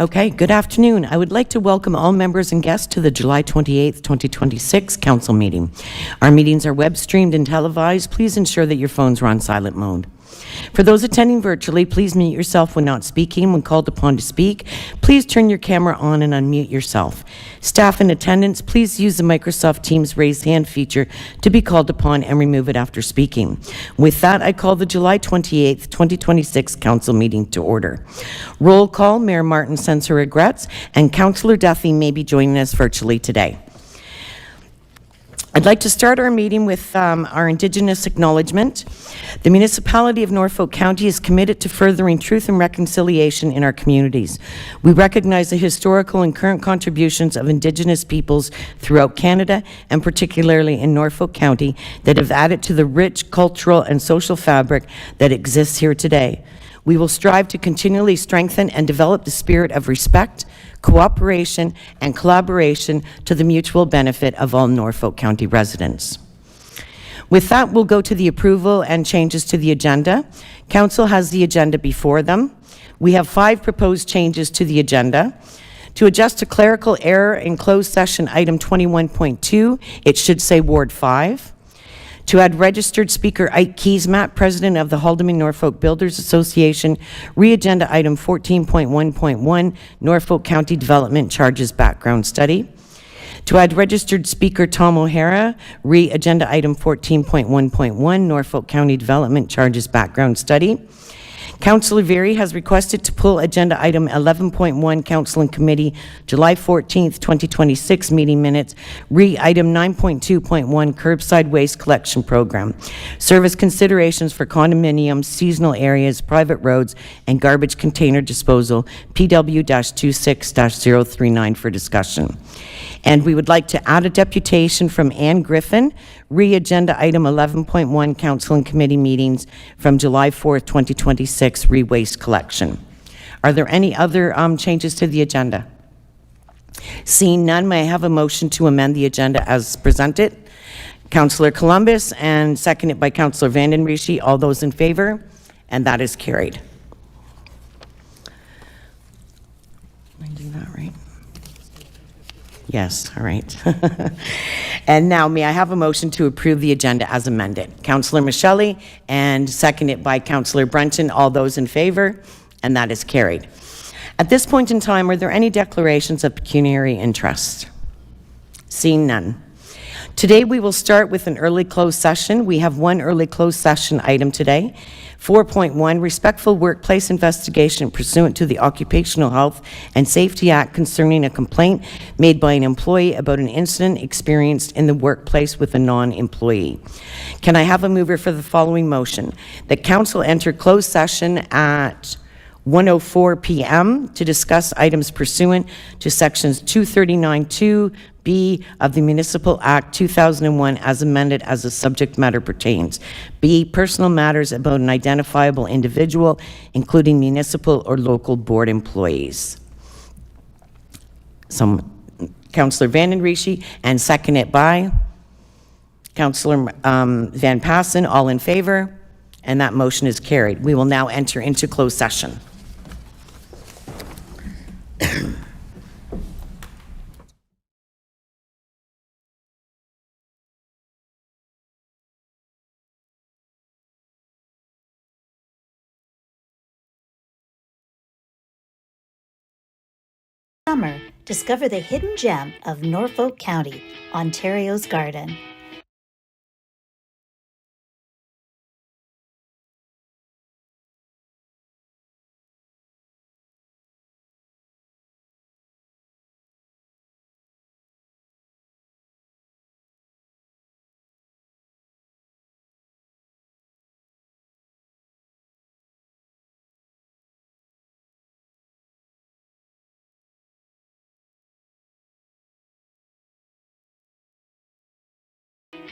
Okay, good afternoon. I would like to welcome all members and guests to the July 28th, 2026 council meeting. Our meetings are web streamed and televised. Please ensure that your phones are on silent mode. For those attending virtually, please mute yourself when not speaking. When called upon to speak, please turn your camera on and unmute yourself. Staff in attendance, please use the Microsoft Teams raise hand feature to be called upon and remove it after speaking. With that, I call the July 28th, 2026 council meeting to order. Roll call, Mayor Martin sends her regrets, and Councillor Duffy may be joining us virtually today. I'd like to start our meeting with our Indigenous acknowledgement. The municipality of Norfolk County is committed to furthering truth and reconciliation in our communities. We recognize the historical and current contributions of Indigenous peoples throughout Canada, and particularly in Norfolk County, that have added to the rich cultural and social fabric that exists here today. We will strive to continually strengthen and develop the spirit of respect, cooperation, and collaboration to the mutual benefit of all Norfolk County residents. With that, we'll go to the approval and changes to the agenda. Council has the agenda before them. We have 5 proposed changes to the agenda. To adjust a clerical error in closed session item 21.2, it should say Ward 5. To add registered speaker Ike Keesmaat, President of the Haldimand Norfolk Builders Association, re-agenda item 14.1.1, Norfolk County Development Charges Background Study. To add registered speaker Tom O'Hara, re-agenda item 14.1.1, Norfolk County Development Charges Background Study. Councillor Veary has requested to pull agenda item 11.1, Council and Committee, July 14th, 2026 meeting minutes, item 9.2.1, Curbside Waste Collection Program, service considerations for condominiums, seasonal areas, private roads, and garbage container disposal, PW-26-039 for discussion. And we would like to add a deputation from Ann Griffin, re-agenda item 11.1, Council and Committee meetings from July 4th, 2026, re-waste collection. Are there any other changes to the agenda? Seeing none, may I have a motion to amend the agenda as presented? Councillor Columbus, and seconded by Councillor Vanden Rishi. All those in favor? And that is carried. Am I doing that right? Yes, all right. And now, may I have a motion to approve the agenda as amended? Councillor Michelli, and seconded by Councillor Brunton. All those in favor? And that is carried. At this point in time, are there any declarations of pecuniary interest? Seeing none. Today, we will start with an early closed session. We have one early closed session item today. 4.1, respectful workplace investigation pursuant to the Occupational Health and Safety Act concerning a complaint made by an employee about an incident experienced in the workplace with a non-employee. Can I have a mover for the following motion? That council enter closed session at 1:04 p.m. to discuss items pursuant to sections 239(2)(b) of the Municipal Act 2001 as amended as the subject matter pertains. B, personal matters about an identifiable individual, including municipal or local board employees. Councillor Vanden Rishi, and seconded by Councillor Van Passen. All in favor? And that motion is carried. We will now enter into closed session. Summer, discover the hidden gem of Norfolk County, Ontario's garden.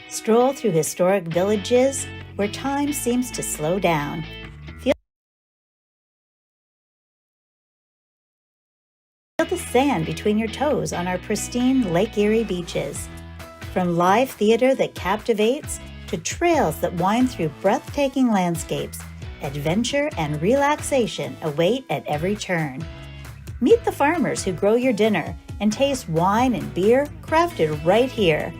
Stroll through historic villages where time seems to slow down. Feel the sand between your toes on our pristine Lake Erie beaches. From live theater that captivates to trails that wind through breathtaking landscapes, adventure and relaxation await at every turn. Meet the farmers who grow your dinner and taste wine and beer crafted right here.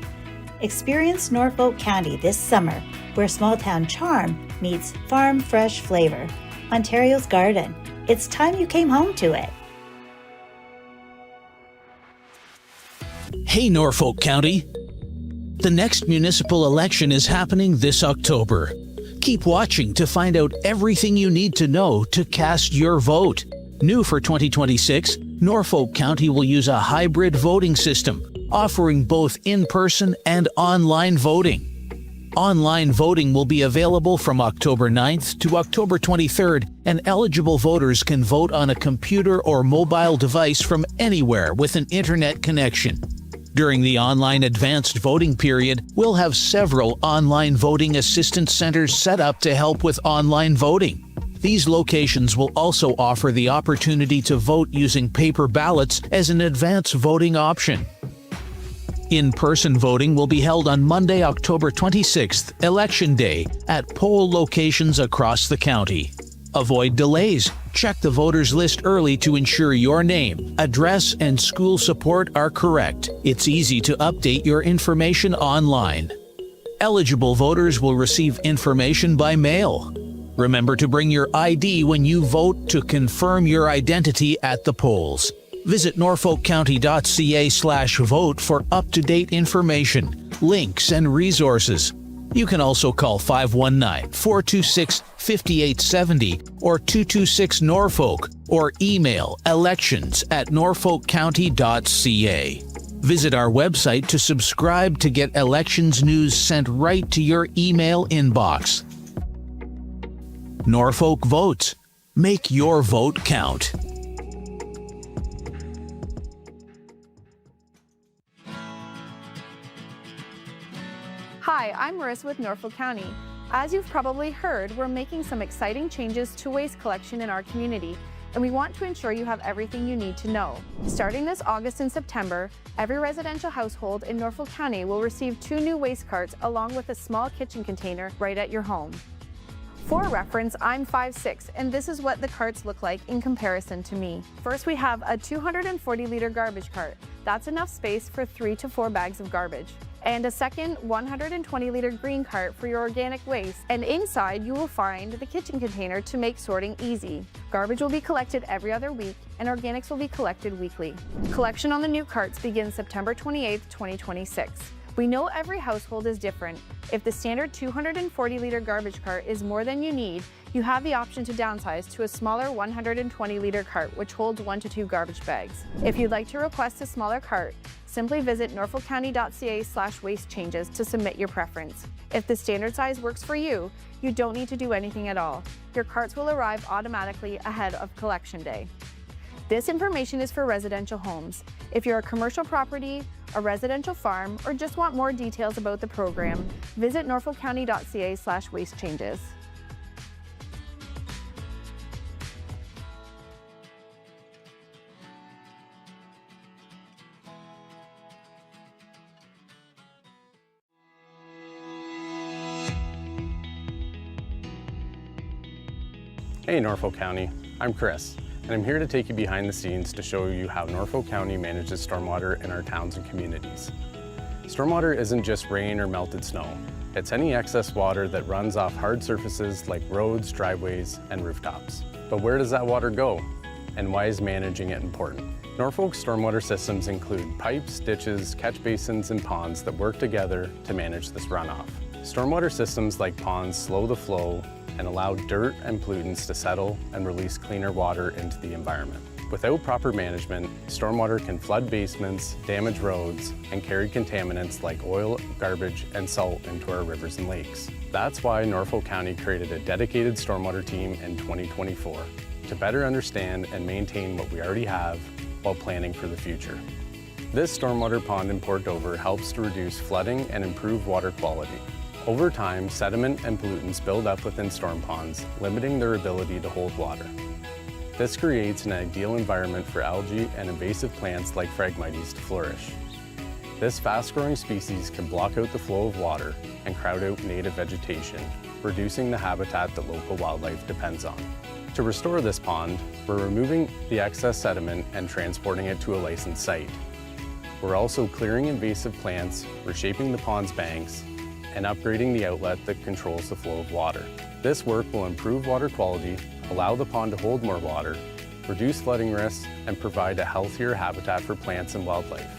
Experience Norfolk County this summer, where small-town charm meets farm-fresh flavor. Ontario's Garden. It's time you came home to it. Hey, Norfolk County. The next municipal election is happening this October. Keep watching to find out everything you need to know to cast your vote. New for 2026, Norfolk County will use a hybrid voting system, offering both in-person and online voting. Online voting will be available from October 9th to October 23rd, and eligible voters can vote on a computer or mobile device from anywhere with an internet connection. During the online advanced voting period, we'll have several online voting assistance centers set up to help with online voting. These locations will also offer the opportunity to vote using paper ballots as an advance voting option. In-person voting will be held on Monday, October 26th, Election Day, at poll locations across the county. Avoid delays. Check the voters list early to ensure your name, address, and school support are correct. It's easy to update your information online. Eligible voters will receive information by mail. Remember to bring your ID when you vote to confirm your identity at the polls. Visit norfolkcounty.ca/vote for up-to-date information, links, and resources. You can also call 519-426-5870 or 226-NORFOLK or email elections@norfolkcounty.ca. Visit our website to subscribe to get elections news sent right to your email inbox. Norfolk votes. Make your vote count. Hi, I'm Marissa with Norfolk County. As you've probably heard, we're making some exciting changes to waste collection in our community, and we want to ensure you have everything you need to know. Starting this August and September, every residential household in Norfolk County will receive 2 new waste carts along with a small kitchen container right at your home. For reference, I'm 5'6", and this is what the carts look like in comparison to me. First, we have a 240-liter garbage cart. That's enough space for 3 to 4 bags of garbage. And a second 120-liter green cart for your organic waste, and inside you will find the kitchen container to make sorting easy. Garbage will be collected every other week, and organics will be collected weekly. Collection on the new carts begins September 28, 2026. We know every household is different. If the standard 240-liter garbage cart is more than you need, you have the option to downsize to a smaller 120-liter cart, which holds 1 to 2 garbage bags. If you'd like to request a smaller cart, simply visit norfolkcounty.ca/waste changes to submit your preference. If the standard size works for you, you don't need to do anything at all. Your carts will arrive automatically ahead of collection day. This information is for residential homes. If you're a commercial property, a residential farm, or just want more details about the program, visit norfolkcounty.ca/waste changes. Hey Norfolk County, I'm Chris, and I'm here to take you behind the scenes to show you how Norfolk County manages stormwater in our towns and communities. Stormwater isn't just rain or melted snow. It's any excess water that runs off hard surfaces like roads, driveways, and rooftops. But where does that water go? And why is managing it important? Norfolk's stormwater systems include pipes, ditches, catch basins, and ponds that work together to manage this runoff. Stormwater systems like ponds slow the flow and allow dirt and pollutants to settle and release cleaner water into the environment. Without proper management, stormwater can flood basements, damage roads, and carry contaminants like oil, garbage, and salt into our rivers and lakes. That's why Norfolk County created a dedicated stormwater team in 2024 to better understand and maintain what we already have while planning for the future. This stormwater pond in Port Dover helps to reduce flooding and improve water quality. Over time, sediment and pollutants build up within storm ponds, limiting their ability to hold water. This creates an ideal environment for algae and invasive plants like Phragmites to flourish. This fast-growing species can block out the flow of water and crowd out native vegetation, reducing the habitat that local wildlife depends on. To restore this pond, we're removing the excess sediment and transporting it to a licensed site. We're also clearing invasive plants, reshaping the pond's banks, and upgrading the outlet that controls the flow of water. This work will improve water quality, allow the pond to hold more water, reduce flooding risks, and provide a healthier habitat for plants and wildlife.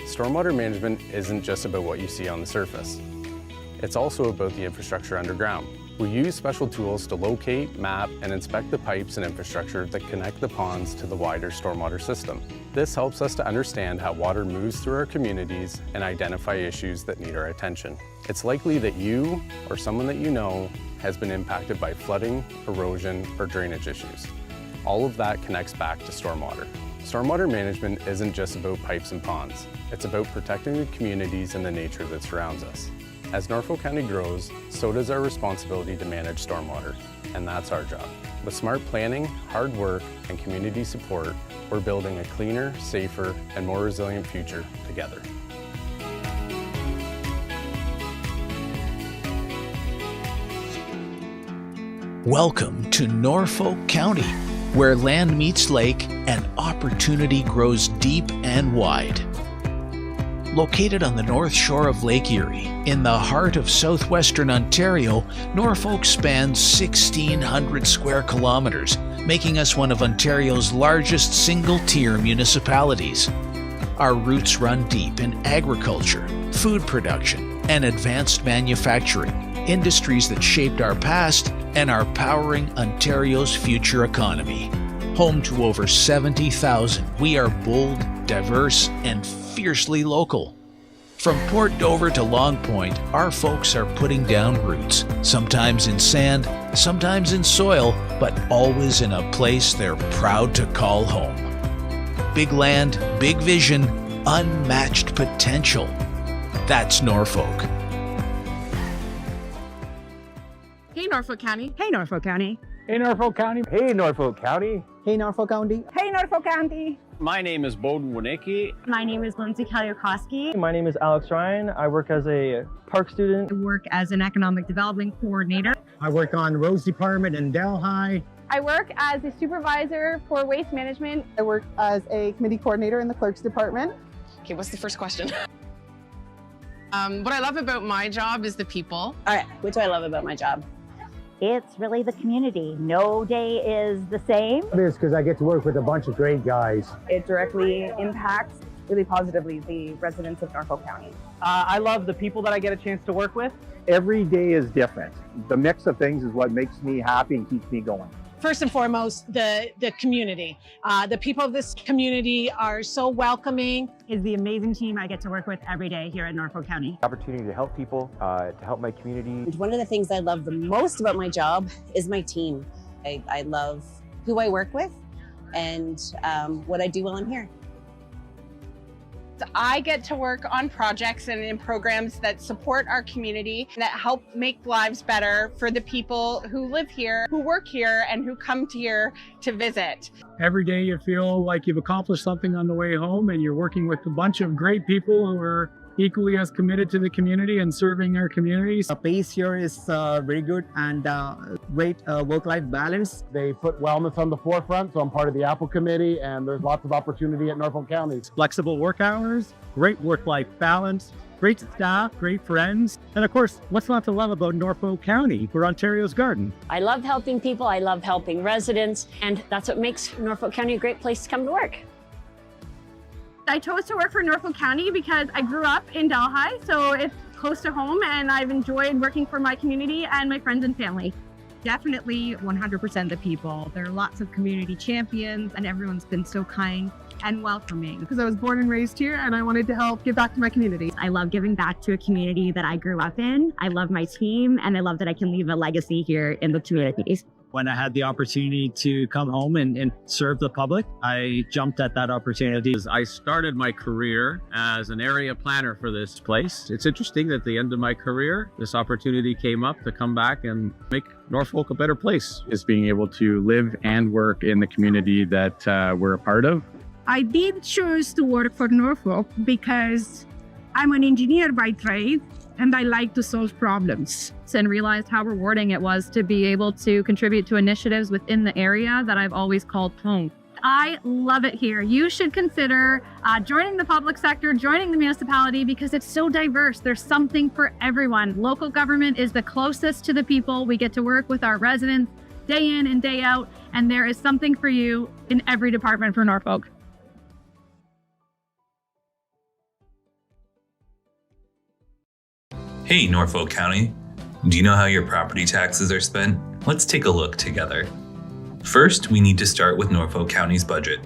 Stormwater management isn't just about what you see on the surface. It's also about the infrastructure underground. We use special tools to locate, map, and inspect the pipes and infrastructure that connect the ponds to the wider stormwater system. This helps us to understand how water moves through our communities and identify issues that need our attention. It's likely that you or someone that you know has been impacted by flooding, erosion, or drainage issues. All of that connects back to stormwater. Stormwater management isn't just about pipes and ponds. It's about protecting the communities and the nature that surrounds us. As Norfolk County grows, so does our responsibility to manage stormwater, and that's our job. With smart planning, hard work, and community support, we're building a cleaner, safer, and more resilient future together. Welcome to Norfolk County, where land meets lake and opportunity grows deep and wide. Located on the north shore of Lake Erie, in the heart of southwestern Ontario, Norfolk spans 1,600 square kilometers, making us one of Ontario's largest single-tier municipalities. Our roots run deep in agriculture, food production, and advanced manufacturing, industries that shaped our past and are powering Ontario's future economy. Home to over 70,000, we are bold, diverse, and fiercely local. From Port Dover to Long Point, our folks are putting down roots, sometimes in sand, sometimes in soil, but always in a place they're proud to call home. Big land, big vision, unmatched potential. That's Norfolk. Hey, Norfolk County. Hey, Norfolk County. Hey, Norfolk County. Hey, Norfolk County. Hey, Norfolk County. Hey, Norfolk County. My name is Bowden Winicki. My name is Lindsay Kalyakoski. My name is Alex Ryan. I work as a park student. I work as an economic development coordinator. I work on roads department in Delhi. I work as a supervisor for waste management. I work as a committee coordinator in the clerk's department. Okay, what's the first question? What I love about my job is the people. All right, what do I love about my job? It's really the community. No day is the same. It is because I get to work with a bunch of great guys. It directly impacts really positively the residents of Norfolk County. I love the people that I get a chance to work with. Every day is different. The mix of things is what makes me happy and keeps me going. First and foremost, the community. The people of this community are so welcoming. Is the amazing team I get to work with every day here at Norfolk County. Opportunity to help people, to help my community. One of the things I love the most about my job is my team. I love who I work with and what I do while I'm here. I get to work on projects and in programs that support our community, that help make lives better for the people who live here, who work here, and who come here to visit. Every day you feel like you've accomplished something on the way home, and you're working with a bunch of great people who are equally as committed to the community and serving our communities. The pace here is very good and great work-life balance. They put wellness on the forefront, so I'm part of the Apple Committee, and there's lots of opportunity at Norfolk County. Flexible work hours, great work-life balance, great staff, great friends, and of course, what's not to love about Norfolk County? We're Ontario's garden. I love helping people. I love helping residents. And that's what makes Norfolk County a great place to come to work. I chose to work for Norfolk County because I grew up in Delhi, so it's close to home, and I've enjoyed working for my community and my friends and family. Definitely 100% the people. There are lots of community champions and everyone's been so kind and welcoming. Because I was born and raised here and I wanted to help give back to my community. I love giving back to a community that I grew up in. I love my team and I love that I can leave a legacy here in the communities. When I had the opportunity to come home and serve the public, I jumped at that opportunity. I started my career as an area planner for this place. It's interesting that at the end of my career, this opportunity came up to come back and make Norfolk a better place. Is being able to live and work in the community that we're a part of I did choose to work for Norfolk because I'm an engineer by trade and I like to solve problems. And realized how rewarding it was to be able to contribute to initiatives within the area that I've always called home. I love it here. You should consider joining the public sector, joining the municipality, because it's so diverse. There's something for everyone. Local government is the closest to the people. We get to work with our residents day in and day out, and there is something for you in every department for Norfolk. Hey, Norfolk County. Do you know how your property taxes are spent? Let's take a look together. First, we need to start with Norfolk County's budget.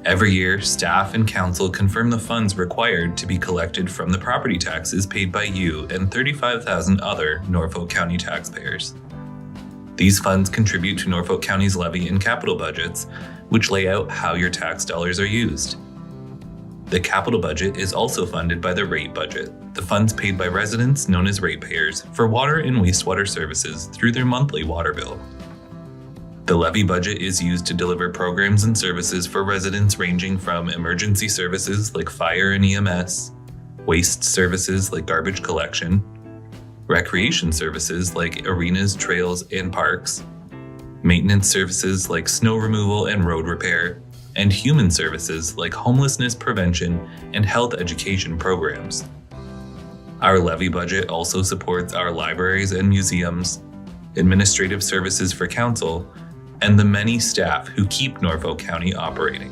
Every year, staff and council confirm the funds required to be collected from the property taxes paid by you and 35,000 other Norfolk County taxpayers. These funds contribute to Norfolk County's levy and capital budgets, which lay out how your tax dollars are used. The capital budget is also funded by the rate budget, the funds paid by residents known as ratepayers for water and wastewater services through their monthly water bill. The levy budget is used to deliver programs and services for residents ranging from emergency services like fire and EMS, waste services like garbage collection, recreation services like arenas, trails, and parks, maintenance services like snow removal and road repair, and human services like homelessness prevention and health education programs. Our levy budget also supports our libraries and museums, administrative services for council, and the many staff who keep Norfolk County operating.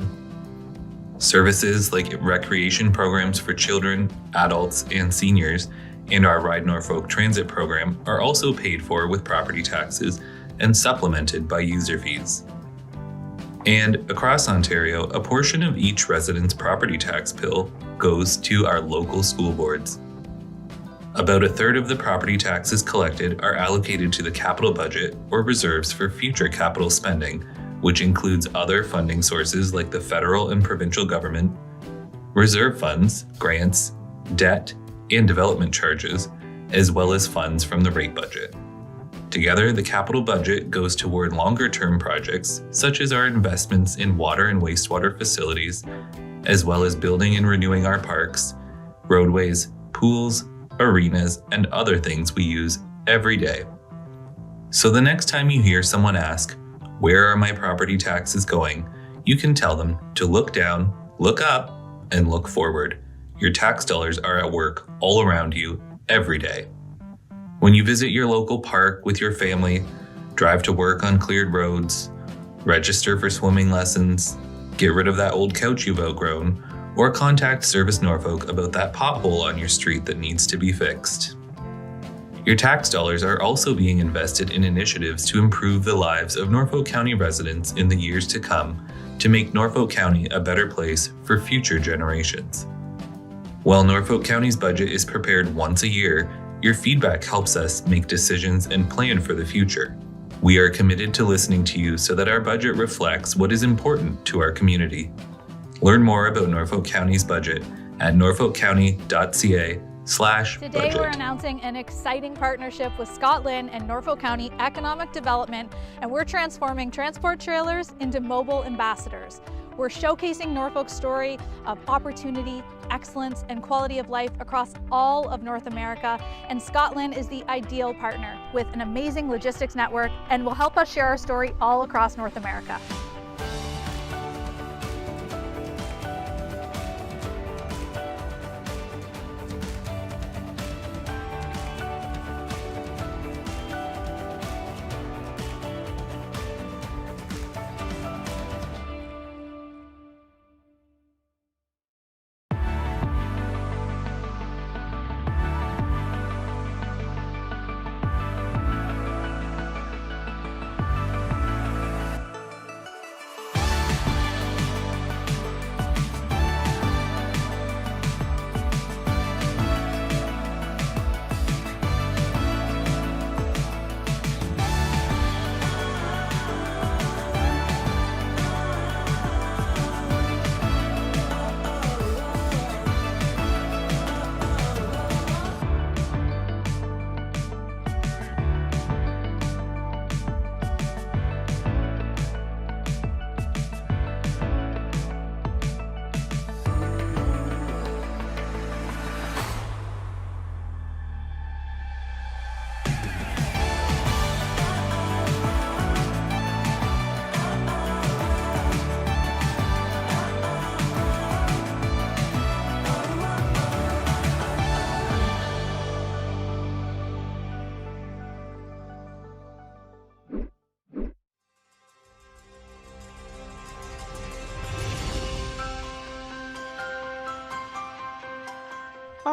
Services like recreation programs for children, adults, and seniors, and our Ride Norfolk transit program are also paid for with property taxes and supplemented by user fees. And across Ontario, a portion of each resident's property tax bill goes to our local school boards. About a third of the property taxes collected are allocated to the capital budget or reserves for future capital spending, which includes other funding sources like the federal and provincial government, reserve funds, grants, debt, and development charges, as well as funds from the rate budget. Together, the capital budget goes toward longer-term projects, such as our investments in water and wastewater facilities, as well as building and renewing our parks, roadways, pools, arenas, and other things we use every day. So the next time you hear someone ask, "Where are my property taxes going?" you can tell them to look down, look up, and look forward. Your tax dollars are at work all around you every day. When you visit your local park with your family, drive to work on cleared roads, register for swimming lessons, get rid of that old couch you've outgrown, or contact Service Norfolk about that pothole on your street that needs to be fixed. Your tax dollars are also being invested in initiatives to improve the lives of Norfolk County residents in the years to come to make Norfolk County a better place for future generations. While Norfolk County's budget is prepared once a year, your feedback helps us make decisions and plan for the future. We are committed to listening to you so that our budget reflects what is important to our community. Learn more about Norfolk County's budget at norfolkcounty.ca/budget. Today we're announcing an exciting partnership with Scotland and Norfolk County Economic Development, and we're transforming transport trailers into mobile ambassadors. We're showcasing Norfolk's story of opportunity, excellence, and quality of life across all of North America, and Scotland is the ideal partner with an amazing logistics network and will help us share our story all across North America.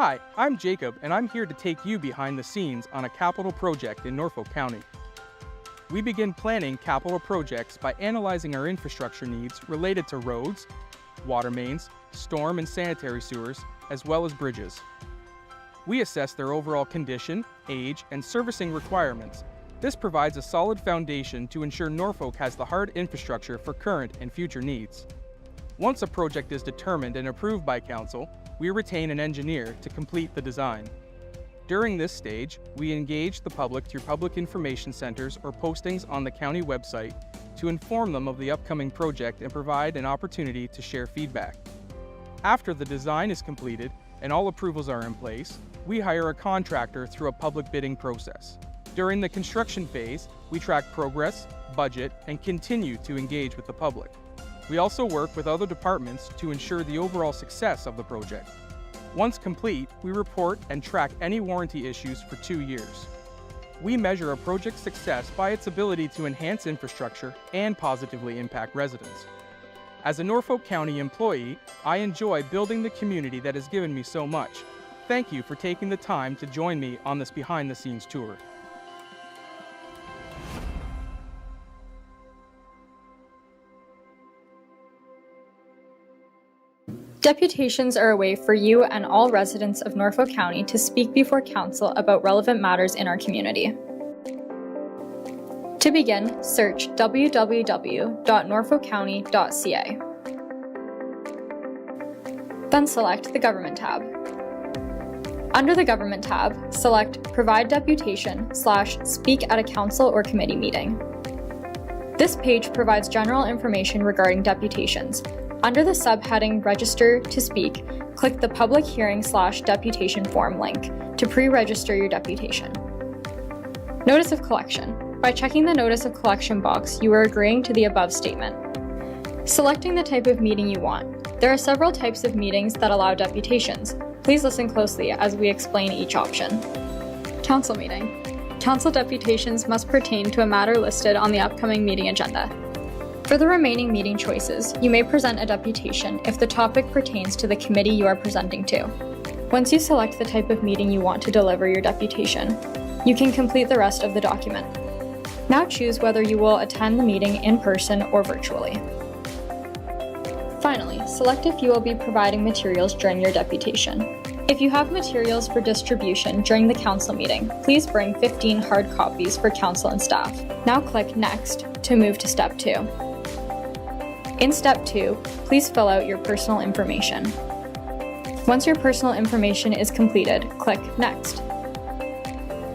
Hi, I'm Jacob, and I'm here to take you behind the scenes on a capital project in Norfolk County. We begin planning capital projects by analyzing our infrastructure needs related to roads, water mains, storm and sanitary sewers, as well as bridges. We assess their overall condition, age, and servicing requirements. This provides a solid foundation to ensure Norfolk has the hard infrastructure for current and future needs. Once a project is determined and approved by Council, we retain an engineer to complete the design. During this stage, we engage the public through public information centers or postings on the county website to inform them of the upcoming project and provide an opportunity to share feedback. After the design is completed and all approvals are in place, we hire a contractor through a public bidding process. During the construction phase, we track progress, budget, and continue to engage with the public. We also work with other departments to ensure the overall success of the project. Once complete, we report and track any warranty issues for 2 years. We measure a project's success by its ability to enhance infrastructure and positively impact residents. As a Norfolk County employee, I enjoy building the community that has given me so much. Thank you for taking the time to join me on this behind-the-scenes tour. Deputations are a way for you and all residents of Norfolk County to speak before Council about relevant matters in our community. To begin, search www.norfolkcounty.ca. Then select the Government tab. Under the Government tab, select Provide Deputation/Speak at a Council or Committee Meeting. This page provides general information regarding deputations. Under the subheading Register to Speak, click the Public Hearing/Deputation Form link to pre-register your deputation. Notice of Collection. By checking the Notice of Collection box, you are agreeing to the above statement. Selecting the type of meeting you want. There are several types of meetings that allow deputations. Please listen closely as we explain each option. Council meeting. Council deputations must pertain to a matter listed on the upcoming meeting agenda. For the remaining meeting choices, you may present a deputation if the topic pertains to the committee you are presenting to. Once you select the type of meeting you want to deliver your deputation, you can complete the rest of the document. Now choose whether you will attend the meeting in person or virtually. Finally, select if you will be providing materials during your deputation. If you have materials for distribution during the council meeting, please bring 15 hard copies for council and staff. Now click Next to move to Step 2. In Step 2, please fill out your personal information. Once your personal information is completed, click Next.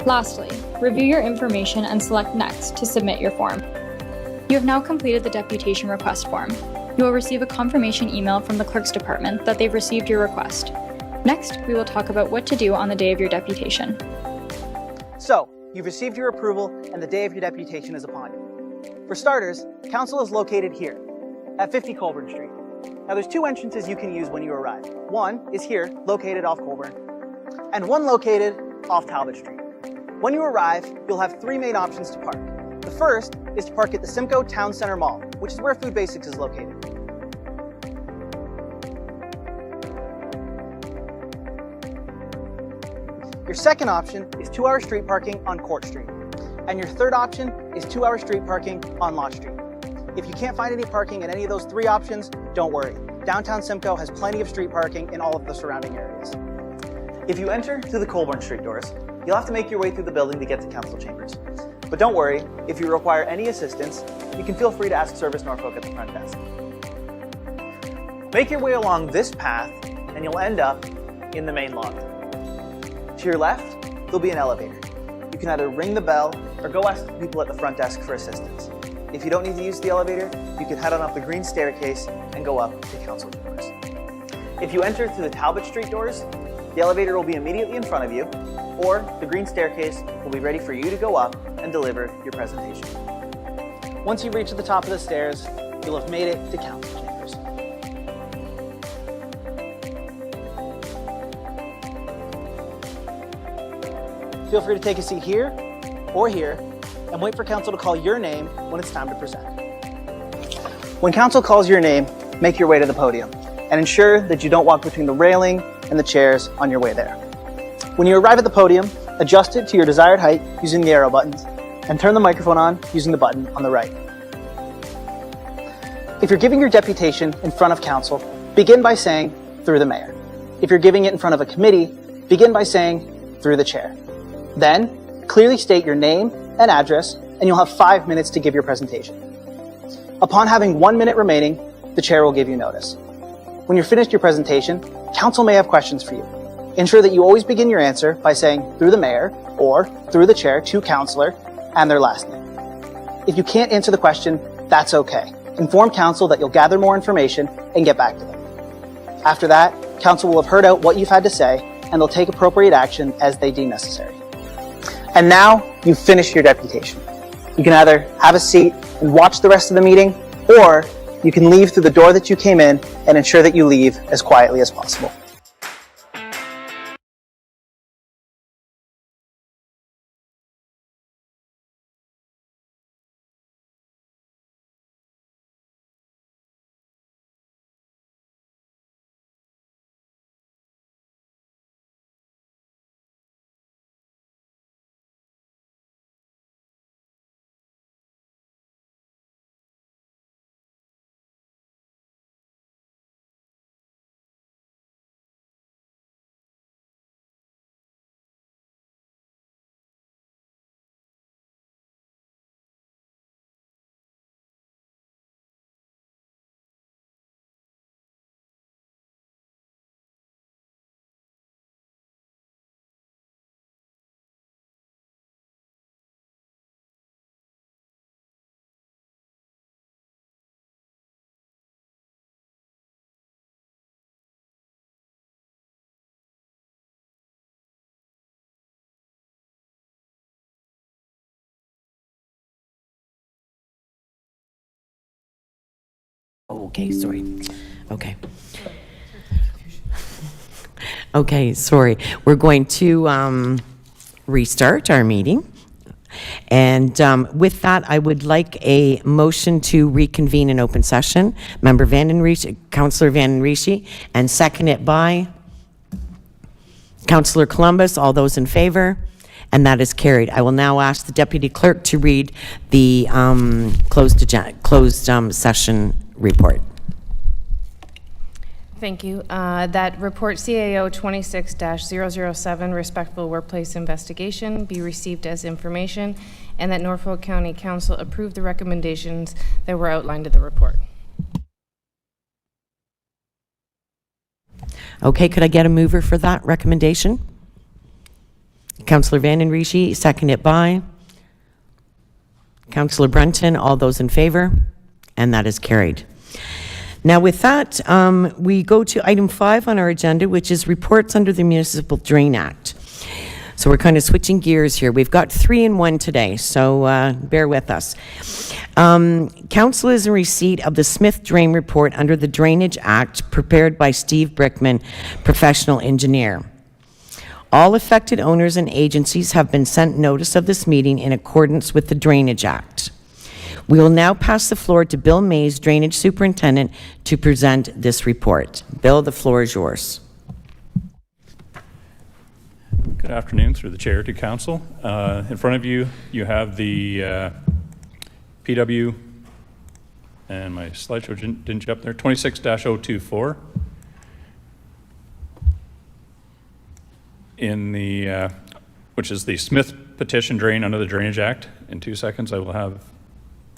Lastly, review your information and select Next to submit your form. You have now completed the deputation request form. You will receive a confirmation email from the Clerk's Department that they've received your request. Next, we will talk about what to do on the day of your deputation. So, you've received your approval and the day of your deputation is upon you. For starters, Council is located here, at 50 Colburn Street. Now there's 2 entrances you can use when you arrive. One is here, located off Colburn, and one located off Talbot Street. When you arrive, you'll have 3 main options to park. The first is to park at the Simcoe Town Center Mall, which is where Food Basics is located. Your second option is 2-hour street parking on Court Street. And your third option is 2-hour street parking on Lott Street. If you can't find any parking at any of those 3 options, don't worry. Downtown Simcoe has plenty of street parking in all of the surrounding areas. If you enter through the Colburn Street doors, you'll have to make your way through the building to get to Council Chambers. But don't worry, if you require any assistance, you can feel free to ask Service Norfolk at the front desk. Make your way along this path and you'll end up in the main lobby. To your left, there'll be an elevator. You can either ring the bell or go ask the people at the front desk for assistance. If you don't need to use the elevator, you can head on up the green staircase and go up to Council Chambers. If you enter through the Talbot Street doors, the elevator will be immediately in front of you, or the green staircase will be ready for you to go up and deliver your presentation. Once you reach the top of the stairs, you'll have made it to Council Chambers. Feel free to take a seat here or here and wait for Council to call your name when it's time to present. When Council calls your name, make your way to the podium and ensure that you don't walk between the railing and the chairs on your way there. When you arrive at the podium, adjust it to your desired height using the arrow buttons, and turn the microphone on using the button on the right. If you're giving your deputation in front of council, begin by saying, "Through the mayor." If you're giving it in front of a committee, begin by saying, "Through the chair." Then, clearly state your name and address, and you'll have 5 minutes to give your presentation. Upon having 1 minute remaining, the chair will give you notice. When you're finished your presentation, council may have questions for you. Ensure that you always begin your answer by saying, "Through the mayor," or "Through the chair" to councillor and their last name. If you can't answer the question, that's okay. Inform council that you'll gather more information and get back to them. After that, council will have heard out what you've had to say, and they'll take appropriate action as they deem necessary. And now, you've finished your deputation. You can either have a seat and watch the rest of the meeting, or you can leave through the door that you came in and ensure that you leave as quietly as possible. Okay, sorry. Okay. Okay, sorry. We're going to restart our meeting. And with that, I would like a motion to reconvene in open session. Member Vanden Rishi, Councillor Vanden Rishi, and second it by Councillor Columbus. All those in favor? And that is carried. I will now ask the Deputy Clerk to read the closed session report. Thank you. That report CAO 26-007, Respectful Workplace Investigation, be received as information, and that Norfolk County Council approve the recommendations that were outlined in the report. Okay, could I get a mover for that recommendation? Councillor Vanden Rishi, second it by Councillor Brunton. All those in favor? And that is carried. Now with that, we go to item 5 on our agenda, which is reports under the Municipal Drain Act. So we're kind of switching gears here. We've got 3 in 1 today, so bear with us. Council is in receipt of the Smith Drain Report under the Drainage Act prepared by Steve Brickman, professional engineer. All affected owners and agencies have been sent notice of this meeting in accordance with the Drainage Act. We will now pass the floor to Bill Mays, Drainage Superintendent, to present this report. Bill, the floor is yours. Good afternoon, through the chair to council. In front of you, you have the PW, and my slideshow didn't jump there, 26-024. In the, which is the Smith petition drain under the Drainage Act. In 2 seconds, I will have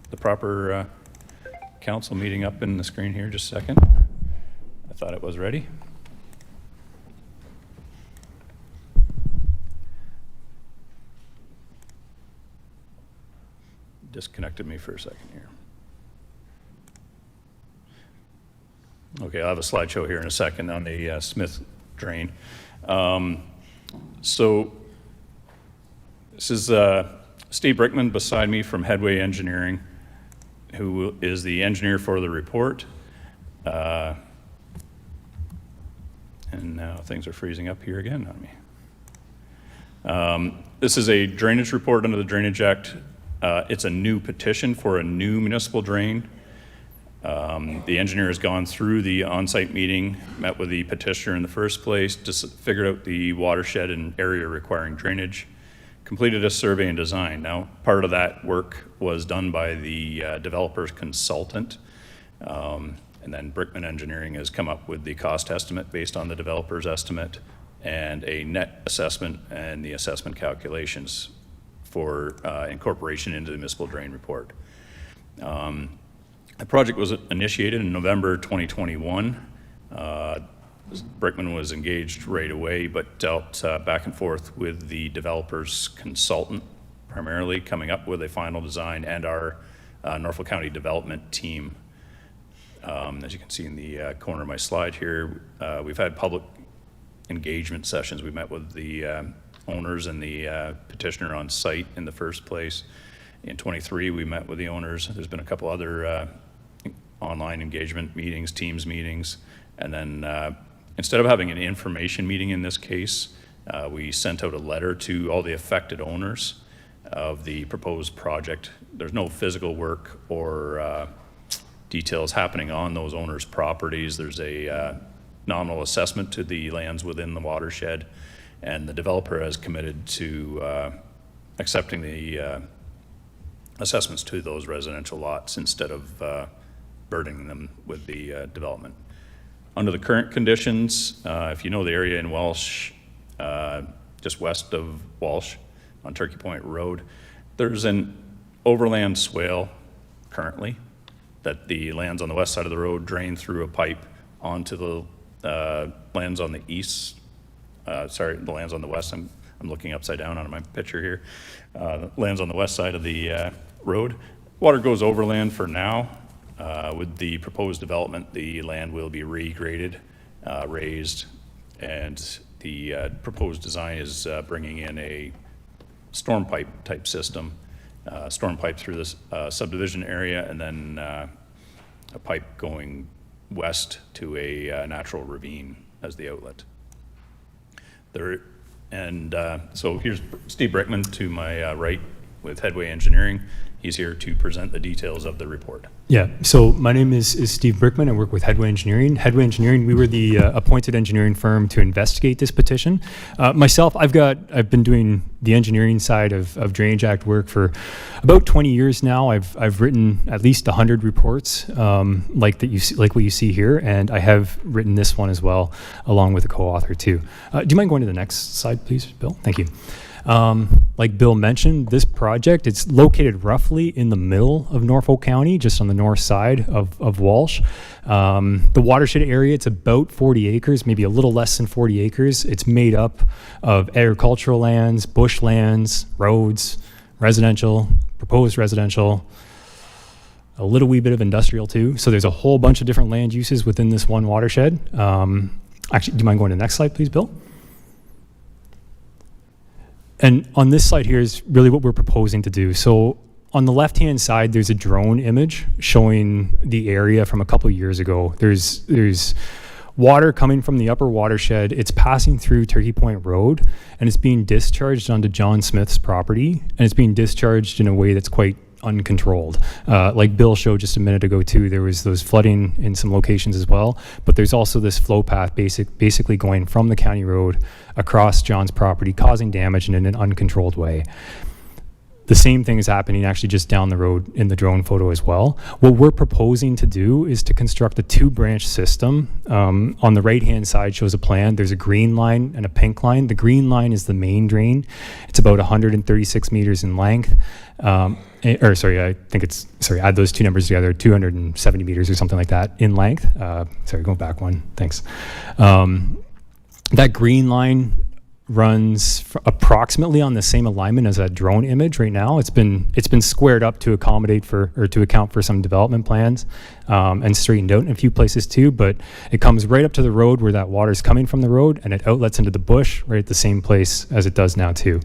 the proper council meeting up in the screen here. Just a second. I thought it was ready. Disconnected me for a second here. Okay, I'll have a slideshow here in a second on the Smith drain. So this is Steve Brickman beside me from Headway Engineering, who is the engineer for the report. And now things are freezing up here again on me. This is a drainage report under the Drainage Act. It's a new petition for a new municipal drain. The engineer has gone through the on-site meeting, met with the petitioner in the first place, just figured out the watershed and area requiring drainage, completed a survey and design. Now, part of that work was done by the developer's consultant, and then Brickman Engineering has come up with the cost estimate based on the developer's estimate and a net assessment and the assessment calculations for incorporation into the municipal drain report. The project was initiated in November 2021. Brickman was engaged right away, but dealt back and forth with the developer's consultant, primarily coming up with a final design, and our Norfolk County development team. As you can see in the corner of my slide here, we've had public engagement sessions. We met with the owners and the petitioner on site in the first place. In 23, we met with the owners. There's been a couple other online engagement meetings, Teams meetings, and then instead of having an information meeting in this case, we sent out a letter to all the affected owners of the proposed project. There's no physical work or details happening on those owners' properties. There's a nominal assessment to the lands within the watershed, and the developer has committed to accepting the assessments to those residential lots instead of burdening them with the development. Under the current conditions, if you know the area in Walsh, just west of Walsh on Turkey Point Road, there's an overland swale currently that the lands on the west side of the road drain through a pipe onto the lands on the east, the lands on the west. I'm looking upside down on my picture here. Lands on the west side of the road. Water goes overland for now. With the proposed development, the land will be regraded, raised, and the proposed design is bringing in a storm pipe type system, storm pipe through this subdivision area, and then a pipe going west to a natural ravine as the outlet. So here's Steve Brickman to my right with Headway Engineering. He's here to present the details of the report. Yeah, so my name is Steve Brickman. I work with Headway Engineering. Headway Engineering, we were the appointed engineering firm to investigate this petition. Myself, I've been doing the engineering side of Drainage Act work for about 20 years now. I've written at least 100 reports like what you see here, and I have written this one as well, along with a co-author too. Do you mind going to the next slide, please, Bill? Thank you. Like Bill mentioned, this project, it's located roughly in the middle of Norfolk County, just on the north side of Walsh. The watershed area, it's about 40 acres, maybe a little less than 40 acres. It's made up of agricultural lands, bushlands, roads, residential, proposed residential, a little wee bit of industrial too. So there's a whole bunch of different land uses within this one watershed. Actually, do you mind going to the next slide, please, Bill? And on this slide here is really what we're proposing to do. So on the left-hand side, there's a drone image showing the area from a couple of years ago. There's water coming from the upper watershed. It's passing through Turkey Point Road, and it's being discharged onto John Smith's property, and it's being discharged in a way that's quite uncontrolled. Like Bill showed just a minute ago too, there was those flooding in some locations as well, but there's also this flow path basically going from the county road across John's property, causing damage in an uncontrolled way. The same thing is happening actually just down the road in the drone photo as well. What we're proposing to do is to construct a 2-branch system. On the right-hand side shows a plan. There's a green line and a pink line. The green line is the main drain. It's about 136 meters in length. Add those two numbers together, 270 meters or something like that in length. Go back one, thanks. That green line runs approximately on the same alignment as that drone image right now. It's been squared up to account for some development plans and straightened out in a few places too, but it comes right up to the road where that water is coming from the road, and it outlets into the bush right at the same place as it does now too.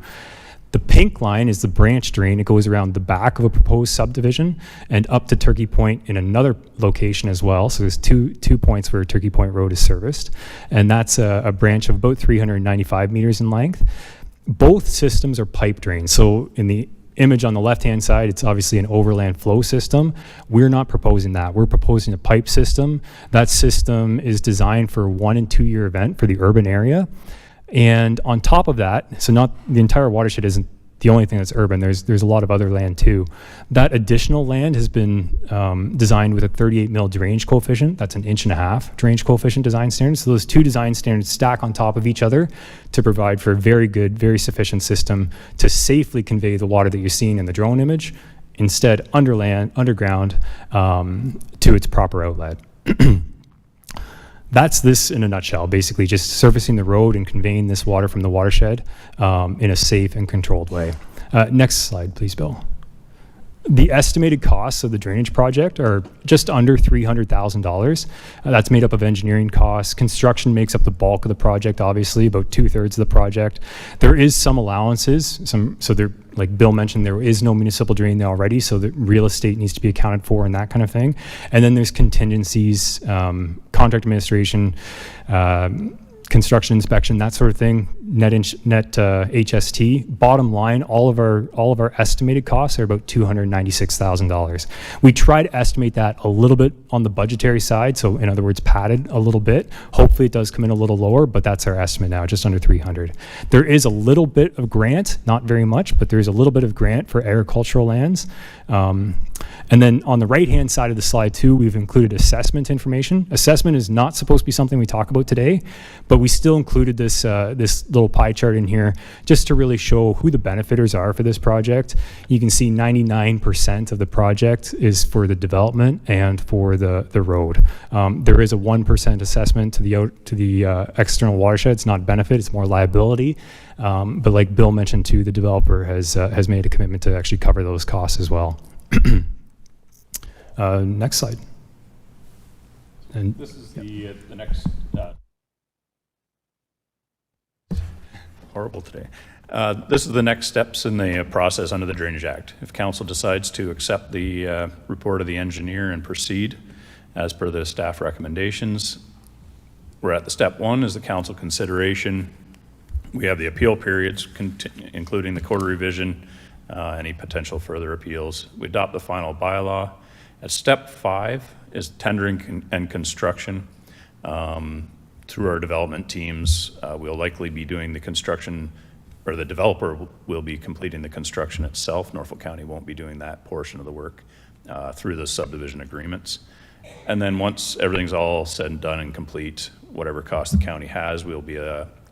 The pink line is the branch drain. It goes around the back of a proposed subdivision and up to Turkey Point in another location as well. So there's two points where Turkey Point Road is serviced. And that's a branch of about 395 meters in length. Both systems are pipe drains. So in the image on the left-hand side, it's obviously an overland flow system. We're not proposing that. We're proposing a pipe system. That system is designed for 1 and 2 year event for the urban area. And on top of that, so not the entire watershed isn't the only thing that's urban. There's a lot of other land too. That additional land has been designed with a 38 mil drainage coefficient. That's an 1.5 inch drainage coefficient design standard. So those two design standards stack on top of each other to provide for a very good, very sufficient system to safely convey the water that you're seeing in the drone image, instead underground to its proper outlet. That's this in a nutshell, basically just surfacing the road and conveying this water from the watershed in a safe and controlled way. Next slide, please, Bill. The estimated costs of the drainage project are just under $300,000. That's made up of engineering costs. Construction makes up the bulk of the project, obviously, about 2/3 of the project. There is some allowances. So there, like Bill mentioned, there is no municipal drain there already, so the real estate needs to be accounted for and that kind of thing. And then there's contingencies, contract administration, construction inspection, that sort of thing, net HST. Bottom line, all of our estimated costs are about $296,000. We try to estimate that a little bit on the budgetary side, so in other words, padded a little bit. Hopefully it does come in a little lower, but that's our estimate now, just under 300. There is a little bit of grant, not very much, but there's a little bit of grant for agricultural lands. And then on the right-hand side of the slide too, we've included assessment information. Assessment is not supposed to be something we talk about today, but we still included this this little pie chart in here just to really show who the benefiters are for this project. You can see 99% of the project is for the development and for the road. There is a 1% assessment to the external watershed. It's not benefit, it's more liability. But like Bill mentioned too, the developer has made a commitment to actually cover those costs as well. Next slide. And this is the next. Horrible today. This is the next steps in the process under the Drainage Act. If council decides to accept the report of the engineer and proceed as per the staff recommendations, we're at the step 1 is the council consideration. We have the appeal periods, including the quarter revision, any potential further appeals. We adopt the final bylaw. At step 5 is tendering and construction. Through our development teams, we'll likely be doing the construction, or the developer will be completing the construction itself. Norfolk County won't be doing that portion of the work through the subdivision agreements. And then once everything's all said and done and complete, whatever cost the county has, we'll be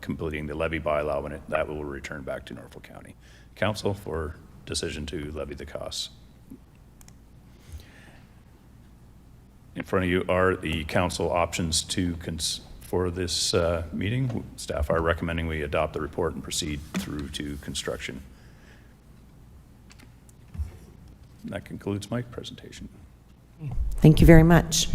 completing the levy bylaw when that will return back to Norfolk County Council for decision to levy the costs. In front of you are the council options for this meeting. Staff are recommending we adopt the report and proceed through to construction. That concludes my presentation. Thank you very much.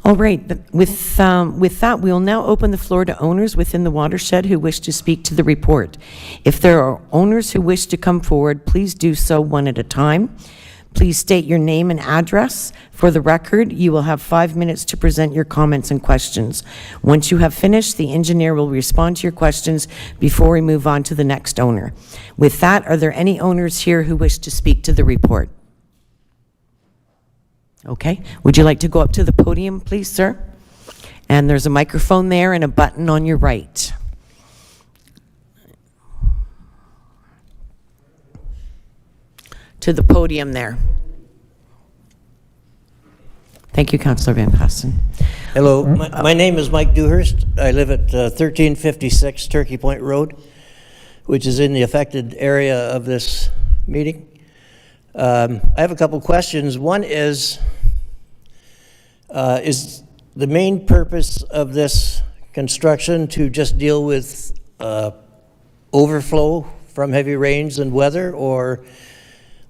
All right, with that, we will now open the floor to owners within the watershed who wish to speak to the report. If there are owners who wish to come forward, please do so one at a time. Please state your name and address. For the record, you will have 5 minutes to present your comments and questions. Once you have finished, the engineer will respond to your questions before we move on to the next owner. With that, are there any owners here who wish to speak to the report? Okay, would you like to go up to the podium, please, sir? And there's a microphone there and a button on your right. To the podium there. Thank you, Councillor Van Passen. Hello, my name is Mike Dewhurst. I live at 1356 Turkey Point Road, which is in the affected area of this meeting. I have a couple questions. One is the main purpose of this construction to just deal with overflow from heavy rains and weather, or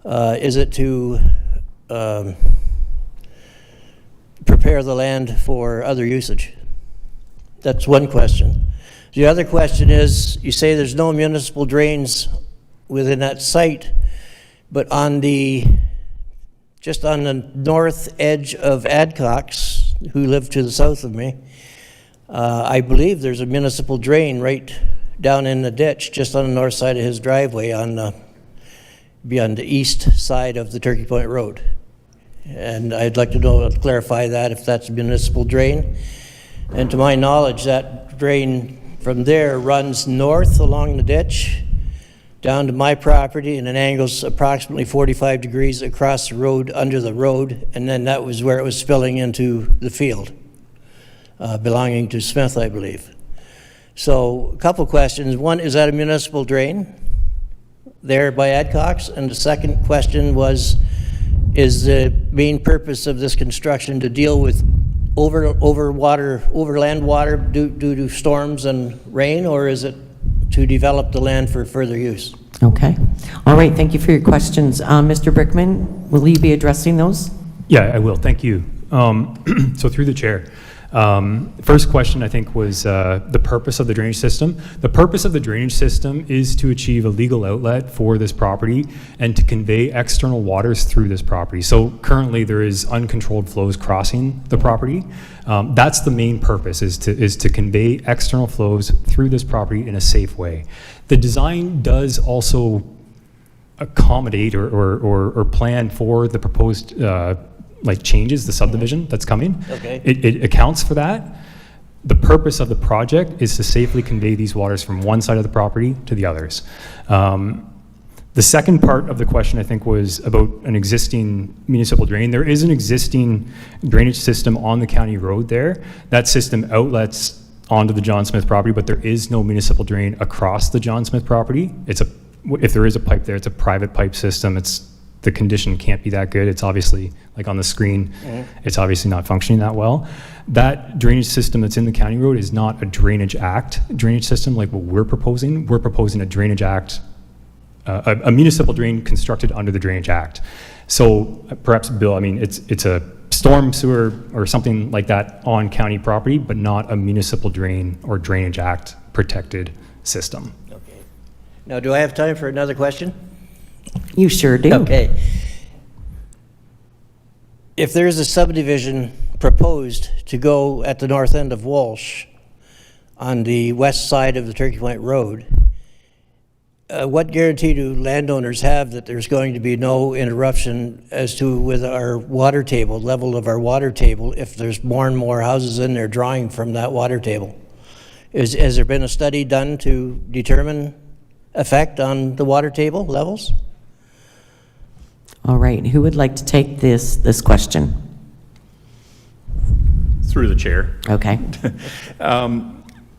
is it to prepare the land for other usage? That's one question. The other question is, you say there's no municipal drains within that site, but just on the north edge of Adcox, who live to the south of me, I believe there's a municipal drain right down in the ditch just on the north side of his driveway on be on the east side of the Turkey Point Road. And I'd like to clarify that if that's a municipal drain. And to my knowledge, that drain from there runs north along the ditch, down to my property, and it angles approximately 45 degrees across the road, under the road, and then that was where it was spilling into the field, belonging to Smith, I believe. So a couple questions. One, is that a municipal drain there by Adcox? And the second question was, is the main purpose of this construction to deal with overland water due to storms and rain, or is it to develop the land for further use? Okay. All right, thank you for your questions. Mr. Brickman, will you be addressing those? Yeah, I will. Thank you. So through the chair, first question I think was the purpose of the drainage system. The purpose of the drainage system is to achieve a legal outlet for this property and to convey external waters through this property. So currently there is uncontrolled flows crossing the property. That's the main purpose, is to convey external flows through this property in a safe way. The design does also accommodate or plan for the proposed changes, the subdivision that's coming. Okay. It accounts for that. The purpose of the project is to safely convey these waters from one side of the property to the others. The second part of the question, I think, was about an existing municipal drain. There is an existing drainage system on the county road there. That system outlets onto the John Smith property, but there is no municipal drain across the John Smith property. If there is a pipe there, it's a private pipe system. The condition can't be that good. It's obviously, like on the screen, it's obviously not functioning that well. That drainage system that's in the county road is not a Drainage Act drainage system like what we're proposing. We're proposing a Drainage Act, a municipal drain constructed under the Drainage Act. So perhaps, Bill, I mean, it's a storm sewer or something like that on county property, but not a municipal drain or Drainage Act protected system. Okay. Now, do I have time for another question? You sure do. Okay. If there's a subdivision proposed to go at the north end of Walsh on the west side of the Turkey Point Road, what guarantee do landowners have that there's going to be no interruption as to with our water table, level of our water table, if there's more and more houses in there drawing from that water table? Has there been a study done to determine effect on the water table levels? All right, who would like to take this question? Through the chair. Okay.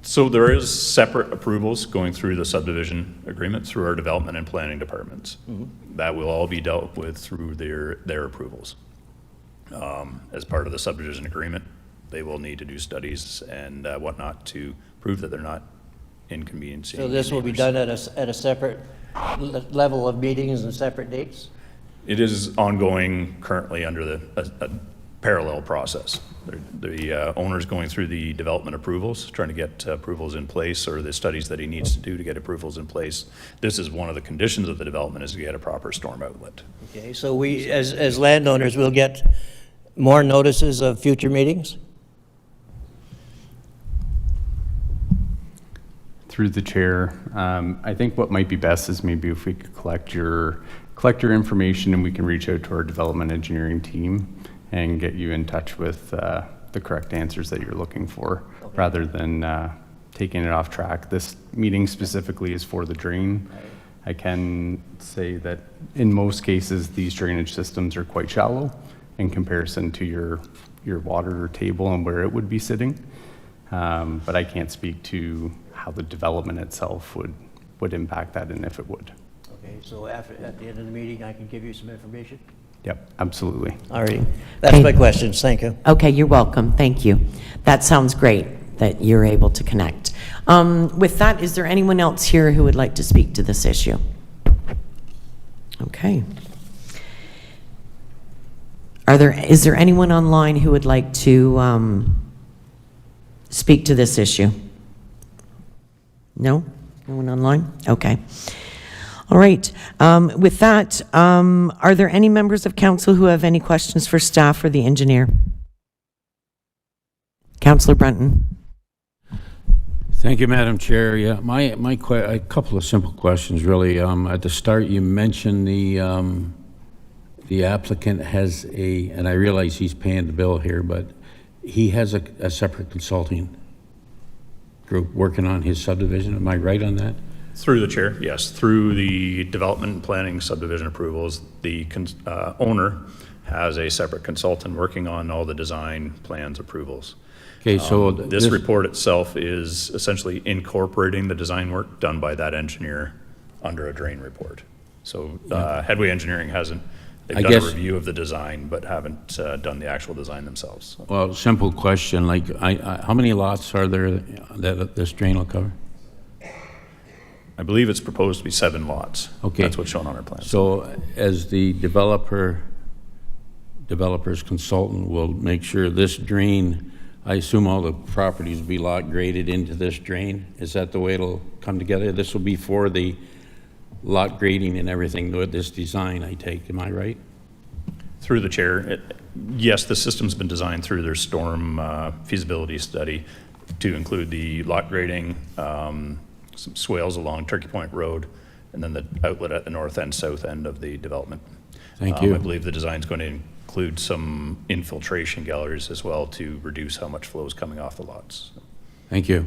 So there is separate approvals going through the subdivision agreement through our development and planning departments. That will all be dealt with through their approvals. As part of the subdivision agreement, they will need to do studies and whatnot to prove that they're not inconveniencing. So this will be done at a separate level of meetings and separate dates? It is ongoing currently under a parallel process. The owner's going through the development approvals, trying to get approvals in place, or the studies that he needs to do to get approvals in place. This is one of the conditions of the development, is to get a proper storm outlet. Okay, so we, as landowners, will get more notices of future meetings? Through the chair, I think what might be best is maybe if we could collect your information and we can reach out to our development engineering team and get you in touch with the correct answers that you're looking for, rather than taking it off track. This meeting specifically is for the drain. I can say that in most cases, these drainage systems are quite shallow in comparison to your water table and where it would be sitting. But I can't speak to how the development itself would impact that, and if it would. Okay, so at the end of the meeting, I can give you some information? Yep, absolutely. All right, that's my questions. Thank you. Okay, you're welcome. Thank you. That sounds great that you're able to connect. With that, is there anyone else here who would like to speak to this issue? Okay. Is there anyone online who would like to speak to this issue? No? No one online? Okay. All right. With that, are there any members of council who have any questions for staff or the engineer? Councillor Brunton. Thank you, Madam Chair. Yeah, a couple of simple questions, really. At the start, you mentioned the applicant has and I realize he's paying the bill here, but he has a separate consulting group working on his subdivision. Am I right on that? Through the chair, yes. Through the development and planning subdivision approvals, the owner has a separate consultant working on all the design plans approvals. Okay, so this report itself is essentially incorporating the design work done by that engineer under a drain report. So Headway Engineering they've done a review of the design, but haven't done the actual design themselves. So. Well, simple question, like how many lots are there that this drain will cover? I believe it's proposed to be 7 lots. Okay. That's what's shown on our plan. So as the developer's consultant will make sure this drain, I assume all the properties will be lot graded into this drain. Is that the way it'll come together? This will be for the lot grading and everything with this design, I take. Am I right? Through the chair, yes, the system's been designed through their storm feasibility study to include the lot grading, some swales along Turkey Point Road, and then the outlet at the north and south end of the development. Thank you. I believe the design's going to include some infiltration galleries as well to reduce how much flow is coming off the lots. Thank you.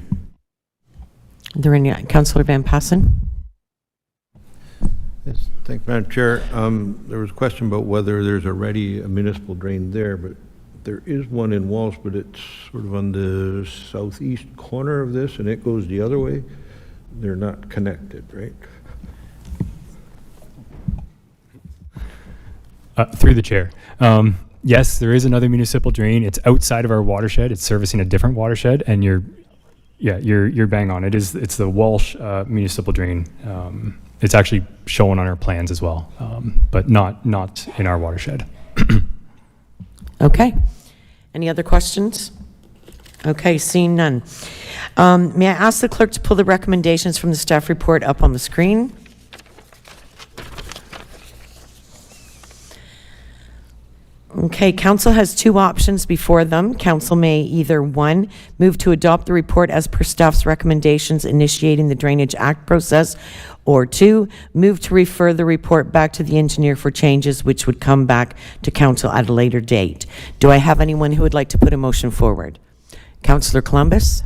Are there any, Councillor Van Passen? Yes, thank you, Madam Chair. There was a question about whether there's already a municipal drain there, but there is one in Walsh, but it's sort of on the southeast corner of this, and it goes the other way. They're not connected, right? Through the chair. Yes, there is another municipal drain. It's outside of our watershed. It's servicing a different watershed, and you're bang on. It's the Walsh municipal drain. It's actually shown on our plans as well, but not in our watershed. Okay. Any other questions? Okay, seeing none. May I ask the clerk to pull the recommendations from the staff report up on the screen? Okay, council has 2 options before them. Council may either 1, move to adopt the report as per staff's recommendations initiating the Drainage Act process, or 2, move to refer the report back to the engineer for changes which would come back to council at a later date. Do I have anyone who would like to put a motion forward? Councillor Columbus?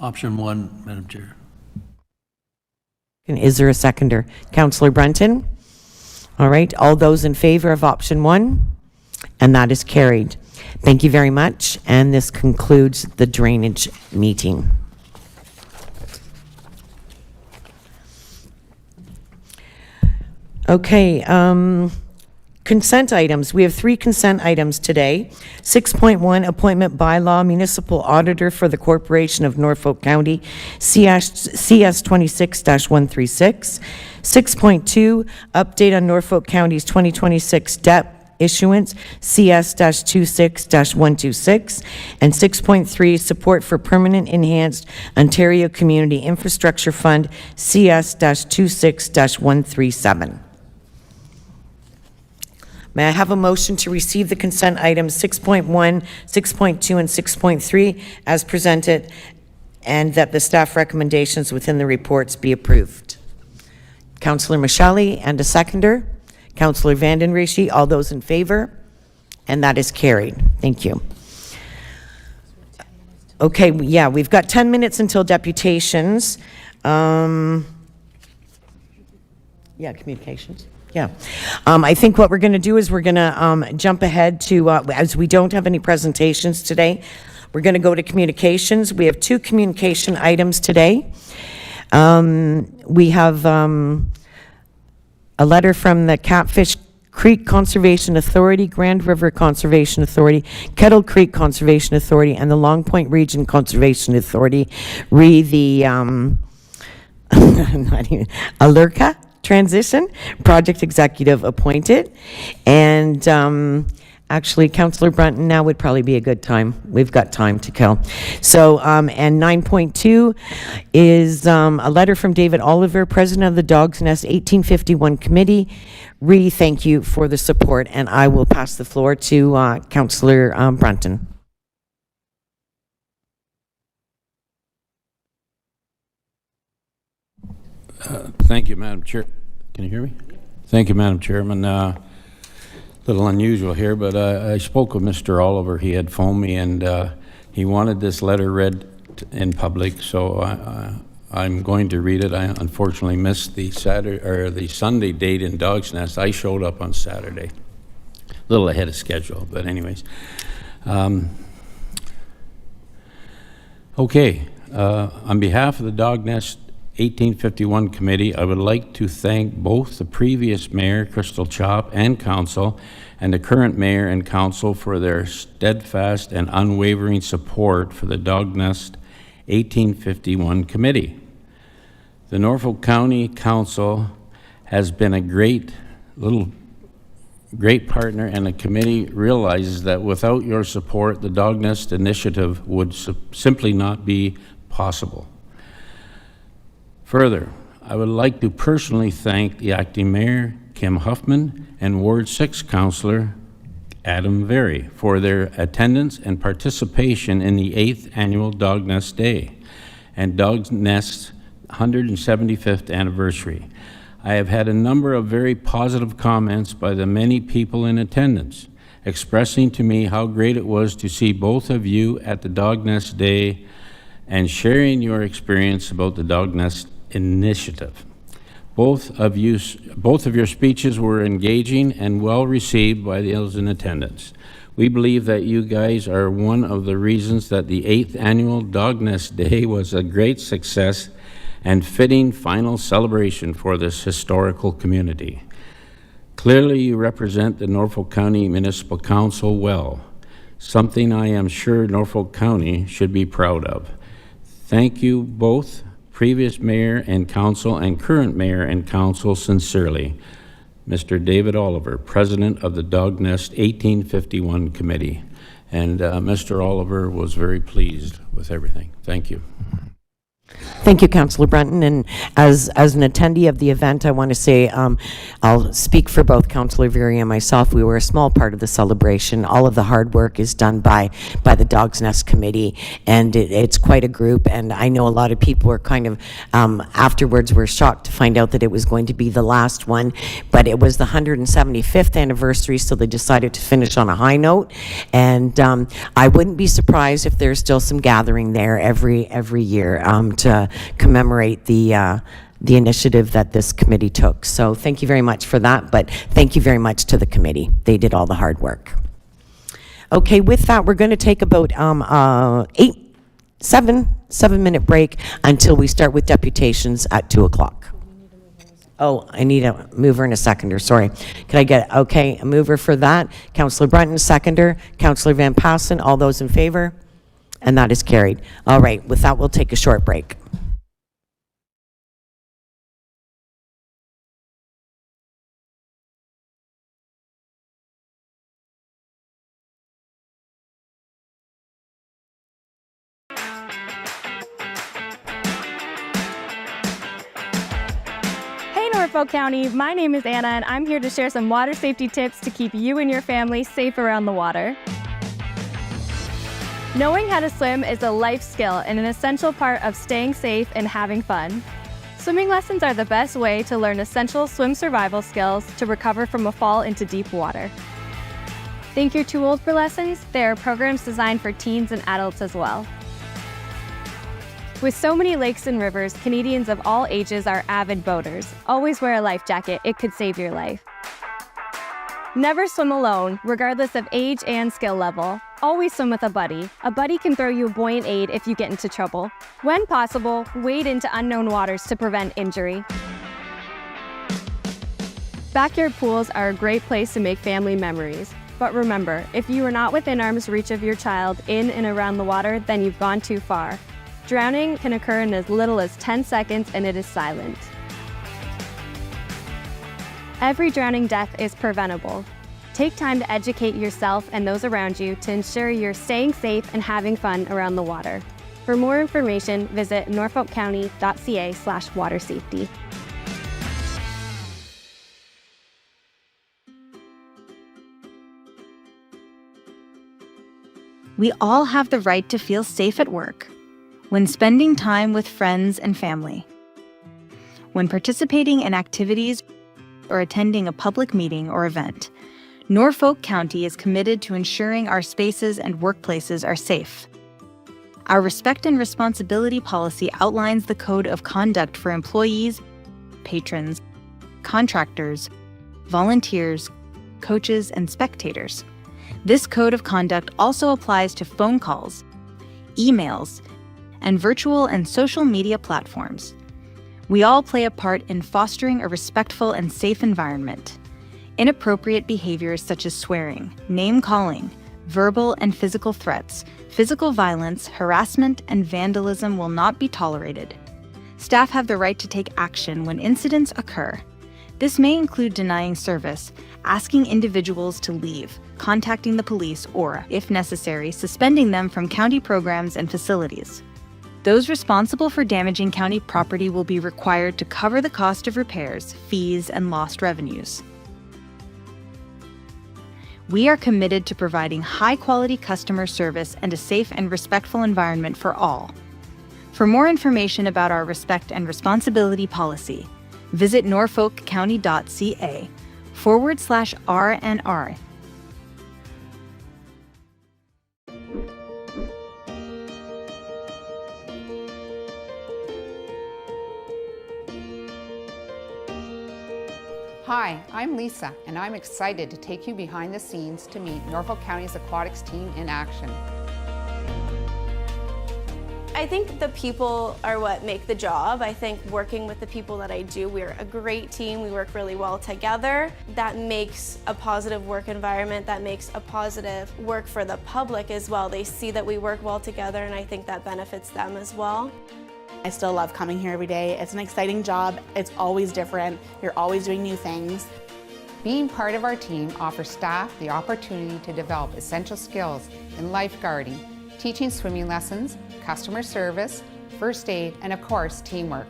Option 1, Madam Chair. And is there a seconder? Councillor Brunton? All right, all those in favor of option 1? And that is carried. Thank you very much, and this concludes the drainage meeting. Okay, consent items. We have 3 consent items today. 6.1, appointment bylaw, municipal auditor for the Corporation of Norfolk County, CS 26-136. 6.2, update on Norfolk County's 2026 debt issuance, CS-26-126, and 6.3, support for permanent enhanced Ontario Community Infrastructure Fund, CS-26-137. May I have a motion to receive the consent items 6.1, 6.2, and 6.3 as presented, and that the staff recommendations within the reports be approved? Councillor Michelli, and a seconder. Councillor Vanden Rishi, all those in favor? And that is carried. Thank you. Okay, yeah, we've got 10 minutes until deputations. Yeah, communications. Yeah. I think what we're going to do is we're going to jump ahead to, as we don't have any presentations today, we're going to go to communications. We have 2 communication items today. We have a letter from the Catfish Creek Conservation Authority, Grand River Conservation Authority, Kettle Creek Conservation Authority, and the Long Point Region Conservation Authority, re the Alurka transition, project executive appointed. And actually, Councillor Brunton, now would probably be a good time. We've got time to kill. So, and 9.2 is a letter from David Oliver, President of the Dogs Nest 1851 Committee. Really thank you for the support, and I will pass the floor to Councillor Brunton. Thank you, Madam Chair. Can you hear me? Thank you, Madam Chairman. Little unusual here, but I spoke with Mr. Oliver. He had phoned me, and he wanted this letter read in public, so I'm going to read it. I unfortunately missed the Sunday date in Dog's Nest. I showed up on Saturday, a little ahead of schedule, but anyways. Okay, on behalf of the Dog Nest 1851 Committee, I would like to thank both the previous Mayor, Crystal Chop, and Council, and the current Mayor and Council for their steadfast and unwavering support for the Dog Nest 1851 Committee. The Norfolk County Council has been a great partner, and the committee realizes that without your support, the Dog Nest initiative would simply not be possible. Further, I would like to personally thank the acting mayor, Kim Huffman, and Ward 6 Councillor Adam Very for their attendance and participation in the 8th Annual Dog Nest Day and Dog Nest's 175th anniversary. I have had a number of very positive comments by the many people in attendance, expressing to me how great it was to see both of you at the Dog Nest Day and sharing your experience about the Dog Nest initiative. Both of your speeches were engaging and well received by those in attendance. We believe that you guys are one of the reasons that the 8th Annual Dog Nest Day was a great success and fitting final celebration for this historical community. Clearly, you represent the Norfolk County Municipal Council well, something I am sure Norfolk County should be proud of. Thank you both, previous mayor and council and current mayor and council, sincerely. Mr. David Oliver, President of the Dog Nest 1851 Committee. And Mr. Oliver was very pleased with everything. Thank you. Thank you, Councillor Brunton. And as an attendee of the event, I want to say I'll speak for both Councillor Very and myself. We were a small part of the celebration. All of the hard work is done by the Dog's Nest Committee, and it's quite a group. And I know a lot of people were kind of afterwards were shocked to find out that it was going to be the last one, but it was the 175th anniversary, so they decided to finish on a high note. And I wouldn't be surprised if there's still some gathering there every year to commemorate the initiative that this committee took. So thank you very much for that, but thank you very much to the committee. They did all the hard work. Okay, with that, we're going to take about 7-minute break until we start with deputations at 2 o'clock. Oh, I need a mover and a seconder, sorry. Can I get, okay, a mover for that? Councillor Brunton, seconder. Councillor Van Passen, all those in favor? And that is carried. All right, with that, we'll take a short break. Hey Norfolk County, my name is Anna and I'm here to share some water safety tips to keep you and your family safe around the water. Knowing how to swim is a life skill and an essential part of staying safe and having fun. Swimming lessons are the best way to learn essential swim survival skills to recover from a fall into deep water. Think you're too old for lessons? There are programs designed for teens and adults as well. With so many lakes and rivers, Canadians of all ages are avid boaters. Always wear a life jacket, it could save your life. Never swim alone, regardless of age and skill level. Always swim with a buddy. A buddy can throw you a buoyant aid if you get into trouble. When possible, wade into unknown waters to prevent injury. Backyard pools are a great place to make family memories. But remember, if you are not within arm's reach of your child in and around the water, then you've gone too far. Drowning can occur in as little as 10 seconds and it is silent. Every drowning death is preventable. Take time to educate yourself and those around you to ensure you're staying safe and having fun around the water. For more information, visit norfolkcounty.ca/watersafety. We all have the right to feel safe at work, when spending time with friends and family, when participating in activities or attending a public meeting or event. Norfolk County is committed to ensuring our spaces and workplaces are safe. Our respect and responsibility policy outlines the code of conduct for employees, patrons, contractors, volunteers, coaches, and spectators. This code of conduct also applies to phone calls, emails, and virtual and social media platforms. We all play a part in fostering a respectful and safe environment. Inappropriate behaviors such as swearing, name-calling, verbal and physical threats, physical violence, harassment, and vandalism will not be tolerated. Staff have the right to take action when incidents occur. This may include denying service, asking individuals to leave, contacting the police, or, if necessary, suspending them from county programs and facilities. Those responsible for damaging county property will be required to cover the cost of repairs, fees, and lost revenues. We are committed to providing high-quality customer service and a safe and respectful environment for all. For more information about our respect and responsibility policy, visit norfolkcounty.ca/RNR. Hi, I'm Lisa, and I'm excited to take you behind the scenes to meet Norfolk County's aquatics team in action. I think the people are what make the job. I think working with the people that I do, we're a great team. We work really well together. That makes a positive work environment. That makes a positive work for the public as well. They see that we work well together, and I think that benefits them as well. I still love coming here every day. It's an exciting job. It's always different. You're always doing new things. Being part of our team offers staff the opportunity to develop essential skills in lifeguarding, teaching swimming lessons, customer service, first aid, and of course, teamwork.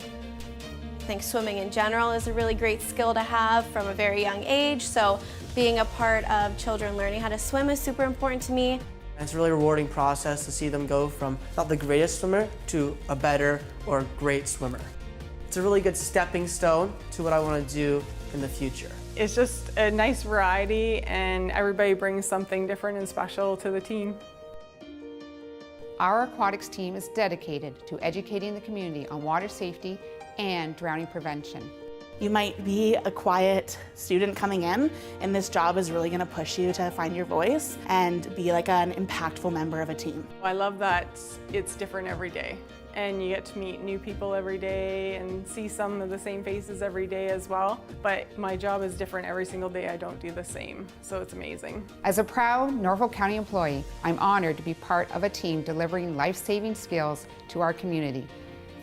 I think swimming in general is a really great skill to have from a very young age, so being a part of children learning how to swim is super important to me. It's a really rewarding process to see them go from not the greatest swimmer to a better or great swimmer. It's a really good stepping stone to what I want to do in the future. It's just a nice variety, and everybody brings something different and special to the team. Our aquatics team is dedicated to educating the community on water safety and drowning prevention. You might be a quiet student coming in, and this job is really going to push you to find your voice and be like an impactful member of a team. I love that it's different every day, and you get to meet new people every day and see some of the same faces every day as well. But my job is different every single day. I don't do the same, so it's amazing. As a proud Norfolk County employee, I'm honored to be part of a team delivering life-saving skills to our community.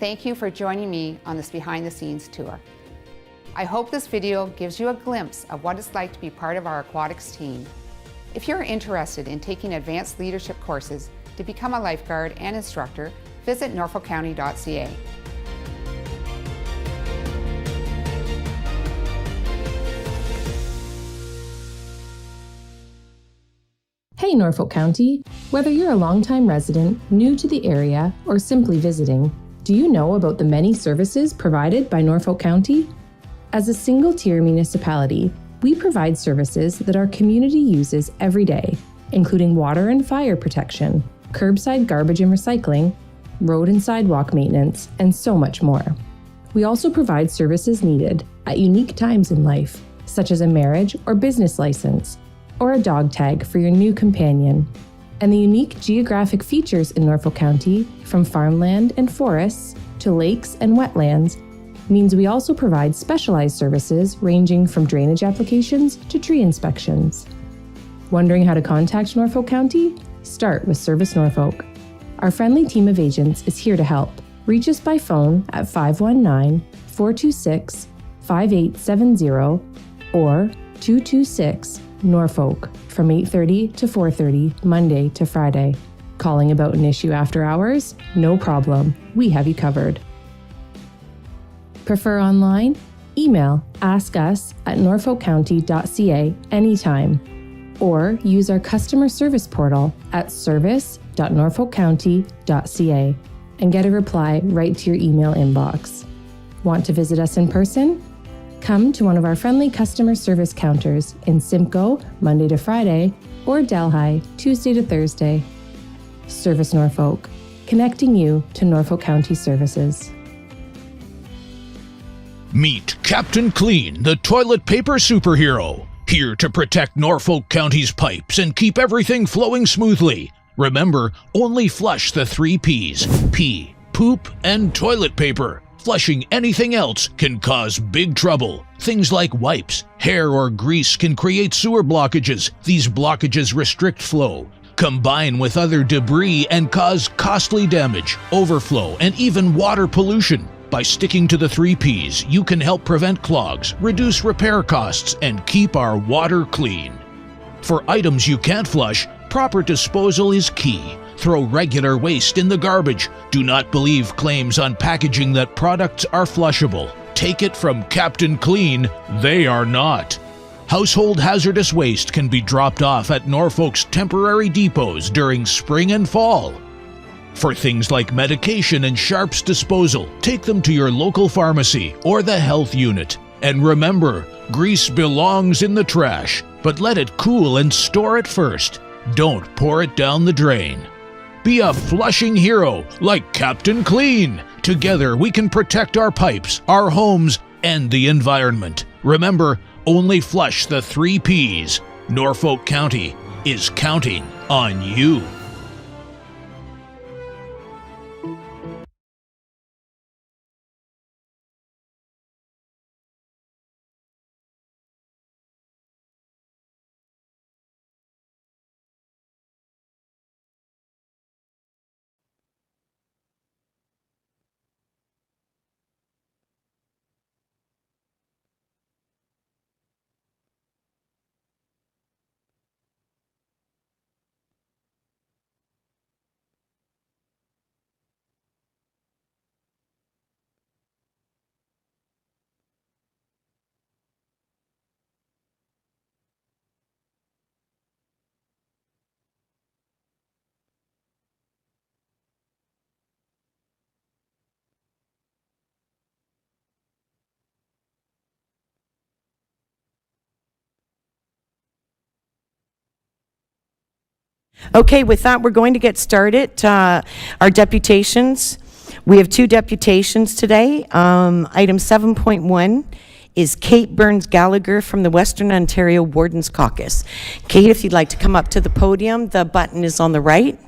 Thank you for joining me on this behind-the-scenes tour. I hope this video gives you a glimpse of what it's like to be part of our aquatics team. If you're interested in taking advanced leadership courses to become a lifeguard and instructor, visit norfolkcounty.ca. Hey Norfolk County! Whether you're a longtime resident, new to the area, or simply visiting, do you know about the many services provided by Norfolk County? As a single-tier municipality, we provide services that our community uses every day, including water and fire protection, curbside garbage and recycling, road and sidewalk maintenance, and so much more. We also provide services needed at unique times in life, such as a marriage or business license, or a dog tag for your new companion. And the unique geographic features in Norfolk County, from farmland and forests to lakes and wetlands, means we also provide specialized services ranging from drainage applications to tree inspections. Wondering how to contact Norfolk County? Start with Service Norfolk. Our friendly team of agents is here to help. Reach us by phone at 519-426-5870 or 226-NORFOLK from 8:30 to 4:30, Monday to Friday. Calling about an issue after hours? No problem. We have you covered. Prefer online? Email askus@norfolkcounty.ca anytime, or use our customer service portal at service.norfolkcounty.ca and get a reply right to your email inbox. Want to visit us in person? Come to one of our friendly customer service counters in Simcoe, Monday to Friday, or Delhi, Tuesday to Thursday. Service Norfolk, connecting you to Norfolk County services. Meet Captain Clean, the toilet paper superhero, here to protect Norfolk County's pipes and keep everything flowing smoothly. Remember, only flush the 3 Ps: pee, poop, and toilet paper. Flushing anything else can cause big trouble. Things like wipes, hair, or grease can create sewer blockages. These blockages restrict flow, combine with other debris, and cause costly damage, overflow, and even water pollution. By sticking to the 3 Ps, you can help prevent clogs, reduce repair costs, and keep our water clean. For items you can't flush, proper disposal is key. Throw regular waste in the garbage. Do not believe claims on packaging that products are flushable. Take it from Captain Clean, they are not. Household hazardous waste can be dropped off at Norfolk's temporary depots during spring and fall. For things like medication and sharps disposal, take them to your local pharmacy or the health unit. And remember, grease belongs in the trash, but let it cool and store it first. Don't pour it down the drain. Be a flushing hero like Captain Clean. Together we can protect our pipes, our homes, and the environment. Remember, only flush the 3 Ps. Norfolk County is counting on you. Okay, with that, we're going to get started. Our deputations, we have 2 deputations today. Item 7.1 is Kate Burns-Gallagher from the Western Ontario Wardens Caucus. Kate, if you'd like to come up to the podium, the button is on the right.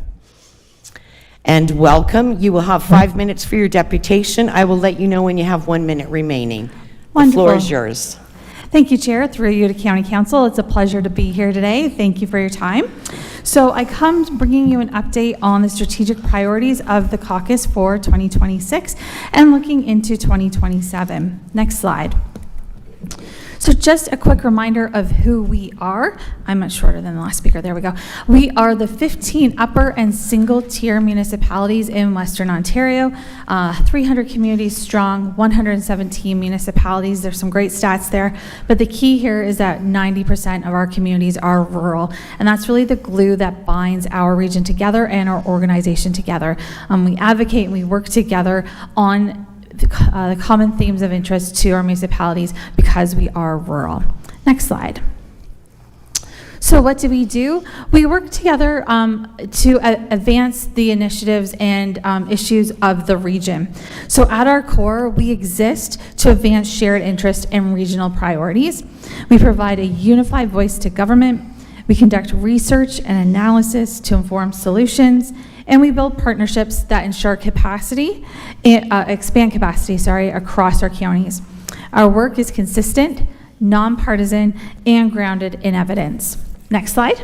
And welcome. You will have 5 minutes for your deputation. I will let you know when you have 1 minute remaining. Wonderful. The floor is yours. Thank you, Chair. Through you to County Council. It's a pleasure to be here today. Thank you for your time. So I come bringing you an update on the strategic priorities of the caucus for 2026 and looking into 2027. Next slide. So just a quick reminder of who we are. I'm much shorter than the last speaker. There we go. We are the 15 upper and single-tier municipalities in Western Ontario, 300 communities strong, 117 municipalities. There's some great stats there, but the key here is that 90% of our communities are rural, and that's really the glue that binds our region together and our organization together. We advocate and we work together on the common themes of interest to our municipalities because we are rural. Next slide. So what do? We work together to advance the initiatives and issues of the region. So at our core, we exist to advance shared interest and regional priorities. We provide a unified voice to government. We conduct research and analysis to inform solutions, and we build partnerships that ensure expand capacity across our counties. Our work is consistent, nonpartisan, and grounded in evidence. Next slide.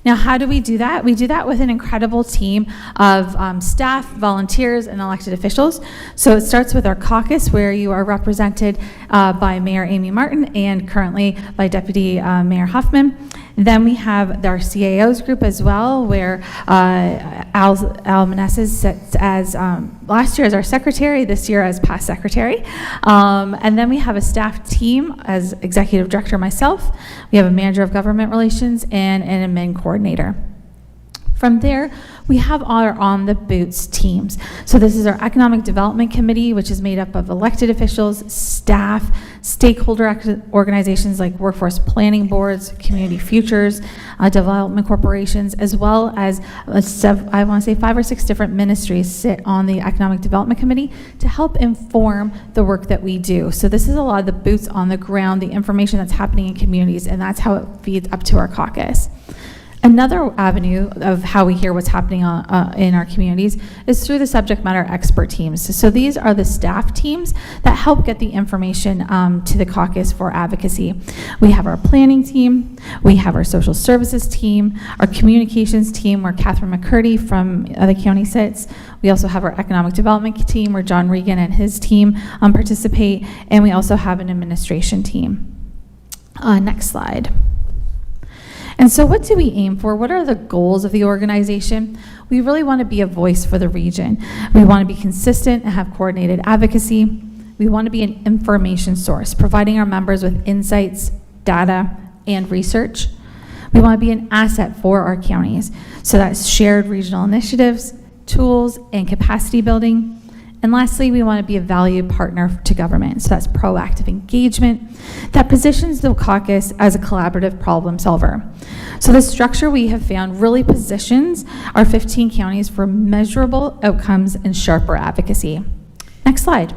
Now, how do we do that? We do that with an incredible team of staff, volunteers, and elected officials. So it starts with our caucus, where you are represented by Mayor Amy Martin and currently by Deputy Mayor Huffman. Then we have our CAOs group as well, where Al Meneses sits as last year as our secretary, this year as past secretary. And then we have a staff team as executive director myself. We have a manager of government relations and an admin coordinator. From there, we have our On the Boots teams. So this is our Economic Development Committee, which is made up of elected officials, staff, stakeholder organizations like workforce planning boards, community futures, development corporations, as well as I want to say 5 or 6 different ministries sit on the Economic Development Committee to help inform the work that we do. So this is a lot of the boots on the ground, the information that's happening in communities, and that's how it feeds up to our caucus. Another avenue of how we hear what's happening in our communities is through the subject matter expert teams. So these are the staff teams that help get the information to the caucus for advocacy. We have our planning team, we have our social services team, our communications team where Catherine McCurdy from the county sits. We also have our economic development team where John Regan and his team participate, and we also have an administration team. Next slide. And so what do we aim for? What are the goals of the organization? We really want to be a voice for the region. We want to be consistent and have coordinated advocacy. We want to be an information source, providing our members with insights, data, and research. We want to be an asset for our counties. So that's shared regional initiatives, tools, and capacity building. And lastly, we want to be a valued partner to government. So that's proactive engagement that positions the caucus as a collaborative problem solver. So the structure we have found really positions our 15 counties for measurable outcomes and sharper advocacy. Next slide.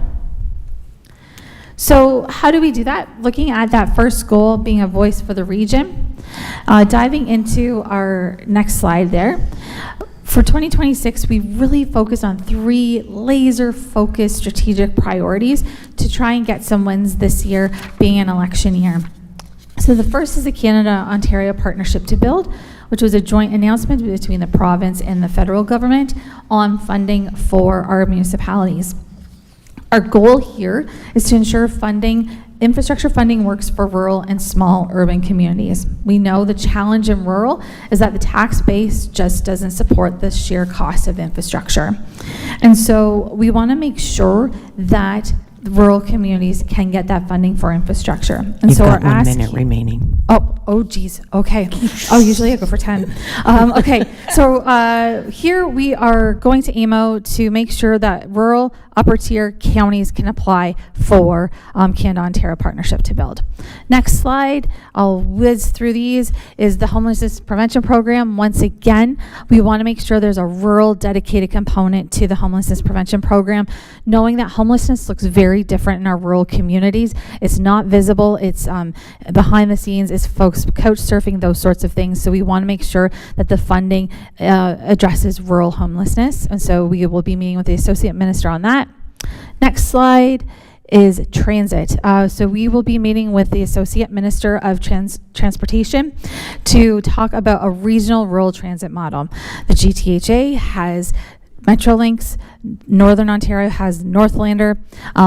So how do we do that? Looking at that first goal, being a voice for the region, diving into our next slide there. For 2026, we really focused on 3 laser-focused strategic priorities to try and get some wins this year, being an election year. So the first is the Canada-Ontario Partnership to Build, which was a joint announcement between the province and the federal government on funding for our municipalities. Our goal here is to ensure infrastructure funding works for rural and small urban communities. We know the challenge in rural is that the tax base just doesn't support the sheer cost of infrastructure. And so we want to make sure that rural communities can get that funding for infrastructure. And You've so got our 1 ask minute remaining. Oh geez, okay. Usually I go for 10. Okay, so here we are going to aim out to make sure that rural upper tier counties can apply for Canada-Ontario Partnership to Build. Next slide, I'll whiz through these, is the Homelessness Prevention Program. Once again, we want to make sure there's a rural dedicated component to the Homelessness Prevention Program, knowing that homelessness looks very different in our rural communities. It's not visible, it's behind the scenes, it's folks couch surfing, those sorts of things. So we want to make sure that the funding addresses rural homelessness. And so we will be meeting with the Associate Minister on that. Next slide is transit. So we will be meeting with the Associate Minister of Transportation to talk about a regional rural transit model. The GTHA has Metrolinx, Northern Ontario has Northlander,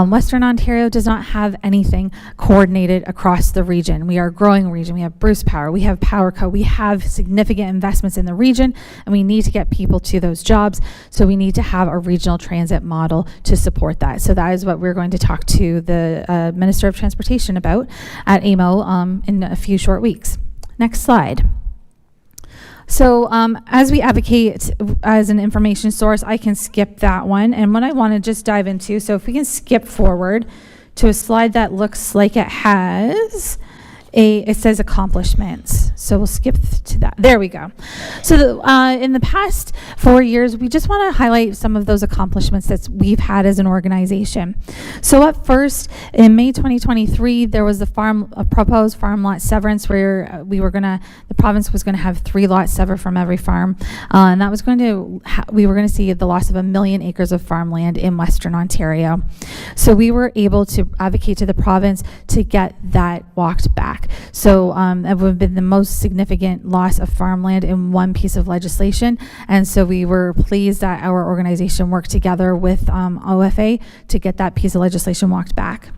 Western Ontario does not have anything coordinated across the region. We are a growing region. We have Bruce Power, we have PowerCo, we have significant investments in the region, and we need to get people to those jobs. So we need to have a regional transit model to support that. So that is what we're going to talk to the Minister of Transportation about at AMO in a few short weeks. Next slide. So as we advocate as an information source, I can skip that one. And what I want to just dive into, so if we can skip forward to a slide that looks like it has it says accomplishments. So we'll skip to that. There we go. So in the past 4 years, we just want to highlight some of those accomplishments that we've had as an organization. So at first, in May 2023, there was a proposed farm lot severance where the province was going to have 3 lots severed from every farm. And that was we were going to see the loss of 1 million acres of farmland in Western Ontario. So we were able to advocate to the province to get that walked back. So it would have been the most significant loss of farmland in one piece of legislation. And so we were pleased that our organization worked together with OFA to get that piece of legislation walked back.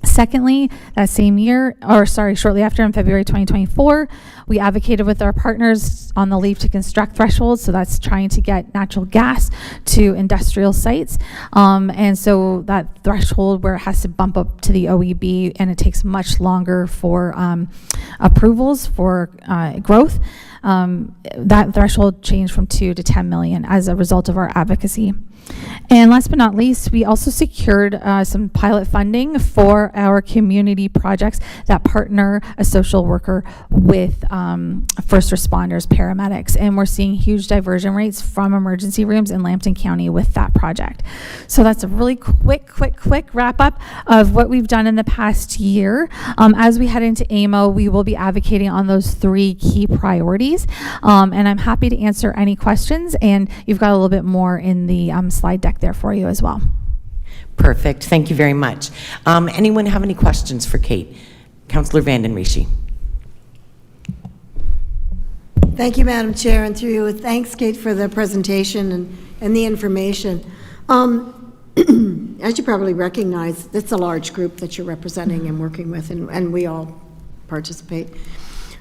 Secondly, that same year, shortly after in February 2024, we advocated with our partners on the leave to construct threshold. So that's trying to get natural gas to industrial sites. And so that threshold where it has to bump up to the OEB and it takes much longer for approvals for growth, that threshold changed from 2 to 10 million as a result of our advocacy. And last but not least, we also secured some pilot funding for our community projects that partner a social worker with first responders, paramedics. And we're seeing huge diversion rates from emergency rooms in Lambton County with that project. So that's a really quick wrap up of what we've done in the past year. As we head into AMO, we will be advocating on those 3 key priorities. And I'm happy to answer any questions. And you've got a little bit more in the slide deck there for you as well. Perfect. Thank you very much. Anyone have any questions for Kate? Councillor Vanden Rishi. Thank you, Madam Chair, and through you, thanks, Kate, for the presentation and the information. As you probably recognize, it's a large group that you're representing and working with, and we all participate.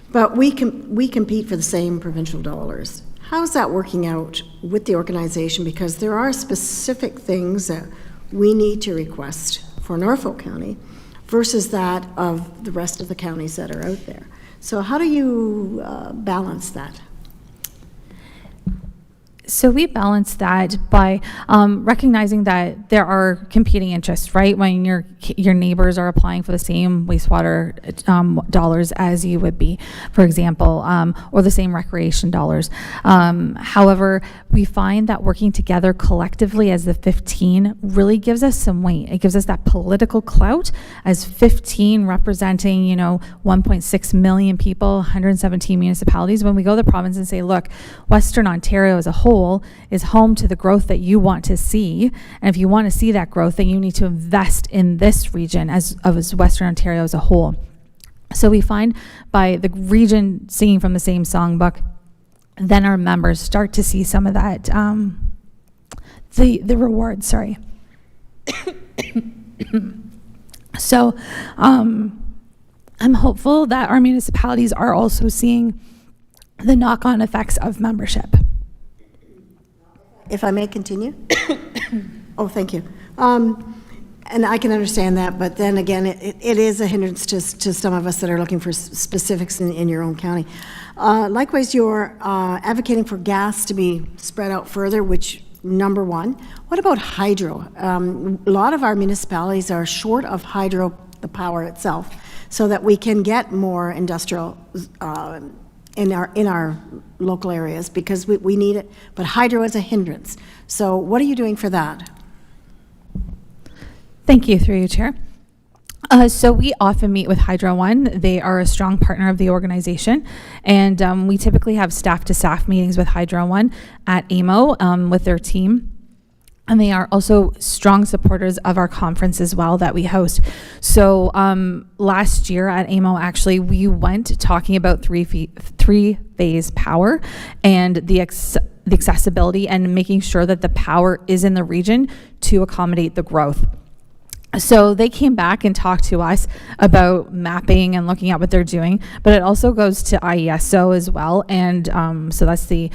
But we compete for the same provincial dollars. How's that working out with the organization? Because there are specific things that we need to request for Norfolk County versus that of the rest of the counties that are out there. So how do you balance that? So we balance that by recognizing that there are competing interests, right? When your neighbors are applying for the same wastewater dollars as you would be, for example, or the same recreation dollars. However, we find that working together collectively as the 15 really gives us some weight. It gives us that political clout as 15 representing, 1.6 million people, 117 municipalities. When we go to the province and say, look, Western Ontario as a whole is home to the growth that you want to see. And if you want to see that growth, then you need to invest in this region as Western Ontario as a whole. So we find by the region singing from the same songbook, then our members start to see some of that, the rewards, sorry. So I'm hopeful that our municipalities are also seeing the knock-on effects of membership. If I may continue? Oh, thank you. And I can understand that, but then again, it is a hindrance to some of us that are looking for specifics in your own county. Likewise, you're advocating for gas to be spread out further, which, number one. What about hydro? A lot of our municipalities are short of hydro, the power itself, so that we can get more industrial in our local areas because we need it, but hydro is a hindrance. So what are you doing for that? Thank you, through you, Chair. So we often meet with Hydro One. They are a strong partner of the organization, and we typically have staff-to-staff meetings with Hydro One at AMO with their team. And they are also strong supporters of our conference as well that we host. So last year at AMO, actually, we went talking about three-phase power and the accessibility and making sure that the power is in the region to accommodate the growth. So they came back and talked to us about mapping and looking at what they're doing, but it also goes to IESO as well. And so that's the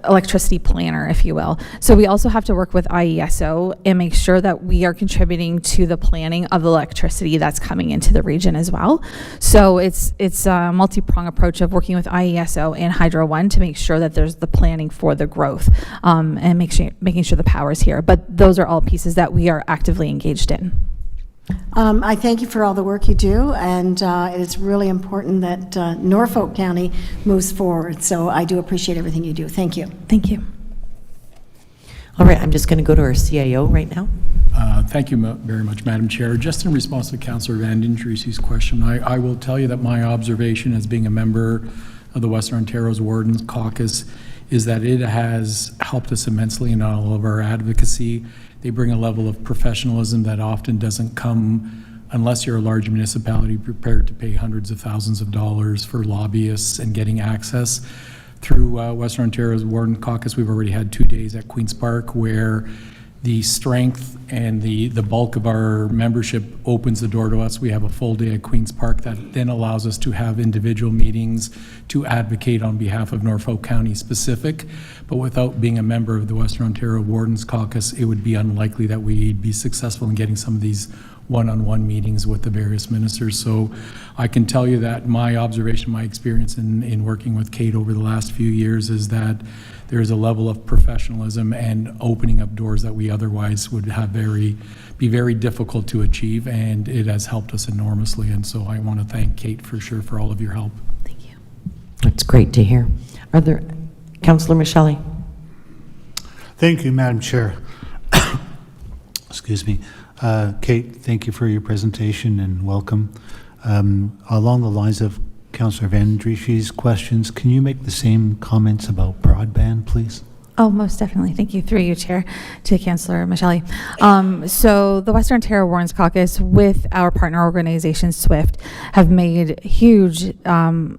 electricity planner, if you will. So we also have to work with IESO and make sure that we are contributing to the planning of the electricity that's coming into the region as well. So it's a multi-pronged approach of working with IESO and Hydro One to make sure that there's the planning for the growth and making sure the power is here. But those are all pieces that we are actively engaged in. I thank you for all the work you do, and it is really important that Norfolk County moves forward. So I do appreciate everything you do. Thank you. Thank you. All right, I'm just going to go to our CIO right now. Thank you very much, Madam Chair. Just in response to Councillor Vanden Rishi's question, I will tell you that my observation as being a member of the Western Ontario's Wardens Caucus is that it has helped us immensely in all of our advocacy. They bring a level of professionalism that often doesn't come unless you're a large municipality prepared to pay hundreds of thousands of dollars for lobbyists and getting access. Through Western Ontario's Warden Caucus, we've already had 2 days at Queen's Park where the strength and the bulk of our membership opens the door to us. We have a full day at Queen's Park that then allows us to have individual meetings to advocate on behalf of Norfolk County specific. But without being a member of the Western Ontario Wardens Caucus, it would be unlikely that we'd be successful in getting some of these one-on-one meetings with the various ministers. So I can tell you that my observation, my experience in working with Kate over the last few years is that there is a level of professionalism and opening up doors that we otherwise would have be very difficult to achieve, and it has helped us enormously. And so I want to thank Kate for sure for all of your help. Thank you. That's great to hear. Are there, Councillor Michele? Thank you, Madam Chair. Excuse me. Kate, thank you for your presentation and welcome. Along the lines of Councillor Van Drieschi's questions, can you make the same comments about broadband, please? Oh, most definitely. Thank you, through you, Chair, to Councillor Michele. So the Western Ontario Wardens Caucus, with our partner organization, SWIFT, have made huge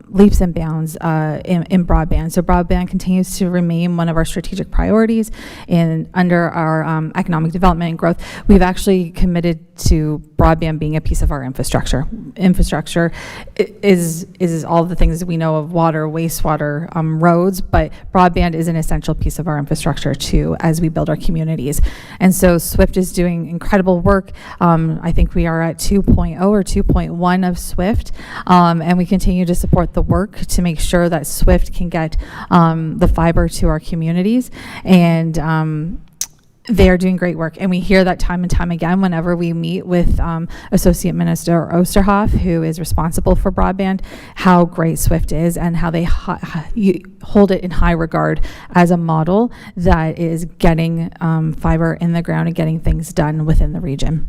leaps and bounds in broadband. So broadband continues to remain one of our strategic priorities under our economic development and growth. We've actually committed to broadband being a piece of our infrastructure. Infrastructure is all the things that we know of: water, wastewater, roads, but broadband is an essential piece of our infrastructure too as we build our communities. And so SWIFT is doing incredible work. I think we are at 2.0 or 2.1 of SWIFT, and we continue to support the work to make sure that SWIFT can get the fiber to our communities. And they are doing great work, and we hear that time and time again whenever we meet with Associate Minister Osterhoff, who is responsible for broadband, how great SWIFT is and how they hold it in high regard as a model that is getting fiber in the ground and getting things done within the region.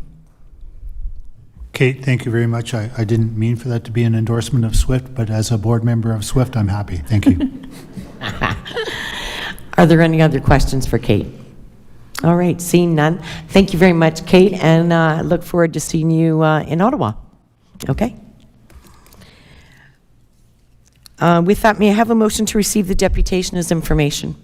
Kate, thank you very much. I didn't mean for that to be an endorsement of SWIFT, but as a board member of SWIFT, I'm happy. Thank you. Are there any other questions for Kate? All right, seeing none. Thank you very much, Kate, and look forward to seeing you in Ottawa. Okay. With that, may I have a motion to receive the deputation as information?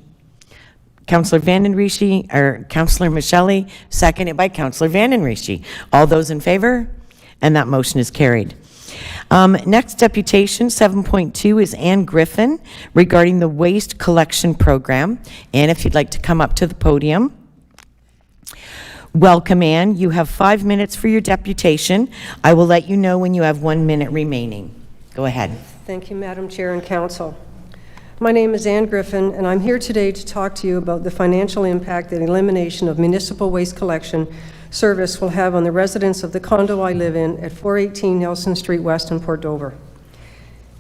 Councillor Van den Rieschie, or Councillor Michele, seconded by Councillor Van den Rieschie. All those in favor? And that motion is carried. Next deputation, 7.2, is Ann Griffin regarding the waste collection program. Ann, if you'd like to come up to the podium. Welcome, Ann. You have 5 minutes for your deputation. I will let you know when you have 1 minute remaining. Go ahead. Thank you, Madam Chair and Council. My name is Ann Griffin, and I'm here today to talk to you about the financial impact that elimination of municipal waste collection service will have on the residents of the condo I live in at 418 Nelson Street West in Port Dover.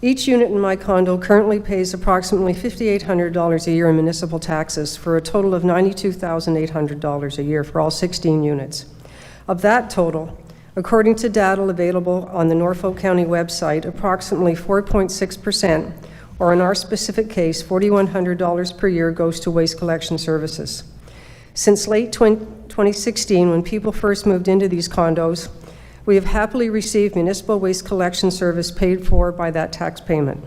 Each unit in my condo currently pays approximately $5,800 a year in municipal taxes, for a total of $92,800 a year for all 16 units. Of that total, according to data available on the Norfolk County website, approximately 4.6%, or in our specific case, $4,100 per year, goes to waste collection services. Since late 2016, when people first moved into these condos, we have happily received municipal waste collection service paid for by that tax payment.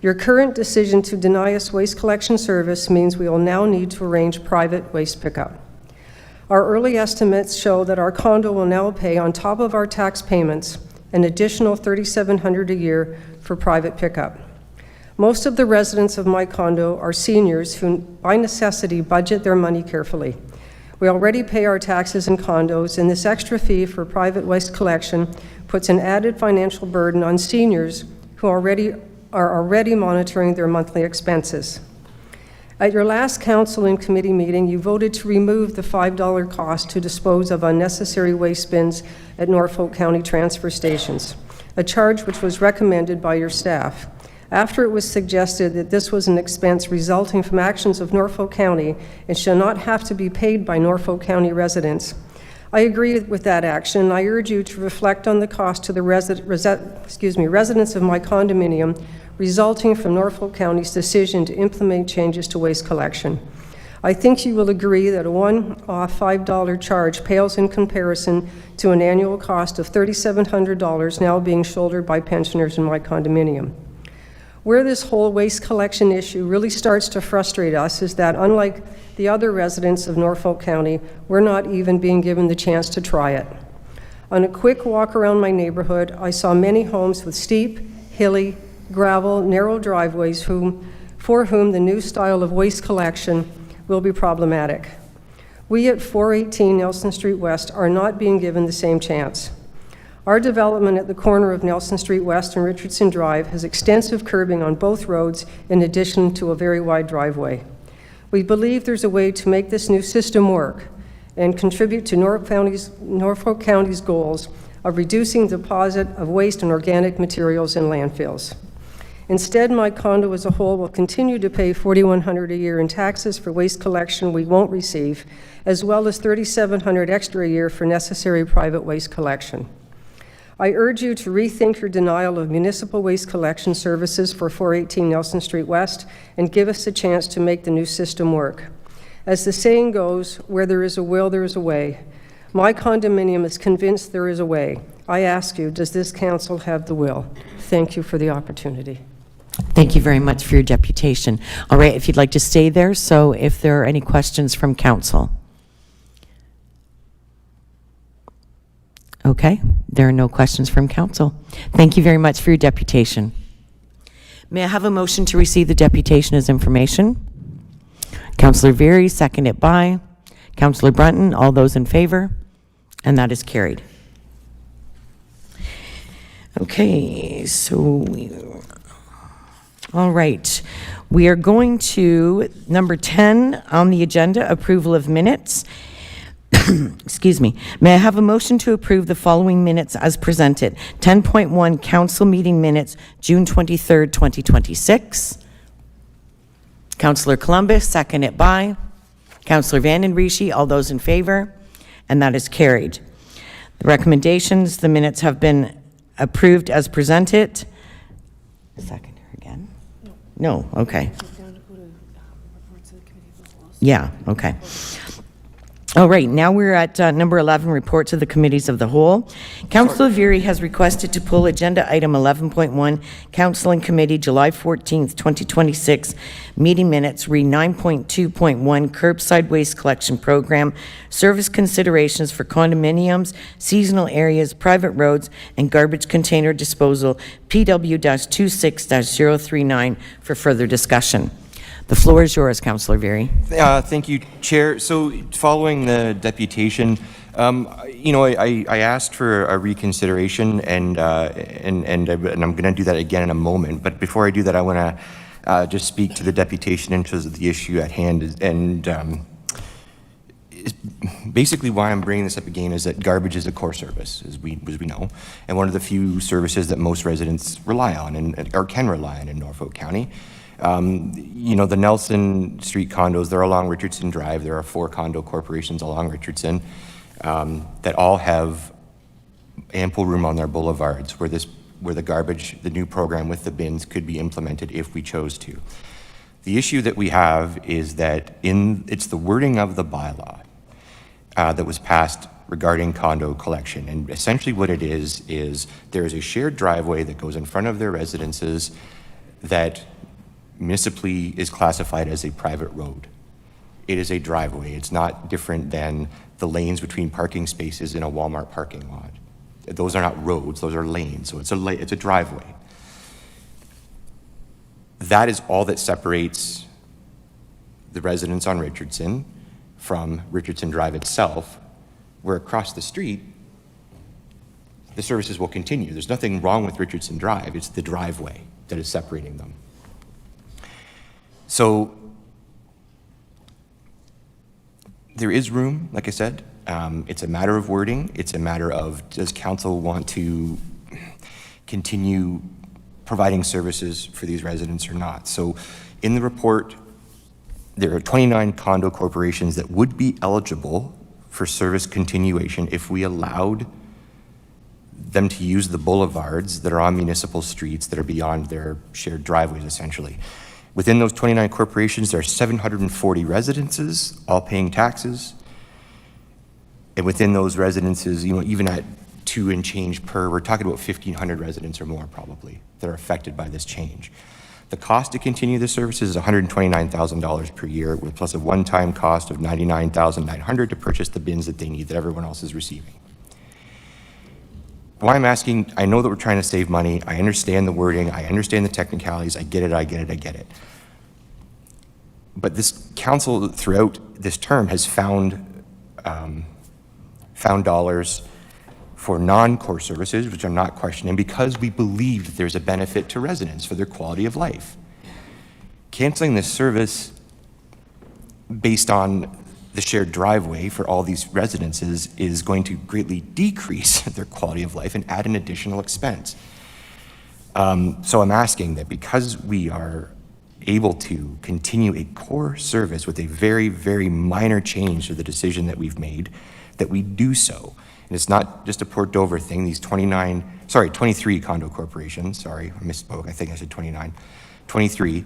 Your current decision to deny us waste collection service means we will now need to arrange private waste pickup. Our early estimates show that our condo will now pay, on top of our tax payments, an additional $3,700 a year for private pickup. Most of the residents of my condo are seniors who, by necessity, budget their money carefully. We already pay our taxes in condos, and this extra fee for private waste collection puts an added financial burden on seniors who are already monitoring their monthly expenses. At your last council and committee meeting, you voted to remove the $5 cost to dispose of unnecessary waste bins at Norfolk County transfer stations, a charge which was recommended by your staff. After it was suggested that this was an expense resulting from actions of Norfolk County and should not have to be paid by Norfolk County residents, I agree with that action. I urge you to reflect on the cost to the residents of my condominium resulting from Norfolk County's decision to implement changes to waste collection. I think you will agree that a one-off $5 charge pales in comparison to an annual cost of $3,700 now being shouldered by pensioners in my condominium. Where this whole waste collection issue really starts to frustrate us is that, unlike the other residents of Norfolk County, we're not even being given the chance to try it. On a quick walk around my neighborhood, I saw many homes with steep, hilly, gravel, narrow driveways for whom the new style of waste collection will be problematic. We at 418 Nelson Street West are not being given the same chance. Our development at the corner of Nelson Street West and Richardson Drive has extensive curbing on both roads in addition to a very wide driveway. We believe there's a way to make this new system work and contribute to Norfolk County's goals of reducing the deposit of waste and organic materials in landfills. Instead, my condo as a whole will continue to pay $4,100 a year in taxes for waste collection we won't receive, as well as $3,700 extra a year for necessary private waste collection. I urge you to rethink your denial of municipal waste collection services for 418 Nelson Street West and give us a chance to make the new system work. As the saying goes, where there is a will, there is a way. My condominium is convinced there is a way. I ask you, does this council have the will? Thank you for the opportunity. Thank you very much for your deputation. All right, if you'd like to stay there, so if there are any questions from council. Okay, there are no questions from council. Thank you very much for your deputation. May I have a motion to receive the deputation as information? Councillor Veary, seconded by Councillor Brunton. All those in favor? And that is carried. Okay, so all right. We are going to number 10 on the agenda, approval of minutes. Excuse me. May I have a motion to approve the following minutes as presented? 10.1 council meeting minutes, June 23rd, 2026. Councillor Columbus, seconded by Councillor Vanden Rishi. All those in favor? And that is carried. The recommendations, the minutes have been approved as presented. Second again? No, okay. Yeah, okay. All right, now we're at number 11, reports of the committees of the whole. Councillor Veary has requested to pull agenda item 11.1, Council and Committee, July 14th, 2026, meeting minutes, re 9.2.1, Curbside Waste Collection Program, Service Considerations for Condominiums, Seasonal Areas, Private Roads, and Garbage Container Disposal, PW-26-039, for further discussion. The floor is yours, Councillor Veary. Thank you, Chair. So, following the deputation, I asked for a reconsideration, and I'm going to do that again in a moment. But before I do that, I want to just speak to the deputation in terms of the issue at hand. And basically, why I'm bringing this up again is that garbage is a core service, as we know, and one of the few services that most residents rely on or can rely on in Norfolk County. The Nelson Street condos, they're along Richardson Drive. There are 4 condo corporations along Richardson that all have ample room on their boulevards where the garbage, the new program with the bins, could be implemented if we chose to. The issue that we have is that it's the wording of the bylaw that was passed regarding condo collection. And essentially what it is there is a shared driveway that goes in front of their residences that municipally is classified as a private road. It is a driveway. It's not different than the lanes between parking spaces in a Walmart parking lot. Those are not roads, those are lanes, so it's a driveway. That is all that separates the residents on Richardson from Richardson Drive itself, where across the street, the services will continue. There's nothing wrong with Richardson Drive, it's the driveway that is separating them. So there is room, like I said. It's a matter of wording. It's a matter of, does council want to continue providing services for these residents or not? So in the report, there are 29 condo corporations that would be eligible for service continuation if we allowed them to use the boulevards that are on municipal streets that are beyond their shared driveways, essentially. Within those 29 corporations, there are 740 residences, all paying taxes. And within those residences, even at 2 and change per, we're talking about 1,500 residents or more probably that are affected by this change. The cost to continue the services is $129,000 per year, with plus a one-time cost of $99,900 to purchase the bins that they need that everyone else is receiving. Why I'm asking, I know that we're trying to save money. I understand the wording. I understand the technicalities. I get it. But this council throughout this term has found dollars for non-core services, which I'm not questioning, because we believe that there's a benefit to residents for their quality of life. Canceling this service based on the shared driveway for all these residences is going to greatly decrease their quality of life and add an additional expense. So I'm asking that because we are able to continue a core service with a very, very minor change to the decision that we've made, that we do so. And it's not just a Port Dover thing. These 23 condo corporations, sorry, I misspoke, I think I said 29, 23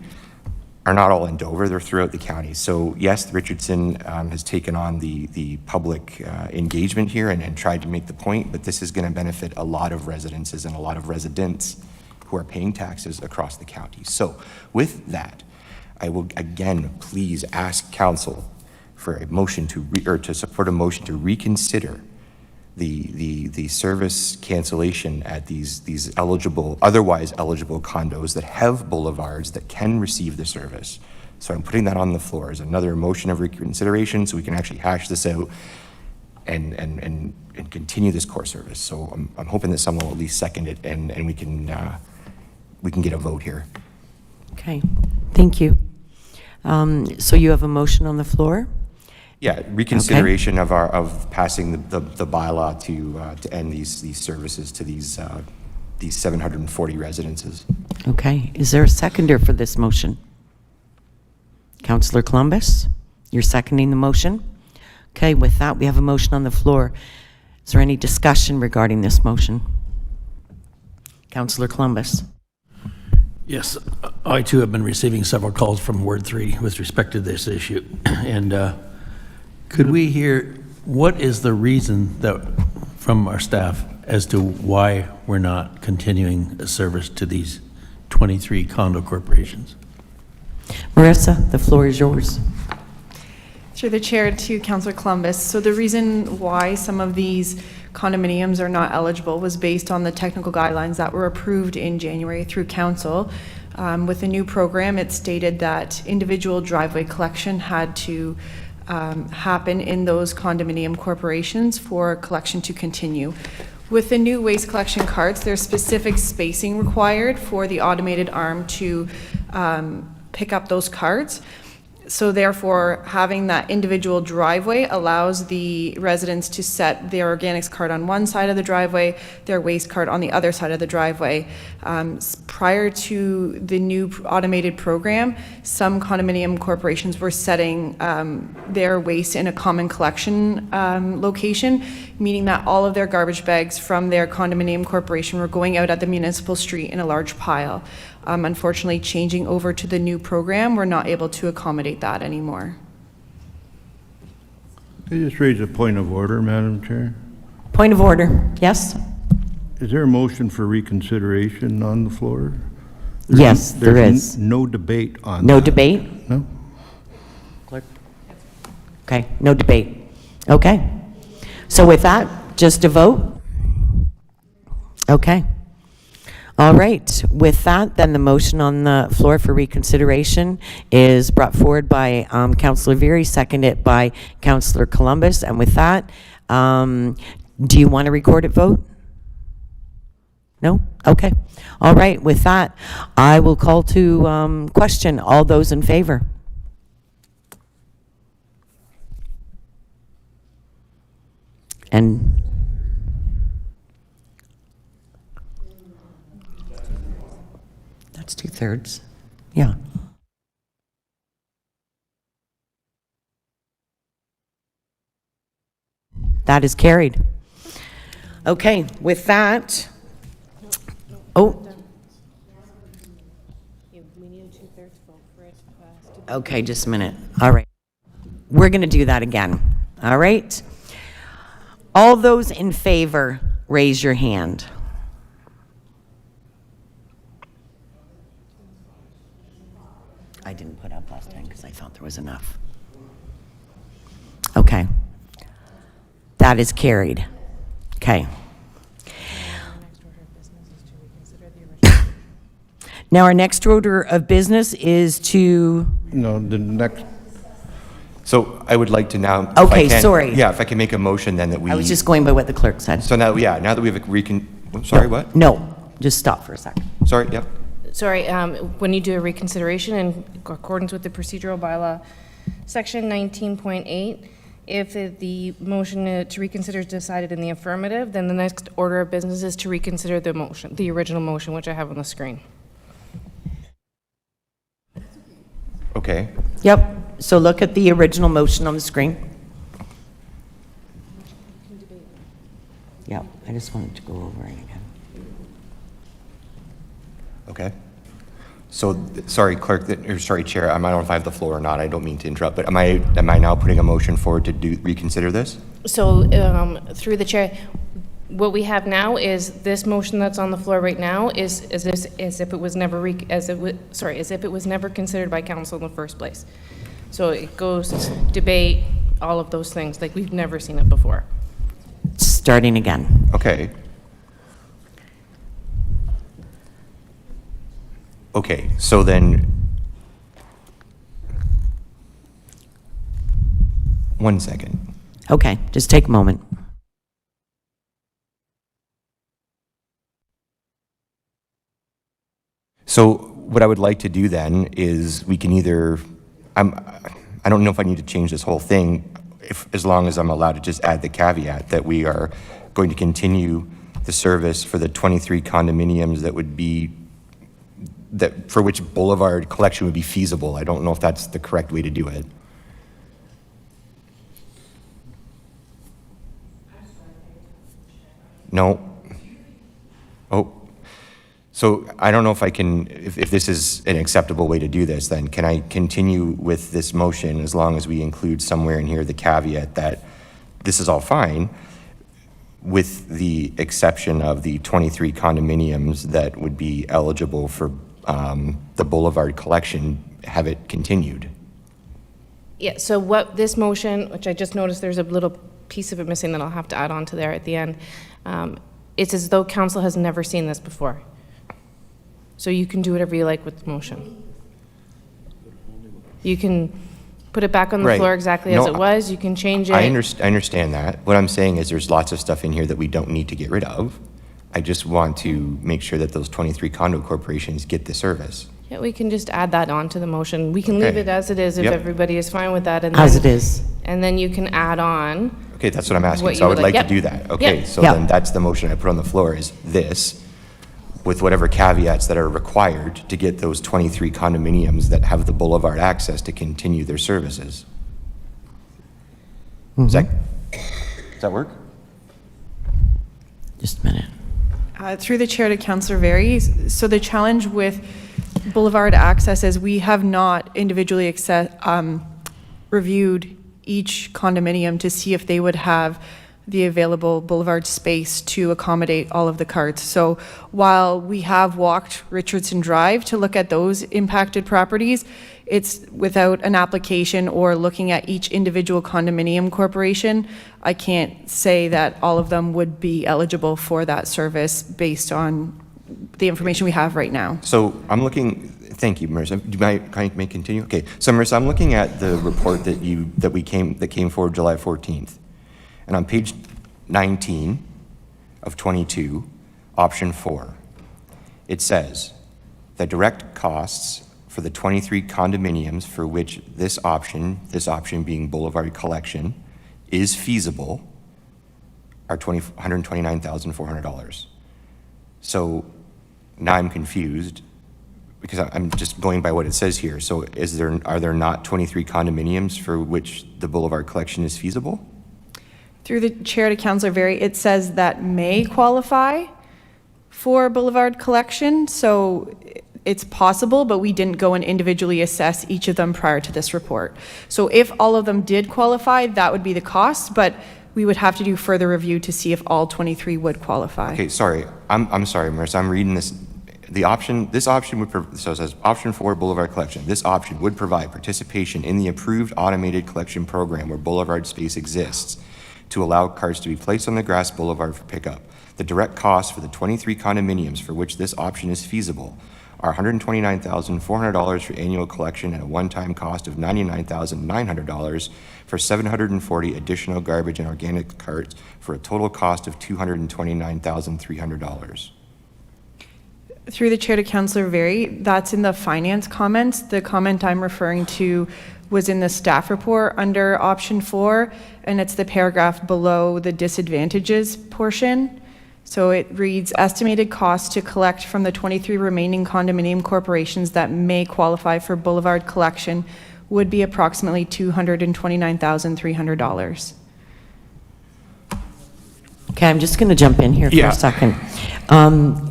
are not all in Dover, they're throughout the county. So yes, Richardson has taken on the public engagement here and tried to make the point, but this is gonna benefit a lot of residences and a lot of residents who are paying taxes across the county. So with that, I will again please ask council for a motion to support a motion to reconsider the service cancellation at these otherwise eligible condos that have boulevards that can receive the service. So I'm putting that on the floor as another motion of reconsideration so we can actually hash this out and continue this core service. So I'm hoping that someone will at least second it and we can get a vote here. Okay, thank you. So you have a motion on the floor? Yeah, reconsideration of passing the bylaw to end these services to these 740 residences. Okay, is there a seconder for this motion? Councillor Columbus, you're seconding the motion? Okay, with that, we have a motion on the floor. Is there any discussion regarding this motion? Councillor Columbus. Yes, I too have been receiving several calls from Ward 3 with respect to this issue. And could we hear what is the reason that from our staff as to why we're not continuing a service to these 23 condo corporations? Marissa, the floor is yours. Through the chair to Councillor Columbus. So the reason why some of these condominiums are not eligible was based on the technical guidelines that were approved in January through council. With the new program, it stated that individual driveway collection had to happen in those condominium corporations for collection to continue. With the new waste collection carts, there's specific spacing required for the automated arm to pick up those carts. So therefore, having that individual driveway allows the residents to set their organics cart on one side of the driveway, their waste cart on the other side of the driveway. Prior to the new automated program, some condominium corporations were setting their waste in a common collection location, meaning that all of their garbage bags from their condominium corporation were going out at the municipal street in a large pile. Unfortunately, changing over to the new program, we're not able to accommodate that anymore. Can I just raise a point of order, Madam Chair? Point of order, yes? Is there a motion for reconsideration on the floor? Yes, there is. No debate on No that. debate? No? Okay, no debate. Okay. So with that, just a vote? Okay. All right, with that, then the motion on the floor for reconsideration is brought forward by Councillor Veary, seconded by Councillor Columbus. And with that, do you want a recorded vote? No? Okay. All right, with that, I will call to question all those in favor. And that's 2/3. Yeah. That is carried. Okay, with that, okay, just a minute. All right. We're going to do that again. All right. All those in favor, raise your hand. I didn't put up last time because I thought there was enough. Okay. That is carried. Okay. Now, our next order of business is to... No, the next, So I would like to now. if Okay, I can- sorry. Yeah, if I can make a motion then that we. I was just going by what the clerk said. So now, yeah, now that we have sorry, what? No, just stop for a second. Sorry, yep. Sorry, when you do a reconsideration in accordance with the procedural bylaw, section 19.8, if the motion to reconsider is decided in the affirmative, then the next order of business is to reconsider the motion, the original motion, which I have on the screen. Okay. Yep, so look at the original motion on the screen. Yep, I just wanted to go over it again. Okay. So, sorry, clerk, or sorry, chair, I don't know if I have the floor or not, I don't mean to interrupt, but am I now putting a motion forward to reconsider this? So, through the chair, what we have now is this motion that's on the floor right now is as if it was never as if it was never considered by council in the first place. So it goes debate, all of those things, like we've never seen it before. Starting again. Okay. Okay, so then, one second. Okay, just take a moment. So what I would like to do then is we can either, I don't know if I need to change this whole thing, as long as I'm allowed to just add the caveat that we are going to continue the service for the 23 condominiums that would be, that for which Boulevard collection would be feasible. I don't know if that's the correct way to do it. No. Oh. So I don't know if I can, if this is an acceptable way to do this, then can I continue with this motion as long as we include somewhere in here the caveat that this is all fine, with the exception of the 23 condominiums that would be eligible for the Boulevard collection, have it continued? Yeah, so what this motion, which I just noticed there's a little piece of it missing that I'll have to add on to there at the end, it's as though council has never seen this before. So you can do whatever you like with the motion. You can put it back on the Right. floor exactly as it was, you can change it. I understand that. What I'm saying is there's lots of stuff in here that we don't need to get rid of. I just want to make sure that those 23 condo corporations get the service. Yeah, we can just add that on to the motion. We can leave Okay. it as it is if Yep. everybody is fine with that. And As then- it is. And then you can add on. Okay, that's what I'm asking. What So I you would would like like. to Yep. do that. Okay, Yep. so Yep. then that's the motion I put on the floor, is this, with whatever caveats that are required to get those 23 condominiums that have the Boulevard access to continue their services. Does that work? Just a minute. Through the chair to Councillor Very, so the challenge with Boulevard access is we have not individually reviewed each condominium to see if they would have the available Boulevard space to accommodate all of the carts. So while we have walked Richardson Drive to look at those impacted properties, it's without an application or looking at each individual condominium corporation. I can't say that all of them would be eligible for that service based on the information we have right now. So I'm looking, thank you, Marissa. Can I continue? Okay, so Marissa, I'm looking at the report that came forward July 14th. And on page 19 of 22, option 4, it says the direct costs for the 23 condominiums for which this option being Boulevard collection, is feasible, are $129,400. So now I'm confused because I'm just going by what it says here. So are there not 23 condominiums for which the Boulevard collection is feasible? Through the chair to Councillor Very, it says that may qualify for Boulevard collection, so it's possible, but we didn't go and individually assess each of them prior to this report. So if all of them did qualify, that would be the cost, but we would have to do further review to see if all 23 would qualify. Okay, sorry. I'm sorry, Marissa. I'm reading this This option would, so it says option 4, Boulevard collection. This option would provide participation in the approved automated collection program where Boulevard space exists to allow carts to be placed on the grass boulevard for pickup. The direct costs for the 23 condominiums for which this option is feasible are $129,400 for annual collection and a one-time cost of $99,900 for 740 additional garbage and organic carts for a total cost of $229,300. Through the chair to Councillor Very, that's in the finance comments. The comment I'm referring to was in the staff report under option 4, and it's the paragraph below the disadvantages portion. So it reads, estimated cost to collect from the 23 remaining condominium corporations that may qualify for Boulevard collection would be approximately $229,300. Okay, I'm just going to jump in here for a second.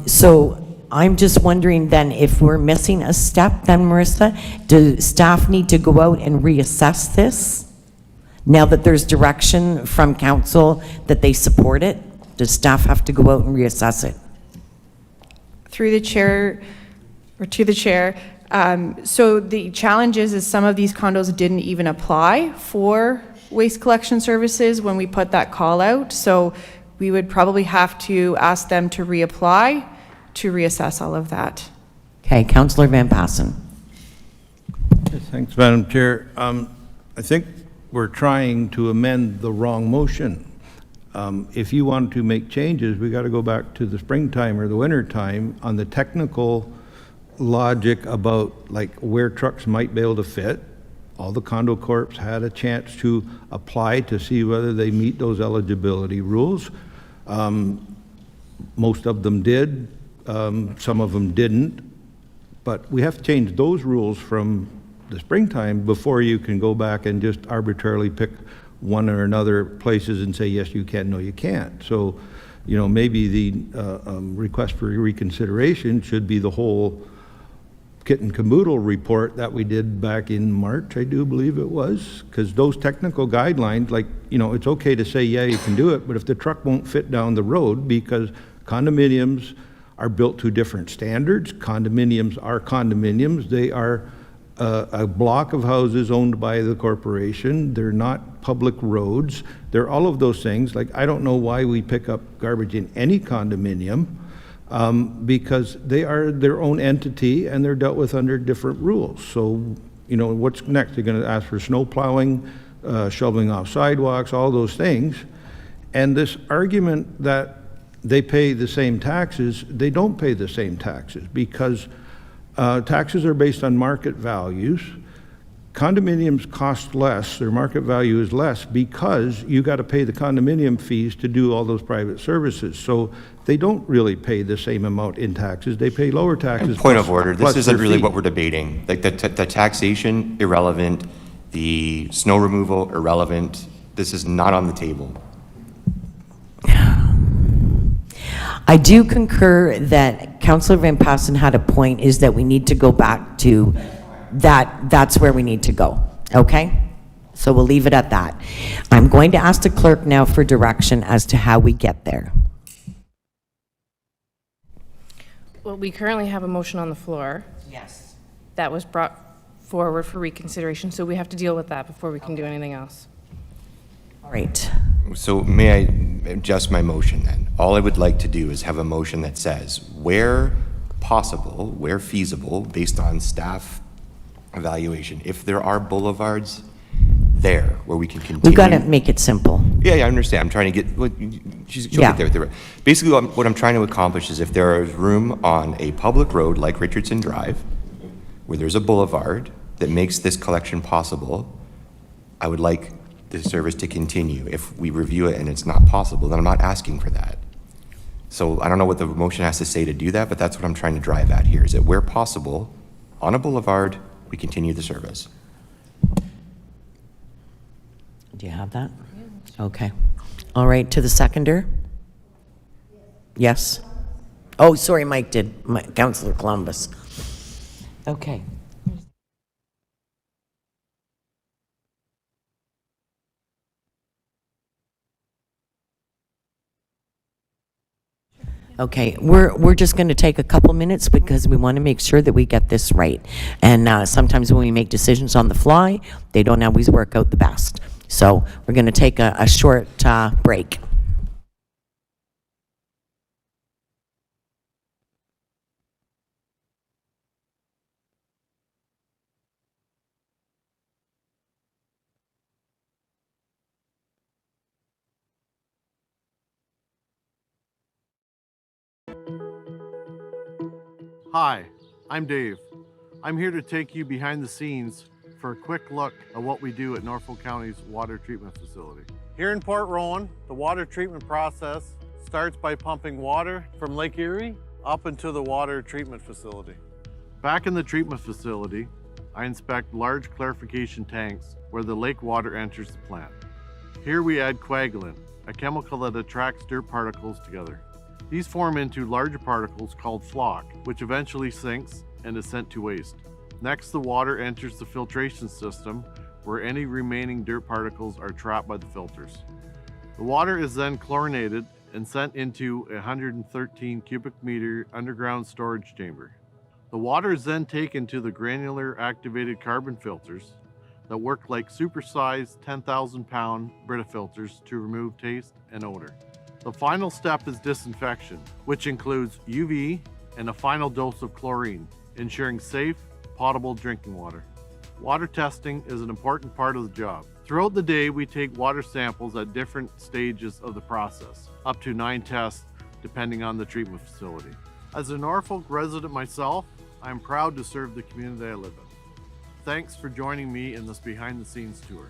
So I'm just wondering then if we're missing a step then, Marissa, do staff need to go out and reassess this? Now that there's direction from council that they support it, does staff have to go out and reassess it? Through the chair, or to the chair, so the challenge is some of these condos didn't even apply for waste collection services when we put that call out. So we would probably have to ask them to reapply to reassess all of that. Okay, Councillor Van Passen. Thanks, Madam Chair. I think we're trying to amend the wrong motion. If you want to make changes, we got to go back to the springtime or the winter time on the technical logic about like where trucks might be able to fit. All the condo corps had a chance to apply to see whether they meet those eligibility rules. Most of them did, some of them didn't, but we have to change those rules from the springtime before you can go back and just arbitrarily pick one or another places and say, yes, you can, no, you can't. So, you know, maybe the request for reconsideration should be the whole kit and caboodle report that we did back in March, I do believe it was, because those technical guidelines, like, you know, it's okay to say, yeah, you can do it, but if the truck won't fit down the road, because condominiums are built to different standards, condominiums are condominiums, they are a block of houses owned by the corporation. They're not public roads. They're all of those things. Like, I don't know why we pick up garbage in any condominium because they are their own entity and they're dealt with under different rules. So, you know, what's next? They're going to ask for snow plowing, shoveling off sidewalks, all those things. And this argument that they pay the same taxes, they don't pay the same taxes because taxes are based on market values. Condominiums cost less, their market value is less because you got to pay the condominium fees to do all those private services. So they don't really pay the same amount in taxes, they pay lower taxes. Point of order, this isn't really fee. what we're debating. Like the taxation, irrelevant, the snow removal, irrelevant. This is not on the table. I do concur that Councillor Van Passen had a point, is that we need to go back to that. That's where we need to go, okay? So we'll leave it at that. I'm going to ask the clerk now for direction as to how we get there. Well, we currently have a motion on the floor. Yes. That was brought forward for reconsideration, so we have to deal with that before we can do anything else. All right. So may I adjust my motion then? All I would like to do is have a motion that says, where possible, where feasible, based on staff evaluation, if there are boulevards there where we can continue. We've got to make it simple. Yeah, I understand. I'm trying to get, she'll get there with the, basically what I'm trying to accomplish is if there is room on a public road like Richardson Drive, where there's a boulevard that makes this collection possible, I would like the service to continue. If we review it and it's not possible, then I'm not asking for that. So I don't know what the motion has to say to do that, but that's what I'm trying to drive at here, is that where possible, on a boulevard, we continue the service. Do you have that? Okay. All right, to the seconder? Yes? Oh, sorry, Mike did. Councillor Columbus. Okay. Okay, we're just going to take a couple minutes because we want to make sure that we get this right. And sometimes when we make decisions on the fly, they don't always work out the best. So we're going to take a short break. Hi, I'm Dave. I'm here to take you behind the scenes for a quick look at what we do at Norfolk County's water treatment facility. Here in Port Rowan, the water treatment process starts by pumping water from Lake Erie up into the water treatment facility. Back in the treatment facility, I inspect large clarification tanks where the lake water enters the plant. Here we add coagulant, a chemical that attracts dirt particles together. These form into larger particles called flock, which eventually sinks and is sent to waste. Next, the water enters the filtration system where any remaining dirt particles are trapped by the filters. The water is then chlorinated and sent into a 113 cubic meter underground storage chamber. The water is then taken to the granular activated carbon filters that work like supersized 10,000 pound Brita filters to remove taste and odor. The final step is disinfection, which includes UV and a final dose of chlorine, ensuring safe, potable drinking water. Water testing is an important part of the job. Throughout the day, we take water samples at different stages of the process, up to 9 tests depending on the treatment facility. As a Norfolk resident myself, I am proud to serve the community I live in. Thanks for joining me in this behind-the-scenes tour.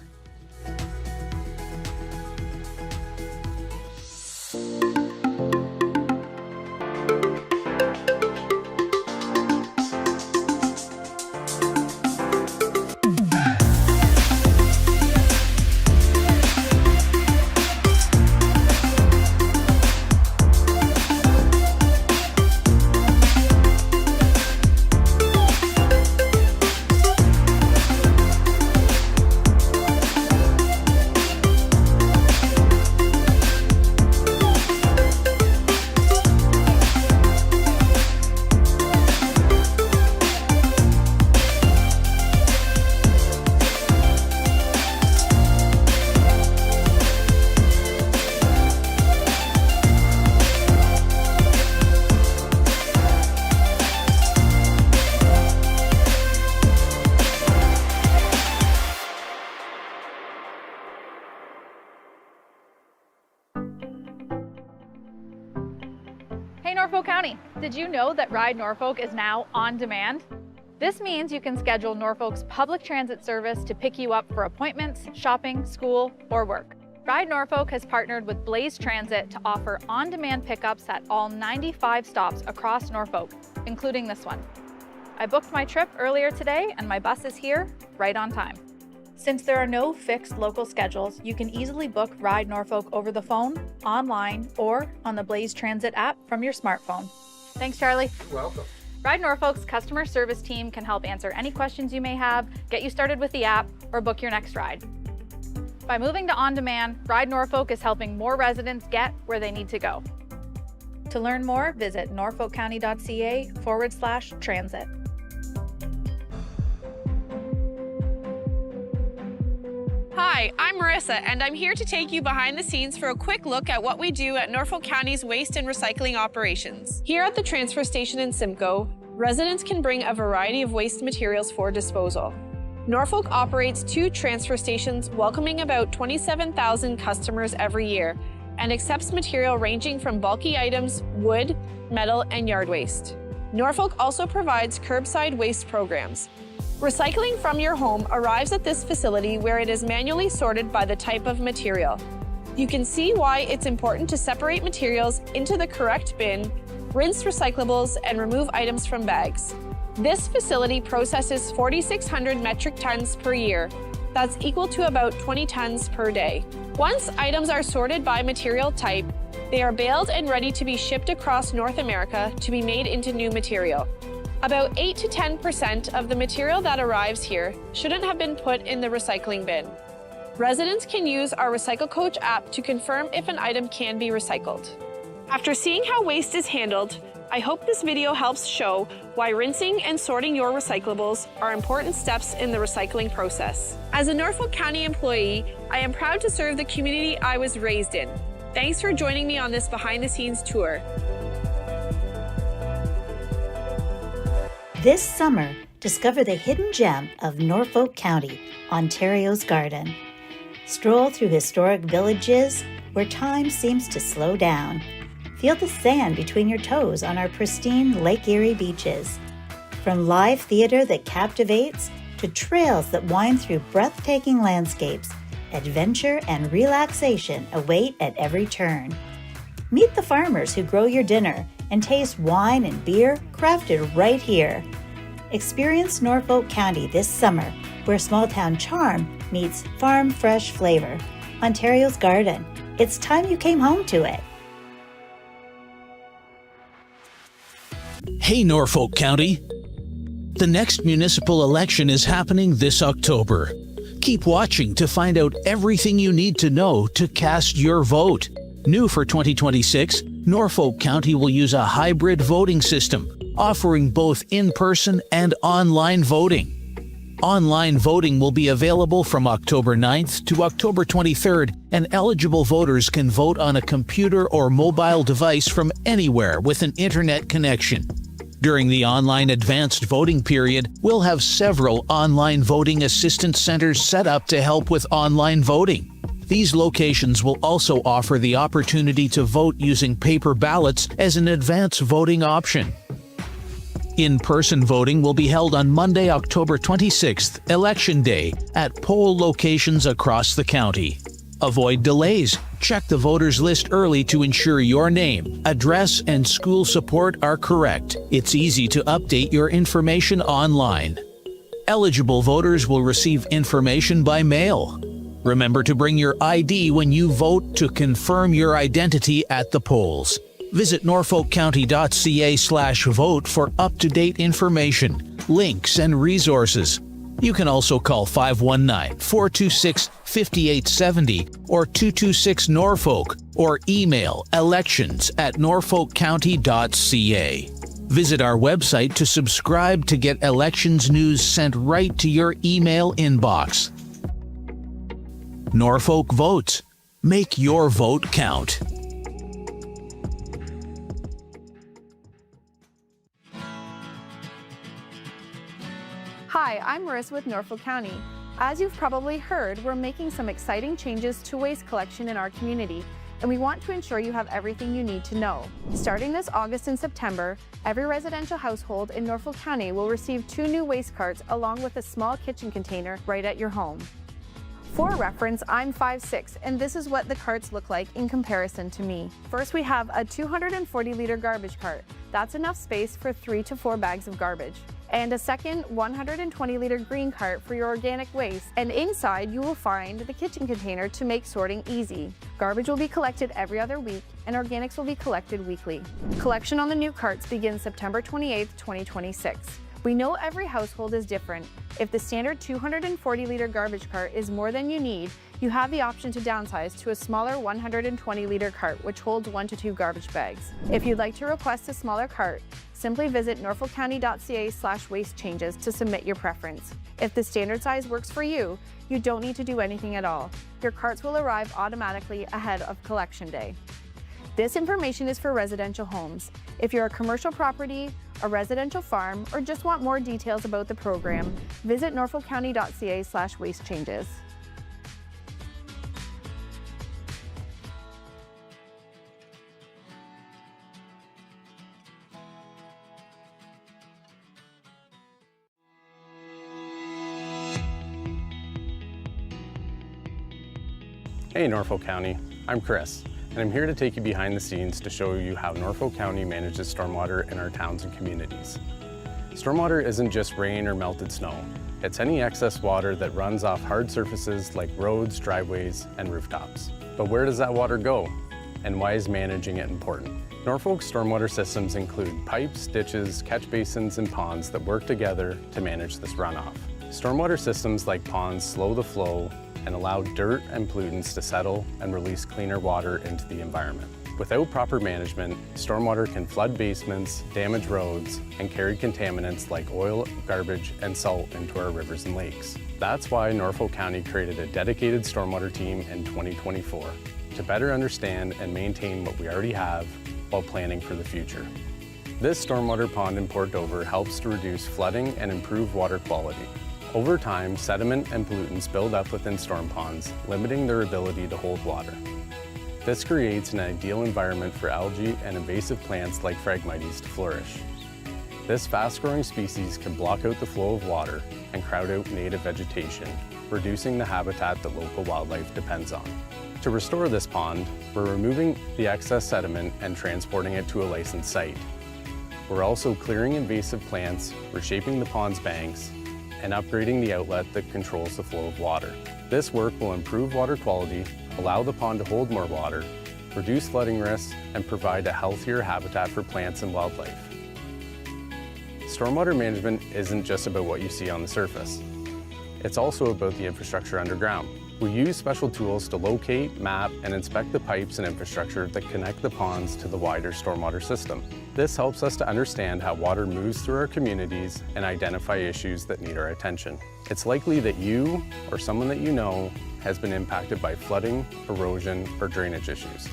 Hey Norfolk County, did you know that Ride Norfolk is now on demand? This means you can schedule Norfolk's public transit service to pick you up for appointments, shopping, school, or work. Ride Norfolk has partnered with Blaze Transit to offer on-demand pickups at all 95 stops across Norfolk, including this one. I booked my trip earlier today and my bus is here right on time. Since there are no fixed local schedules, you can easily book Ride Norfolk over the phone, online, or on the Blaze Transit app from your smartphone. Thanks, Charlie. You're welcome. Ride Norfolk's customer service team can help answer any questions you may have, get you started with the app, or book your next ride. By moving to on-demand, Ride Norfolk is helping more residents get where they need to go. To learn more, visit norfolkcounty.ca/transit. Hi, I'm Marissa, and I'm here to take you behind the scenes for a quick look at what we do at Norfolk County's waste and recycling operations. Here at the transfer station in Simcoe, residents can bring a variety of waste materials for disposal. Norfolk operates 2 transfer stations, welcoming about 27,000 customers every year, and accepts material ranging from bulky items, wood, metal, and yard waste. Norfolk also provides curbside waste programs. Recycling from your home arrives at this facility where it is manually sorted by the type of material. You can see why it's important to separate materials into the correct bin, rinse recyclables, and remove items from bags. This facility processes 4,600 metric tons per year. That's equal to about 20 tons per day. Once items are sorted by material type, they are baled and ready to be shipped across North America to be made into new material. About 8 to 10% of the material that arrives here shouldn't have been put in the recycling bin. Residents can use our Recycle Coach app to confirm if an item can be recycled. After seeing how waste is handled, I hope this video helps show why rinsing and sorting your recyclables are important steps in the recycling process. As a Norfolk County employee, I am proud to serve the community I was raised in. Thanks for joining me on this behind-the-scenes tour. This summer, discover the hidden gem of Norfolk County, Ontario's garden. Stroll through historic villages where time seems to slow down. Feel the sand between your toes on our pristine Lake Erie beaches. From live theater that captivates to trails that wind through breathtaking landscapes, adventure and relaxation await at every turn. Meet the farmers who grow your dinner and taste wine and beer crafted right here. Experience Norfolk County this summer, where small-town charm meets farm-fresh flavor. Ontario's garden. It's time you came home to it. Hey, Norfolk County. The next municipal election is happening this October. Keep watching to find out everything you need to know to cast your vote. New for 2026, Norfolk County will use a hybrid voting system, offering both in-person and online voting. Online voting will be available from October 9th to October 23rd, and eligible voters can vote on a computer or mobile device from anywhere with an internet connection. During the online advanced voting period, we'll have several online voting assistance centers set up to help with online voting. These locations will also offer the opportunity to vote using paper ballots as an advance voting option. In-person voting will be held on Monday, October 26th, Election Day, at poll locations across the county. Avoid delays. Check the voters list early to ensure your name, address, and school support are correct. It's easy to update your information online. Eligible voters will receive information by mail. Remember to bring your ID when you vote to confirm your identity at the polls. Visit norfolkcounty.ca/vote for up-to-date information, links, and resources. You can also call 519-426-5870 or 226-NORFOLK or email elections@norfolkcounty.ca. Visit our website to subscribe to get elections news sent right to your email inbox. Norfolk votes. Make your vote count. Hi, I'm Marissa with Norfolk County. As you've probably heard, we're making some exciting changes to waste collection in our community, and we want to ensure you have everything you need to know. Starting this August and September, every residential household in Norfolk County will receive 2 new waste carts along with a small kitchen container right at your home. For reference, I'm 5'6", and this is what the carts look like in comparison to me. First, we have a 240-liter garbage cart. That's enough space for 3 to 4 bags of garbage. And a second 120-liter green cart for your organic waste. And inside, you will find the kitchen container to make sorting easy. Garbage will be collected every other week, and organics will be collected weekly. Collection on the new carts begins September 28, 2026. We know every household is different. If the standard 240-liter garbage cart is more than you need, you have the option to downsize to a smaller 120-liter cart, which holds 1 to 2 garbage bags. If you'd like to request a smaller cart, simply visit norfolkcounty.ca/waste changes to submit your preference. If the standard size works for you, you don't need to do anything at all. Your carts will arrive automatically ahead of collection day. This information is for residential homes. If you're a commercial property, a residential farm, or just want more details about the program, visit norfolkcounty.ca/waste changes. Hey Norfolk County, I'm Chris, and I'm here to take you behind the scenes to show you how Norfolk County manages stormwater in our towns and communities. Stormwater isn't just rain or melted snow. It's any excess water that runs off hard surfaces like roads, driveways, and rooftops. But where does that water go? And why is managing it important? Norfolk's stormwater systems include pipes, ditches, catch basins, and ponds that work together to manage this runoff. Stormwater systems like ponds slow the flow and allow dirt and pollutants to settle and release cleaner water into the environment. Without proper management, stormwater can flood basements, damage roads, and carry contaminants like oil, garbage, and salt into our rivers and lakes. That's why Norfolk County created a dedicated stormwater team in 2024 to better understand and maintain what we already have while planning for the future. This stormwater pond in Port Dover helps to reduce flooding and improve water quality. Over time, sediment and pollutants build up within storm ponds, limiting their ability to hold water. This creates an ideal environment for algae and invasive plants like Phragmites to flourish. This fast-growing species can block out the flow of water and crowd out native vegetation, reducing the habitat that local wildlife depends on. To restore this pond, we're removing the excess sediment and transporting it to a licensed site. We're also clearing invasive plants, reshaping the pond's banks, and upgrading the outlet that controls the flow of water. This work will improve water quality, allow the pond to hold more water, reduce flooding risks, and provide a healthier habitat for plants and wildlife. Stormwater management isn't just about what you see on the surface. It's also about the infrastructure underground. We use special tools to locate, map, and inspect the pipes and infrastructure that connect the ponds to the wider stormwater system. This helps us to understand how water moves through our communities and identify issues that need our attention. It's likely that you or someone that you know has been impacted by flooding, erosion, or drainage issues.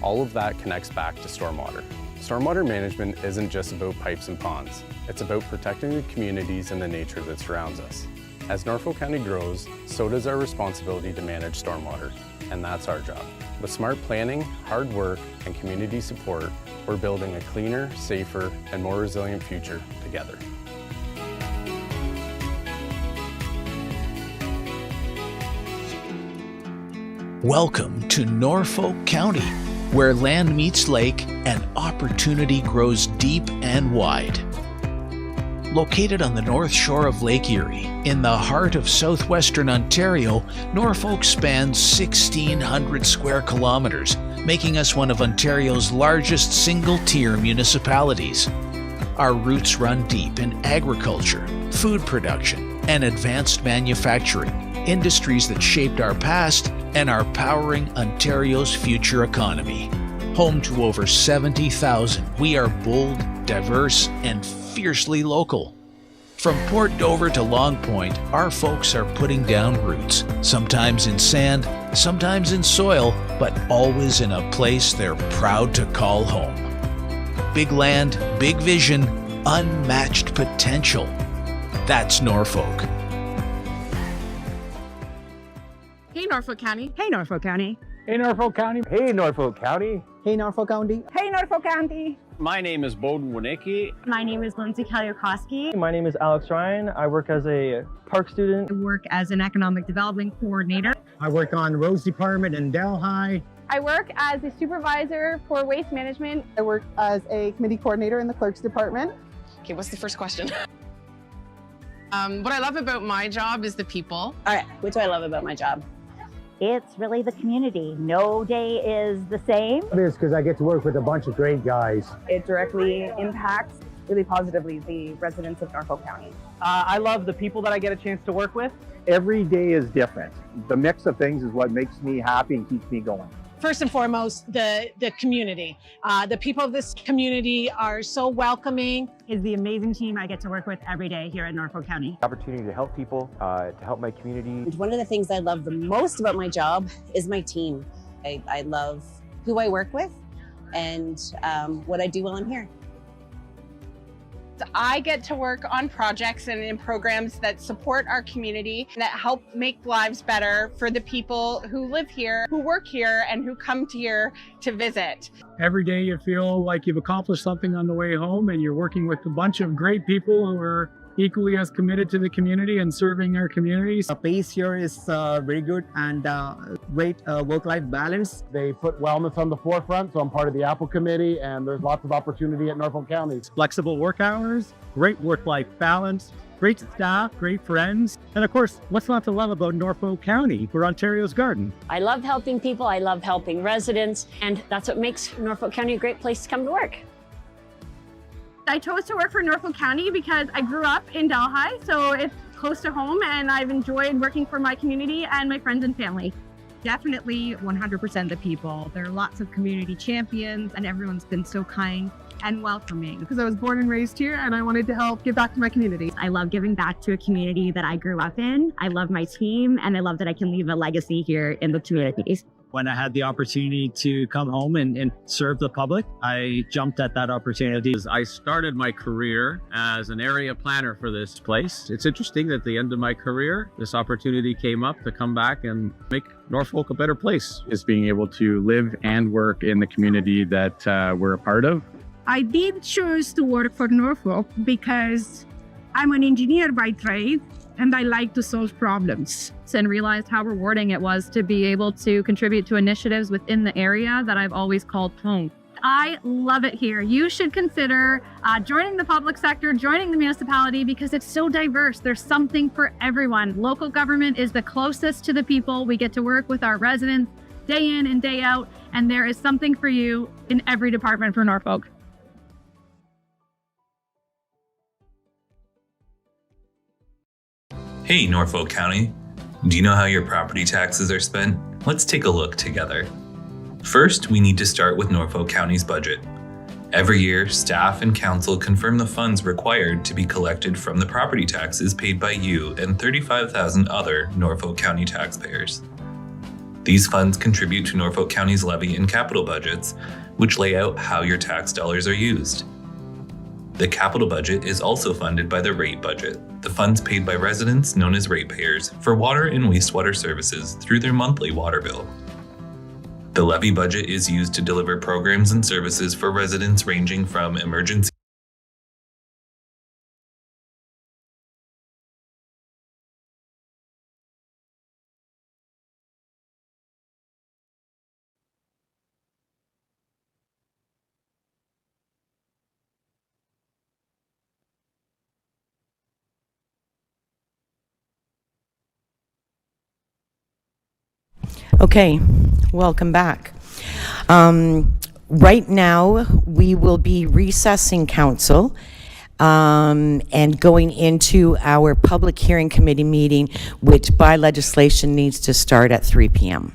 All of that connects back to stormwater. Stormwater management isn't just about pipes and ponds. It's about protecting the communities and the nature that surrounds us. As Norfolk County grows, so does our responsibility to manage stormwater, and that's our job. With smart planning, hard work, and community support, we're building a cleaner, safer, and more resilient future together. Welcome to Norfolk County, where land meets lake and opportunity grows deep and wide. Located on the north shore of Lake Erie, in the heart of southwestern Ontario, Norfolk spans 1,600 square kilometers, making us one of Ontario's largest single-tier municipalities. Our roots run deep in agriculture, food production, and advanced manufacturing, industries that shaped our past and are powering Ontario's future economy. Home to over 70,000, we are bold, diverse, and fiercely local. From Port Dover to Long Point, our folks are putting down roots, sometimes in sand, sometimes in soil, but always in a place they're proud to call home. Big land, big vision, unmatched potential. That's Norfolk. Hey, Norfolk County. Hey, Norfolk County. Hey, Norfolk County. Hey, Norfolk County. Hey, Norfolk County. Hey, Norfolk County. My name is Bowden Winicki. My name is Lindsay Kaliokoski. My name is Alex Ryan. I work as a park student. I work as an economic development coordinator. I work on roads department in Delhi. I work as a supervisor for waste management. I work as a committee coordinator in the clerk's department. Okay, what's the first question? What I love about my job is the people. All right, what do I love about my job? It's really the community. No day is the same. It is because I get to work with a bunch of great guys. It directly impacts really positively the residents of Norfolk County. I love the people that I get a chance to work with. Every day is different. The mix of things is what makes me happy and keeps me going. First and foremost, the community. The people of this community are so welcoming. Is the amazing team I get to work with every day here at Norfolk County. Opportunity to help people, to help my community. One of the things I love the most about my job is my team. I love who I work with and what I do while I'm here. I get to work on projects and in programs that support our community, that help make lives better for the people who live here, who work here, and who come here to visit. Every day you feel like you've accomplished something on the way home, and you're working with a bunch of great people who are equally as committed to the community and serving our communities. The pace here is very good and great work-life balance. They put wellness on the forefront, so I'm part of the Apple Committee, and there's lots of opportunity at Norfolk County. Flexible work hours, great work-life balance, great staff, great friends, and of course, what's not to love about Norfolk County? We're Ontario's garden. I love helping people, I love helping residents, and that's what makes Norfolk County a great place to come to work. I chose to work for Norfolk County because I grew up in Delhi, so it's close to home, and I've enjoyed working for my community and my friends and family. Definitely 100% the people. There are lots of community champions, and everyone's been so kind and welcoming. Because I was born and raised here and I wanted to help give back to my community. I love giving back to a community that I grew up in. I love my team, and I love that I can leave a legacy here in the community. When I had the opportunity to come home and serve the public, I jumped at that opportunity. I started my career as an area planner for this place. It's interesting that at the end of my career, this opportunity came up to come back and make Norfolk a better place. Is being able to live and work in the community that we're a part of. I did choose to work for Norfolk because I'm an engineer by trade and I like to solve problems. And realized how rewarding it was to be able to contribute to initiatives within the area that I've always called home. I love it here. You should consider joining the public sector, joining the municipality, because it's so diverse. There's something for everyone. Local government is the closest to the people. We get to work with our residents day in and day out, and there is something for you in every department for Norfolk. Hey, Norfolk County. Do you know how your property taxes are spent? Let's take a look together. First, we need to start with Norfolk County's budget. Every year, staff and council confirm the funds required to be collected from the property taxes paid by you and 35,000 other Norfolk County taxpayers. These funds contribute to Norfolk County's levy and capital budgets, which lay out how your tax dollars are used. The capital budget is also funded by the rate budget, the funds paid by residents known as ratepayers for water and wastewater services through their monthly water bill. The levy budget is used to deliver programs and services for residents ranging from emergency Okay, welcome back. Right now, we will be recessing council and going into our public hearing committee meeting, which by legislation needs to start at 3 p.m.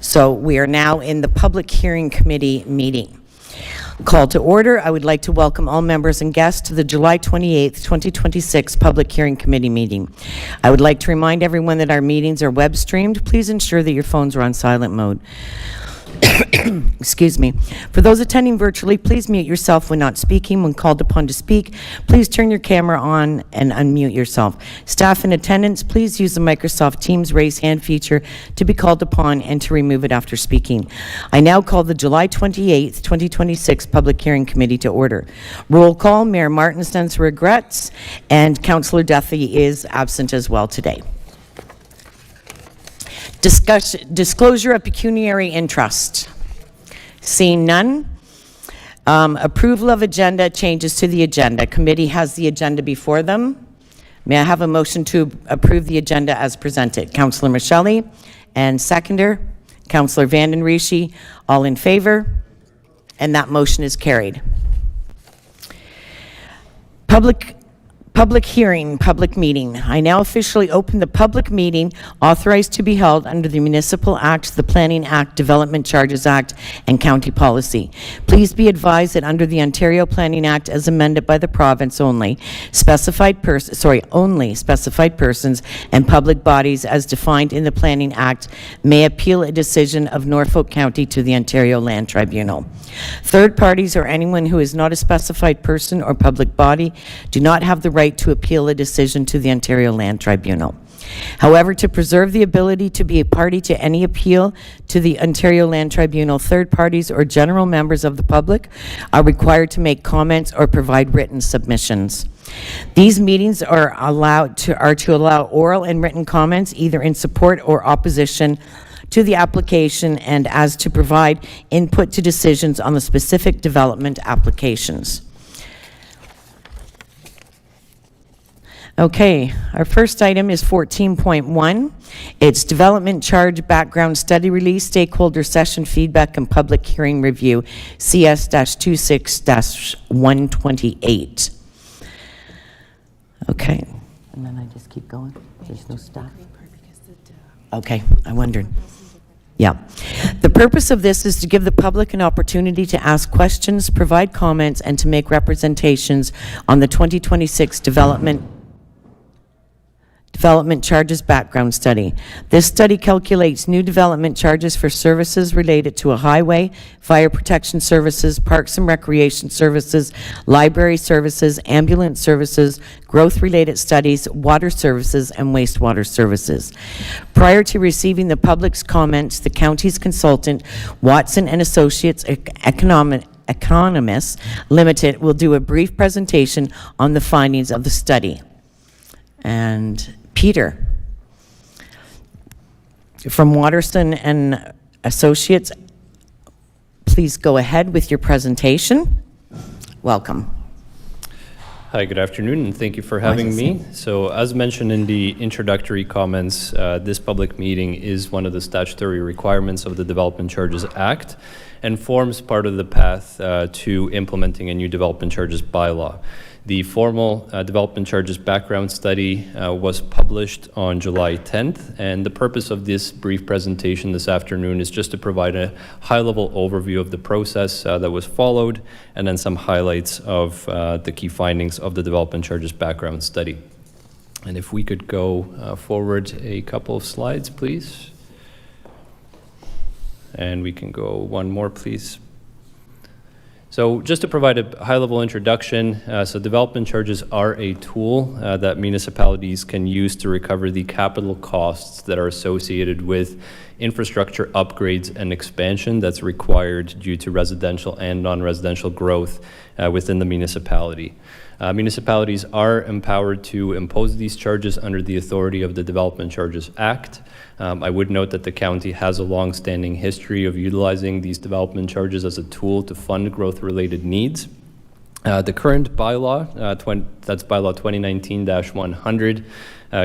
So we are now in the public hearing committee meeting. Call to order. I would like to welcome all members and guests to the July 28th, 2026 Public Hearing Committee meeting. I would like to remind everyone that our meetings are web streamed. Please ensure that your phones are on silent mode. Excuse me. For those attending virtually, please mute yourself when not speaking. When called upon to speak, please turn your camera on and unmute yourself. Staff in attendance, please use the Microsoft Teams raise hand feature to be called upon and to remove it after speaking. I now call the July 28th, 2026 Public Hearing Committee to order. Roll call, Mayor Martin sends regrets, and Councillor Duthie is absent as well today. Disclosure of pecuniary interest. Seeing none. Approval of agenda, changes to the agenda. Committee has the agenda before them. May I have a motion to approve the agenda as presented? Councillor Michelli and seconder, Councillor Vanden Rishi. All in favor? And that motion is carried. Public hearing, public meeting. I now officially open the public meeting authorized to be held under the Municipal Act, the Planning Act, Development Charges Act, and County Policy. Please be advised that under the Ontario Planning Act as amended by the province only specified persons and public bodies as defined in the Planning Act may appeal a decision of Norfolk County to the Ontario Land Tribunal. Third parties or anyone who is not a specified person or public body do not have the right to appeal a decision to the Ontario Land Tribunal. However, to preserve the ability to be a party to any appeal to the Ontario Land Tribunal, third parties or general members of the public are required to make comments or provide written submissions. These meetings are to allow oral and written comments either in support or opposition to the application and as to provide input to decisions on the specific development applications. Okay, our first item is 14.1. It's development charge background study release, stakeholder session feedback, and public hearing review, CS-26-128. Okay, and then I just keep going. There's no staff. Okay, I wondered. Yeah. The purpose of this is to give the public an opportunity to ask questions, provide comments, and to make representations on the 2026 development charges background study. This study calculates new development charges for services related to a highway, fire protection services, parks and recreation services, library services, ambulance services, growth-related studies, water services, and wastewater services. Prior to receiving the public's comments, the county's consultant, Watson and Associates Economists Limited, will do a brief presentation on the findings of the study. And Peter, from Watson and Associates, please go ahead with your presentation. Welcome. Hi, good afternoon, and thank you for having me. So, as mentioned in the introductory comments, this public meeting is one of the statutory requirements of the Development Charges Act and forms part of the path to implementing a new development charges bylaw. The formal development charges background study was published on July 10th, and the purpose of this brief presentation this afternoon is just to provide a high-level overview of the process that was followed, and then some highlights of the key findings of the development charges background study. And if we could go forward a couple of slides, please. And we can go one more, please. So just to provide a high-level introduction, so development charges are a tool that municipalities can use to recover the capital costs that are associated with infrastructure upgrades and expansion that's required due to residential and non-residential growth within the municipality. Municipalities are empowered to impose these charges under the authority of the Development Charges Act. I would note that the county has a long-standing history of utilizing these development charges as a tool to fund growth-related needs. The current bylaw, that's bylaw 2019-100,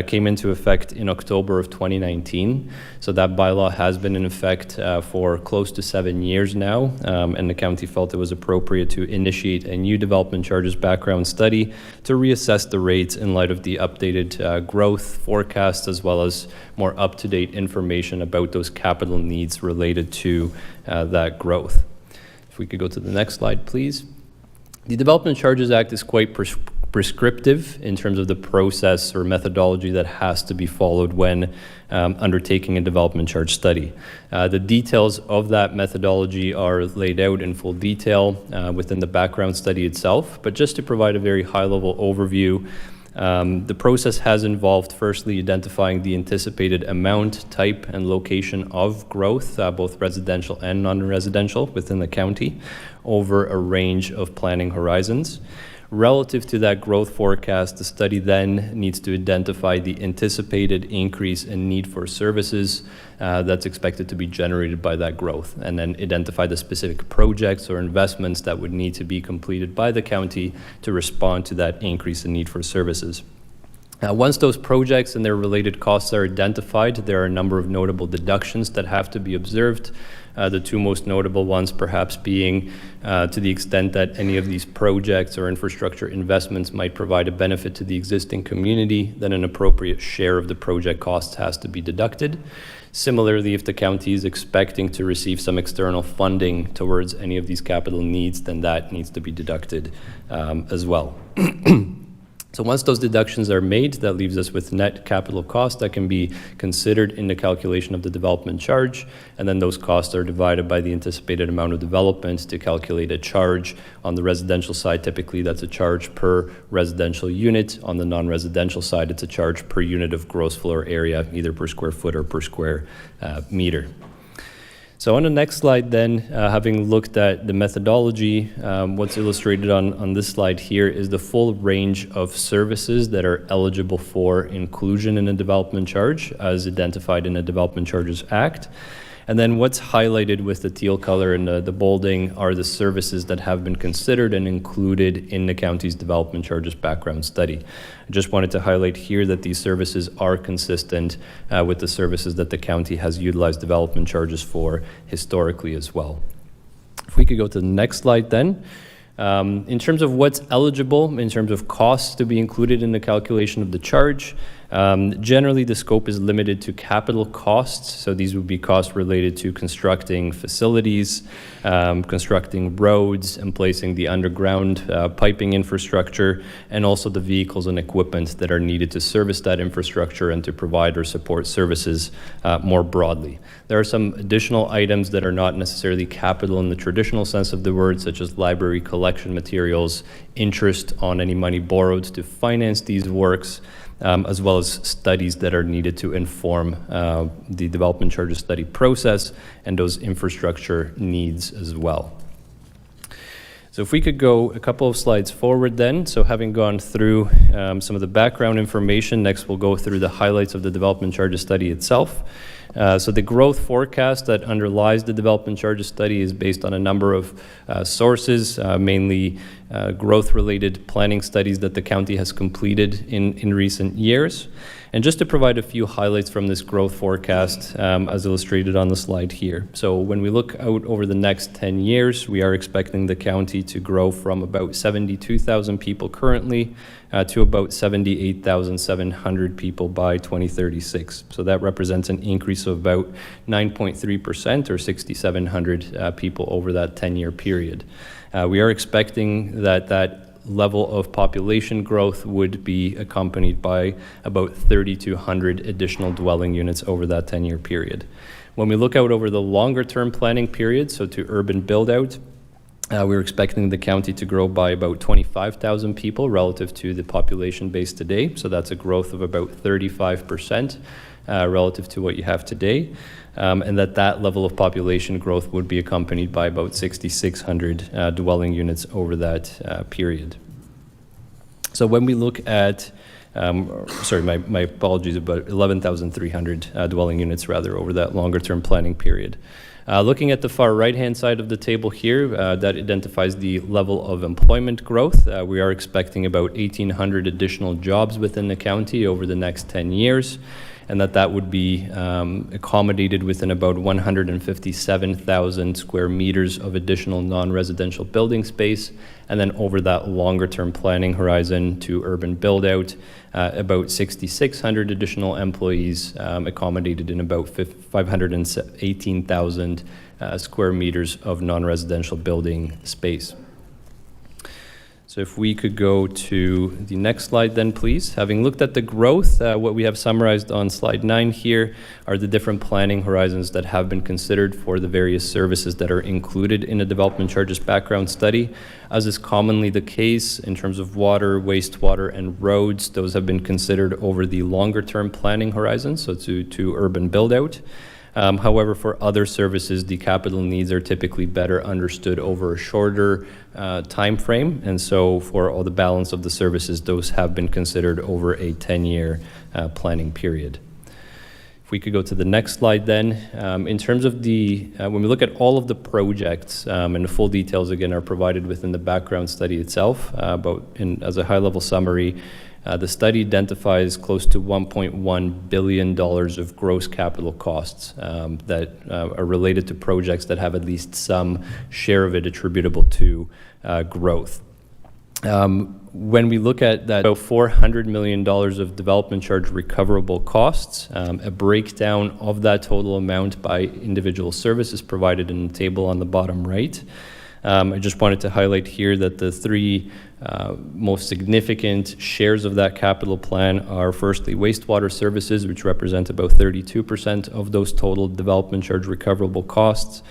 came into effect in October of 2019. So that bylaw has been in effect for close to 7 years now, and the county felt it was appropriate to initiate a new development charges background study to reassess the rates in light of the updated growth forecasts, as well as more up-to-date information about those capital needs related to that growth. If we could go to the next slide, please. The Development Charges Act is quite prescriptive in terms of the process or methodology that has to be followed when undertaking a development charge study. The details of that methodology are laid out in full detail within the background study itself, but just to provide a very high-level overview, the process has involved firstly identifying the anticipated amount, type, and location of growth, both residential and non-residential within the county, over a range of planning horizons. Relative to that growth forecast, the study then needs to identify the anticipated increase in need for services that's expected to be generated by that growth, and then identify the specific projects or investments that would need to be completed by the county to respond to that increase in need for services. Once those projects and their related costs are identified, there are a number of notable deductions that have to be observed. The two most notable ones perhaps being to the extent that any of these projects or infrastructure investments might provide a benefit to the existing community, then an appropriate share of the project costs has to be deducted. Similarly, if the county is expecting to receive some external funding towards any of these capital needs, then that needs to be deducted as well. So once those deductions are made, that leaves us with net capital cost that can be considered in the calculation of the development charge, and then those costs are divided by the anticipated amount of development to calculate a charge. On the residential side, typically that's a charge per residential unit. On the non-residential side, it's a charge per unit of gross floor area, either per square foot or per square meter. So on the next slide then, having looked at the methodology, what's illustrated on this slide here is the full range of services that are eligible for inclusion in a development charge as identified in the Development Charges Act. And then what's highlighted with the teal color and the bolding are the services that have been considered and included in the county's development charges background study. I just wanted to highlight here that these services are consistent with the services that the county has utilized development charges for historically as well. If we could go to the next slide then. In terms of what's eligible, in terms of costs to be included in the calculation of the charge, Generally, the scope is limited to capital costs, so these would be costs related to constructing facilities, constructing roads, and placing the underground piping infrastructure, and also the vehicles and equipment that are needed to service that infrastructure and to provide or support services more broadly. There are some additional items that are not necessarily capital in the traditional sense of the word, such as library collection materials, interest on any money borrowed to finance these works, as well as studies that are needed to inform the development charges study process and those infrastructure needs as well. So if we could go a couple of slides forward then. So having gone through some of the background information, next we'll go through the highlights of the development charges study itself. So the growth forecast that underlies the development charges study is based on a number of sources, mainly growth-related planning studies that the county has completed in recent years. And just to provide a few highlights from this growth forecast, as illustrated on the slide here. So when we look out over the next 10 years, we are expecting the county to grow from about 72,000 people currently to about 78,700 people by 2036. So that represents an increase of about 9.3% or 6,700 people over that 10-year period. We are expecting that level of population growth would be accompanied by about 3,200 additional dwelling units over that 10-year period. When we look out over the longer term planning period, so to urban build out, we're expecting the county to grow by about 25,000 people relative to the population base today. So that's a growth of about 35% relative to what you have today. And that level of population growth would be accompanied by about 6,600 dwelling units over that period. So when we look at, my apologies, about 11,300 dwelling units rather over that longer term planning period. Looking at the far right-hand side of the table here, that identifies the level of employment growth. We are expecting about 1,800 additional jobs within the county over the next 10 years. And that would be accommodated within about 157,000 square meters of additional non-residential building space. And then over that longer term planning horizon to urban build out, about 6,600 additional employees accommodated in about 518,000 square meters of non-residential building space. So if we could go to the next slide then, please. Having looked at the growth, what we have summarized on slide 9 here are the different planning horizons that have been considered for the various services that are included in a development charges background study. As is commonly the case in terms of water, wastewater, and roads, those have been considered over the longer term planning horizon, so to urban build out. However, for other services, the capital needs are typically better understood over a shorter time frame. And so for all the balance of the services, those have been considered over a 10-year planning period. If we could go to the next slide then. In terms of when we look at all of the projects, and the full details again are provided within the background study itself, but as a high-level summary, the study identifies close to $1.1 billion of gross capital costs that are related to projects that have at least some share of it attributable to growth. When we look at that, about $400 million of development charge recoverable costs, a breakdown of that total amount by individual services provided in the table on the bottom right. I just wanted to highlight here that the three most significant shares of that capital plan are firstly wastewater services, which represent about 32% of those total development charge recoverable costs.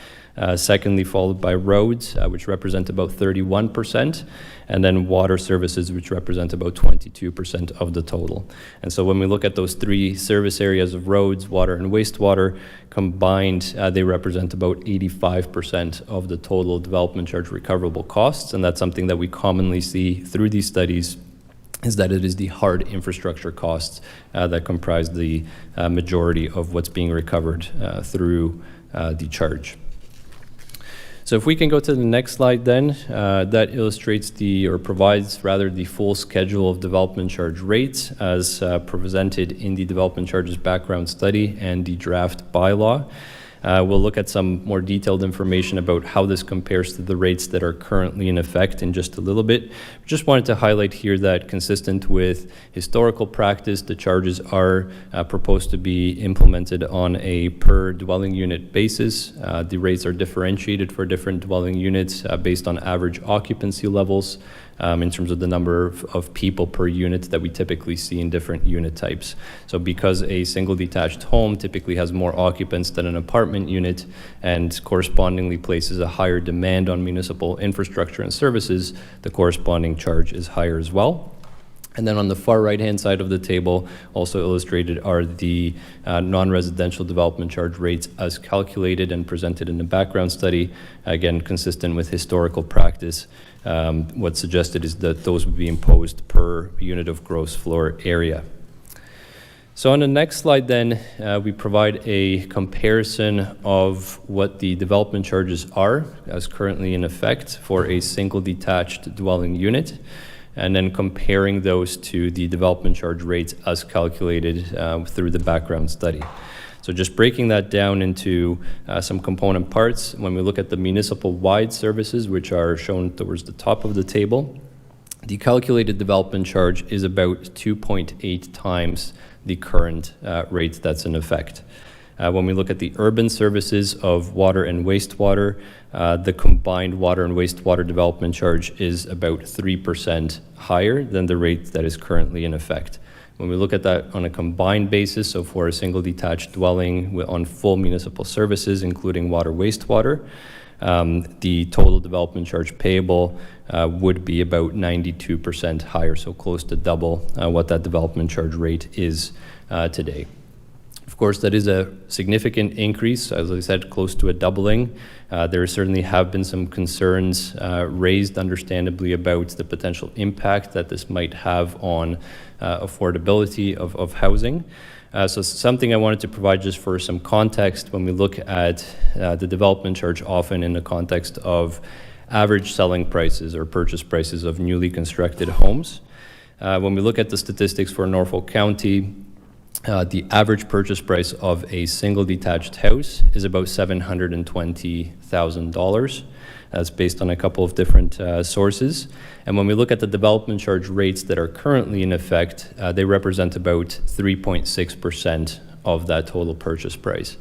Secondly, followed by roads, which represent about 31%, and then water services, which represent about 22% of the total. And so when we look at those three service areas of roads, water, and wastewater, combined, they represent about 85% of the total development charge recoverable costs, and that's something that we commonly see through these studies, is that it is the hard infrastructure costs that comprise the majority of what's being recovered through the charge. So if we can go to the next slide then, that illustrates provides the full schedule of development charge rates as presented in the development charges background study and the draft bylaw. We'll look at some more detailed information about how this compares to the rates that are currently in effect in just a little bit. Just wanted to highlight here that consistent with historical practice, the charges are proposed to be implemented on a per dwelling unit basis. The rates are differentiated for different dwelling units based on average occupancy levels in terms of the number of people per unit that we typically see in different unit types. So because a single detached home typically has more occupants than an apartment unit and correspondingly places a higher demand on municipal infrastructure and services, the corresponding charge is higher as well. And then on the far right-hand side of the table, also illustrated are the non-residential development charge rates as calculated and presented in the background study, again, consistent with historical practice. What's suggested is that those would be imposed per unit of gross floor area. So on the next slide then, we provide a comparison of what the development charges are as currently in effect for a single detached dwelling unit, and then comparing those to the development charge rates as calculated through the background study. So just breaking that down into some component parts, when we look at the municipal-wide services, which are shown towards the top of the table, the calculated development charge is about 2.8 times the current rate that's in effect. When we look at the urban services of water and wastewater, the combined water and wastewater development charge is about 3% higher than the rate that is currently in effect. When we look at that on a combined basis, so for a single detached dwelling on full municipal services, including water, wastewater, the total development charge payable would be about 92% higher, so close to double what that development charge rate is today. Of course, that is a significant increase, as I said, close to a doubling. There certainly have been some concerns raised, understandably, about the potential impact that this might have on affordability of housing. So something I wanted to provide just for some context when we look at the development charge, often in the context of average selling prices or purchase prices of newly constructed homes. When we look at the statistics for Norfolk County, the average purchase price of a single detached house is about $720,000. That's based on a couple of different sources. And when we look at the development charge rates that are currently in effect, they represent about 3.6% of that total purchase price.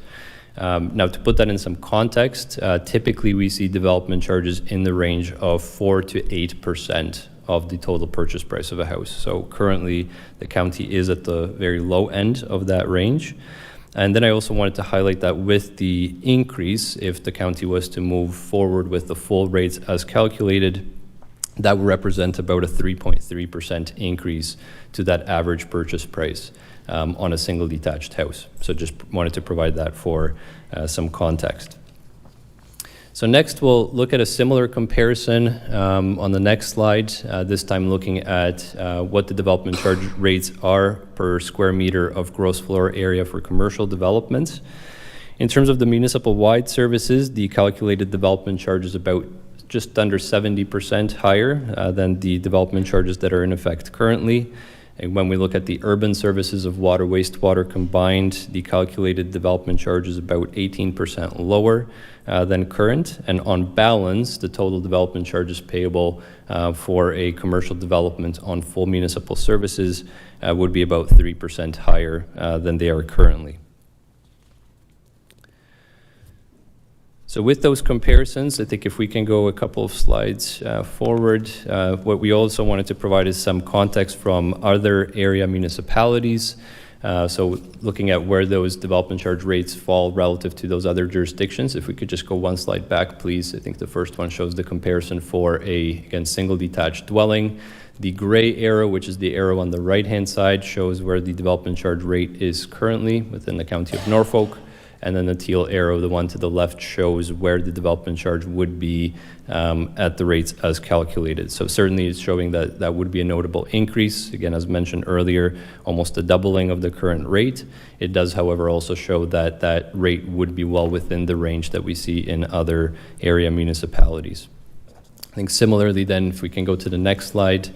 Now, to put that in some context, typically we see development charges in the range of 4 to 8% of the total purchase price of a house. So currently, the county is at the very low end of that range. And then I also wanted to highlight that with the increase, if the county was to move forward with the full rates as calculated, that would represent about a 3.3% increase to that average purchase price on a single detached house. So just wanted to provide that for some context. So next, we'll look at a similar comparison on the next slide, this time looking at what the development charge rates are per square meter of gross floor area for commercial developments. In terms of the municipal-wide services, the calculated development charge is about just under 70% higher than the development charges that are in effect currently. And when we look at the urban services of water, wastewater combined, the calculated development charge is about 18% lower than current. And on balance, the total development charges payable for a commercial development on full municipal services would be about 3% higher than they are currently. So with those comparisons, I think if we can go a couple of slides forward, what we also wanted to provide is some context from other area municipalities. So looking at where those development charge rates fall relative to those other jurisdictions. If we could just go one slide back, please. I think the first one shows the comparison for a, again, single detached dwelling. The gray arrow, which is the arrow on the right-hand side, shows where the development charge rate is currently within the county of Norfolk. And then the teal arrow, the one to the left, shows where the development charge would be at the rates as calculated. So certainly it's showing that that would be a notable increase. Again, as mentioned earlier, almost a doubling of the current rate. It does, however, also show that that rate would be well within the range that we see in other area municipalities. I think similarly then, if we can go to the next slide,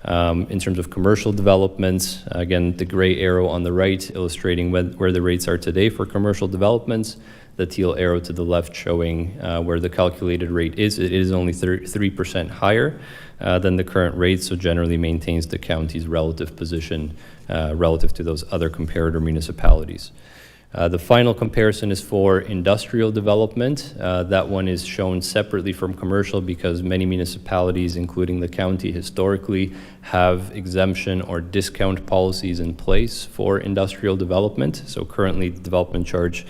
in terms of commercial developments, again, the gray arrow on the right illustrating where the rates are today for commercial developments. the teal arrow to the left showing where the calculated rate is. It is only 3% higher than the current rate, so generally maintains the county's relative position relative to those other comparator municipalities. The final comparison is for industrial development. That one is shown separately from commercial because many municipalities, including the county, historically have exemption or discount policies in place for industrial development. So currently, the development charge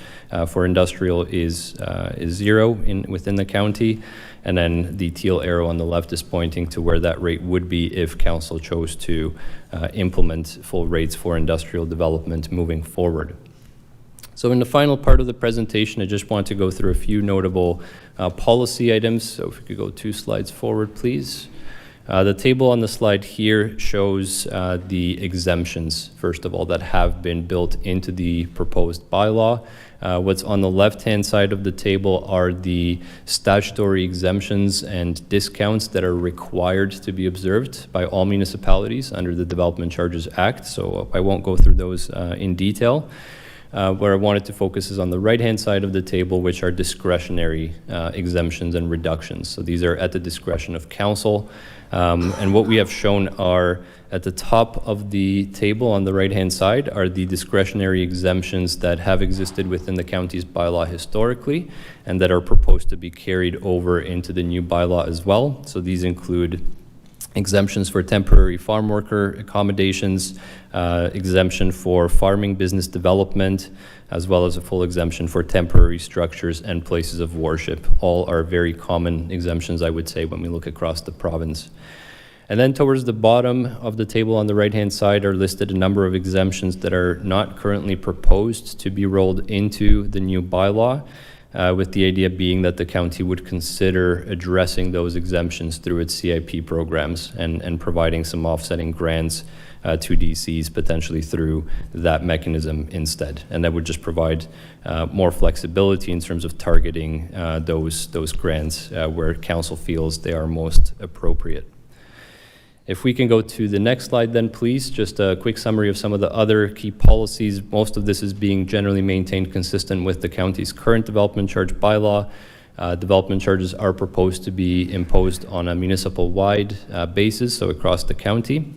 for industrial is zero within the county. And then the teal arrow on the left is pointing to where that rate would be if council chose to implement full rates for industrial development moving forward. So in the final part of the presentation, I just want to go through a few notable policy items. So if we could go 2 slides forward, please. The table on the slide here shows the exemptions, first of all, that have been built into the proposed bylaw. What's on the left-hand side of the table are the statutory exemptions and discounts that are required to be observed by all municipalities under the Development Charges Act. So I won't go through those in detail. Where I wanted to focus is on the right-hand side of the table, which are discretionary exemptions and reductions. So these are at the discretion of council. And what we have shown are at the top of the table on the right-hand side are the discretionary exemptions that have existed within the county's bylaw historically and that are proposed to be carried over into the new bylaw as well. So these include exemptions for temporary farm worker accommodations, exemption for farming business development, as well as a full exemption for temporary structures and places of worship. All are very common exemptions, I would say, when we look across the province. And then towards the bottom of the table on the right-hand side are listed a number of exemptions that are not currently proposed to be rolled into the new bylaw. With the idea being that the county would consider addressing those exemptions through its CIP programs and providing some offsetting grants to DCs potentially through that mechanism instead. And that would just provide more flexibility in terms of targeting those grants where council feels they are most appropriate. If we can go to the next slide then, please. Just a quick summary of some of the other key policies. Most of this is being generally maintained consistent with the county's current development charge bylaw. Development charges are proposed to be imposed on a municipal-wide basis, so across the county,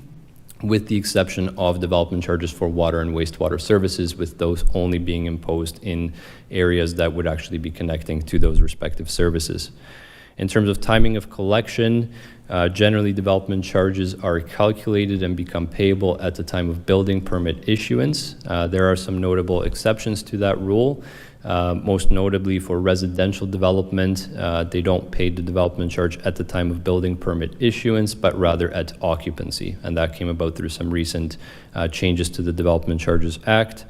with the exception of development charges for water and wastewater services, with those only being imposed in areas that would actually be connecting to those respective services. In terms of timing of collection, generally development charges are calculated and become payable at the time of building permit issuance. There are some notable exceptions to that rule. Most notably for residential development, they don't pay the development charge at the time of building permit issuance, but rather at occupancy. And that came about through some recent changes to the Development Charges Act.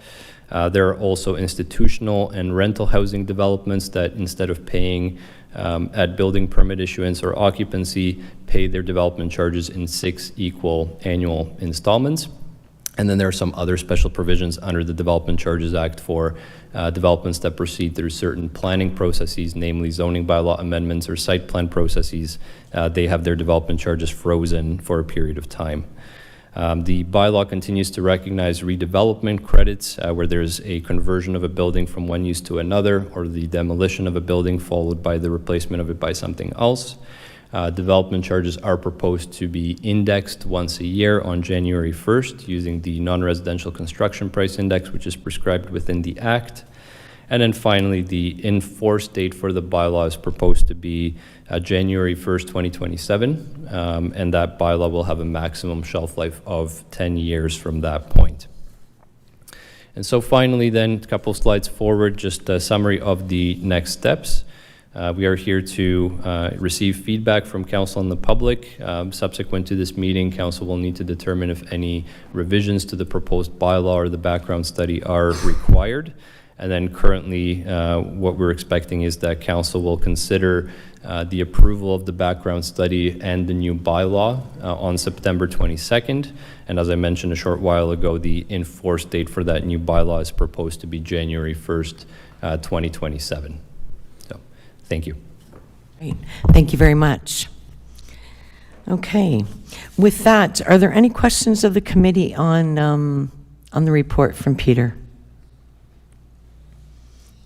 There are also institutional and rental housing developments that instead of paying at building permit issuance or occupancy, pay their development charges in 6 equal annual installments. And then there are some other special provisions under the Development Charges Act for developments that proceed through certain planning processes, namely zoning bylaw amendments or site plan processes. They have their development charges frozen for a period of time. The bylaw continues to recognize redevelopment credits where there's a conversion of a building from one use to another, or the demolition of a building followed by the replacement of it by something else. Development charges are proposed to be indexed once a year on January 1st using the non-residential construction price index, which is prescribed within the Act. And then finally, the in-force date for the bylaw is proposed to be January 1st, 2027, and that bylaw will have a maximum shelf life of 10 years from that point. And so finally then, a couple slides forward, just a summary of the next steps. We are here to receive feedback from council and the public. Subsequent to this meeting, council will need to determine if any revisions to the proposed bylaw or the background study are required. And then currently, what we're expecting is that council will consider the approval of the background study and the new bylaw on September 22nd. And as I mentioned a short while ago, the in-force date for that new bylaw is proposed to be January 1st, 2027. So, thank you. Great. Thank you very much. Okay. With that, are there any questions of the committee on the report from Peter?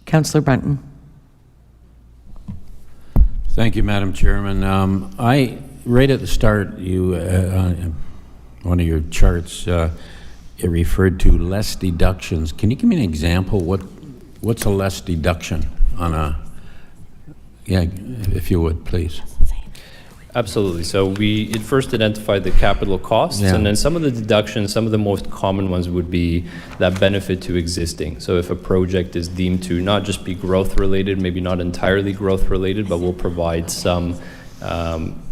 Councillor Brunton. Thank you, Madam Chairman. Right at the start, you one of your charts, it referred to less deductions. Can you give me an example? What's a less deduction on a? Yeah, if you would, please. Absolutely. So it first identified the capital costs, Yeah. and then some of the deductions, some of the most common ones would be that benefit to existing. So if a project is deemed to not just be growth related, maybe not entirely growth related, but will provide some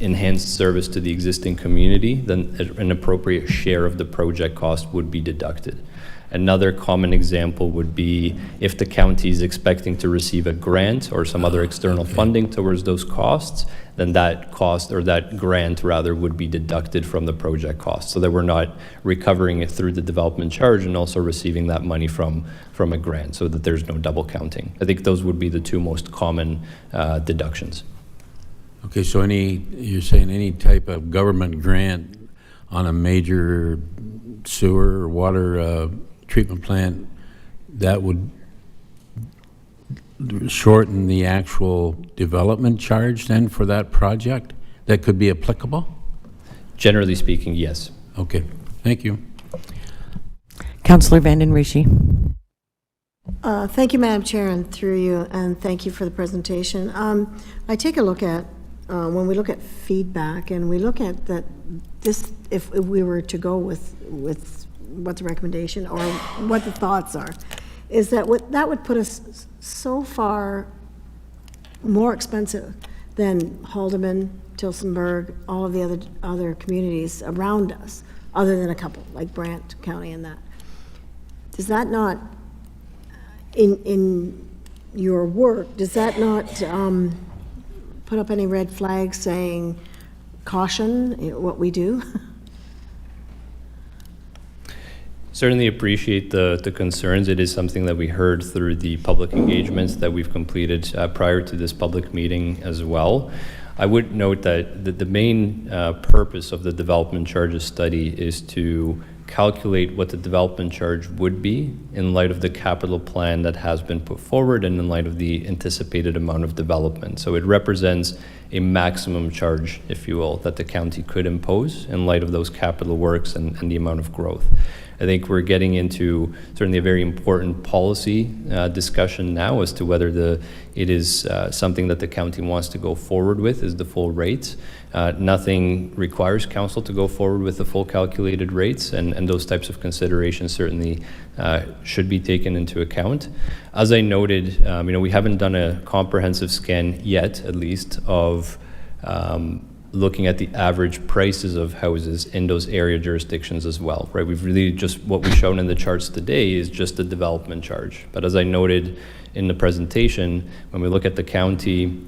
enhanced service to the existing community, then an appropriate share of the project cost would be deducted. Another common example would be if the county is expecting to receive a grant or some other external funding towards those costs, then that cost, or that grant rather, would be deducted from the project cost, so that we're not recovering it through the development charge and also receiving that money from a grant, so that there's no double counting. I think those would be the two most common deductions. Okay, so you're saying any type of government grant on a major sewer or water treatment plant, that would shorten the actual development charge then for that project? That could be applicable? Generally speaking, yes. Okay, thank you. Councillor Vanden Rishi. Thank you, Madam Chair, and through you, and thank you for the presentation. I take a look at, when we look at feedback, and we look at that this, if we were to go with what the recommendation or what the thoughts are, is that that would put us so far more expensive than Haldeman, Tillsonburg, all of the other communities around us, other than a couple, like Brant County and that. Does that not, in your work, does that not put up any red flags saying, caution, what we do? Certainly appreciate the concerns. It is something that we heard through the public engagements that we've completed prior to this public meeting as well. I would note that the main purpose of the development charges study is to calculate what the development charge would be in light of the capital plan that has been put forward and in light of the anticipated amount of development. So it represents a maximum charge, if you will, that the county could impose in light of those capital works and the amount of growth. I think we're getting into certainly a very important policy discussion now as to whether it is something that the county wants to go forward with, is the full rates. Nothing requires council to go forward with the full calculated rates, and those types of considerations certainly should be taken into account. As I noted, we haven't done a comprehensive scan yet, at least, of looking at the average prices of houses in those area jurisdictions as well, right? We've really just, what we've shown in the charts today is just the development charge. But as I noted in the presentation, when we look at the county,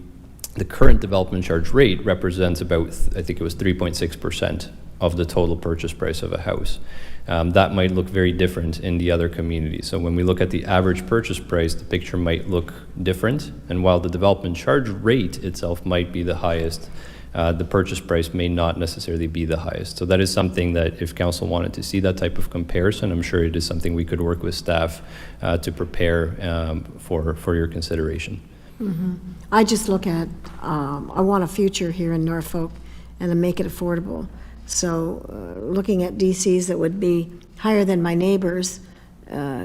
the current development charge rate represents about, I think it was 3.6% of the total purchase price of a house. That might look very different in the other communities. So when we look at the average purchase price, the picture might look different. And while the development charge rate itself might be the highest, the purchase price may not necessarily be the highest. So that is something that if council wanted to see that type of comparison, I'm sure it is something we could work with staff to prepare for your consideration. Mm-hmm. I just look at, I want a future here in Norfolk and to make it affordable. So looking at DCs that would be higher than my neighbors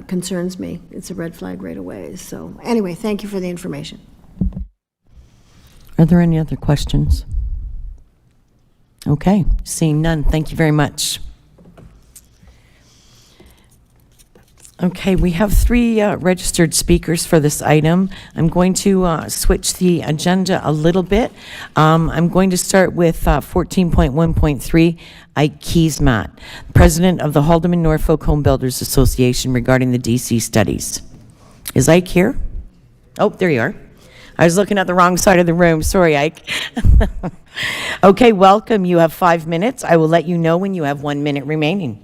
concerns me. It's a red flag right away. So anyway, thank you for the information. Are there any other questions? Okay, seeing none, thank you very much. Okay, we have 3 registered speakers for this item. I'm going to switch the agenda a little bit. I'm going to start with 14.1.3, Ike Keesmaat, President of the Haldeman Norfolk Home Builders Association, regarding the DC studies. Is Ike here? Oh, there you are. I was looking at the wrong side of the room. Sorry, Ike. Okay, welcome. You have 5 minutes. I will let you know when you have 1 minute remaining.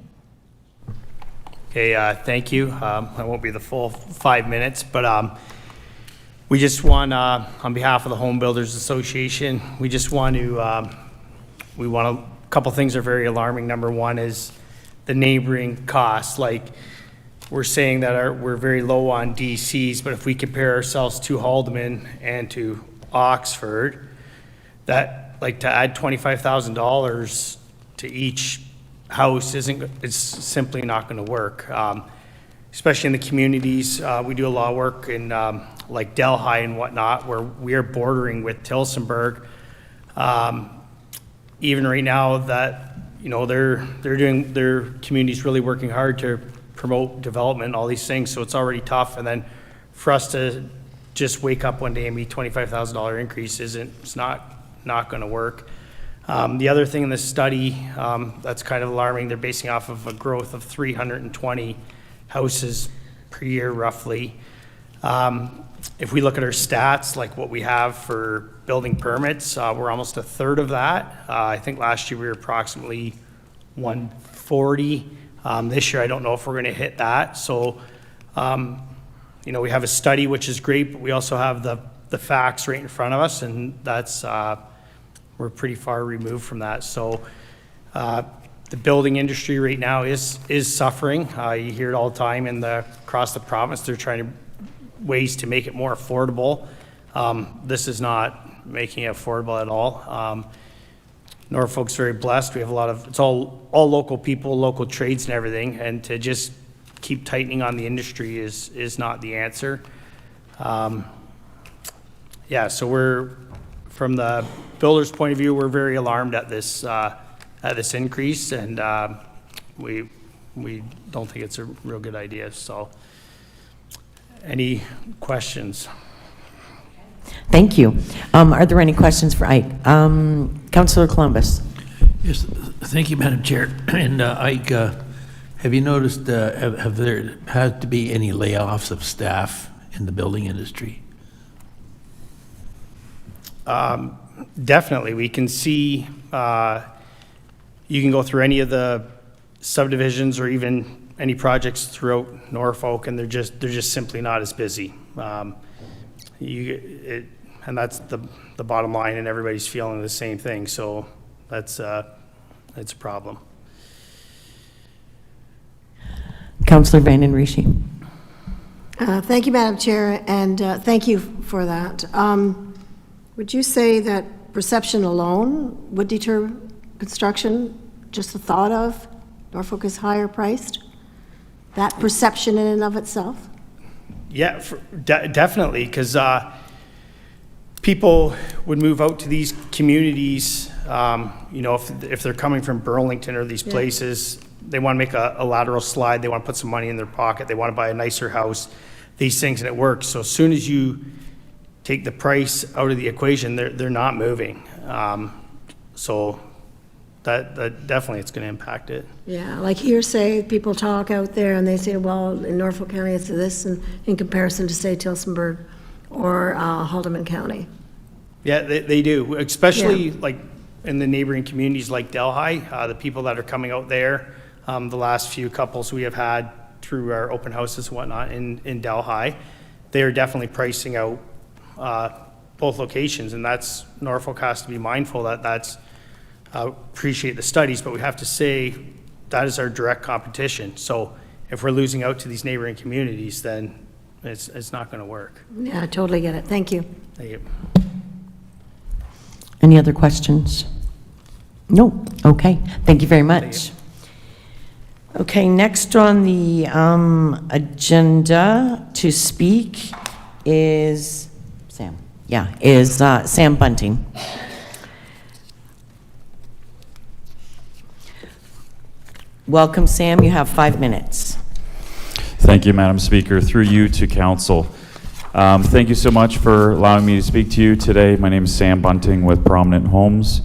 Okay, thank you. I won't be the full 5 minutes, but we just want, on behalf of the Home Builders Association, we just want to, a couple things are very alarming. Number one is the neighboring costs. Like, we're saying that we're very low on DCs, but if we compare ourselves to Haldeman and to Oxford, that, like, to add $25,000 to each house it's simply not going to work. Especially in the communities, we do a lot of work in like Delhi and whatnot, where we are bordering with Tillsonburg. Even right now, that they're doing, their community's really working hard to promote development and all these things, so it's already tough. And then for us to just wake up one day and meet $25,000 increase it's not going to work. The other thing in this study that's kind of alarming, they're basing off of a growth of 320 houses per year, roughly. If we look at our stats, like what we have for building permits, we're almost a third of that. I think last year we were approximately 140. This year, I don't know if we're going to hit that. So, we have a study, which is great, but we also have the facts right in front of us, and that's we're pretty far removed from that. So, the building industry right now is suffering. You hear it all the time across the province. They're trying ways to make it more affordable. This is not making it affordable at all. Norfolk's very blessed. We have it's all local people, local trades and everything, and to just keep tightening on the industry is not the answer. So we're, from the builder's point of view, we're very alarmed at this increase, and we don't think it's a real good idea. So, any questions? Thank you. Are there any questions for Ike? Councillor Columbus. Yes, thank you, Madam Chair. And Ike, have you noticed, have there had to be any layoffs of staff in the building industry? Definitely. We can see, you can go through any of the subdivisions or even any projects throughout Norfolk, and they're just simply not as busy. And that's the bottom line, and everybody's feeling the same thing. So that's a problem. Councillor Vanden Rishi. Thank you, Madam Chair, and thank you for that. Would you say that perception alone would deter construction? Just the thought of Norfolk is higher priced? That perception in and of itself? Yeah, definitely, because people would move out to these communities, if they're coming from Burlington or these places, they want to make a lateral slide, they want to put some money in their pocket, they want to buy a nicer house, these things, and it works. So as soon as you take the price out of the equation, they're not moving. So that definitely, it's going to impact it. Yeah, like hearsay, people talk out there and they say, well, in Norfolk County it's this, and in comparison to, say, Tillsonburg or Haldeman County. Yeah, they do, especially like in the neighboring communities like Delhi. The people that are coming out there, the last few couples we have had through our open houses and whatnot in Delhi, they are definitely pricing out both locations, and that's, Norfolk has to be mindful that's appreciate the studies, but we have to say that is our direct competition. So if we're losing out to these neighboring communities, then it's not going to work. Yeah, I totally get it. Thank you. Thank you. Any other questions? No. Okay. Thank you very much. Okay, next on the agenda to speak is Sam. Yeah, is Sam Bunting. Welcome, Sam. You have 5 minutes. Thank you, Madam Speaker. Through you to Council. Thank you so much for allowing me to speak to you today. My name is Sam Bunting with Prominent Homes.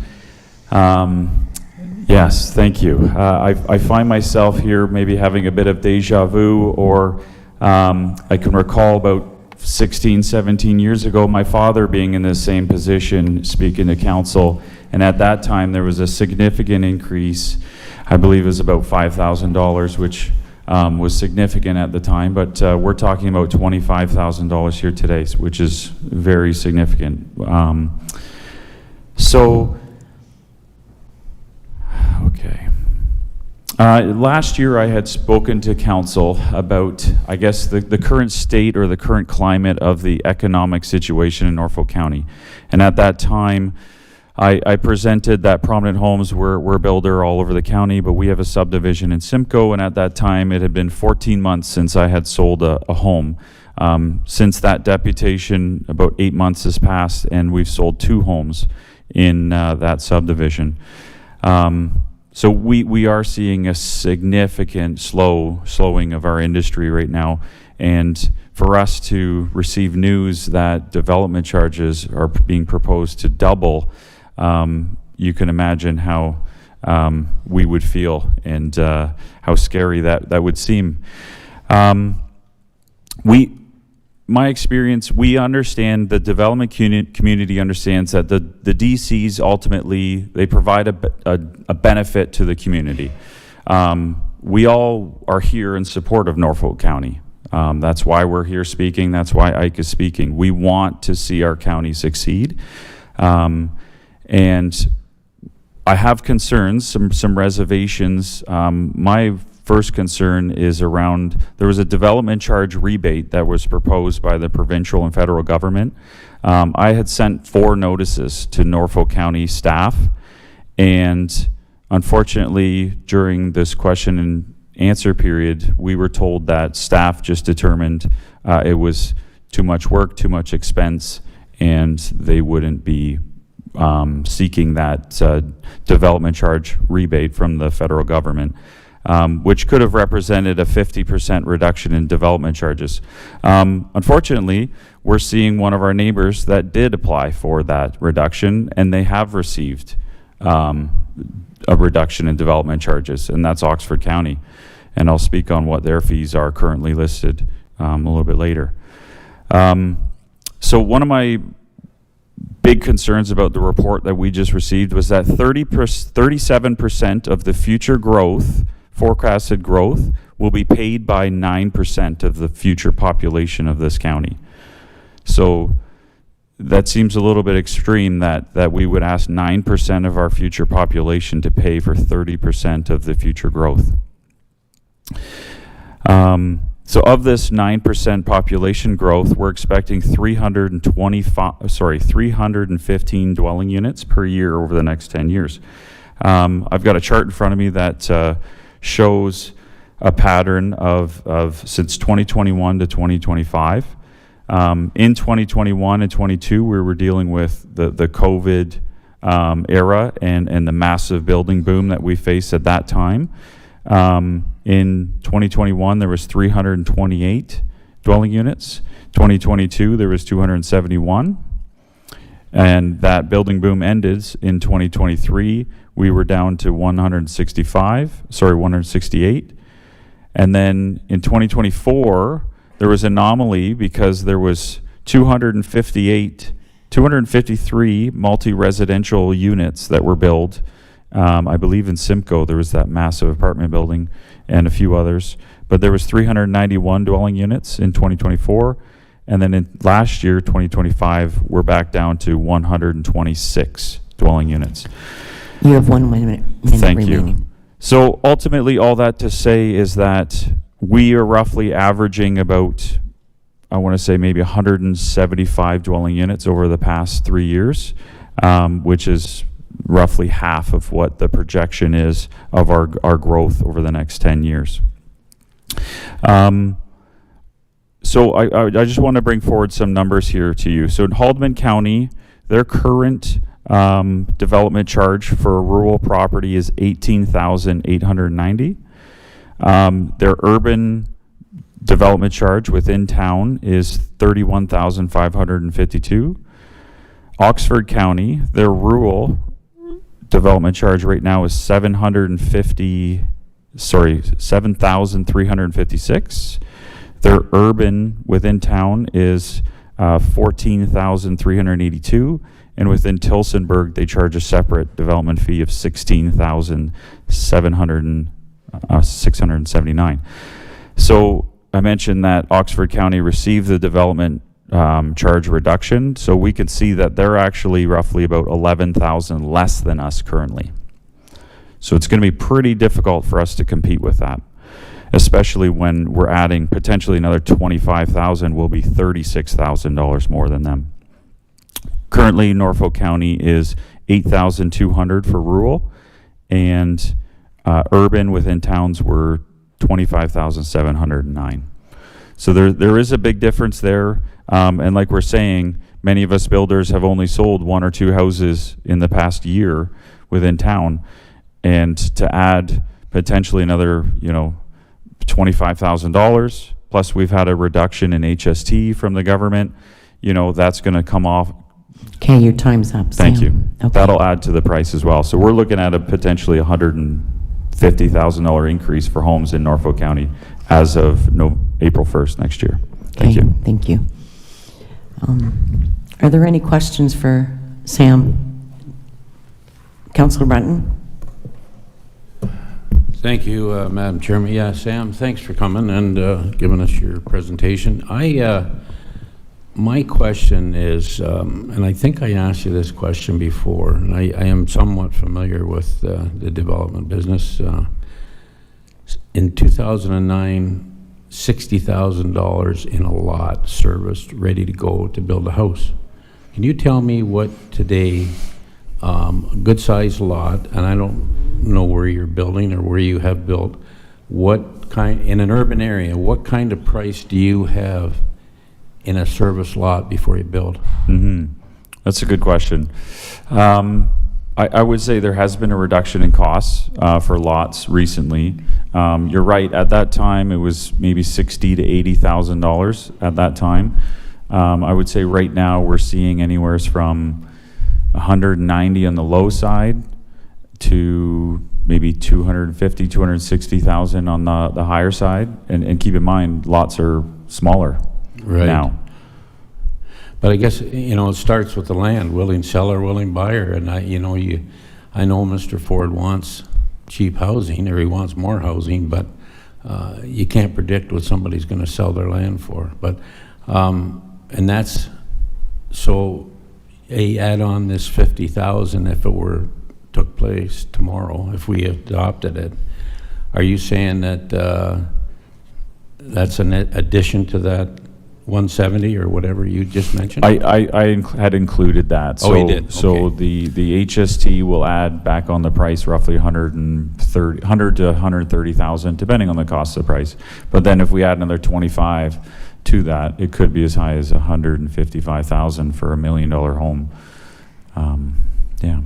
Yes, thank you. I find myself here maybe having a bit of deja vu, or I can recall about 16, 17 years ago, my father being in the same position, speaking to Council, and at that time there was a significant increase. I believe it was about $5,000, which was significant at the time, but we're talking about $25,000 here today, which is very significant. Okay. Last year I had spoken to Council about, I guess, the current state or the current climate of the economic situation in Norfolk County. And at that time, I presented that Prominent Homes we're a builder all over the county, but we have a subdivision in Simcoe, and at that time it had been 14 months since I had sold a home. Since that deputation, about 8 months has passed, and we've sold 2 homes in that subdivision. So we are seeing a significant slowing of our industry right now, and for us to receive news that development charges are being proposed to double, you can imagine how we would feel and how scary that would seem. My experience, we understand, the development community understands that the DCs ultimately, they provide a benefit to the community. We all are here in support of Norfolk County. That's why we're here speaking. That's why Ike is speaking. We want to see our county succeed. And I have concerns, some reservations. My first concern is around, there was a development charge rebate that was proposed by the provincial and federal government. I had sent 4 notices to Norfolk County staff, and unfortunately during this question and answer period, we were told that staff just determined it was too much work, too much expense, and they wouldn't be seeking that development charge rebate from the federal government. Which could have represented a 50% reduction in development charges. Unfortunately, we're seeing one of our neighbors that did apply for that reduction, and they have received a reduction in development charges, and that's Oxford County. And I'll speak on what their fees are currently listed a little bit later. So one of my big concerns about the report that we just received was that 37% of the future growth, forecasted growth, will be paid by 9% of the future population of this county. So that seems a little bit extreme that we would ask 9% of our future population to pay for 30% of the future growth. So of this 9% population growth, we're expecting 315 dwelling units per year over the next 10 years. I've got a chart in front of me that shows a pattern of since 2021 to 2025. In 2021 and 22, we were dealing with the COVID era and the massive building boom that we faced at that time. In 2021, there was 328 dwelling units. 2022, there was 271. And that building boom ended in 2023. We were down to 168. And then in 2024, there was an anomaly because there was 253 multi-residential units that were built. I believe in Simcoe there was that massive apartment building and a few others, but there was 391 dwelling units in 2024, and then in last year, 2025, we're back down to 126 dwelling units. You have 1 minute Thank remaining. you. So ultimately, all that to say is that we are roughly averaging about, I want to say maybe 175 dwelling units over the past 3 years, which is roughly half of what the projection is of our growth over the next 10 years. So I just want to bring forward some numbers here to you. So in Haldeman County, their current development charge for a rural property is $18,890. Their urban development charge within town is $31,552. Oxford County, their rural development charge right now is $7,356. Their urban within town is $14,382, and within Tilsonburg they charge a separate development fee of $16,679. So I mentioned that Oxford County received the development charge reduction, so we can see that they're actually roughly about 11,000 less than us currently. So it's going to be pretty difficult for us to compete with that, especially when we're adding potentially another 25,000, will be $36,000 more than them. Currently, Norfolk County is 8,200 for rural, and urban within towns were 25,709. So there is a big difference there, and like we're saying, many of us builders have only sold 1 or 2 houses in the past year within town, and to add potentially another, $25,000, plus we've had a reduction in HST from the government, that's going to come off. Okay, your time's up, Thank Sam. you. Okay. That'll add to the price as well. So we're looking at a potentially $150,000 increase for homes in Norfolk County as of April 1st next year. Thank you. Thank you. Are there any questions for Sam? Councillor Brunton? Thank you, Madam Chairman. Yeah, Sam, thanks for coming and giving us your presentation. My question is, and I think I asked you this question before, and I am somewhat familiar with the development business. In 2009, $60,000 in a lot serviced, ready to go to build a house. Can you tell me what today, a good-sized lot, and I don't know where you're building or where you have built, in an urban area, what kind of price do you have in a service lot before you build? That's a good question. I would say there has been a reduction in costs for lots recently. You're right, at that time it was maybe $60,000 to $80,000 at that time. I would say right now we're seeing anywhere from 190 on the low side to maybe 250, 260,000 on the higher side. And keep in mind, lots are smaller now. But I guess, it starts with the land, willing seller, willing buyer. And I know Mr. Ford wants cheap housing, or he wants more housing, but you can't predict what somebody's going to sell their land for. But, and that's, so add on this 50,000 if it took place tomorrow, if we adopted it. Are you saying that that's an addition to that 170 or whatever you just mentioned? I had included that. Oh, you did? So Okay. the HST will add back on the price roughly 100 to 130,000, depending on the cost of the price. But then if we add another 25 to that, it could be as high as 155,000 for $1 million home. Yeah.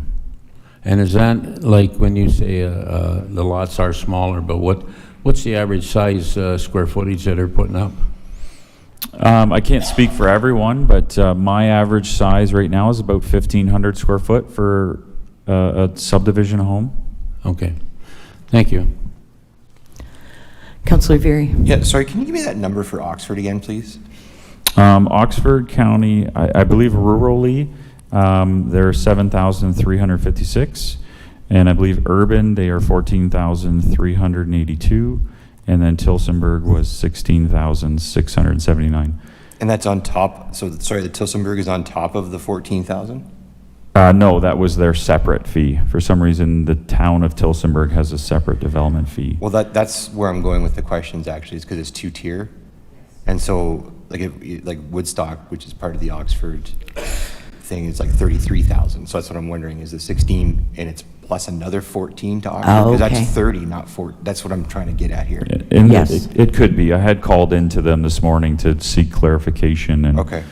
And is that like when you say the lots are smaller, but what's the average size square footage that they're putting up? I can't speak for everyone, but my average size right now is about 1,500 square foot for a subdivision home. Okay, thank you. Councillor Veery? Yeah, sorry, can you give me that number for Oxford again, please? Oxford County, I believe rurally, they're 7,356, and I believe urban, they are 14,382. And then Tillsonburg was 16,679. And that's on top, so sorry, the Tillsonburg is on top of the 14,000? No, that was their separate fee. For some reason, the town of Tillsonburg has a separate development fee. Well, that's where I'm going with the questions actually, is because it's 2-tier. And so like Woodstock, which is part of the Oxford thing, is like 33,000. So that's what I'm wondering, is the 16 and it's plus another 14 to Oxford? Oh, because okay. that's 30, not 4. That's what I'm trying to get at here. And Yes. it could be. I had called into them this morning to seek clarification. And Okay.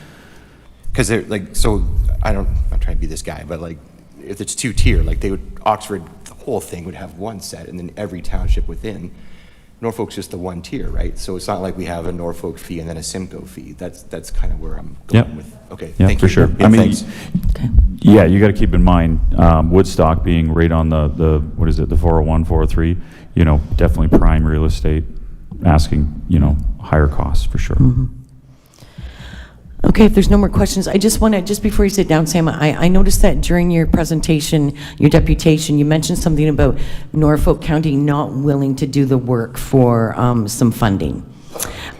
Because they're like, so I'm not trying to be this guy, but like if it's 2-tier, like Oxford, the whole thing would have one set and then every township within. Norfolk's just the 1 tier, right? So it's not like we have a Norfolk fee and then a Simcoe fee. That's kind of where I'm going Yep. with. Okay, Yeah, thank for you. sure. Yeah, I mean, thanks. yeah, you got to keep in mind, Woodstock being right on the what is it, the 401, 403, definitely prime real estate, asking, higher costs for sure. Okay, if there's no more questions, I just want to, just before you sit down, Sam, I noticed that during your presentation, your deputation, you mentioned something about Norfolk County not willing to do the work for some funding.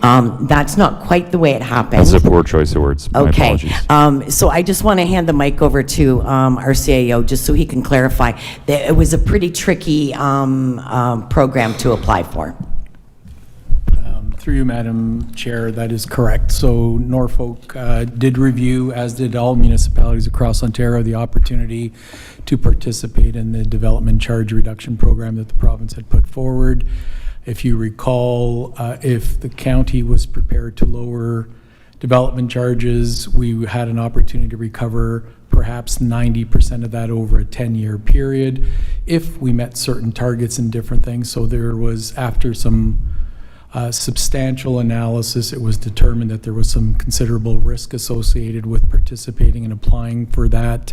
That's not quite the way it happened. That's a poor choice of words. My Okay. apologies. So I just want to hand the mic over to our CAO, just so he can clarify that it was a pretty tricky program to apply for. Through you, Madam Chair, that is correct. So Norfolk did review, as did all municipalities across Ontario, the opportunity to participate in the development charge reduction program that the province had put forward. If you recall, if the county was prepared to lower development charges, we had an opportunity to recover perhaps 90% of that over a 10-year period if we met certain targets and different things. So there was, after some substantial analysis, it was determined that there was some considerable risk associated with participating and applying for that.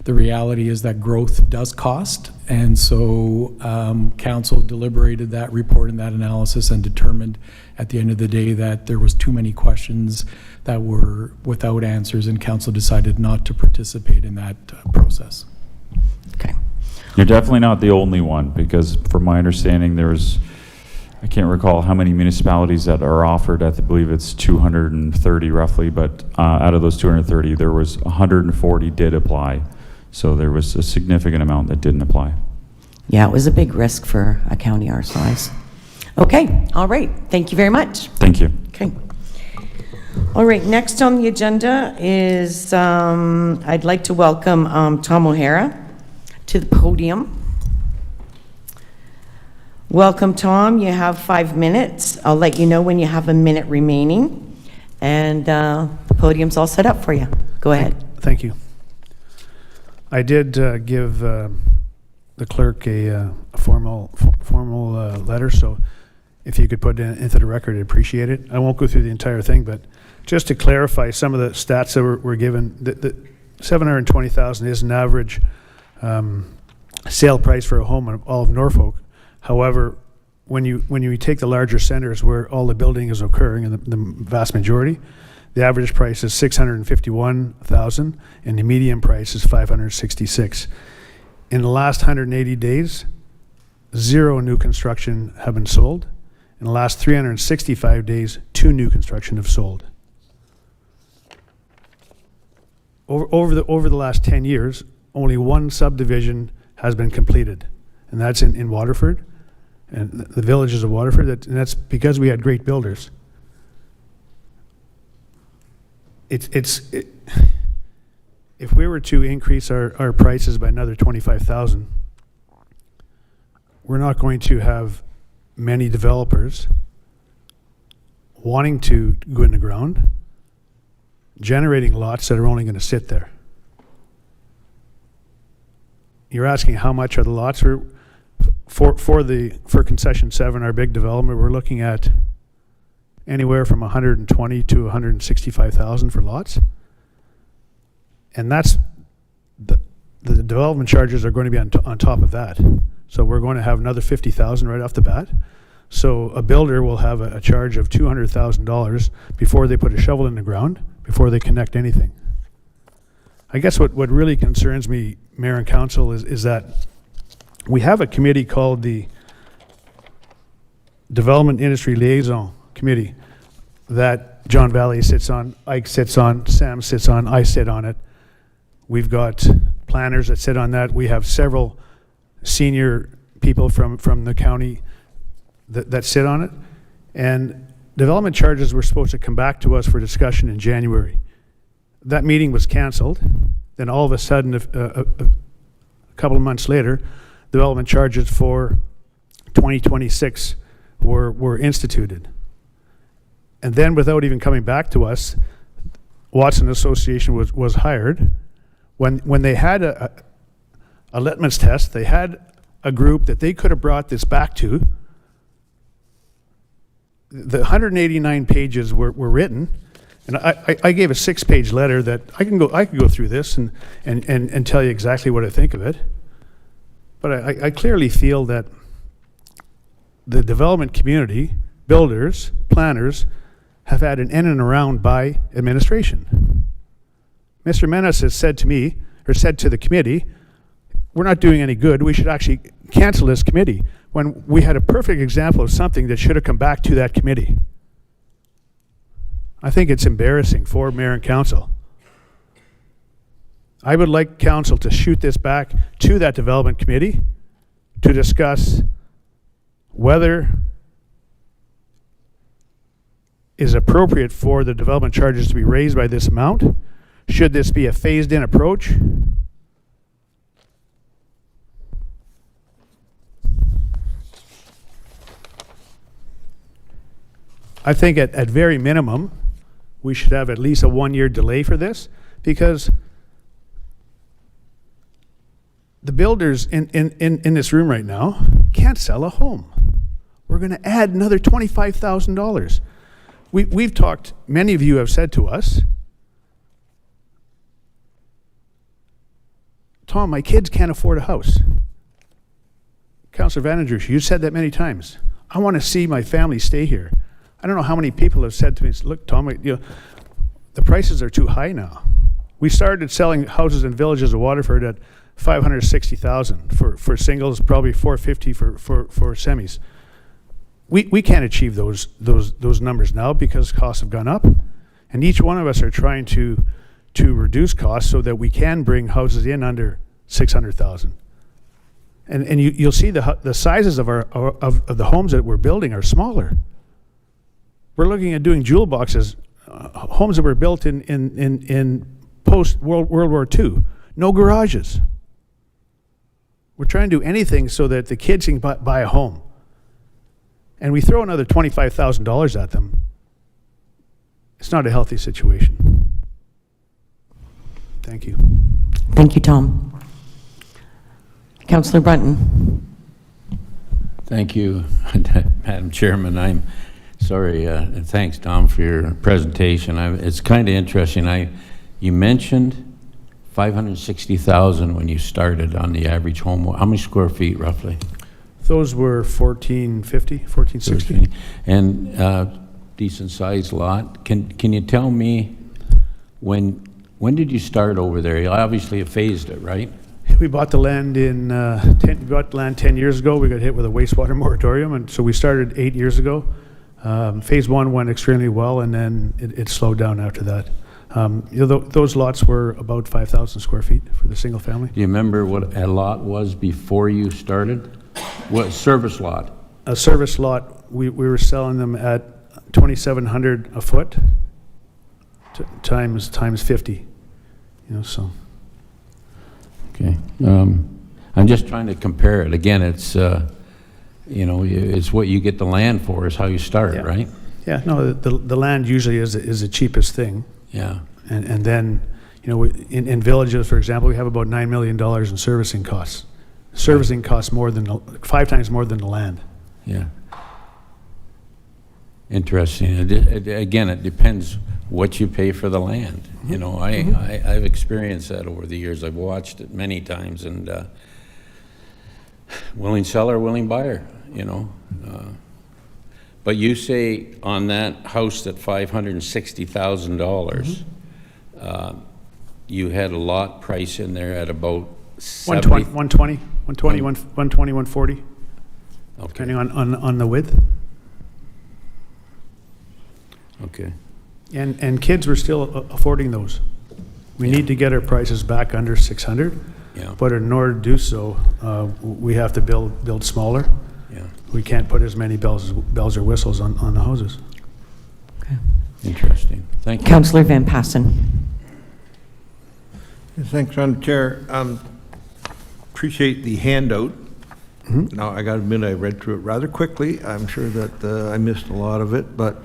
The reality is that growth does cost, and so council deliberated that report and that analysis and determined at the end of the day that there was too many questions that were without answers, and council decided not to participate in that process. Okay. You're definitely not the only one, because from my understanding, there's, I can't recall how many municipalities that are offered. I believe it's 230 roughly, but out of those 230, there was 140 did apply. So there was a significant amount that didn't apply. Yeah, it was a big risk for a county our size. Okay, all right. Thank you very much. Thank you. Okay. All right, next on the agenda is I'd like to welcome Tom O'Hara to the podium. Welcome, Tom. You have 5 minutes. I'll let you know when you have a minute remaining. And the podium's all set up for you. Go ahead. Thank you. I did give the clerk a formal letter, so if you could put it into the record, I'd appreciate it. I won't go through the entire thing, but just to clarify some of the stats that were given, the $720,000 is an average sale price for a home in all of Norfolk. However, when you take the larger centers where all the building is occurring, and the vast majority, the average price is $651,000, and the median price is $566,000. In the last 180 days, 0 new construction have been sold. In the last 365 days, 2 new construction have sold. Over the last 10 years, only 1 subdivision has been completed, and that's in Waterford, and the villages of Waterford. And that's because we had great builders. If we were to increase our prices by another $25,000, we're not going to have many developers wanting to go in the ground, generating lots that are only going to sit there. You're asking how much are the lots? For concession 7, our big development, we're looking at anywhere from 120 to 165,000 for lots, and that's the development charges are going to be on top of that. So we're going to have another 50,000 right off the bat. So a builder will have a charge of $200,000 before they put a shovel in the ground, before they connect anything. I guess what really concerns me, Mayor and Council, is that we have a committee called the Development Industry Liaison Committee that John Valley sits on, Ike sits on, Sam sits on, I sit on it. We've got planners that sit on that. We have several senior people from the county that sit on it. And development charges were supposed to come back to us for discussion in January. That meeting was canceled. Then all of a sudden, a couple of months later, development charges for 2026 were instituted. And then without even coming back to us, Watson Association was hired. When they had a litmus test, they had a group that they could have brought this back to. The 189 pages were written, and I gave a 6-page letter that I can go through this and tell you exactly what I think of it. But I clearly feel that the development community, builders, planners, have had an in and around by administration. Mr. Menace has said to me, or said to the committee, we're not doing any good. We should actually cancel this committee, when we had a perfect example of something that should have come back to that committee. I think it's embarrassing for Mayor and Council. I would like Council to shoot this back to that development committee to discuss whether is appropriate for the development charges to be raised by this amount? Should this be a phased-in approach? I think at very minimum, we should have at least a 1-year delay for this, because the builders in this room right now can't sell a home. We're going to add another $25,000. We've talked, many of you have said to us, Tom, my kids can't afford a house. Councillor Vanenders, you said that many times. I want to see my family stay here. I don't know how many people have said to me, look, Tom, the prices are too high now. We started selling houses in villages of Waterford at $560,000 for singles, probably $450 for semis. We can't achieve those numbers now because costs have gone up, and each one of us are trying to reduce costs so that we can bring houses in under $600,000. And you'll see the sizes of the homes that we're building are smaller. We're looking at doing jewel boxes, homes that were built in post World War II, no garages. We're trying to do anything so that the kids can buy a home. And we throw another $25,000 at them. It's not a healthy situation. Thank you. Thank you, Tom. Councillor Brunton. Thank you, Madam Chairman. I'm sorry, thanks, Tom, for your presentation. It's kind of interesting. You mentioned 560,000 when you started on the average home. How many square feet, roughly? Those were 1450, 1460. And decent sized lot. Can you tell me when did you start over there? You obviously have phased it, right? We bought the land 10 years ago. We got hit with a wastewater moratorium, and so we started 8 years ago. Phase 1 went extremely well, and then it slowed down after that. Those lots were about 5,000 square feet for the single family. Do you remember what a lot was before you started? What service lot? A service lot, we were selling them at $2,700 a foot times 50. So. Okay. I'm just trying to compare it. Again, it's it's what you get the land for is how you start, right? Yeah. No, the land usually is the cheapest thing. Yeah. And then, in villages, for example, we have about $9 million in servicing costs. Servicing costs 5 times more than the land. Yeah. Interesting. Again, it depends what you pay for the land. I've experienced that over the years. I've watched it many times, and willing seller, willing buyer, But you say on that house at $560,000, you had a lot price in there at about 120, 140, okay. Depending on the width. Okay. And kids were still affording those. We need to get our prices back under 600. Yeah. But in order to do so, we have to build smaller. Yeah. We can't put as many bells or whistles on the houses. Okay. Interesting. Thank you. Councillor Van Passen. Thanks, Madam Chair. Appreciate the handout. Now, I got to admit, I read through it rather quickly. I'm sure that I missed a lot of it, but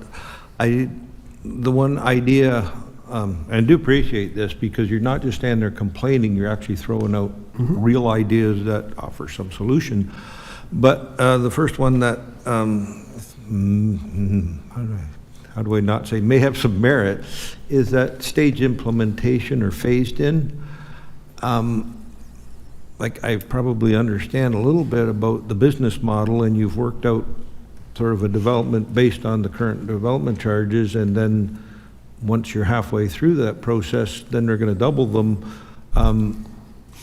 the one idea, and I do appreciate this because you're not just standing there complaining, you're actually throwing out real ideas that offer some solution. But the first one that, how do I not say, may have some merit, is that stage implementation or phased in. Like I probably understand a little bit about the business model, and you've worked out sort of a development based on the current development charges, and then once you're halfway through that process, then they're going to double them.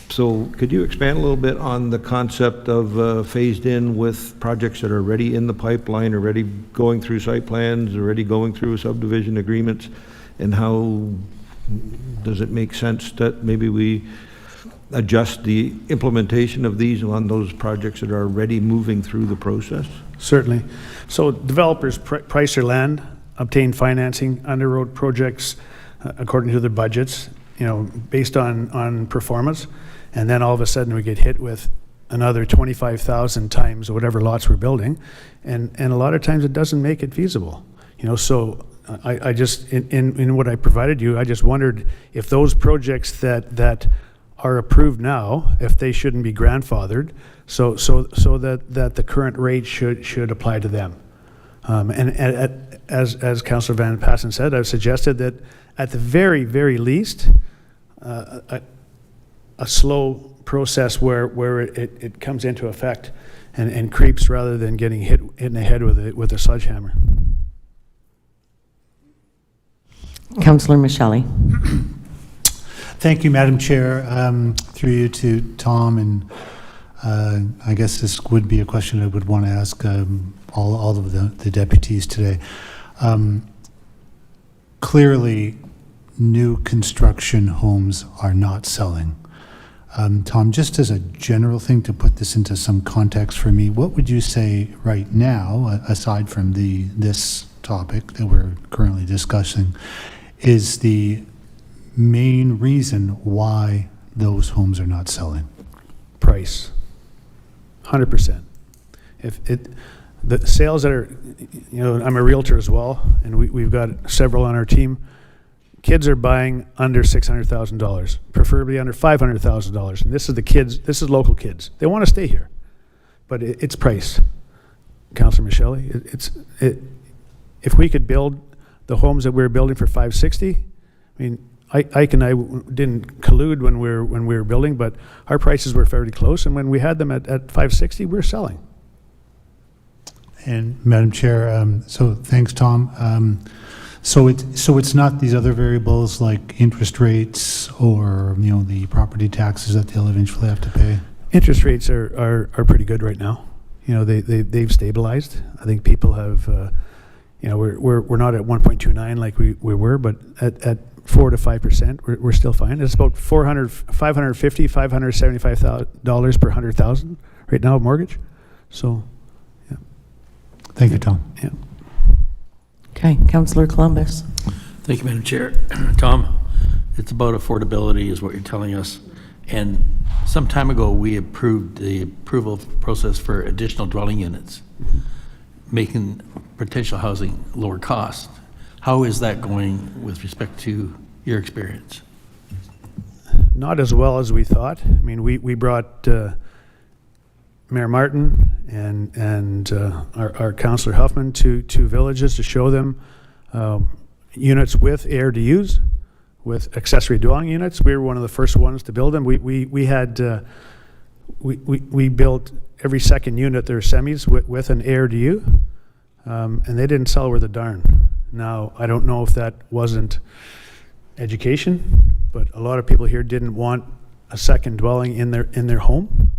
So could you expand a little bit on the concept of phased in with projects that are already in the pipeline, already going through site plans, already going through subdivision agreements, and how does it make sense that maybe we adjust the implementation of these on those projects that are already moving through the process? Certainly. So developers price their land obtain financing, underwrote projects according to their budgets, based on performance, and then all of a sudden we get hit with another 25,000 times whatever lots we're building, and a lot of times it doesn't make it feasible. So I just, in what I provided you, I just wondered if those projects that are approved now, if they shouldn't be grandfathered, so that the current rate should apply to them. As Councillor Van Passen said, I've suggested that at the very, very least, a slow process where it comes into effect and creeps rather than getting hit in the head with a sledgehammer. Councillor Michelli. Thank you, Madam Chair. Through you to Tom, and I guess this would be a question I would want to ask all of the deputies today. Clearly, new construction homes are not selling. Tom, just as a general thing to put this into some context for me, what would you say right now, aside from this topic that we're currently discussing, is the main reason why those homes are not selling? Price. 100%. The sales that are, I'm a realtor as well, and we've got several on our team. Kids are buying under $600,000, preferably under $500,000. And this is the kids, this is local kids. They want to stay here, but it's price. Councillor Michelli, if we could build the homes that we're building for $560, I mean, Ike and I didn't collude when we were building, but our prices were fairly close, and when we had them at $560, we're selling. And Madam Chair, so thanks, Tom. So it's not these other variables like interest rates or the property taxes that they'll eventually have to pay. Interest rates are pretty good right now. They've stabilized. I think people have. We're not at 1.29 like we were, but at 4 to 5%, we're still fine. It's about $575,000 per 100,000 right now mortgage. So, yeah. Thank you, Tom. Yeah. Okay, Councillor Columbus. Thank you, Madam Chair. Tom, it's about affordability is what you're telling us. And some time ago, we approved the approval process for additional dwelling units, making potential housing lower cost. How is that going with respect to your experience? Not as well as we thought. I mean, we brought Mayor Martin and our Councillor Huffman to villages to show them units with ARDUs, with accessory dwelling units. We were one of the first ones to build them. We built every second unit, there are semis with an ARDU, and they didn't sell worth a darn. Now, I don't know if that wasn't education, but a lot of people here didn't want a second dwelling in their home.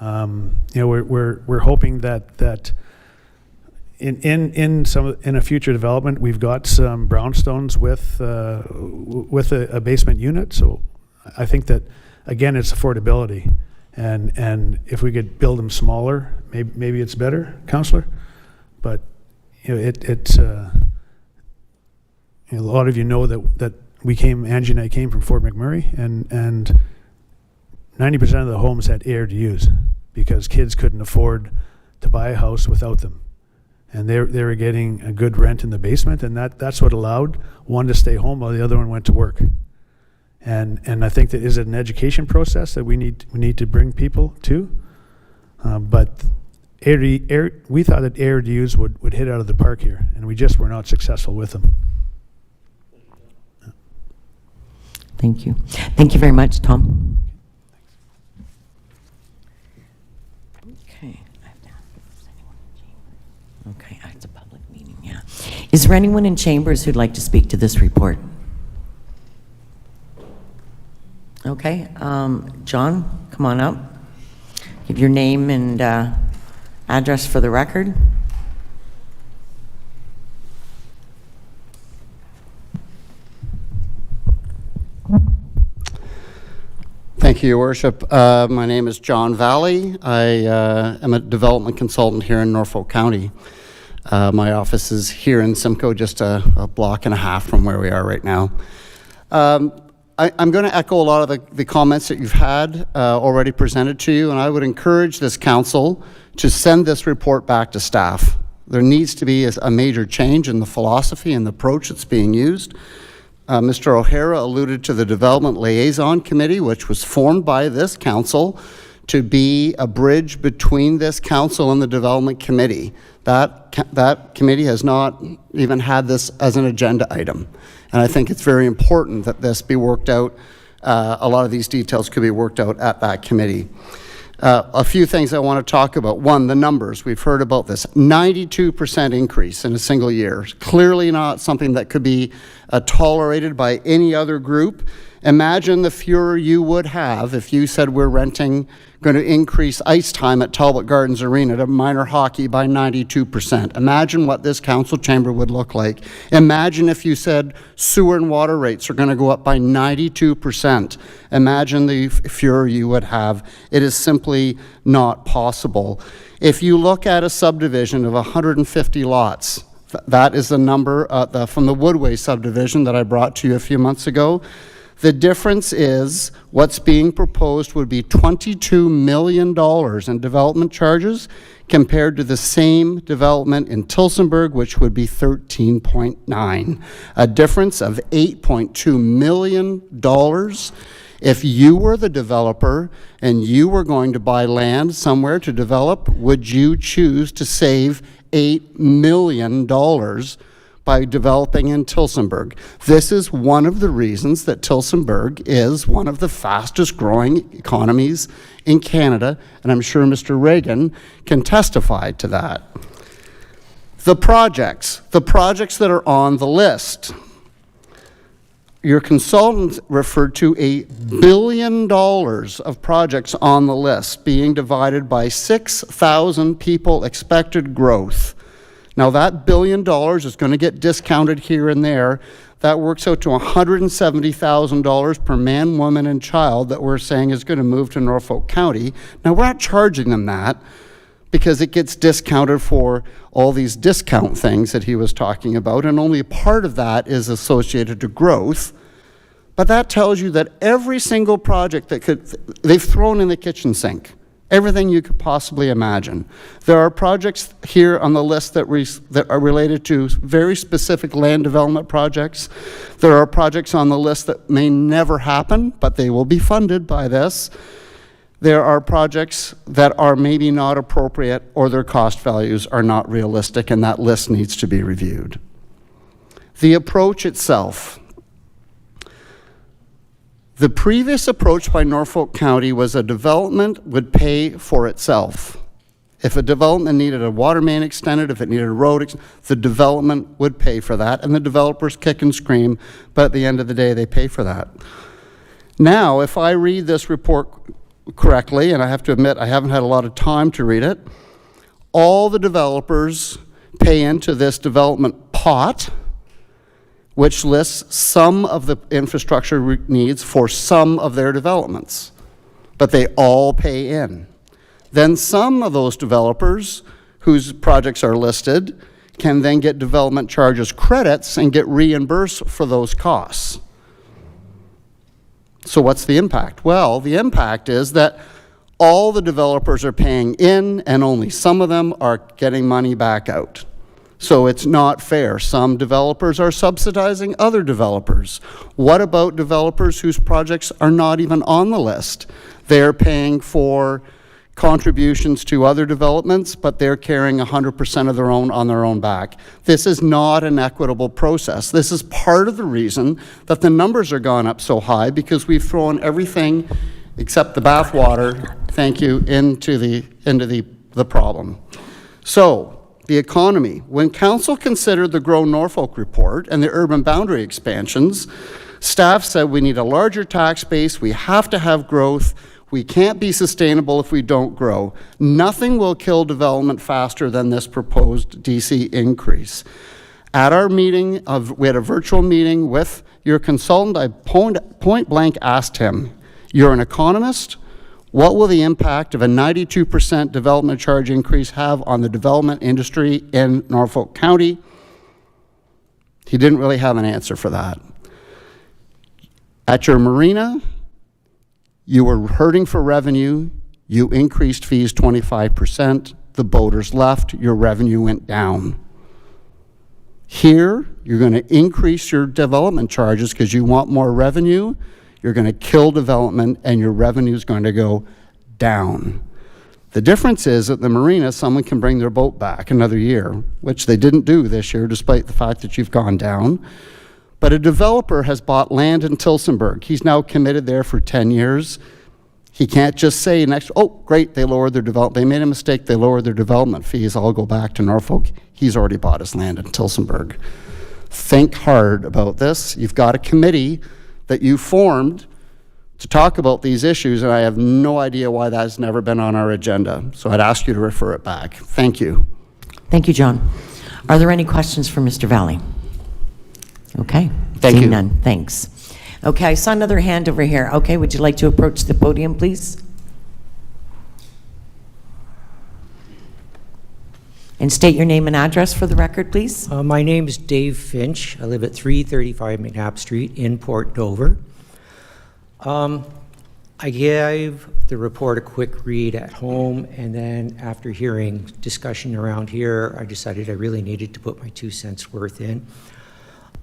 We're hoping that in a future development, we've got some brownstones with a basement unit. So I think that again, it's affordability, and if we could build them smaller, maybe it's better, Councillor. But it's a lot of you know that Angie and I came from Fort McMurray, and 90% of the homes had ARDUs because kids couldn't afford to buy a house without them. And they were getting a good rent in the basement, and that's what allowed one to stay home while the other one went to work. And I think that is an education process that we need to bring people to. But we thought that ARDUs would hit out of the park here, and we just were not successful with them. Thank you. Thank you very much, Tom. Okay. Okay, it's a public meeting, yeah. Is there anyone in chambers who'd like to speak to this report? Okay, John, come on up. Give your name and address for the record. Thank you, Your Worship. My name is John Valley. I am a development consultant here in Norfolk County. My office is here in Simcoe, just a block and a half from where we are right now. I'm going to echo a lot of the comments that you've had already presented to you, and I would encourage this council to send this report back to staff. There needs to be a major change in the philosophy and the approach that's being used. Mr. O'Hara alluded to the Development Liaison Committee, which was formed by this council to be a bridge between this council and the Development Committee. That committee has not even had this as an agenda item. And I think it's very important that this be worked out. A lot of these details could be worked out at that committee. A few things I want to talk about. One, the numbers. We've heard about this. 92% increase in a single year. Clearly not something that could be tolerated by any other group. Imagine the furor you would have if you said we're going to increase ice time at Talbot Gardens Arena to minor hockey by 92%. Imagine what this council chamber would look like. Imagine if you said sewer and water rates are going to go up by 92%. Imagine the furor you would have. It is simply not possible. If you look at a subdivision of 150 lots, that is the number from the Woodway subdivision that I brought to you a few months ago. The difference is what's being proposed would be $22 million in development charges compared to the same development in Tillsonburg, which would be 13.9. A difference of $8.2 million. If you were the developer and you were going to buy land somewhere to develop, would you choose to save $8 million by developing in Tillsonburg? This is one of the reasons that Tillsonburg is one of the fastest growing economies in Canada, and I'm sure Mr. Reagan can testify to that. The projects that are on the list. Your consultant referred to $1 billion of projects on the list being divided by 6,000 people expected growth. Now that $1 billion is going to get discounted here and there. That works out to $170,000 per man, woman, and child that we're saying is going to move to Norfolk County. Now we're not charging them that because it gets discounted for all these discount things that he was talking about, and only a part of that is associated to growth. But that tells you that every single project they've thrown in the kitchen sink. Everything you could possibly imagine. There are projects here on the list that are related to very specific land development projects. There are projects on the list that may never happen, but they will be funded by this. There are projects that are maybe not appropriate or their cost values are not realistic, and that list needs to be reviewed. The approach itself. The previous approach by Norfolk County was a development would pay for itself. If a development needed a water main extended, if it needed a road, the development would pay for that, and the developers kick and scream, but at the end of the day, they pay for that. Now, if I read this report correctly, and I have to admit I haven't had a lot of time to read it, all the developers pay into this development pot, which lists some of the infrastructure needs for some of their developments, but they all pay in. Then some of those developers whose projects are listed can then get development charges credits and get reimbursed for those costs. So what's the impact? Well, the impact is that all the developers are paying in and only some of them are getting money back out. So it's not fair. Some developers are subsidizing other developers. What about developers whose projects are not even on the list? They're paying for contributions to other developments, but they're carrying 100% of their own on their own back. This is not an equitable process. This is part of the reason that the numbers are gone up so high, because we've thrown everything except the bathwater, thank you, into the problem. So, the economy. When Council considered the Grow Norfolk report and the urban boundary expansions, staff said we need a larger tax base, we have to have growth, we can't be sustainable if we don't grow. Nothing will kill development faster than this proposed DC increase. At our meeting, we had a virtual meeting with your consultant. I point blank asked him, you're an economist, What will the impact of a 92% development charge increase have on the development industry in Norfolk County? He didn't really have an answer for that. At your marina, you were hurting for revenue. You increased fees 25%. The boaters left. Your revenue went down. Here, you're going to increase your development charges because you want more revenue. You're going to kill development, and your revenue is going to go down. The difference is at the marina, someone can bring their boat back another year, which they didn't do this year, despite the fact that you've gone down. But a developer has bought land in Tillsonburg. He's now committed there for 10 years. He can't just say next, oh, great, they lowered their development. They made a mistake, they lowered their development fees. I'll go back to Norfolk. He's already bought his land in Tillsonburg. Think hard about this. You've got a committee that you formed to talk about these issues, and I have no idea why that has never been on our agenda. So I'd ask you to refer it back. Thank you. Thank you, John. Are there any questions for Mr. Valley? Okay. Thank Seeing you. none. Thanks. Okay, I saw another hand over here. Okay, would you like to approach the podium, please? And state your name and address for the record, please. My name is Dave Finch. I live at 335 McNabb Street in Port Dover. I gave the report a quick read at home, and then after hearing discussion around here, I decided I really needed to put my 2 cents worth in.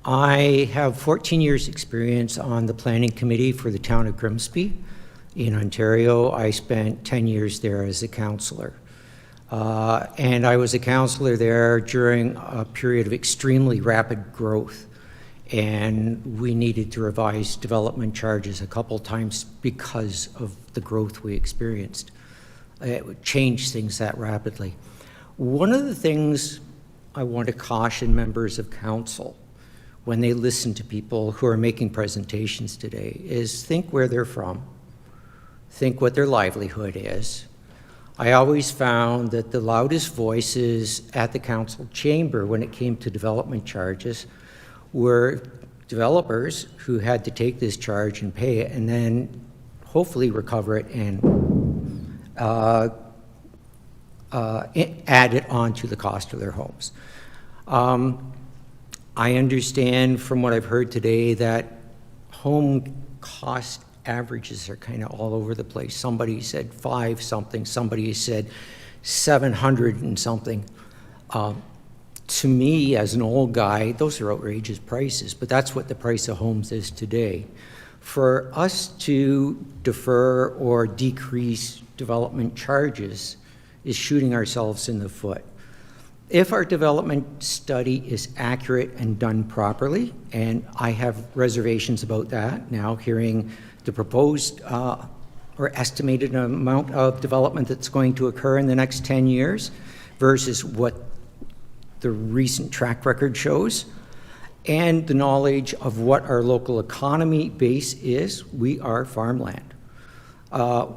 I have 14 years experience on the planning committee for the town of Grimsby in Ontario. I spent 10 years there as a councillor. And I was a councillor there during a period of extremely rapid growth. And we needed to revise development charges a couple times because of the growth we experienced. It would change things that rapidly. One of the things I want to caution members of council when they listen to people who are making presentations today is think where they're from, think what their livelihood is. I always found that the loudest voices at the council chamber when it came to development charges were developers who had to take this charge and pay it and then hopefully recover it and add it on to the cost of their homes. I understand from what I've heard today that home cost averages are kind of all over the place. Somebody said 5 something, somebody said 700 and something. To me, as an old guy, those are outrageous prices, but that's what the price of homes is today. For us to defer or decrease development charges is shooting ourselves in the foot. If our development study is accurate and done properly, and I have reservations about that now, hearing the proposed or estimated amount of development that's going to occur in the next 10 years versus what the recent track record shows, and the knowledge of what our local economy base is. We are farmland.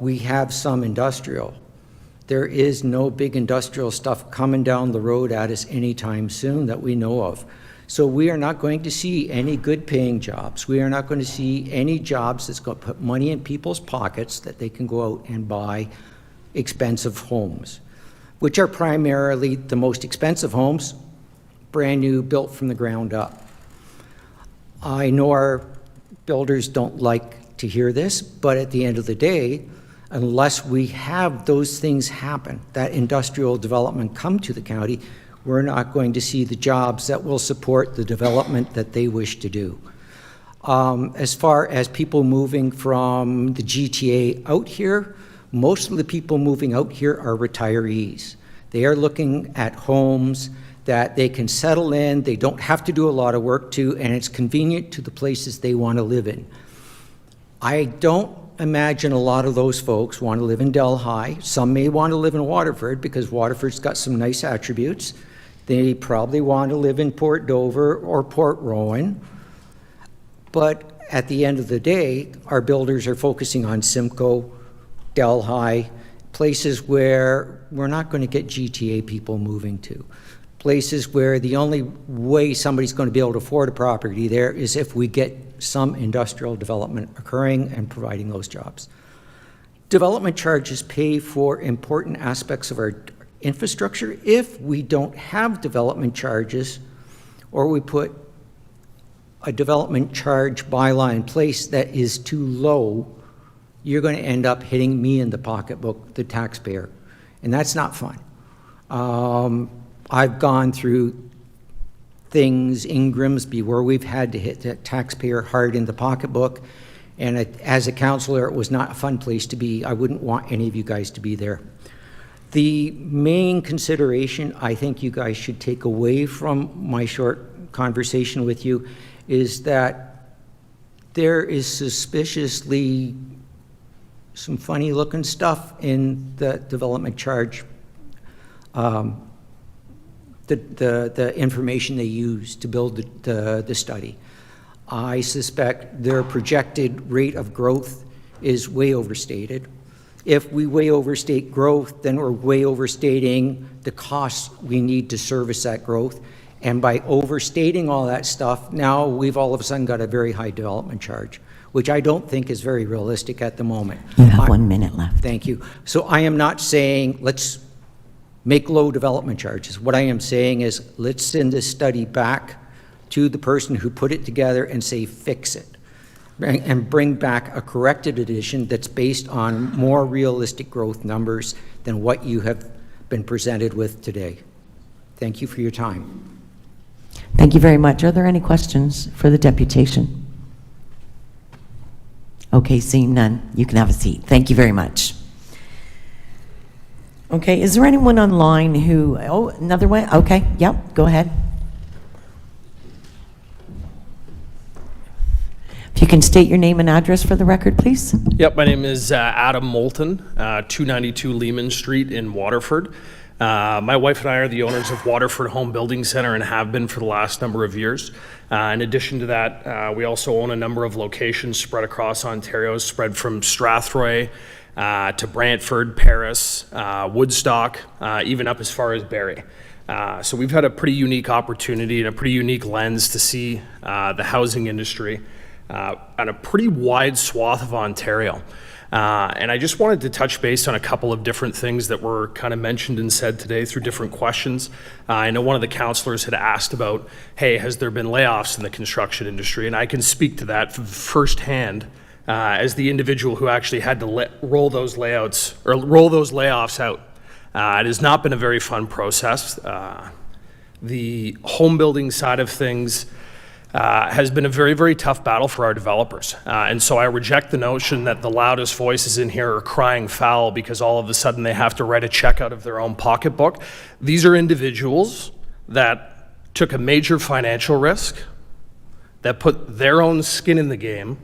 We have some industrial. There is no big industrial stuff coming down the road at us anytime soon that we know of. So we are not going to see any good paying jobs. We are not going to see any jobs that's going to put money in people's pockets that they can go out and buy expensive homes, which are primarily the most expensive homes, brand new, built from the ground up. I know our builders don't like to hear this, but at the end of the day, unless we have those things happen, that industrial development come to the county, we're not going to see the jobs that will support the development that they wish to do. As far as people moving from the GTA out here, most of the people moving out here are retirees. They are looking at homes that they can settle in, they don't have to do a lot of work to, and it's convenient to the places they want to live in. I don't imagine a lot of those folks want to live in Delhi. Some may want to live in Waterford because Waterford's got some nice attributes. They probably want to live in Port Dover or Port Rowan. But at the end of the day, our builders are focusing on Simcoe, Delhi, places where we're not going to get GTA people moving to. Places where the only way somebody's going to be able to afford a property there is if we get some industrial development occurring and providing those jobs. development charges pay for important aspects of our infrastructure. If we don't have development charges, or we put a development charge bylaw in place that is too low, you're going to end up hitting me in the pocketbook, the taxpayer, and that's not fun. I've gone through things in Grimsby where we've had to hit the taxpayer hard in the pocketbook, and as a councillor, it was not a fun place to be. I wouldn't want any of you guys to be there. The main consideration I think you guys should take away from my short conversation with you is that there is suspiciously some funny looking stuff in the development charge, the information they use to build the study. I suspect their projected rate of growth is way overstated. If we way overstate growth, then we're way overstating the costs we need to service that growth. And by overstating all that stuff, now we've all of a sudden got a very high development charge, which I don't think is very realistic at the moment. You have 1 minute left. Thank you. So I am not saying let's make low development charges. What I am saying is let's send this study back to the person who put it together and say fix it, and bring back a corrected edition that's based on more realistic growth numbers than what you have been presented with today. Thank you for your time. Thank you very much. Are there any questions for the deputation? Okay, seeing none, you can have a seat. Thank you very much. Okay, is there anyone online who, oh, another one? Okay, yep, go ahead. If you can state your name and address for the record, please. Yep, my name is Adam Moulton, 292 Lehman Street in Waterford. My wife and I are the owners of Waterford Home Building Center and have been for the last number of years. In addition to that, we also own a number of locations spread across Ontario, spread from Strathroy to Brantford, Paris, Woodstock, even up as far as Barrie. So we've had a pretty unique opportunity and a pretty unique lens to see the housing industry on a pretty wide swath of Ontario. And I just wanted to touch base on a couple of different things that were kind of mentioned and said today through different questions. I know one of the councillors had asked about, hey, has there been layoffs in the construction industry? And I can speak to that firsthand as the individual who actually had to roll those layoffs out. It has not been a very fun process. The home building side of things has been a very, very tough battle for our developers. And so I reject the notion that the loudest voices in here are crying foul because all of a sudden they have to write a check out of their own pocketbook. These are individuals that took a major financial risk, that put their own skin in the game,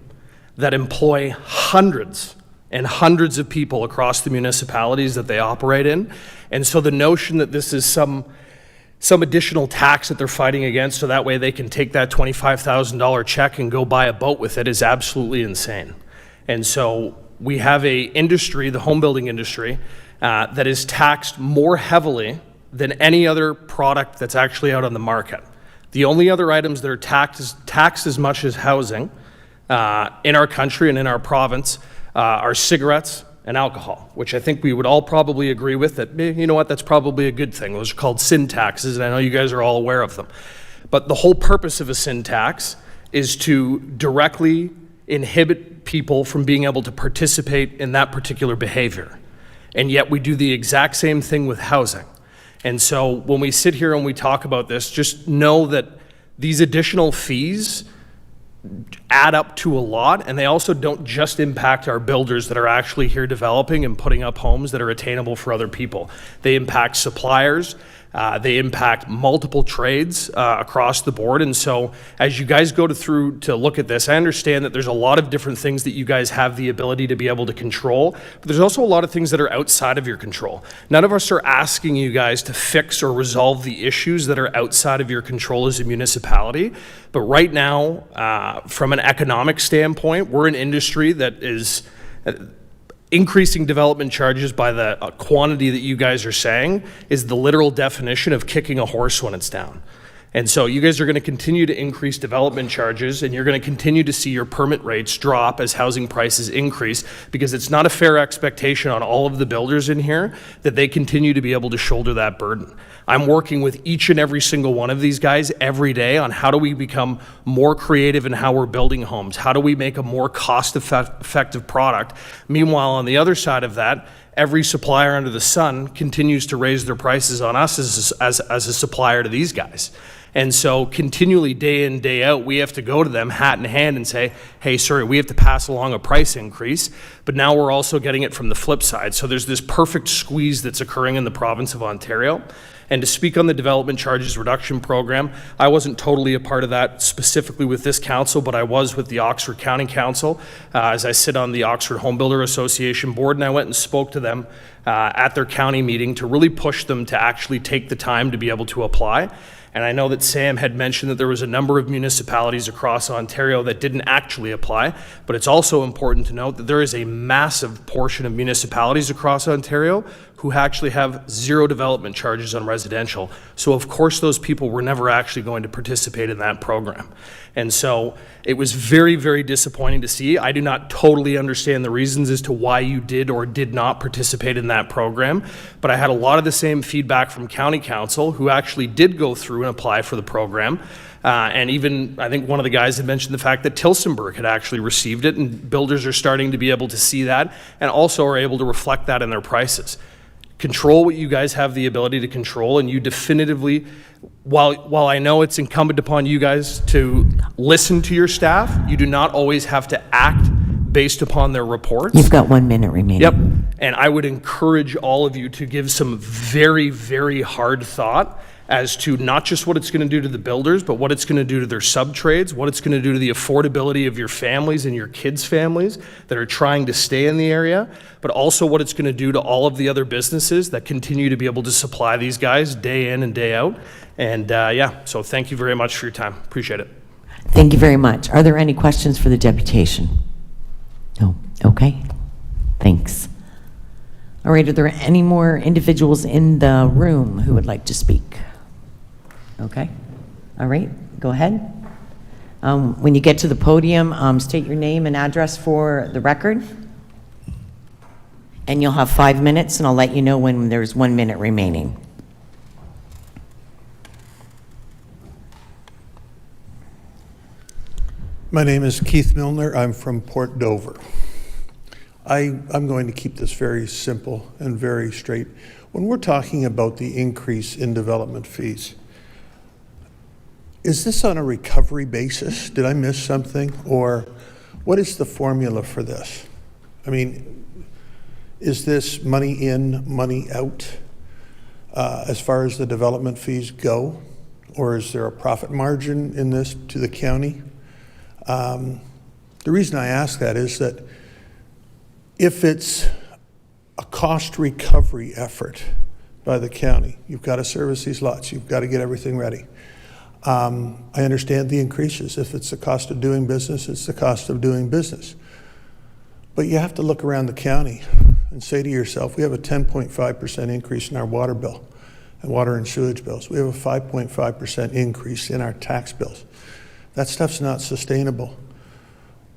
that employ hundreds and hundreds of people across the municipalities that they operate in. And so the notion that this is some additional tax that they're fighting against so that way they can take that $25,000 check and go buy a boat with it is absolutely insane. And so we have a industry, the home building industry, that is taxed more heavily than any other product that's actually out on the market. The only other items that are taxed as much as housing in our country and in our province are cigarettes and alcohol, which I think we would all probably agree with that, you know what, that's probably a good thing. Those are called sin taxes, and I know you guys are all aware of them. But the whole purpose of a sin tax is to directly inhibit people from being able to participate in that particular behavior. And yet we do the exact same thing with housing. And so when we sit here and we talk about this, just know that these additional fees add up to a lot, and they also don't just impact our builders that are actually here developing and putting up homes that are attainable for other people. They impact suppliers, they impact multiple trades across the board. And so as you guys go through to look at this, I understand that there's a lot of different things that you guys have the ability to be able to control, but there's also a lot of things that are outside of your control. None of us are asking you guys to fix or resolve the issues that are outside of your control as a municipality. But right now, from an economic standpoint, we're an industry that is increasing development charges by the quantity that you guys are saying is the literal definition of kicking a horse when it's down. And so you guys are going to continue to increase development charges, and you're going to continue to see your permit rates drop as housing prices increase, because it's not a fair expectation on all of the builders in here that they continue to be able to shoulder that burden. I'm working with each and every single one of these guys every day on how do we become more creative in how we're building homes? How do we make a more cost-effective product? Meanwhile, on the other side of that, every supplier under the sun continues to raise their prices on us as a supplier to these guys. And so continually, day in, day out, we have to go to them hat in hand and say, hey, sorry, we have to pass along a price increase, but now we're also getting it from the flip side. So there's this perfect squeeze that's occurring in the province of Ontario. And to speak on the development charges reduction program, I wasn't totally a part of that specifically with this council, but I was with the Oxford County Council as I sit on the Oxford Home Builder Association board, and I went and spoke to them at their county meeting to really push them to actually take the time to be able to apply. And I know that Sam had mentioned that there was a number of municipalities across Ontario that didn't actually apply, but it's also important to note that there is a massive portion of municipalities across Ontario who actually have zero development charges on residential. So of course those people were never actually going to participate in that program. And so it was very, very disappointing to see. I do not totally understand the reasons as to why you did or did not participate in that program, but I had a lot of the same feedback from County Council who actually did go through and apply for the program. And even, I think one of the guys had mentioned the fact that Tillsonburg had actually received it, and builders are starting to be able to see that and also are able to reflect that in their prices. Control what you guys have the ability to control, and you definitively, while I know it's incumbent upon you guys to listen to your staff, you do not always have to act based upon their reports. You've got 1 minute remaining. Yep. And I would encourage all of you to give some very, very hard thought as to not just what it's going to do to the builders, but what it's going to do to their sub-trades, what it's going to do to the affordability of your families and your kids' families that are trying to stay in the area, but also what it's going to do to all of the other businesses that continue to be able to supply these guys day in and day out. And yeah, so thank you very much for your time. Appreciate it. Thank you very much. Are there any questions for the deputation? No. Okay. Thanks. All right, are there any more individuals in the room who would like to speak? Okay. All right, go ahead. When you get to the podium, state your name and address for the record. And you'll have 5 minutes, and I'll let you know when there's 1 minute remaining. My name is Keith Milner. I'm from Port Dover. I'm going to keep this very simple and very straight. When we're talking about the increase in development fees, is this on a recovery basis? Did I miss something? Or what is the formula for this? I mean, is this money in, money out as far as the development fees go? Or is there a profit margin in this to the county? The reason I ask that is that if it's a cost recovery effort by the county, you've got to service these lots, you've got to get everything ready. I understand the increases. If it's the cost of doing business, it's the cost of doing business. But you have to look around the county and say to yourself, we have a 10.5% increase in our water bill and water and sewage bills. We have a 5.5% increase in our tax bills. That stuff's not sustainable.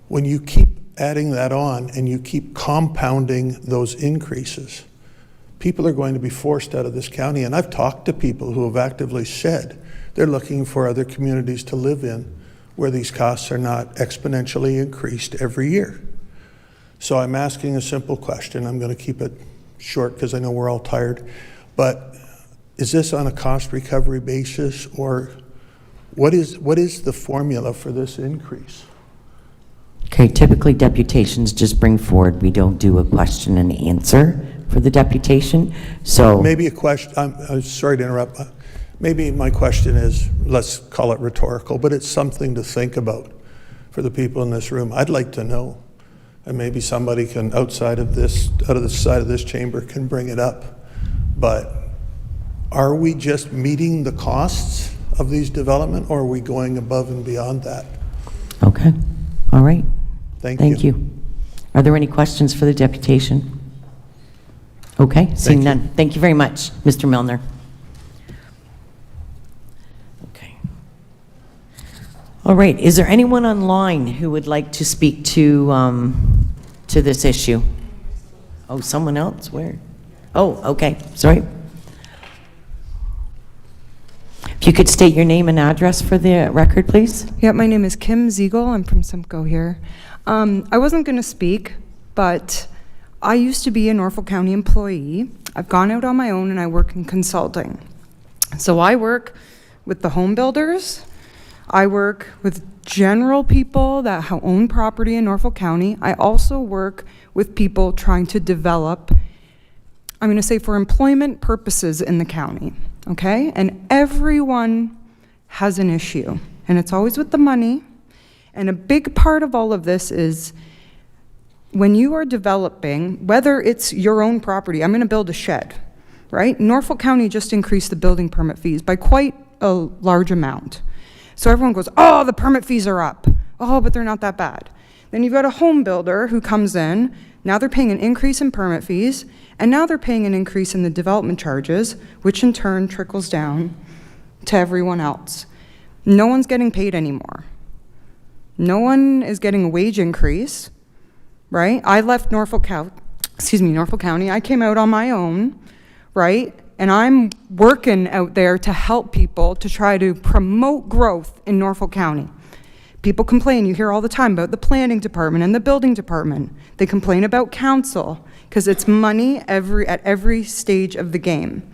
When you keep adding that on and you keep compounding those increases, people are going to be forced out of this county. And I've talked to people who have actively said they're looking for other communities to live in where these costs are not exponentially increased every year. So I'm asking a simple question. I'm going to keep it short because I know we're all tired. But is this on a cost recovery basis, or what is the formula for this increase? Okay, typically deputations just bring forward, we don't do a question and answer for the deputation, so. Maybe a question, I'm sorry to interrupt. Maybe my question is, let's call it rhetorical, but it's something to think about for the people in this room. I'd like to know, and maybe somebody can, out of the side of this chamber, can bring it up. But are we just meeting the costs of these development, or are we going above and beyond that? Okay, all right. Thank you. Are there any questions for the deputation? Okay, seeing none. Thank you very much, Mr. Milner. Okay. All right, is there anyone online who would like to speak to this issue? Oh, someone else, where? Oh, okay, sorry. If you could state your name and address for the record, please. Yeah, my name is Kim Ziegel. I'm from Simcoe here. I wasn't going to speak, but I used to be a Norfolk County employee. I've gone out on my own and I work in consulting. So I work with the home builders. I work with general people that own property in Norfolk County. I also work with people trying to develop, I'm going to say for employment purposes in the county, okay? And everyone has an issue, and it's always with the money. And a big part of all of this is when you are developing, whether it's your own property, I'm going to build a shed, right? Norfolk County just increased the building permit fees by quite a large amount. So everyone goes, oh, the permit fees are up. Oh, but they're not that bad. Then you've got a home builder who comes in, now they're paying an increase in permit fees, and now they're paying an increase in the development charges, which in turn trickles down to everyone else. No one's getting paid anymore. No one is getting a wage increase, right? I left Norfolk County. I came out on my own, right? And I'm working out there to help people to try to promote growth in Norfolk County. People complain, you hear all the time about the planning department and the building department. They complain about council because it's money at every stage of the game.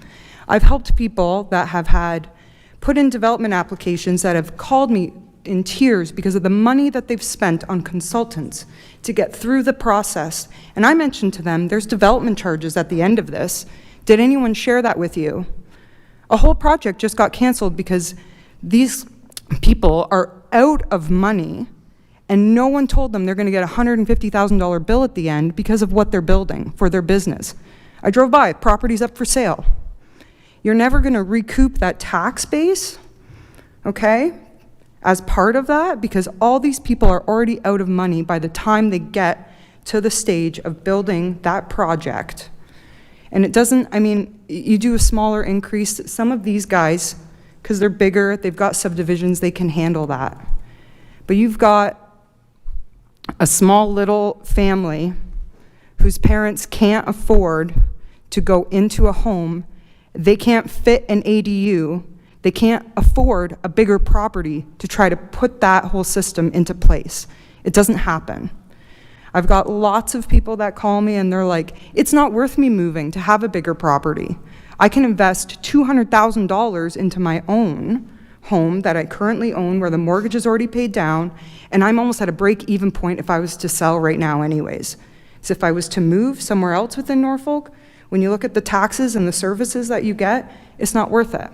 I've helped people that have had put in development applications that have called me in tears because of the money that they've spent on consultants to get through the process. And I mentioned to them, there's development charges at the end of this. Did anyone share that with you? A whole project just got canceled because these people are out of money and no one told them they're going to get a $150,000 bill at the end because of what they're building for their business. I drove by, property's up for sale. You're never going to recoup that tax base, okay, as part of that, because all these people are already out of money by the time they get to the stage of building that project. And it doesn't, I mean, you do a smaller increase. Some of these guys, because they're bigger, they've got subdivisions, they can handle that. But you've got a small little family whose parents can't afford to go into a home. They can't fit an ADU. They can't afford a bigger property to try to put that whole system into place. It doesn't happen. I've got lots of people that call me and they're like, it's not worth me moving to have a bigger property. I can invest $200,000 into my own home that I currently own where the mortgage is already paid down, and I'm almost at a break-even point if I was to sell right now anyways. So if I was to move somewhere else within Norfolk, when you look at the taxes and the services that you get, it's not worth it.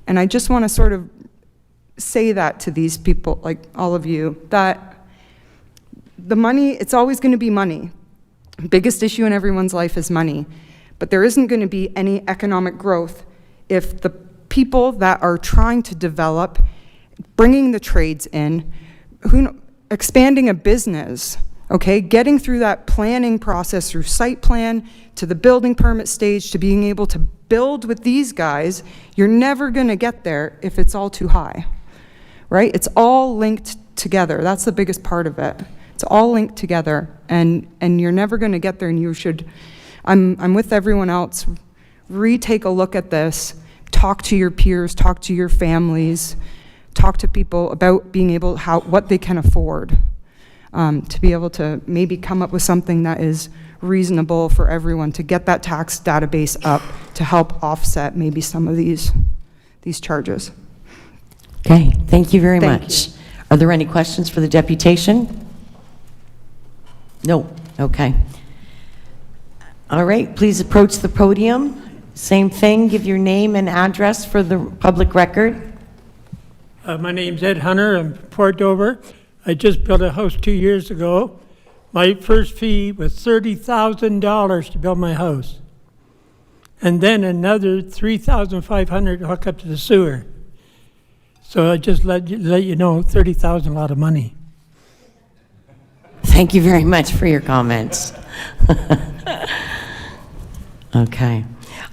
And I just want to sort of say that to these people, like all of you, that the money, it's always going to be money. Biggest issue in everyone's life is money. But there isn't going to be any economic growth if the people that are trying to develop, bringing the trades in, expanding a business, okay, getting through that planning process through site plan to the building permit stage to being able to build with these guys, you're never going to get there if it's all too high, right? It's all linked together. That's the biggest part of it. It's all linked together, and you're never going to get there, and you should, I'm with everyone else, retake a look at this, talk to your peers, talk to your families, talk to people about being able, what they can afford, to be able to maybe come up with something that is reasonable for everyone, to get that tax database up to help offset maybe some of these charges. Okay, thank you very Thank much. Are there any questions for the deputation? No, okay. All right, please approach the podium. Same thing, give your name and address for the public record. My name's Ed Hunter, I'm from Port Dover. I just built a house 2 years ago. My first fee was $30,000 to build my house. And then another $3,500 to hook up to the sewer. So I just let you know, $30,000 a lot of money. Thank you very much for your comments. Okay.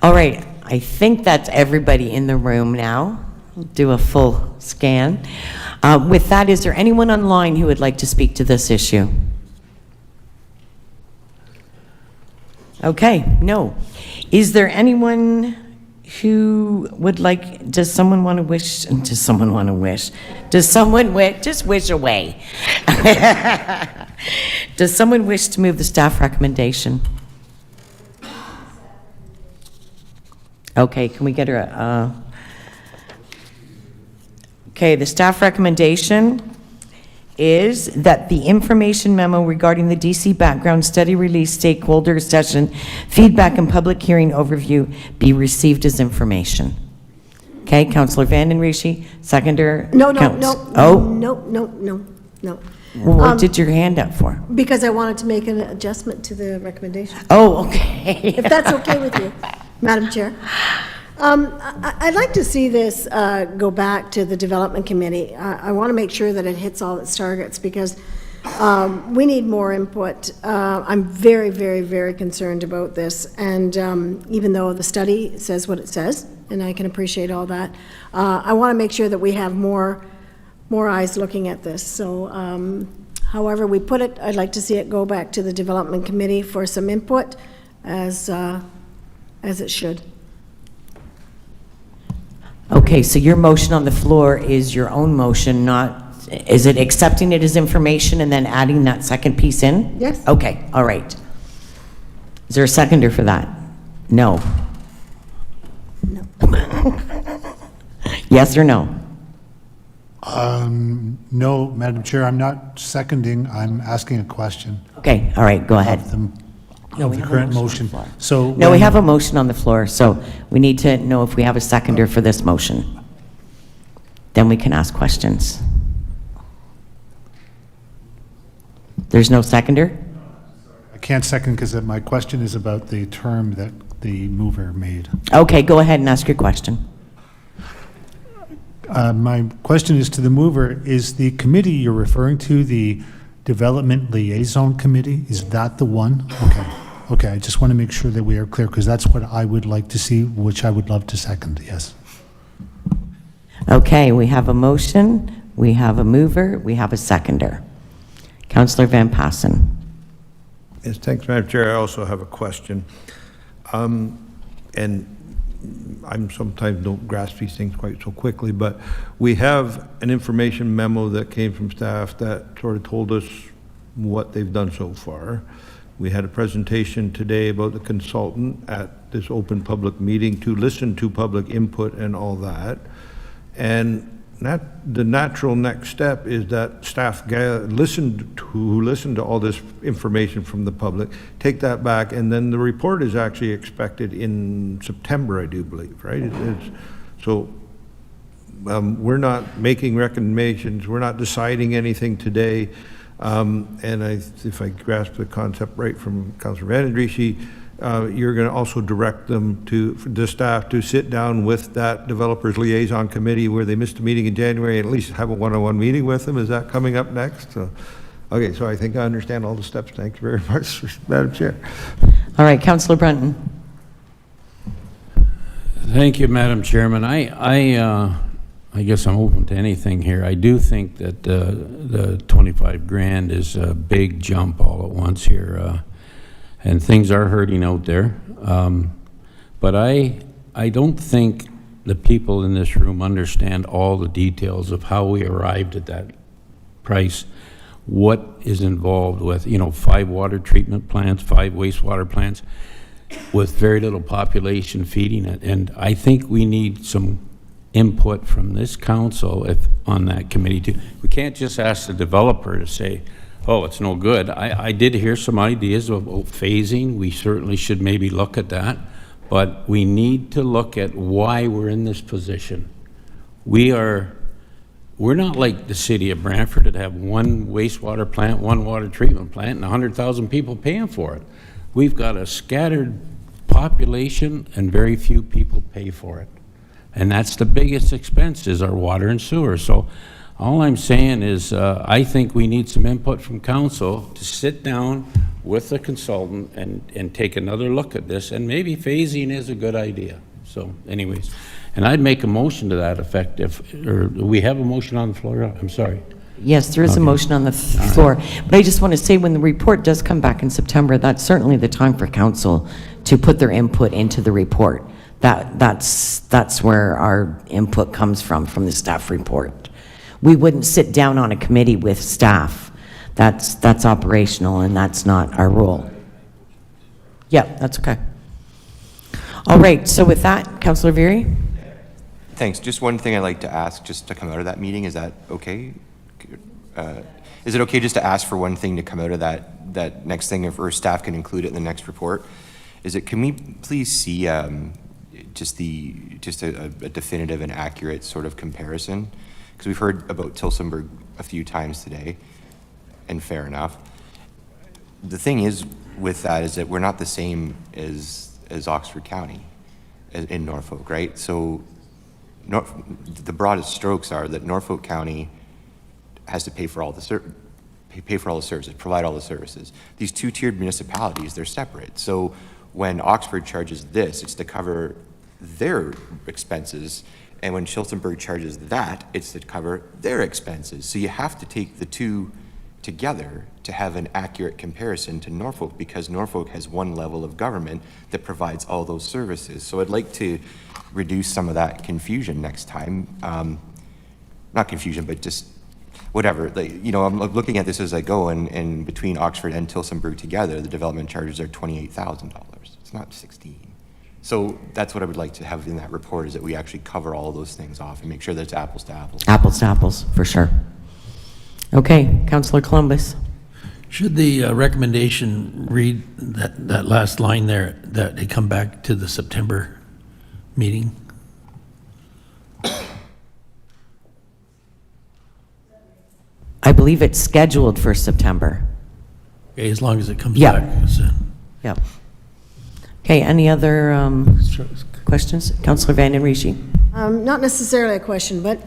All right, I think that's everybody in the room now. Do a full scan. With that, is there anyone online who would like to speak to this issue? Okay, no. Is there anyone who would like, does someone want to wish, just wish away. Does someone wish to move the staff recommendation? Okay, can we get okay, the staff recommendation is that the information memo regarding the DC background study release stakeholder session feedback and public hearing overview be received as information. Okay, Councillor Vanden Rishi, seconder. No. Well, what did your hand up for? Because I wanted to make an adjustment to the recommendation. Oh, okay. If that's okay with you, Madam Chair. I'd like to see this go back to the Development Committee. I want to make sure that it hits all its targets because we need more input. I'm very, very, very concerned about this. And even though the study says what it says, and I can appreciate all that, I want to make sure that we have more eyes looking at this. So however we put it, I'd like to see it go back to the Development Committee for some input as it should. Okay, so your motion on the floor is your own motion, not, is it accepting it as information and then adding that second piece in? Yes. Okay, all right. Is there a seconder for that? No. No. Yes or no? No, Madam Chair, I'm not seconding, I'm asking a question. Okay, all right, go ahead. Of the current motion. So No, we have a motion on the floor, so we need to know if we have a seconder for this motion. Then we can ask questions. There's no seconder? I can't second because my question is about the term that the mover made. Okay, go ahead and ask your question. My question is to the mover, is the committee you're referring to the Development Liaison Committee? Is that the one? Okay, I just want to make sure that we are clear because that's what I would like to see, which I would love to second, yes. Okay, we have a motion, we have a mover, we have a seconder. Councillor Van Passen. Yes, thanks, Madam Chair. I also have a question. And I sometimes don't grasp these things quite so quickly, but we have an information memo that came from staff that sort of told us what they've done so far. We had a presentation today about the consultant at this open public meeting to listen to public input and all that. And the natural next step is that staff who listened to all this information from the public, take that back, and then the report is actually expected in September, I do believe, right? We're not making recommendations, we're not deciding anything today. And if I grasp the concept right from Councillor Vanden Rishi, you're going to also direct them the staff to sit down with that developers liaison committee where they missed a meeting in January and at least have a one-on-one meeting with them. Is that coming up next? Okay, so I think I understand all the steps. Thank you very much, Madam Chair. All right, Councillor Brunton. Thank you, Madam Chairman. I guess I'm open to anything here. I do think that the 25 grand is a big jump all at once here, and things are hurting out there. But I don't think the people in this room understand all the details of how we arrived at that price, what is involved with, 5 water treatment plants, 5 wastewater plants, with very little population feeding it. And I think we need some input from this council on that committee too. We can't just ask the developer to say, oh, it's no good. I did hear some ideas about phasing. We certainly should maybe look at that, but we need to look at why we're in this position. We're not like the city of Brantford that have 1 wastewater plant, 1 water treatment plant, and 100,000 people paying for it. We've got a scattered population and very few people pay for it. And that's the biggest expense is our water and sewer. So all I'm saying is I think we need some input from council to sit down with the consultant and take another look at this, and maybe phasing is a good idea. So anyways, And I'd make a motion to that effect or we have a motion on the floor? I'm sorry. Yes, there is a Okay. motion on the floor. But I just want to say, when the report does come back in September, that's certainly the time for council to put their input into the report. That's where our input comes from the staff report. We wouldn't sit down on a committee with staff. That's operational, and that's not our role. Yeah, that's okay. All right, so with that, Councillor Veery? Thanks. Just one thing I'd like to ask, just to come out of that meeting, is that okay? Is it okay just to ask for one thing to come out of that next thing, or staff can include it in the next report? Can we please see just a definitive and accurate sort of comparison? Because we've heard about Tilsonburg a few times today, and fair enough. The thing is with that is that we're not the same as Oxford County in Norfolk, right? So the broadest strokes are that Norfolk County has to pay for all the services, provide all the services. These two-tiered municipalities, they're separate. So when Oxford charges this, it's to cover their expenses, and when Chiltonburg charges that, it's to cover their expenses. So you have to take the two together to have an accurate comparison to Norfolk, because Norfolk has one level of government that provides all those services. So I'd like to reduce some of that confusion next time. Not confusion, but just whatever. I'm looking at this as I go, and between Oxford and Tilsonburg together, the development charges are $28,000. It's not 16. So that's what I would like to have in that report, is that we actually cover all of those things off and make sure that it's apples to apples. Apples to apples, for sure. Okay, Councillor Columbus. Should the recommendation read that last line there, that they come back to the September meeting? I believe it's scheduled for September. Okay, as long as it comes Yeah. back. Yeah. Okay, any other questions? Councillor Vanden Rishi. Not necessarily a question, but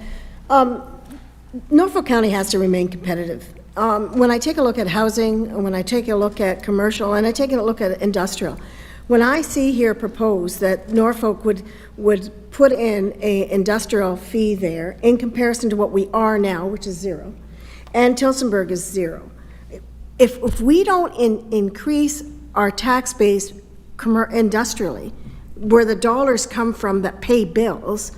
Norfolk County has to remain competitive. When I take a look at housing, and when I take a look at commercial, and I take a look at industrial, when I see here proposed that Norfolk would put in an industrial fee there in comparison to what we are now, which is 0, and Tilsonburg is 0. If we don't increase our tax base industrially, where the dollars come from that pay bills,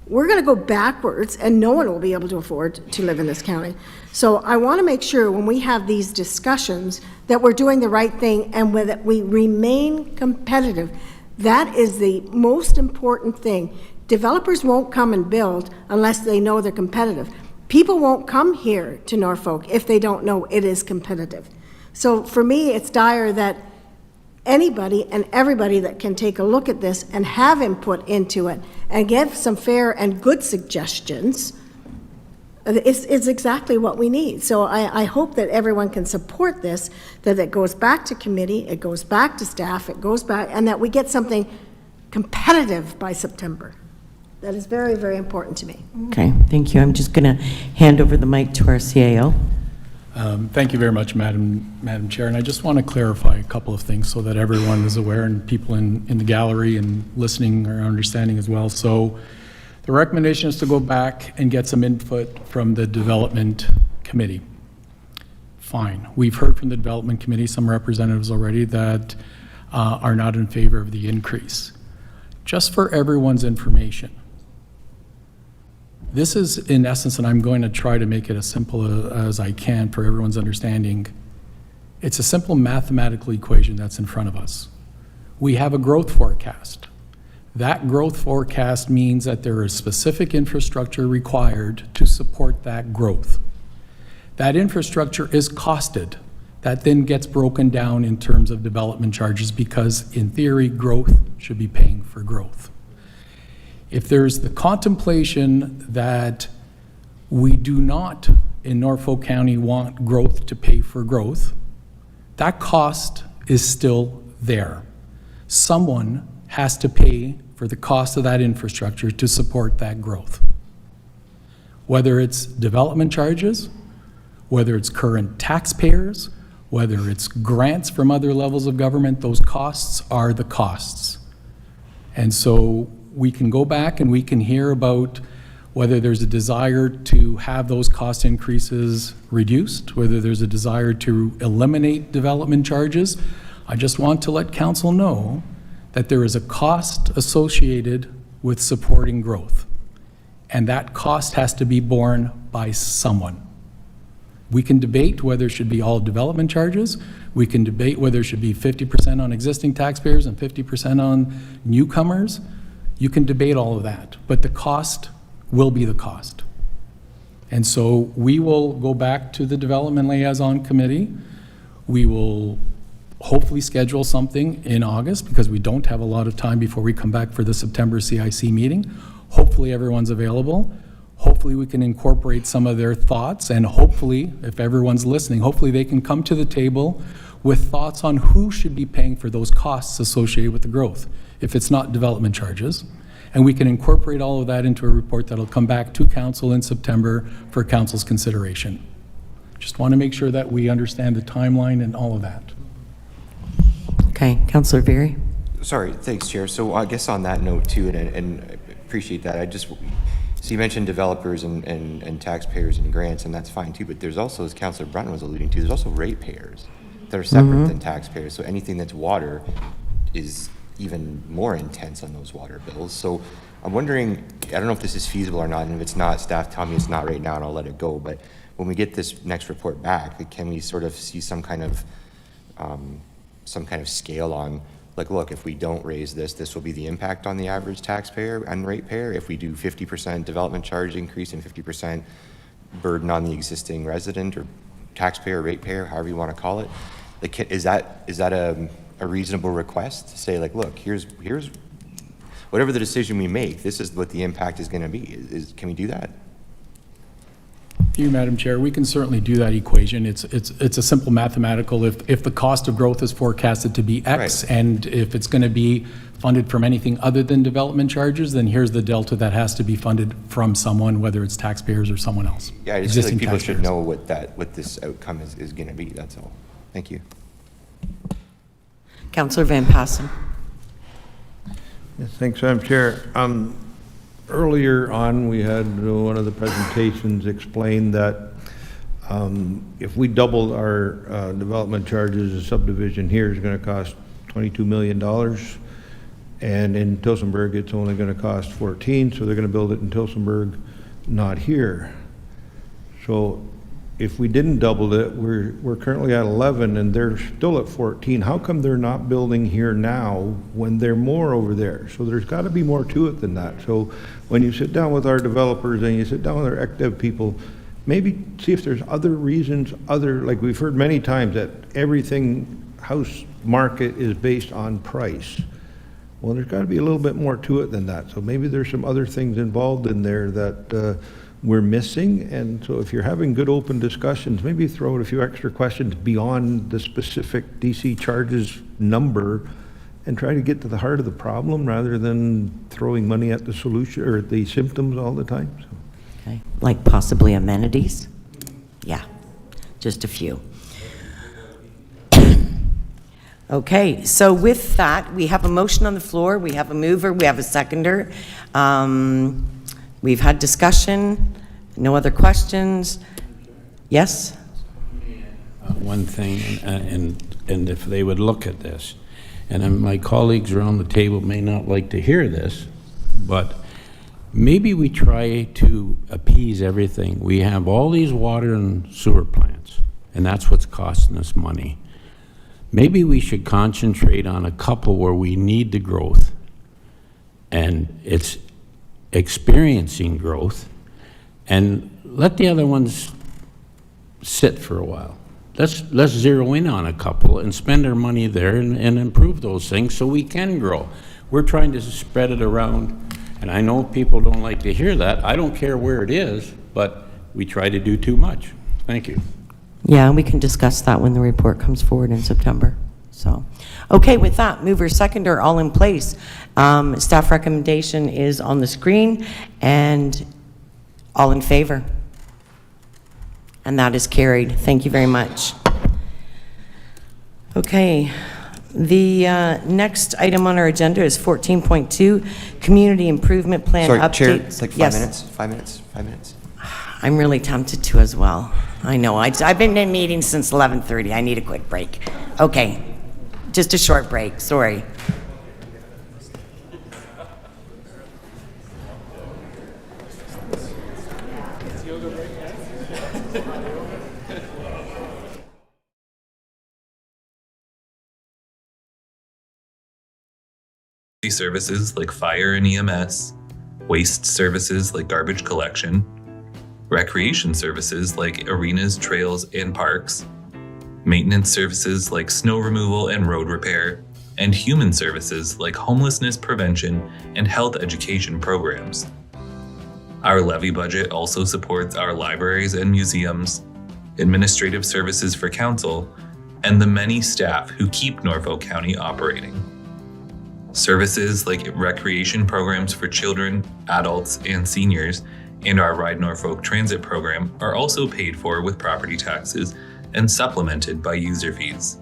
we're going to go backwards, and no one will be able to afford to live in this county. So I want to make sure when we have these discussions that we're doing the right thing and that we remain competitive. That is the most important thing. Developers won't come and build unless they know they're competitive. People won't come here to Norfolk if they don't know it is competitive. So for me, it's dire that anybody and everybody that can take a look at this and have input into it and give some fair and good suggestions is exactly what we need. So I hope that everyone can support this, that it goes back to committee, it goes back to staff, it goes back, and that we get something competitive by September. That is very, very important to me. Okay, thank you. I'm just going to hand over the mic to our CAO. Thank you very much, Madam Chair. And I just want to clarify a couple of things so that everyone is aware, and people in the gallery and listening are understanding as well. So the recommendation is to go back and get some input from the Development Committee. Fine. We've heard from the Development Committee, some representatives already, that are not in favor of the increase. Just for everyone's information, this is, in essence, and I'm going to try to make it as simple as I can for everyone's understanding, it's a simple mathematical equation that's in front of us. We have a growth forecast. That growth forecast means that there is specific infrastructure required to support that growth. That infrastructure is costed. That then gets broken down in terms of development charges, because, in theory, growth should be paying for growth. If there's the contemplation that we do not, in Norfolk County, want growth to pay for growth, that cost is still there. Someone has to pay for the cost of that infrastructure to support that growth. Whether it's development charges, whether it's current taxpayers, whether it's grants from other levels of government, those costs are the costs. And so we can go back and we can hear about whether there's a desire to have those cost increases reduced, whether there's a desire to eliminate development charges. I just want to let council know that there is a cost associated with supporting growth, and that cost has to be borne by someone. We can debate whether it should be all development charges. We can debate whether it should be 50% on existing taxpayers and 50% on newcomers. You can debate all of that, but the cost will be the cost. And so we will go back to the Development Liaison Committee. We will hopefully schedule something in August, because we don't have a lot of time before we come back for the September CIC meeting. Hopefully everyone's available. Hopefully we can incorporate some of their thoughts, and hopefully, if everyone's listening, hopefully they can come to the table with thoughts on who should be paying for those costs associated with the growth, if it's not development charges. And we can incorporate all of that into a report that'll come back to council in September for council's consideration. Just want to make sure that we understand the timeline and all of that. Okay, Councillor Veery. Sorry, thanks, Chair. So I guess on that note too, and I appreciate that, so you mentioned developers and taxpayers and grants, and that's fine too, but there's also, as Councillor Brunton was alluding to, there's also ratepayers that are separate than taxpayers. So anything that's water is even more intense on those water bills. So I'm wondering, I don't know if this is feasible or not, and if it's not, staff tell me it's not right now and I'll let it go, but when we get this next report back, can we sort of see some kind of scale on, like, look, if we don't raise this, this will be the impact on the average taxpayer and ratepayer. If we do 50% development charge increase and 50% burden on the existing resident or taxpayer, ratepayer, however you want to call it, like, is that a reasonable request to say, like, look, here's whatever the decision we make, this is what the impact is going to be. Can we do that? Through you, Madam Chair, we can certainly do that equation. It's a simple mathematical. If the cost of growth is forecasted to be X, right, and if it's going to be funded from anything other than development charges, then here's the delta that has to be funded from someone, whether it's taxpayers or someone else. Yeah, I just feel like people should know what this outcome is going to be. That's all. Thank you. Councillor Van Passen. Yes, thanks, Madam Chair. Earlier on, we had one of the presentations explained that if we doubled our development charges, a subdivision here is going to cost $22 million, and in Tillsonburg it's only going to cost 14, so they're going to build it in Tillsonburg, not here. So if we didn't double it, we're currently at 11 and they're still at 14. How come they're not building here now when they're more over there? So there's got to be more to it than that. So when you sit down with our developers and you sit down with our ECDEV people, maybe see if there's other reasons, like we've heard many times that everything house market is based on price. Well, there's got to be a little bit more to it than that. So maybe there's some other things involved in there that we're missing. And so if you're having good open discussions, maybe throw out a few extra questions beyond the specific DC charges number and try to get to the heart of the problem rather than throwing money at the solution or the symptoms all the time. So. Okay, like possibly amenities? Yeah, just a few. Okay, so with that, we have a motion on the floor, we have a mover, we have a seconder. We've had discussion, no other questions. Yes? One thing, and if they would look at this, and my colleagues around the table may not like to hear this, but maybe we try to appease everything. We have all these water and sewer plants, and that's what's costing us money. Maybe we should concentrate on a couple where we need the growth, and it's experiencing growth, and let the other ones sit for a while. Let's zero in on a couple and spend our money there and improve those things so we can grow. We're trying to spread it around, and I know people don't like to hear that. I don't care where it is, but we try to do too much. Thank you. Yeah, we can discuss that when the report comes forward in September. So, okay, with that, mover, seconder, all in place. Staff recommendation is on the screen, and all in favor. And that is carried. Thank you very much. Okay, The next item on our agenda is 14.2, Community Improvement Plan Sorry, Updates. Chair, it's like 5 Yes. minutes, 5 minutes, 5 minutes. I'm really tempted to as well. I know, I've been in meetings since 11:30. I need a quick break. Okay, just a short break, sorry. Services like fire and EMS, waste services like garbage collection, recreation services like arenas, trails, and parks, maintenance services like snow removal and road repair, and human services like homelessness prevention and health education programs. Our levy budget also supports our libraries and museums, administrative services for council, and the many staff who keep Norfolk County operating. Services like recreation programs for children, adults, and seniors, and our Ride Norfolk Transit program are also paid for with property taxes and supplemented by user fees.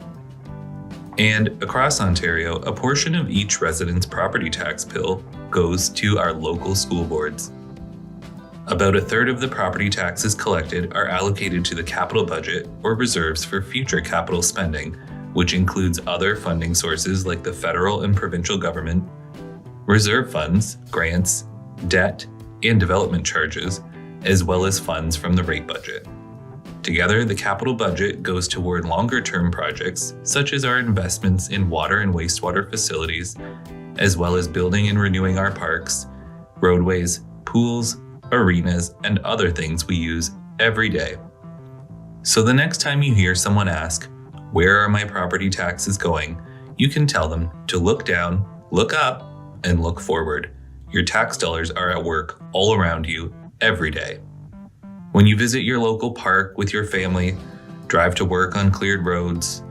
And across Ontario, a portion of each resident's property tax bill goes to our local school boards. About a third of the property taxes collected are allocated to the capital budget or reserves for future capital spending, which includes other funding sources like the federal and provincial government, reserve funds, grants, debt, and development charges, as well as funds from the rate budget. Together, the capital budget goes toward longer-term projects, such as our investments in water and wastewater facilities, as well as building and renewing our parks, roadways, pools, arenas, and other things we use every day. So the next time you hear someone ask, "Where are my property taxes going?" you can tell them to look down, look up, and look forward. Your tax dollars are at work all around you every day. When you visit your local park with your family, drive to work on cleared roads,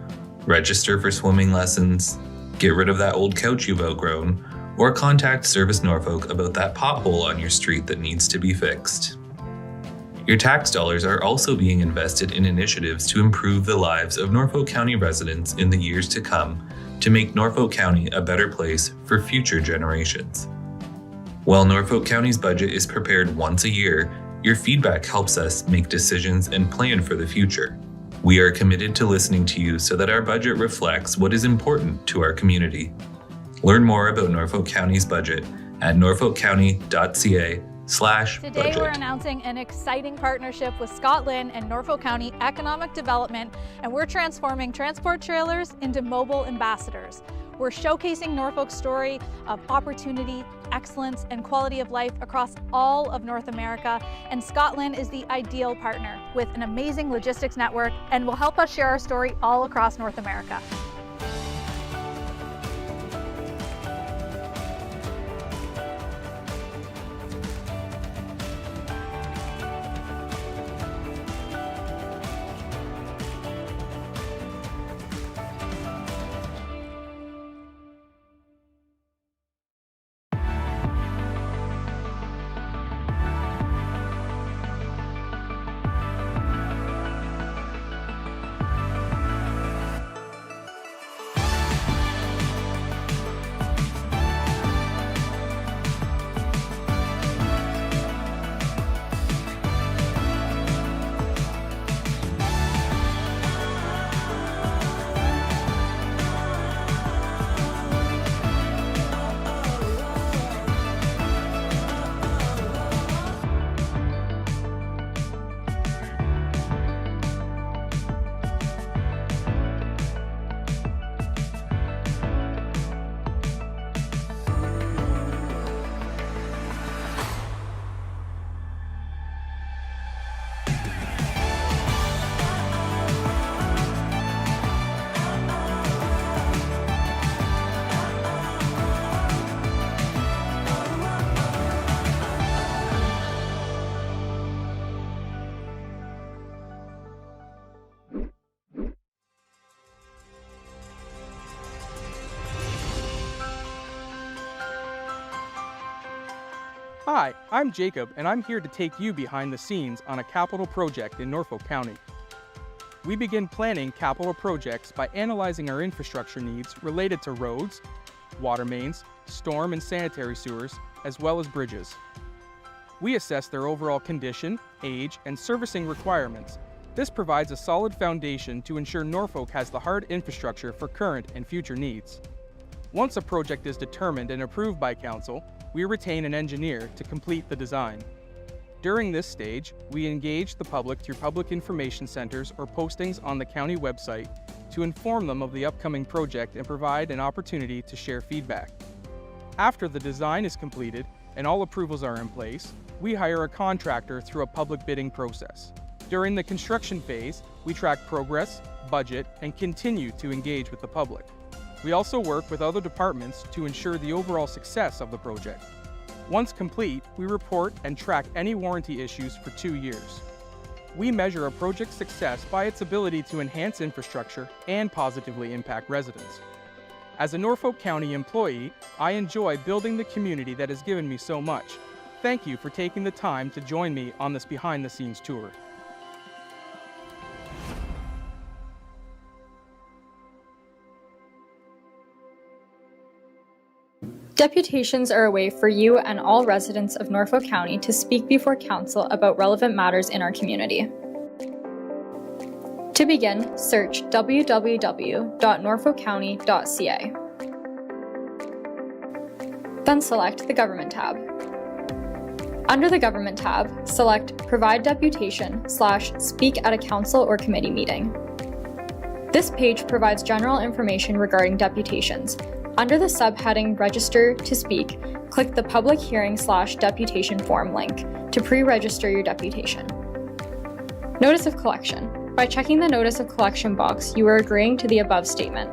register for swimming lessons, get rid of that old couch you've outgrown, or contact Service Norfolk about that pothole on your street that needs to be fixed. Your tax dollars are also being invested in initiatives to improve the lives of Norfolk County residents in the years to come to make Norfolk County a better place for future generations. While Norfolk County's budget is prepared once a year, your feedback helps us make decisions and plan for the future. We are committed to listening to you so that our budget reflects what is important to our community. Learn more about Norfolk County's budget at norfolkcounty.ca/budget. Today we're announcing an exciting partnership with Scotland and Norfolk County Economic Development, and we're transforming transport trailers into mobile ambassadors. We're showcasing Norfolk's story of opportunity, excellence, and quality of life across all of North America, and Scotland is the ideal partner with an amazing logistics network and will help us share our story all across North America. Hi, I'm Jacob, and I'm here to take you behind the scenes on a capital project in Norfolk County. We begin planning capital projects by analyzing our infrastructure needs related to roads, water mains, storm and sanitary sewers, as well as bridges. We assess their overall condition, age, and servicing requirements. This provides a solid foundation to ensure Norfolk has the hard infrastructure for current and future needs. Once a project is determined and approved by Council, we retain an engineer to complete the design. During this stage, we engage the public through public information centers or postings on the county website to inform them of the upcoming project and provide an opportunity to share feedback. After the design is completed and all approvals are in place, we hire a contractor through a public bidding process. During the construction phase, we track progress, budget, and continue to engage with the public. We also work with other departments to ensure the overall success of the project. Once complete, we report and track any warranty issues for 2 years. We measure a project's success by its ability to enhance infrastructure and positively impact residents. As a Norfolk County employee, I enjoy building the community that has given me so much. Thank you for taking the time to join me on this behind-the-scenes tour. Deputations are a way for you and all residents of Norfolk County to speak before Council about relevant matters in our community. To begin, search www.norfolkcounty.ca. Then select the Government tab. Under the Government tab, select Provide Deputation/Speak at a Council or Committee Meeting. This page provides general information regarding deputations. Under the subheading Register to Speak, click the Public Hearing/Deputation Form link to pre-register your deputation. Notice of Collection. By checking the Notice of Collection box, you are agreeing to the above statement.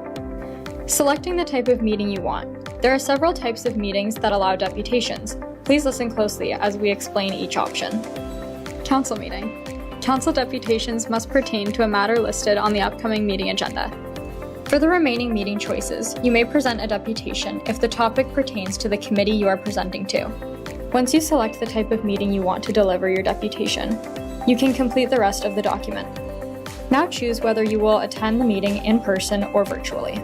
Selecting the type of meeting you want. There are several types of meetings that allow deputations. Please listen closely as we explain each option. Council meeting. Council deputations must pertain to a matter listed on the upcoming meeting agenda. For the remaining meeting choices, you may present a deputation if the topic pertains to the committee you are presenting to. Once you select the type of meeting you want to deliver your deputation, you can complete the rest of the document. Now choose whether you will attend the meeting in person or virtually.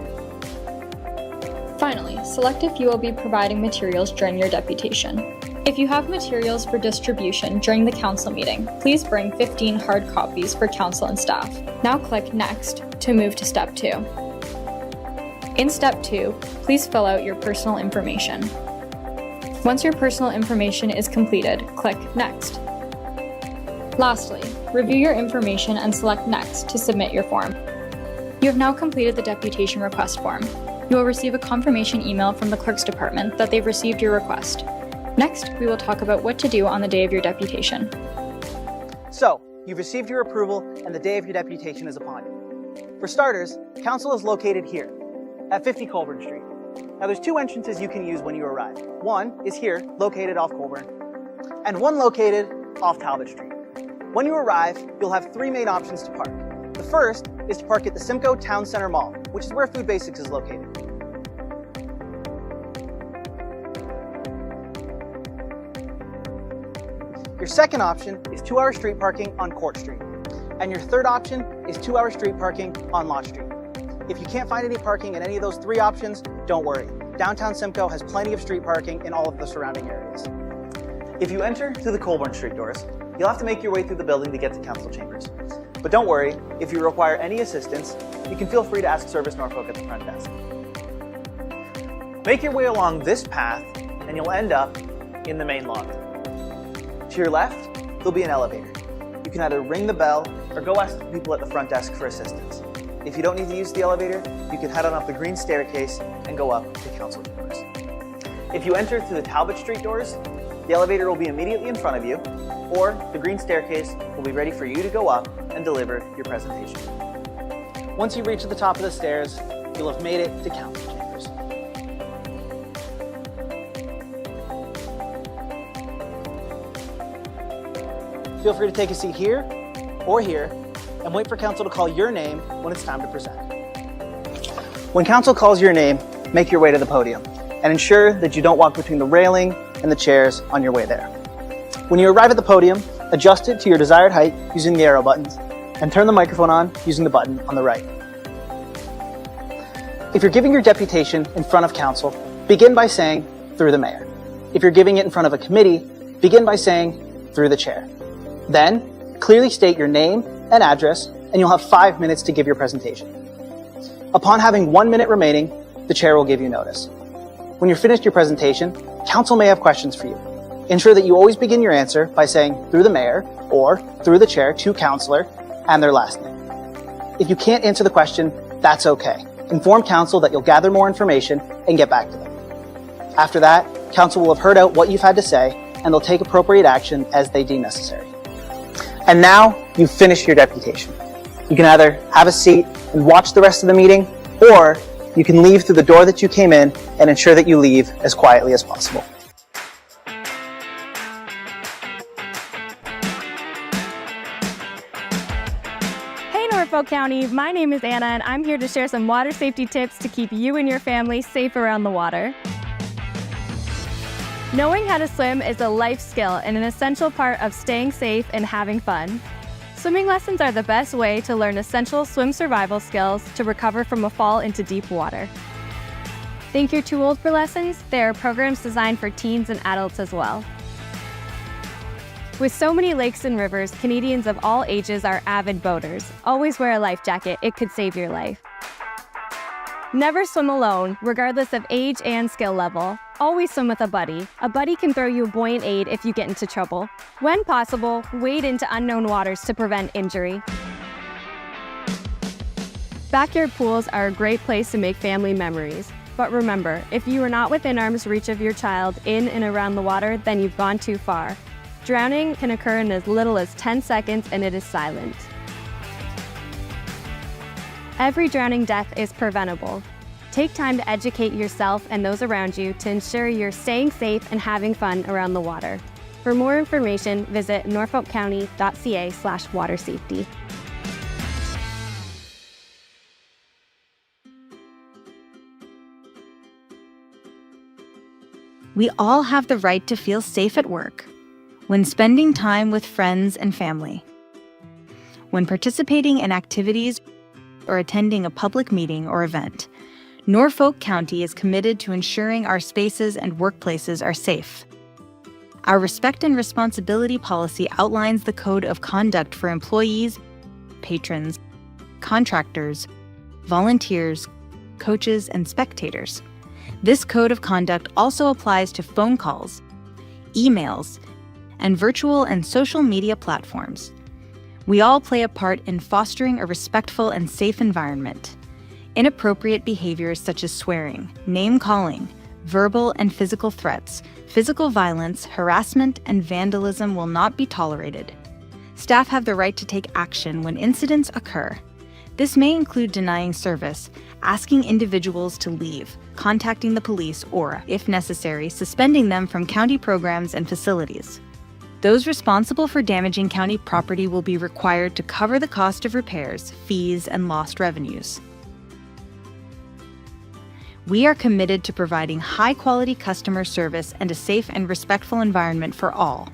Finally, select if you will be providing materials during your deputation. If you have materials for distribution during the council meeting, please bring 15 hard copies for council and staff. Now click Next to move to Step 2. In Step 2, please fill out your personal information. Once your personal information is completed, click Next. Lastly, review your information and select Next to submit your form. You have now completed the deputation request form. You will receive a confirmation email from the Clerk's Department that they've received your request. Next, we will talk about what to do on the day of your deputation. So, you've received your approval and the day of your deputation is upon you. For starters, Council is located here, at 50 Colburn Street. Now there's 2 entrances you can use when you arrive. One is here, located off Colburn, and one located off Talbot Street. When you arrive, you'll have 3 main options to park. The first is to park at the Simcoe Town Center Mall, which is where Food Basics is located. Your second option is 2-hour street parking on Court Street. And your third option is 2-hour street parking on Lott Street. If you can't find any parking in any of those 3 options, don't worry. Downtown Simcoe has plenty of street parking in all of the surrounding areas. If you enter through the Colburn Street doors, you'll have to make your way through the building to get to Council Chambers. But don't worry, if you require any assistance, you can feel free to ask Service Norfolk at the front desk. Make your way along this path and you'll end up in the main lobby. To your left, there'll be an elevator. You can either ring the bell or go ask the people at the front desk for assistance. If you don't need to use the elevator, you can head on up the green staircase and go up to Council Chambers. If you enter through the Talbot Street doors, the elevator will be immediately in front of you, or the green staircase will be ready for you to go up and deliver your presentation. Once you reach the top of the stairs, you'll have made it to Council Chambers. Feel free to take a seat here or here and wait for Council to call your name when it's time to present. When Council calls your name, make your way to the podium and ensure that you don't walk between the railing and the chairs on your way there. When you arrive at the podium, adjust it to your desired height using the arrow buttons and turn the microphone on using the button on the right. If you're giving your deputation in front of council, begin by saying, through the mayor. If you're giving it in front of a committee, begin by saying, through the chair. Then, clearly state your name and address, and you'll have 5 minutes to give your presentation. Upon having 1 minute remaining, the chair will give you notice. When you're finished your presentation, council may have questions for you. Ensure that you always begin your answer by saying, through the mayor, or through the chair to councillor, and their last name. If you can't answer the question, that's okay. Inform council that you'll gather more information and get back to them. After that, council will have heard out what you've had to say, and they'll take appropriate action as they deem necessary. And now, you've finished your deputation. You can either have a seat and watch the rest of the meeting, or you can leave through the door that you came in and ensure that you leave as quietly as possible. Hey Norfolk County, my name is Anna and I'm here to share some water safety tips to keep you and your family safe around the water. Knowing how to swim is a life skill and an essential part of staying safe and having fun. Swimming lessons are the best way to learn essential swim survival skills to recover from a fall into deep water. Think you're too old for lessons? There are programs designed for teens and adults as well. With so many lakes and rivers, Canadians of all ages are avid boaters. Always wear a life jacket, it could save your life. Never swim alone, regardless of age and skill level. Always swim with a buddy. A buddy can throw you a buoyant aid if you get into trouble. When possible, wade into unknown waters to prevent injury. Backyard pools are a great place to make family memories. But remember, if you are not within arm's reach of your child in and around the water, then you've gone too far. Drowning can occur in as little as 10 seconds and it is silent. Every drowning death is preventable. Take time to educate yourself and those around you to ensure you're staying safe and having fun around the water. For more information, visit norfolkcounty.ca/watersafety. We all have the right to feel safe at work, when spending time with friends and family, when participating in activities or attending a public meeting or event. Norfolk County is committed to ensuring our spaces and workplaces are safe. Our Respect and Responsibility policy outlines the code of conduct for employees, patrons, contractors, volunteers, coaches, and spectators. This code of conduct also applies to phone calls, emails, and virtual and social media platforms. We all play a part in fostering a respectful and safe environment. Inappropriate behaviors such as swearing, name-calling, verbal and physical threats, physical violence, harassment, and vandalism will not be tolerated. Staff have the right to take action when incidents occur. This may include denying service, asking individuals to leave, contacting the police, or, if necessary, suspending them from county programs and facilities. Those responsible for damaging county property will be required to cover the cost of repairs, fees, and lost revenues. We are committed to providing high-quality customer service and a safe and respectful environment for all.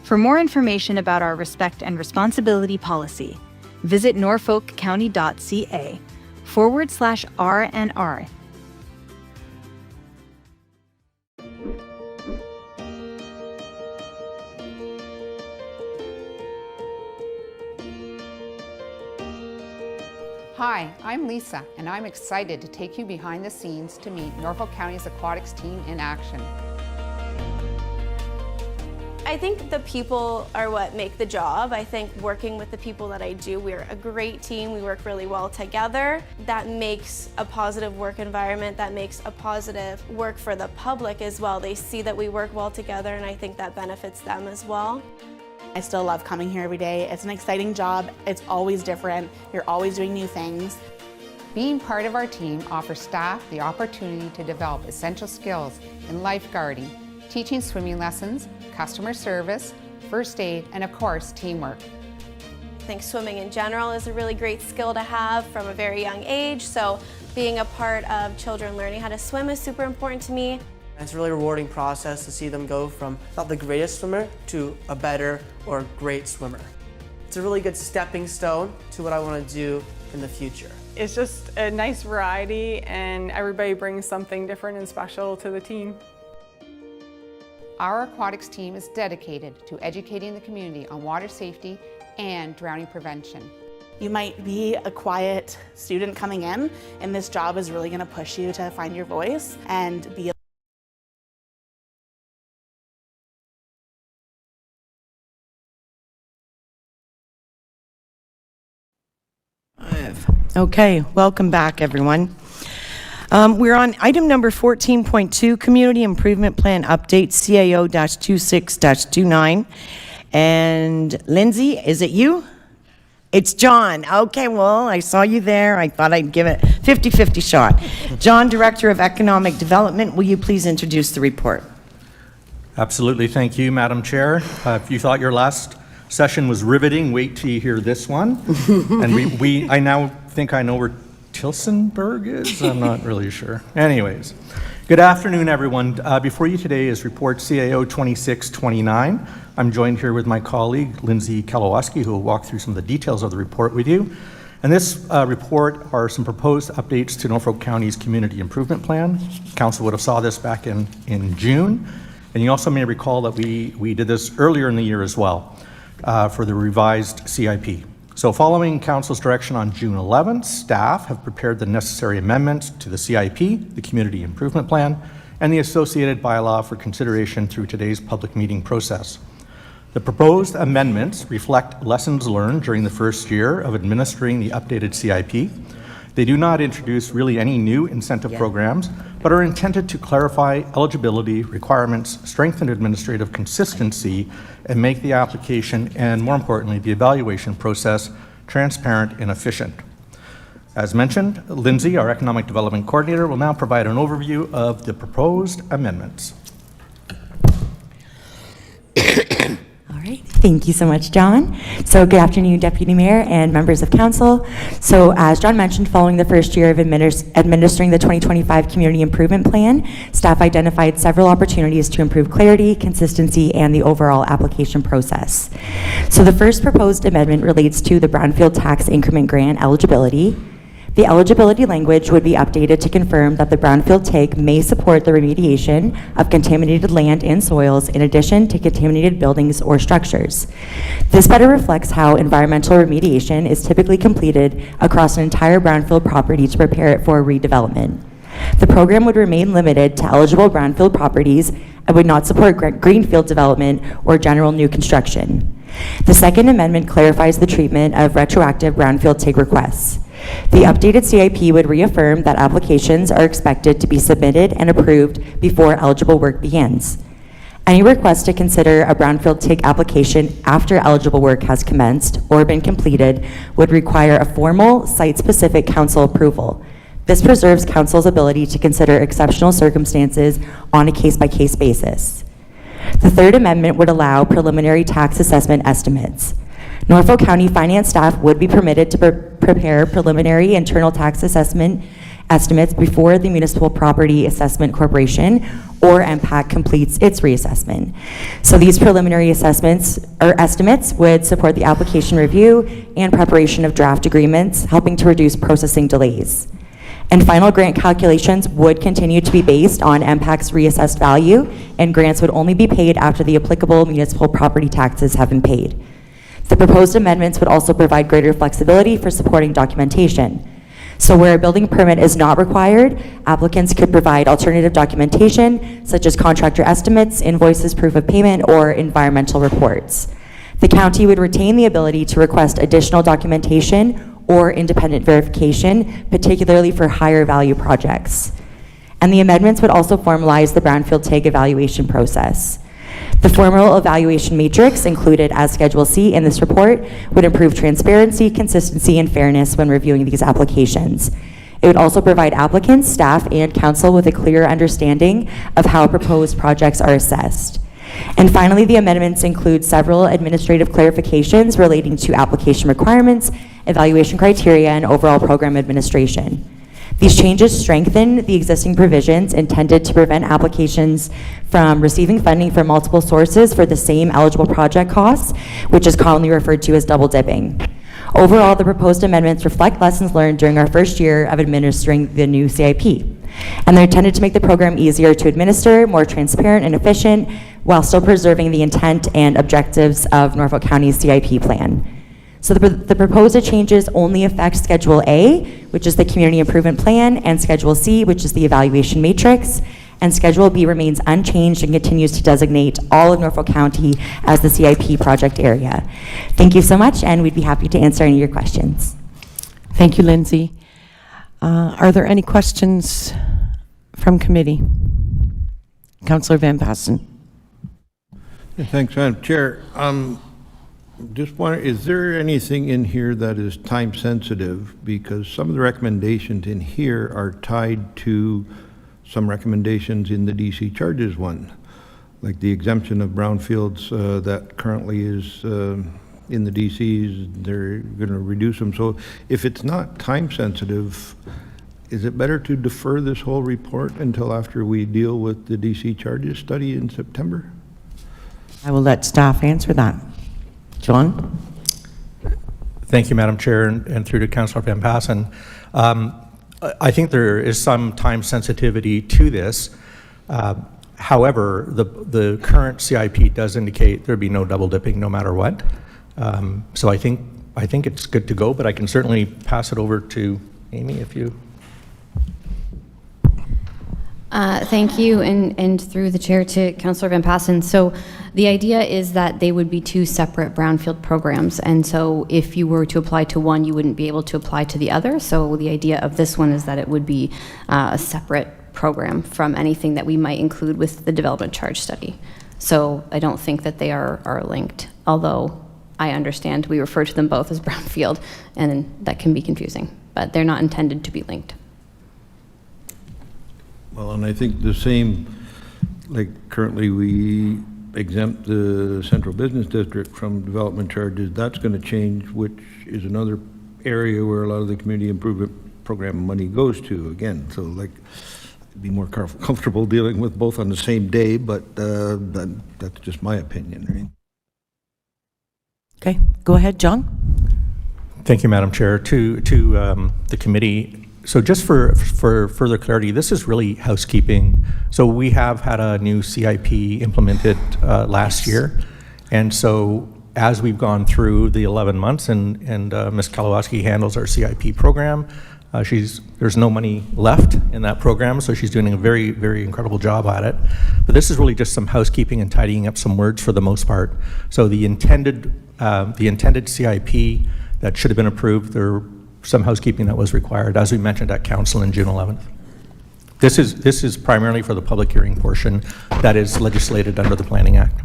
For more information about our Respect and Responsibility policy, visit norfolkcounty.ca/R&R. Hi, I'm Lisa, and I'm excited to take you behind the scenes to meet Norfolk County's aquatics team in action. I think the people are what make the job. I think working with the people that I do, we're a great team. We work really well together. That makes a positive work environment. That makes a positive work for the public as well. They see that we work well together, and I think that benefits them as well. I still love coming here every day. It's an exciting job. It's always different. You're always doing new things. Being part of our team offers staff the opportunity to develop essential skills in lifeguarding, teaching swimming lessons, customer service, first aid, and of course, teamwork. I think swimming in general is a really great skill to have from a very young age, so being a part of children learning how to swim is super important to me. It's a really rewarding process to see them go from not the greatest swimmer to a better or great swimmer. It's a really good stepping stone to what I want to do in the future. It's just a nice variety, and everybody brings something different and special to the team. Our aquatics team is dedicated to educating the community on water safety and drowning prevention. You might be a quiet student coming in, and this job is really going to push you to find your voice and be Okay, welcome back, everyone. We're on item number 14.2, Community Improvement Plan Update, CAO-26-29. And Lindsay, is it you? It's John. Okay, well, I saw you there. I thought I'd give it 50-50 shot. John, Director of Economic Development, will you please introduce the report? Absolutely. Thank you, Madam Chair. If you thought your last session was riveting, wait till you hear this one. And I now think I know where Tilsonburg is. I'm not really sure. Anyways, good afternoon, everyone. Before you today is report CAO 2629. I'm joined here with my colleague, Lindsay Kalowaski, who will walk through some of the details of the report with you. And this report are some proposed updates to Norfolk County's Community Improvement Plan. Council would have saw this back in June. And you also may recall that we did this earlier in the year as well for the revised CIP. So following Council's direction on June 11th, staff have prepared the necessary amendments to the CIP, the Community Improvement Plan, and the associated bylaw for consideration through today's public meeting process. The proposed amendments reflect lessons learned during the first year of administering the updated CIP. They do not introduce really any new incentive programs, but are intended to clarify eligibility requirements, strengthen administrative consistency, and make the application and, more importantly, the evaluation process transparent and efficient. As mentioned, Lindsay, our Economic Development Coordinator, will now provide an overview of the proposed amendments. Thank you so much, John. So good afternoon, Deputy Mayor and members of Council. So as John mentioned, following the first year of administering the 2025 Community Improvement Plan, staff identified several opportunities to improve clarity, consistency, and the overall application process. So the first proposed amendment relates to the Brownfield Tax Increment Grant eligibility. The eligibility language would be updated to confirm that the brownfield TIG may support the remediation of contaminated land and soils in addition to contaminated buildings or structures. This better reflects how environmental remediation is typically completed across an entire brownfield property to prepare it for redevelopment. The program would remain limited to eligible brownfield properties and would not support greenfield development or general new construction. The second amendment clarifies the treatment of retroactive brownfield TIG requests. The updated CIP would reaffirm that applications are expected to be submitted and approved before eligible work begins. Any request to consider a brownfield TIG application after eligible work has commenced or been completed would require a formal site-specific council approval. This preserves council's ability to consider exceptional circumstances on a case-by-case basis. The third amendment would allow preliminary tax assessment estimates. Norfolk County finance staff would be permitted to prepare preliminary internal tax assessment estimates before the Municipal Property Assessment Corporation, or MPAC, completes its reassessment. So these preliminary assessments or estimates would support the application review and preparation of draft agreements, helping to reduce processing delays. And final grant calculations would continue to be based on MPAC's reassessed value, and grants would only be paid after the applicable municipal property taxes have been paid. The proposed amendments would also provide greater flexibility for supporting documentation. So where a building permit is not required, applicants could provide alternative documentation, such as contractor estimates, invoices, proof of payment, or environmental reports. The county would retain the ability to request additional documentation or independent verification, particularly for higher value projects. And the amendments would also formalize the brownfield TIG evaluation process. The formal evaluation matrix included as Schedule C in this report would improve transparency, consistency, and fairness when reviewing these applications. It would also provide applicants, staff, and council with a clear understanding of how proposed projects are assessed. And finally, the amendments include several administrative clarifications relating to application requirements, evaluation criteria, and overall program administration. These changes strengthen the existing provisions intended to prevent applications from receiving funding from multiple sources for the same eligible project costs, which is commonly referred to as double dipping. Overall, the proposed amendments reflect lessons learned during our first year of administering the new CIP, and they're intended to make the program easier to administer, more transparent and efficient, while still preserving the intent and objectives of Norfolk County's CIP plan. So the proposed changes only affect Schedule A, which is the Community Improvement Plan, and Schedule C, which is the Evaluation Matrix, and Schedule B remains unchanged and continues to designate all of Norfolk County as the CIP project area. Thank you so much, and we'd be happy to answer any of your questions. Thank you, Lindsay. Are there any questions from committee? Councillor Van Passen. Yeah, thanks, Madam Chair. Just wonder, is there anything in here that is time sensitive? Because some of the recommendations in here are tied to some recommendations in the DC charges one, like the exemption of brownfields that currently is in the DCs, they're going to reduce them. So if it's not time sensitive, is it better to defer this whole report until after we deal with the DC charges study in September? I will let staff answer that. John? Thank you, Madam Chair, and through to Councillor Van Passen. I think there is some time sensitivity to this. However, the current CIP does indicate there'd be no double dipping no matter what. So I think it's good to go, but I can certainly pass it over to Amy if you. Thank you, and through the chair to Councillor Van Passen. So the idea is that they would be two separate brownfield programs, and so if you were to apply to one, you wouldn't be able to apply to the other. So the idea of this one is that it would be a separate program from anything that we might include with the development charge study. So I don't think that they are linked, although I understand we refer to them both as brownfield, and that can be confusing, but they're not intended to be linked. Well, and I think the same, like currently we exempt the central business district from development charges. That's going to change, which is another area where a lot of the community improvement program money goes to again. So like, be more comfortable dealing with both on the same day, but that's just my opinion, right? Okay, go ahead, John. Thank you, Madam Chair. To the committee. So just for further clarity, this is really housekeeping. So we have had a new CIP implemented last year. And so as we've gone through the 11 months and Ms. Kalawowski handles our CIP program, there's no money left in that program, so she's doing a very, very incredible job at it. But this is really just some housekeeping and tidying up some words for the most part. So the intended CIP that should have been approved, there some housekeeping that was required, as we mentioned at council in June 11th. This is primarily for the public hearing portion that is legislated under the Planning Act.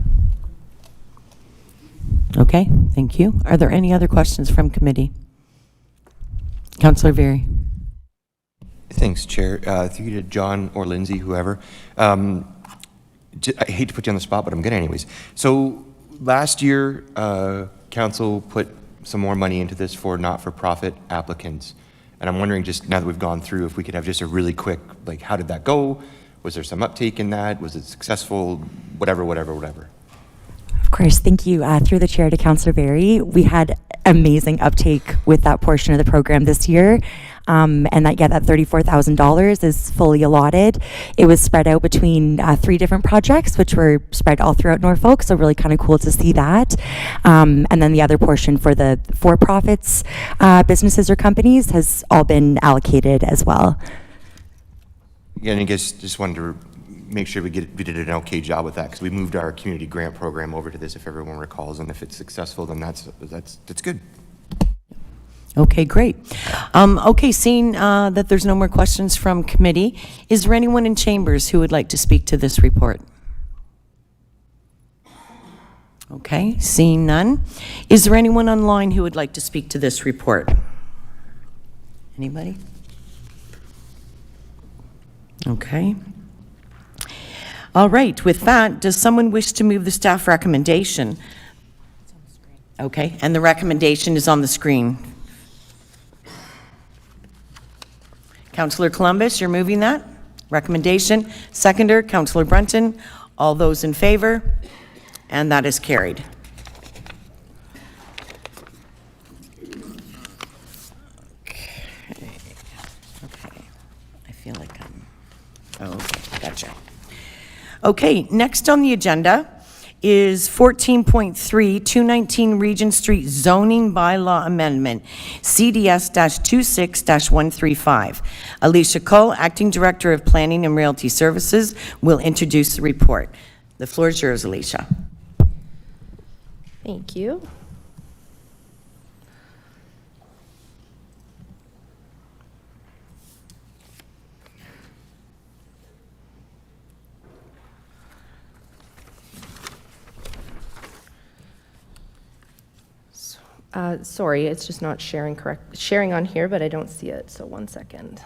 Okay, thank you. Are there any other questions from committee? Councillor Veary. Thanks, Chair. Through you to John or Lindsay, whoever. I hate to put you on the spot, but I'm going to anyways. So last year, council put some more money into this for not-for-profit applicants. And I'm wondering, just now that we've gone through, if we could have just a really quick, like, how did that go? Was there some uptake in that? Was it successful? Whatever. Of course, thank you. Through the chair to Councillor Berry, we had amazing uptake with that portion of the program this year. And that $34,000 is fully allotted. It was spread out between 3 different projects, which were spread all throughout Norfolk, so really kind of cool to see that. And then the other portion for the for-profits, businesses or companies, has all been allocated as well. Yeah, and I guess just wanted to make sure we did an okay job with that, because we moved our community grant program over to this, if everyone recalls, and if it's successful, then that's good. Okay, great. Okay, seeing that there's no more questions from committee, is there anyone in chambers who would like to speak to this report? Okay, seeing none. Is there anyone online who would like to speak to this report? Anybody? Okay. All right, with that, does someone wish to move the staff recommendation? Okay, and the recommendation is on the screen. Councillor Columbus, you're moving that? Recommendation. Seconder, Councillor Brunton. All those in favor? And that is carried. Okay. I feel like okay, gotcha. Okay, next on the agenda is 14.3, 219 Regent Street Zoning Bylaw Amendment, CDS-26-135. Alicia Cole, Acting Director of Planning and Realty Services, will introduce the report. The floor is yours, Alicia. Thank you. Sorry, it's just not sharing on here, but I don't see it, so 1 second.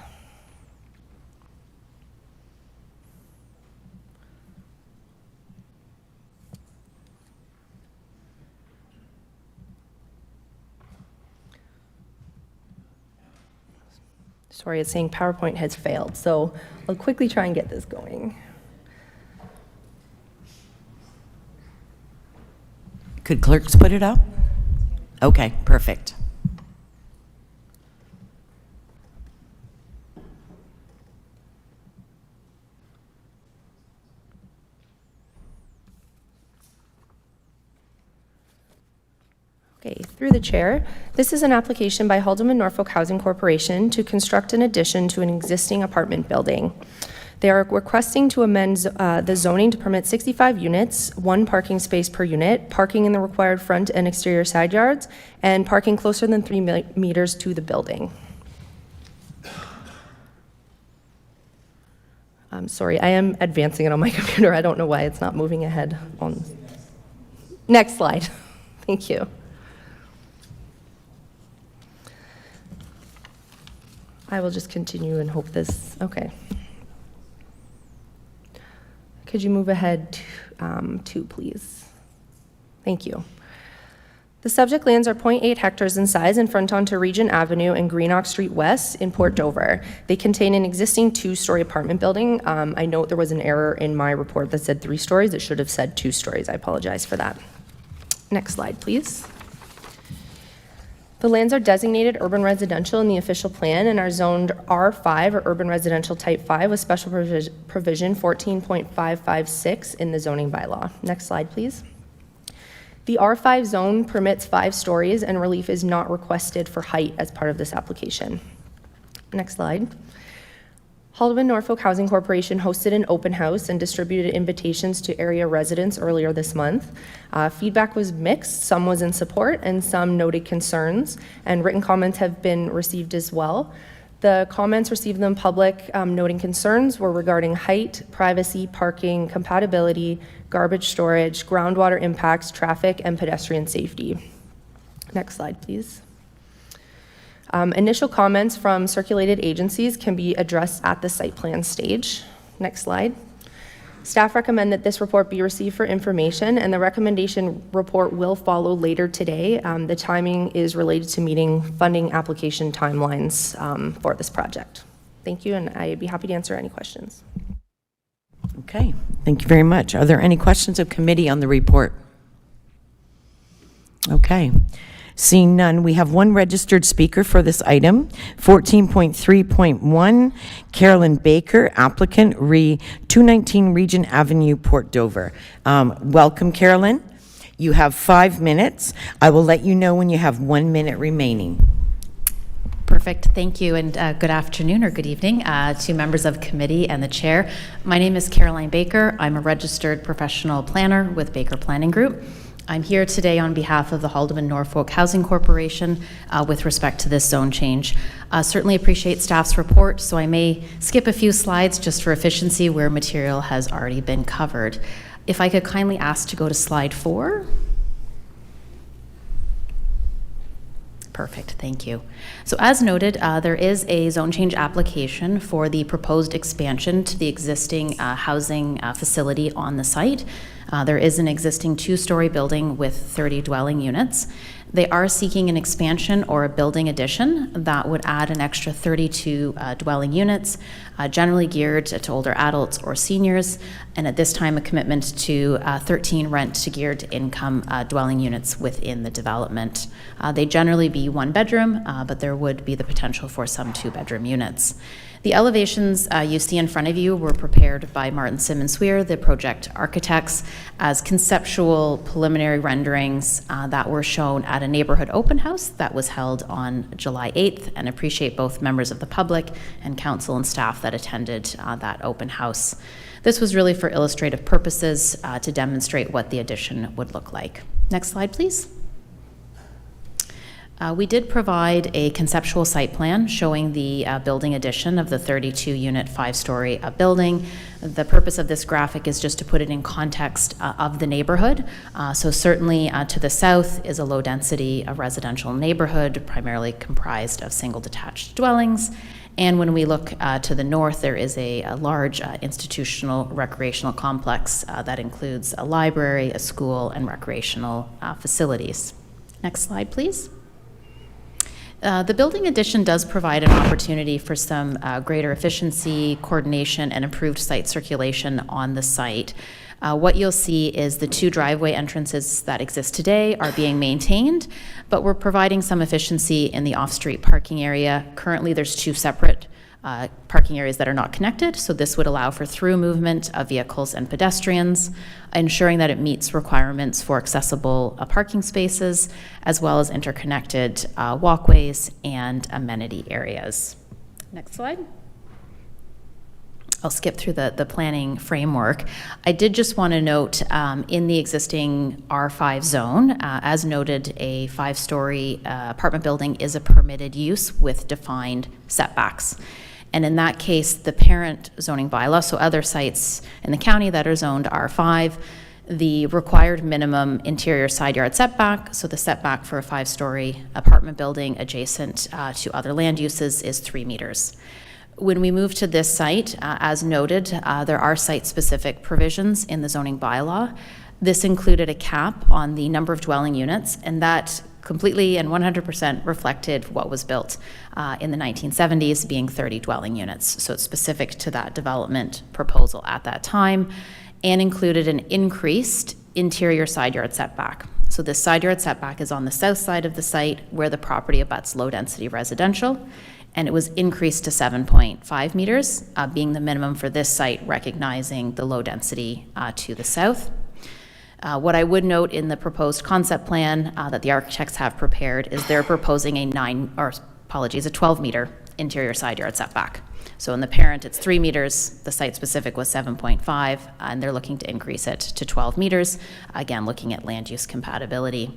Sorry, it's saying PowerPoint has failed, so I'll quickly try and get this going. Could clerks put it up? Okay, perfect. Okay, through the chair, this is an application by Haldeman Norfolk Housing Corporation to construct an addition to an existing apartment building. They are requesting to amend the zoning to permit 65 units, 1 parking space per unit, parking in the required front and exterior side yards, and parking closer than 3 meters to the building. I'm sorry, I am advancing it on my computer. I don't know why it's not moving ahead on. Next slide. Thank you. I will just continue and hope this, okay. Could you move ahead to, please? Thank you. The subject lands are 0.8 hectares in size and front onto Regent Avenue and Greenock Street West in Port Dover. They contain an existing 2-story apartment building. I note there was an error in my report that said 3 stories. It should have said 2 stories. I apologize for that. Next slide, please. The lands are designated urban residential in the official plan and are zoned R5 or urban residential type 5 with special provision 14.556 in the zoning bylaw. Next slide, please. The R5 zone permits 5 stories and relief is not requested for height as part of this application. Next slide. Haldeman Norfolk Housing Corporation hosted an open house and distributed invitations to area residents earlier this month. Feedback was mixed. Some was in support and some noted concerns, and written comments have been received as well. The comments received in public noting concerns were regarding height, privacy, parking, compatibility, garbage storage, groundwater impacts, traffic, and pedestrian safety. Next slide, please. Initial comments from circulated agencies can be addressed at the site plan stage. Next slide. Staff recommend that this report be received for information, and the recommendation report will follow later today. The timing is related to meeting funding application timelines for this project. Thank you, and I'd be happy to answer any questions. Okay, thank you very much. Are there any questions of committee on the report? Okay. Seeing none, we have 1 registered speaker for this item. 14.3.1, Carolyn Baker, applicant, 219 Regent Avenue, Port Dover. Welcome, Carolyn. You have 5 minutes. I will let you know when you have 1 minute remaining. Perfect, thank you, and good afternoon or good evening to members of committee and the chair. My name is Caroline Baker. I'm a registered professional planner with Baker Planning Group. I'm here today on behalf of the Haldeman Norfolk Housing Corporation with respect to this zone change. Certainly appreciate staff's report, so I may skip a few slides just for efficiency where material has already been covered. If I could kindly ask to go to slide 4. Perfect, thank you. So as noted, there is a zone change application for the proposed expansion to the existing housing facility on the site. There is an existing 2-story building with 30 dwelling units. They are seeking an expansion or a building addition that would add an extra 32 dwelling units, generally geared to older adults or seniors, and at this time a commitment to 13 rent-to-geared income dwelling units within the development. They generally be one bedroom, but there would be the potential for some two-bedroom units. The elevations you see in front of you were prepared by Martin Simmons Sweer, the project architects, as conceptual preliminary renderings that were shown at a neighborhood open house that was held on July 8th, and appreciate both members of the public and council and staff that attended that open house. This was really for illustrative purposes to demonstrate what the addition would look like. Next slide, please. We did provide a conceptual site plan showing the building addition of the 32-unit, 5-story building. The purpose of this graphic is just to put it in context of the neighborhood. So certainly to the south is a low-density residential neighborhood, primarily comprised of single detached dwellings. And when we look to the north, there is a large institutional recreational complex that includes a library, a school, and recreational facilities. Next slide, please. The building addition does provide an opportunity for some greater efficiency, coordination, and improved site circulation on the site. What you'll see is the 2 driveway entrances that exist today are being maintained, but we're providing some efficiency in the off-street parking area. Currently, there's 2 separate parking areas that are not connected, so this would allow for through movement of vehicles and pedestrians, ensuring that it meets requirements for accessible parking spaces, as well as interconnected walkways and amenity areas. Next slide. I'll skip through the planning framework. I did just want to note in the existing R5 zone, as noted, a 5-story apartment building is a permitted use with defined setbacks. And in that case, the parent zoning bylaw, so other sites in the county that are zoned R5, the required minimum interior side yard setback, so the setback for a 5-story apartment building adjacent to other land uses is 3 meters. When we move to this site, as noted, there are site-specific provisions in the zoning bylaw. This included a cap on the number of dwelling units, and that completely and 100% reflected what was built in the 1970s, being 30 dwelling units. So it's specific to that development proposal at that time, and included an increased interior side yard setback. So this side yard setback is on the south side of the site where the property abuts low-density residential, and it was increased to 7.5 meters, being the minimum for this site, recognizing the low density to the south. What I would note in the proposed concept plan that the architects have prepared is they're proposing a 12-meter interior side yard setback. So in the parent, it's 3 meters, the site-specific was 7.5, and they're looking to increase it to 12 meters, again, looking at land use compatibility.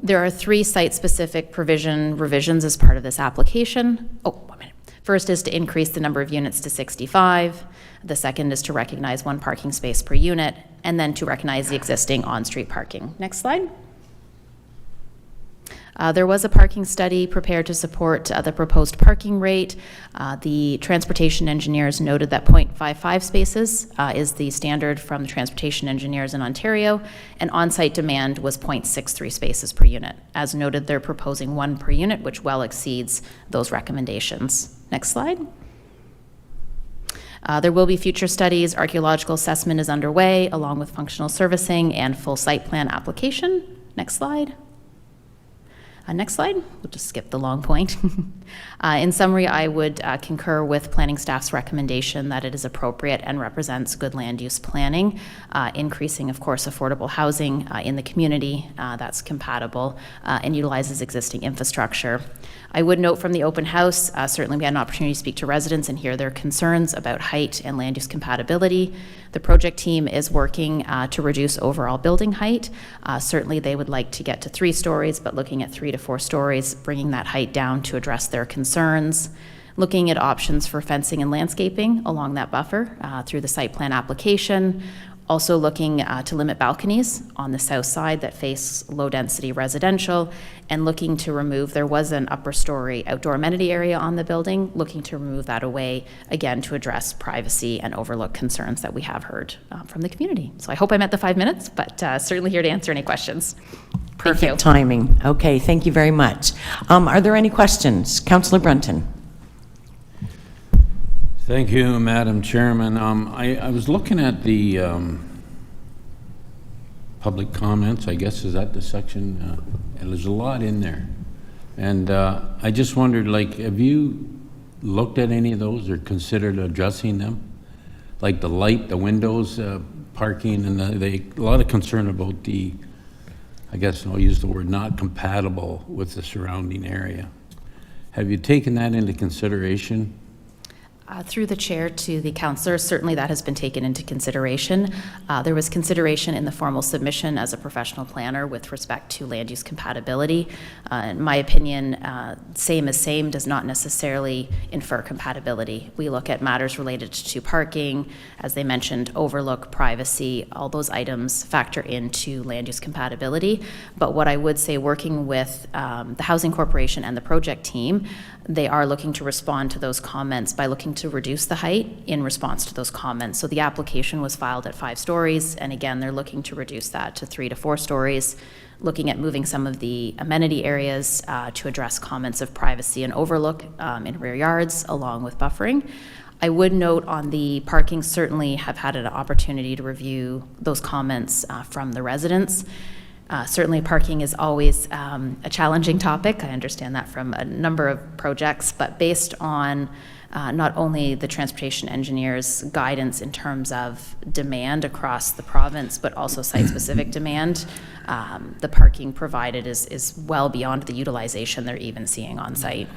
There are 3 site-specific revisions as part of this application. Oh, 1 minute. First is to increase the number of units to 65. The second is to recognize 1 parking space per unit, and then to recognize the existing on-street parking. Next slide. There was a parking study prepared to support the proposed parking rate. The transportation engineers noted that 0.55 spaces is the standard from the transportation engineers in Ontario, and on-site demand was 0.63 spaces per unit. As noted, they're proposing 1 per unit, which well exceeds those recommendations. Next slide. There will be future studies. Archaeological assessment is underway, along with functional servicing and full site plan application. Next slide. Next slide. We'll just skip the long point. In summary, I would concur with planning staff's recommendation that it is appropriate and represents good land use planning, increasing, of course, affordable housing in the community that's compatible and utilizes existing infrastructure. I would note from the open house, certainly we had an opportunity to speak to residents and hear their concerns about height and land use compatibility. The project team is working to reduce overall building height. Certainly they would like to get to 3 stories, but looking at 3 to 4 stories, bringing that height down to address their concerns. Looking at options for fencing and landscaping along that buffer through the site plan application. Also looking to limit balconies on the south side that face low-density residential, and looking to remove, there was an upper story outdoor amenity area on the building, looking to remove that away, again, to address privacy and overlook concerns that we have heard from the community. So I hope I met the 5 minutes, but certainly here to answer any questions. Perfect timing. Okay, thank you very much. Are there any questions? Councillor Brunton. Thank you, Madam Chairman. I was looking at the public comments, I guess, is that the section? And there's a lot in there. And I just wondered, like, have you looked at any of those or considered addressing them? Like the light, the windows, parking, and a lot of concern about the, I guess I'll use the word, not compatible with the surrounding area. Have you taken that into consideration? Through the chair to the councillor, certainly that has been taken into consideration. There was consideration in the formal submission as a professional planner with respect to land use compatibility. In my opinion, same as same does not necessarily infer compatibility. We look at matters related to parking, as they mentioned, overlook, privacy, all those items factor into land use compatibility. But what I would say, working with the Housing Corporation and the project team, they are looking to respond to those comments by looking to reduce the height in response to those comments. So the application was filed at 5 stories, and again, they're looking to reduce that to 3 to 4 stories, looking at moving some of the amenity areas to address comments of privacy and overlook in rear yards, along with buffering. I would note on the parking, certainly have had an opportunity to review those comments from the residents. Certainly parking is always a challenging topic. I understand that from a number of projects, but based on not only the transportation engineer's guidance in terms of demand across the province, but also site-specific demand, the parking provided is well beyond the utilization they're even seeing on site.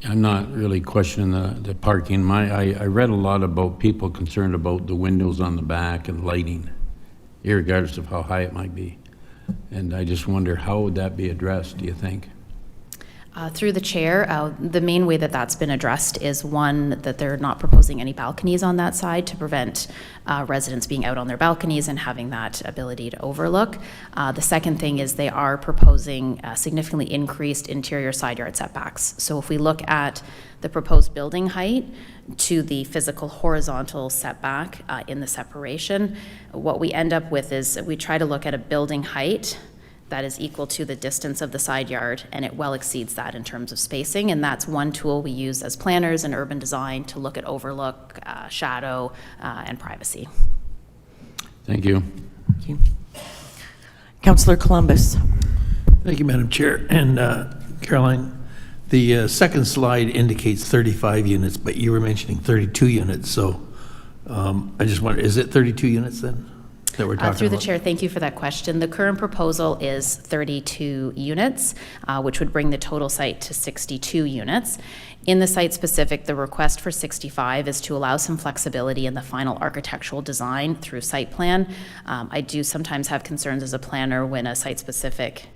I'm not really questioning the parking. I read a lot about people concerned about the windows on the back and lighting, irregardless of how high it might be. And I just wonder, how would that be addressed, do you think? Through the chair, the main way that that's been addressed is, one, that they're not proposing any balconies on that side to prevent residents being out on their balconies and having that ability to overlook. The second thing is they are proposing significantly increased interior side yard setbacks. So if we look at the proposed building height to the physical horizontal setback in the separation, what we end up with is we try to look at a building height that is equal to the distance of the side yard, and it well exceeds that in terms of spacing, and that's one tool we use as planners in urban design to look at overlook, shadow, and privacy. Thank you. Thank you. Councillor Columbus. Thank you, Madam Chair. And Caroline, the second slide indicates 35 units, but you were mentioning 32 units, so I just wonder, is it 32 units then? That we're talking through the about? chair, thank you for that question. The current proposal is 32 units, which would bring the total site to 62 units. In the site specific, the request for 65 is to allow some flexibility in the final architectural design through site plan. I do sometimes have concerns as a planner when a site specific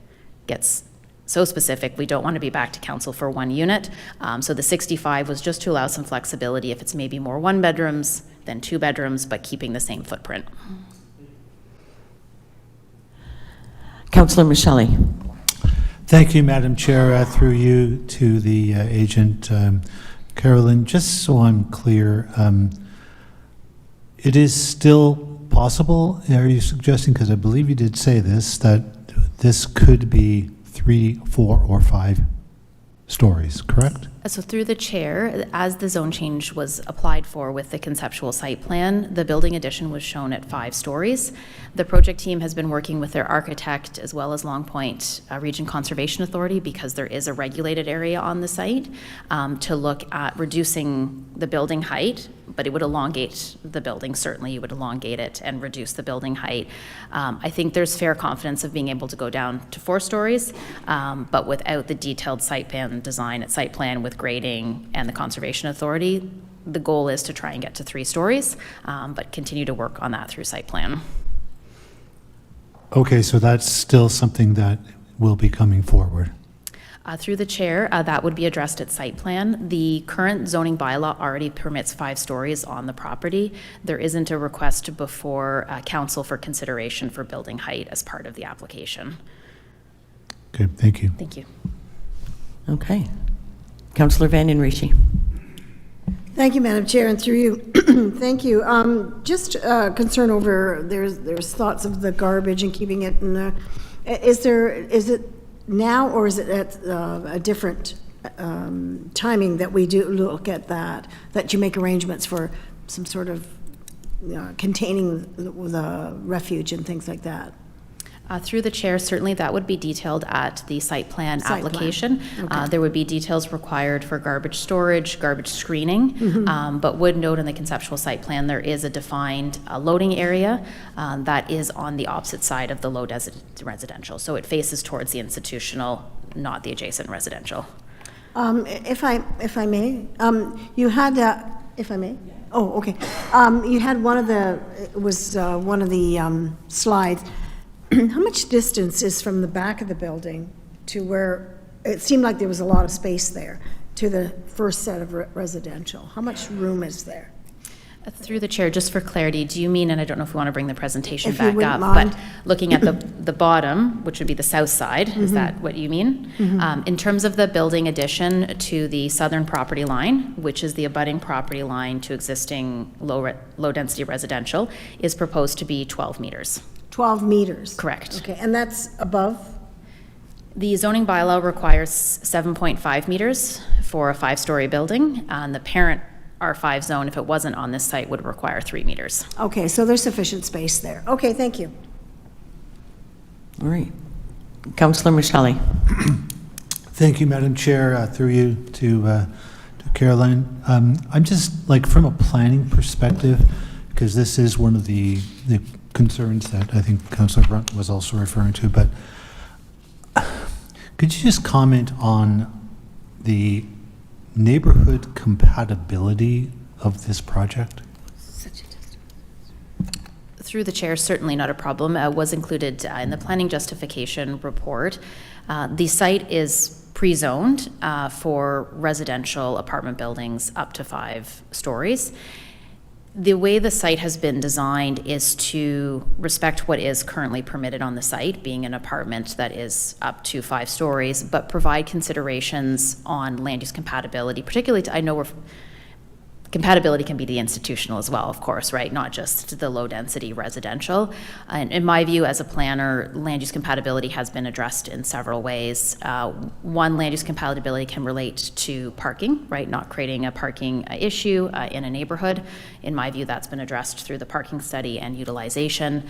gets so specific, we don't want to be back to council for one unit. So the 65 was just to allow some flexibility if it's maybe more 1 bedrooms than 2 bedrooms, but keeping the same footprint. Councillor Michelli. Thank you, Madam Chair. Through you to the agent, Carolyn, just so I'm clear, it is still possible, are you suggesting, because I believe you did say this, that this could be 3, 4, or 5 stories, correct? So through the chair, as the zone change was applied for with the conceptual site plan, the building addition was shown at 5 stories. The project team has been working with their architect as well as Long Point Region Conservation Authority, because there is a regulated area on the site, to look at reducing the building height, but it would elongate the building. Certainly you would elongate it and reduce the building height. I think there's fair confidence of being able to go down to 4 stories, but without the detailed site plan design at site plan with grading and the Conservation Authority, the goal is to try and get to 3 stories, but continue to work on that through site plan. Okay, so that's still something that will be coming forward. Through the chair, that would be addressed at site plan. The current zoning bylaw already permits 5 stories on the property. There isn't a request before council for consideration for building height as part of the application. Okay, thank you. Thank you. Okay. Councillor Van Den Rishi. Thank you, Madam Chair, and through you, thank you. Just concern over, there's thoughts of the garbage and keeping it in the, is it now or is it at a different timing that we do look at that you make arrangements for some sort of containing the refuge and things like that? Through the chair, certainly that would be detailed at the site plan application. Okay. There would be details required for garbage storage, garbage screening, but would note in the conceptual site plan there is a defined loading area that is on the opposite side of the low density residential. So it faces towards the institutional, not the adjacent residential. If I may, you had if I may. Oh, okay. You had one of the slides. How much distance is from the back of the building to where, it seemed like there was a lot of space there, to the first set of residential? How much room is there? Through the chair, just for clarity, do you mean, and I don't know if we want to bring the presentation If you back wouldn't up, mind. but looking at the bottom, which would be the south side, is that what you mean? In terms of the building addition to the southern property line, which is the abutting property line to existing low density residential, is proposed to be 12 meters. 12 meters? Correct. Okay, and that's above? The zoning bylaw requires 7.5 meters for a 5-story building, and the parent R5 zone, if it wasn't on this site, would require 3 meters. Okay, so there's sufficient space there. Okay, thank you. All right. Councillor Michelli. Thank you, Madam Chair. Through you to Caroline. I'm just, like, from a planning perspective, because this is one of the concerns that I think Councillor Brunt was also referring to, but could you just comment on the neighborhood compatibility of this project? Through the chair, certainly not a problem. Was included in the planning justification report. The site is pre-zoned for residential apartment buildings up to 5 stories. The way the site has been designed is to respect what is currently permitted on the site, being an apartment that is up to 5 stories, but provide considerations on land use compatibility, particularly I know compatibility can be the institutional as well, of course, right? Not just the low density residential. And in my view, as a planner, land use compatibility has been addressed in several ways. One, land use compatibility can relate to parking, right? Not creating a parking issue in a neighborhood. In my view, that's been addressed through the parking study and utilization.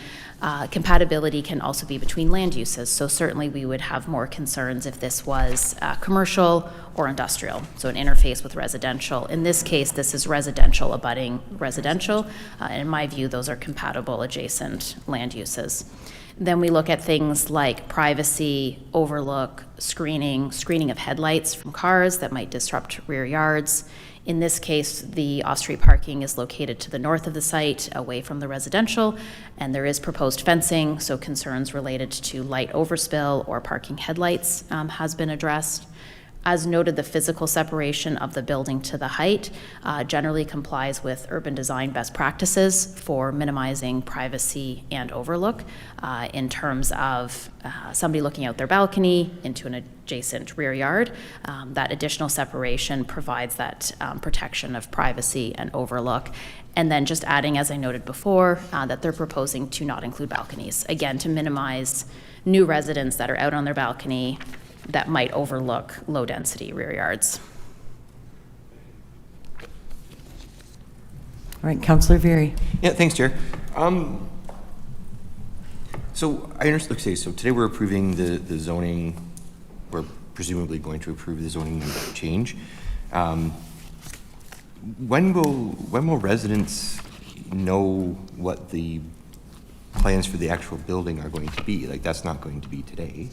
Compatibility can also be between land uses. So certainly we would have more concerns if this was commercial or industrial, so an interface with residential. In this case, this is residential abutting residential. In my view, those are compatible adjacent land uses. Then we look at things like privacy, overlook, screening of headlights from cars that might disrupt rear yards. In this case, the off-street parking is located to the north of the site, away from the residential, and there is proposed fencing, so concerns related to light overspill or parking headlights has been addressed. As noted, the physical separation of the building to the height generally complies with urban design best practices for minimizing privacy and overlook in terms of somebody looking out their balcony into an adjacent rear yard. That additional separation provides that protection of privacy and overlook. And then just adding, as I noted before, that they're proposing to not include balconies, again, to minimize new residents that are out on their balcony that might overlook low-density rear yards. All right, Councillor Veary. Yeah, thanks, Chair. So I understand, okay, so today we're approving the zoning, we're presumably going to approve the zoning change. When will residents know what the plans for the actual building are going to be? Like, that's not going to be today.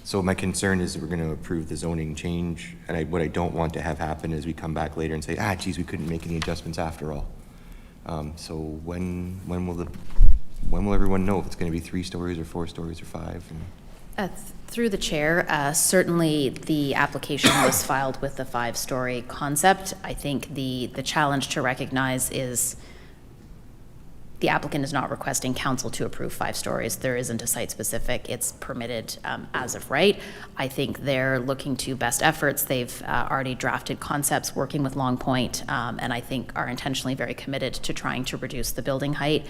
So my concern is that we're going to approve the zoning change, and what I don't want to have happen is we come back later and say, geez, we couldn't make any adjustments after all. So when will everyone know if it's going to be 3 stories or 4 stories or 5? Through the chair, certainly the application was filed with the 5-story concept. I think the challenge to recognize is the applicant is not requesting council to approve 5 stories. There isn't a site-specific. It's permitted as of right. I think they're looking to best efforts. They've already drafted concepts working with Long Point, and I think are intentionally very committed to trying to reduce the building height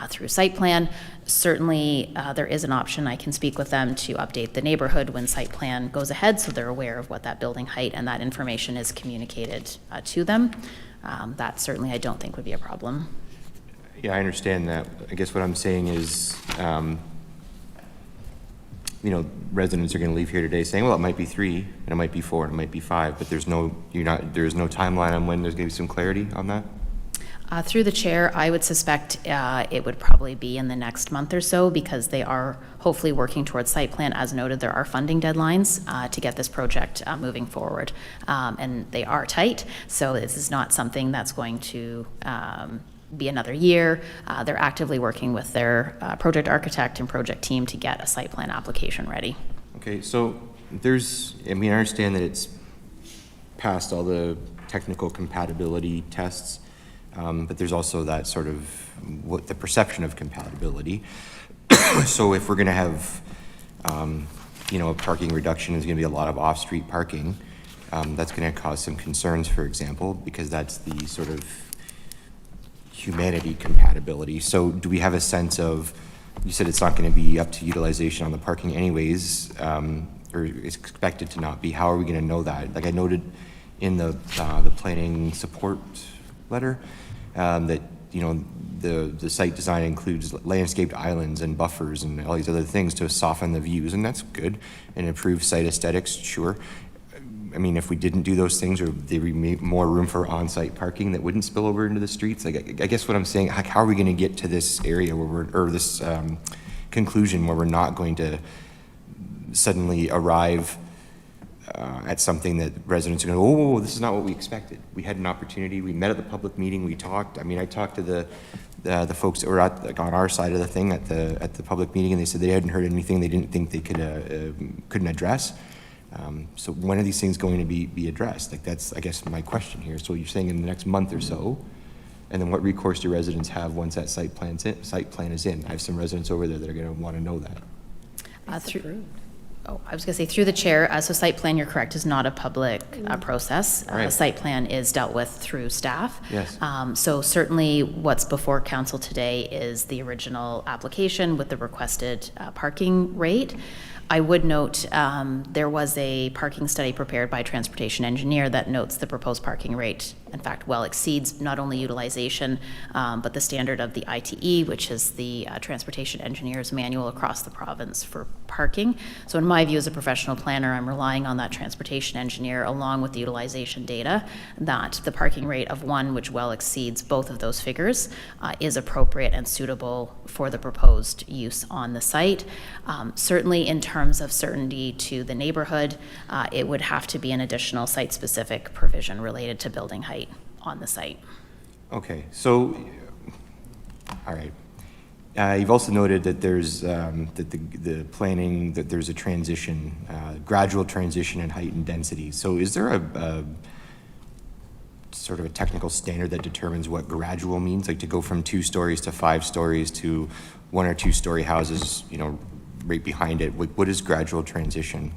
through site plan. Certainly, there is an option. I can speak with them to update the neighborhood when site plan goes ahead, so they're aware of what that building height and that information is communicated to them. That certainly I don't think would be a problem. Yeah, I understand that. I guess what I'm saying is, you know, residents are going to leave here today saying, well, it might be 3, and it might be 4, and it might be 5, but there's no timeline on when there's going to be some clarity on that? Through the chair, I would suspect it would probably be in the next month or so, because they are hopefully working towards site plan. As noted, there are funding deadlines to get this project moving forward, and they are tight, so this is not something that's going to be another year. They're actively working with their project architect and project team to get a site plan application ready. Okay, so I understand that it's passed all the technical compatibility tests, but there's also that sort of the perception of compatibility. So if we're going to have, a parking reduction, is going to be a lot of off-street parking. That's going to cause some concerns, for example, because that's the sort of humanity compatibility. So do we have a sense of, you said it's not going to be up to utilization on the parking anyways, or is expected to not be. How are we going to know that? Like I noted in the planning support letter, that, the site design includes landscaped islands and buffers and all these other things to soften the views, and that's good, and improve site aesthetics, sure. I mean, if we didn't do those things, or there would be more room for on-site parking that wouldn't spill over into the streets. Like, I guess what I'm saying, how are we going to get to this area or this conclusion where we're not going to suddenly arrive at something that residents are going to go, oh, this is not what we expected. We had an opportunity. We met at the public meeting. We talked. I mean, I talked to the folks that were on our side of the thing at the public meeting, and they said they hadn't heard anything they didn't think they couldn't address. So when are these things going to be addressed? Like that's, I guess, my question here. So you're saying in the next month or so, and then what recourse do residents have once that site plan is in? I have some residents over there that are going to want to know that. I was going to say through the chair, so site plan, you're correct, is not a public process. Right. Site plan is dealt with through staff. Yes. So certainly what's before council today is the original application with the requested parking rate. I would note there was a parking study prepared by a transportation engineer that notes the proposed parking rate, in fact, well exceeds not only utilization, but the standard of the ITE, which is the transportation engineer's manual across the province for parking. So in my view as a professional planner, I'm relying on that transportation engineer along with the utilization data that the parking rate of 1, which well exceeds both of those figures, is appropriate and suitable for the proposed use on the site. Certainly in terms of certainty to the neighborhood, it would have to be an additional site-specific provision related to building height on the site. Okay, so, all right. You've also noted that there's that the planning, that there's a transition, gradual transition in height and density. So is there a sort of a technical standard that determines what gradual means, like to go from 2 stories to 5 stories to 1 or 2 story houses, right behind it? What is gradual transition?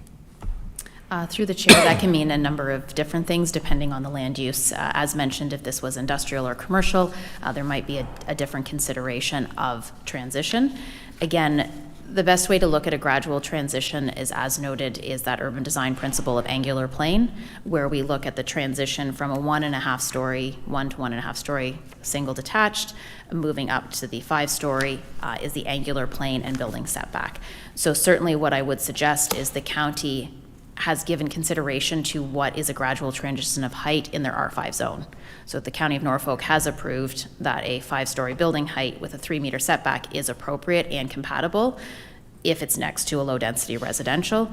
Through the chair, that can mean a number of different things depending on the land use. As mentioned, if this was industrial or commercial, there might be a different consideration of transition. Again, the best way to look at a gradual transition is, as noted, is that urban design principle of angular plane, where we look at the transition from a 1.5 story, 1 to 1.5 story single detached, moving up to the 5 story is the angular plane and building setback. So certainly what I would suggest is the county has given consideration to what is a gradual transition of height in their R5 zone. So the County of Norfolk has approved that a 5-story building height with a 3-meter setback is appropriate and compatible if it's next to a low-density residential.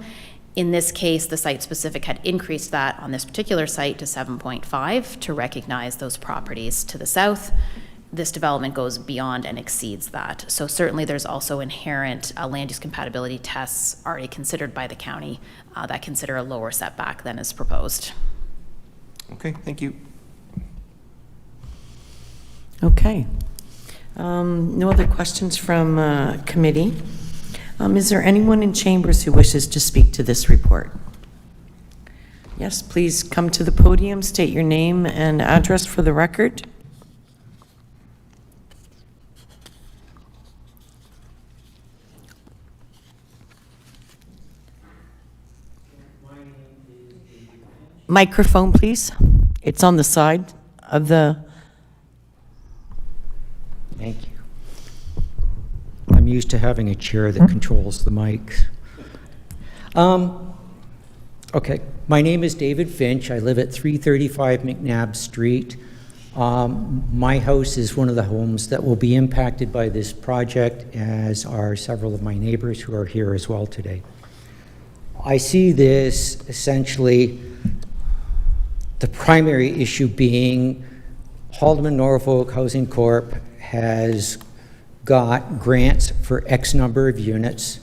In this case, the site-specific had increased that on this particular site to 7.5 to recognize those properties to the south. this development goes beyond and exceeds that. So certainly there's also inherent land use compatibility tests already considered by the county that consider a lower setback than is proposed. Okay, thank you. Okay. No other questions from committee. Is there anyone in chambers who wishes to speak to this report? Yes, please come to the podium, state your name and address for the record. Microphone, please. It's on the side of the... Thank you. I'm used to having a chair that controls the mics. Okay, my name is David Finch. I live at 335 McNabb Street. My house is one of the homes that will be impacted by this project, as are several of my neighbors who are here as well today. I see this essentially, the primary issue being Haldeman Norfolk Housing Corp. Has got grants for X number of units.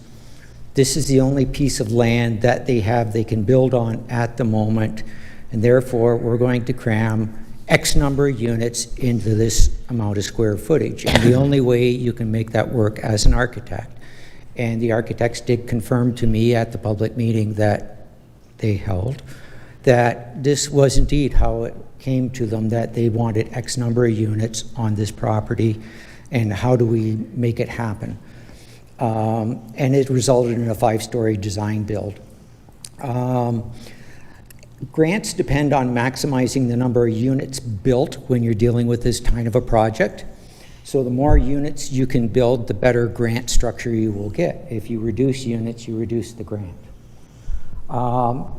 This is the only piece of land that they have they can build on at the moment, and therefore we're going to cram X number of units into this amount of square footage. And the only way you can make that work as an architect. And the architects did confirm to me at the public meeting that they held that this was indeed how it came to them, that they wanted X number of units on this property, and how do we make it happen? And it resulted in a 5-story design build. Grants depend on maximizing the number of units built when you're dealing with this kind of a project. So the more units you can build, the better grant structure you will get. If you reduce units, you reduce the grant.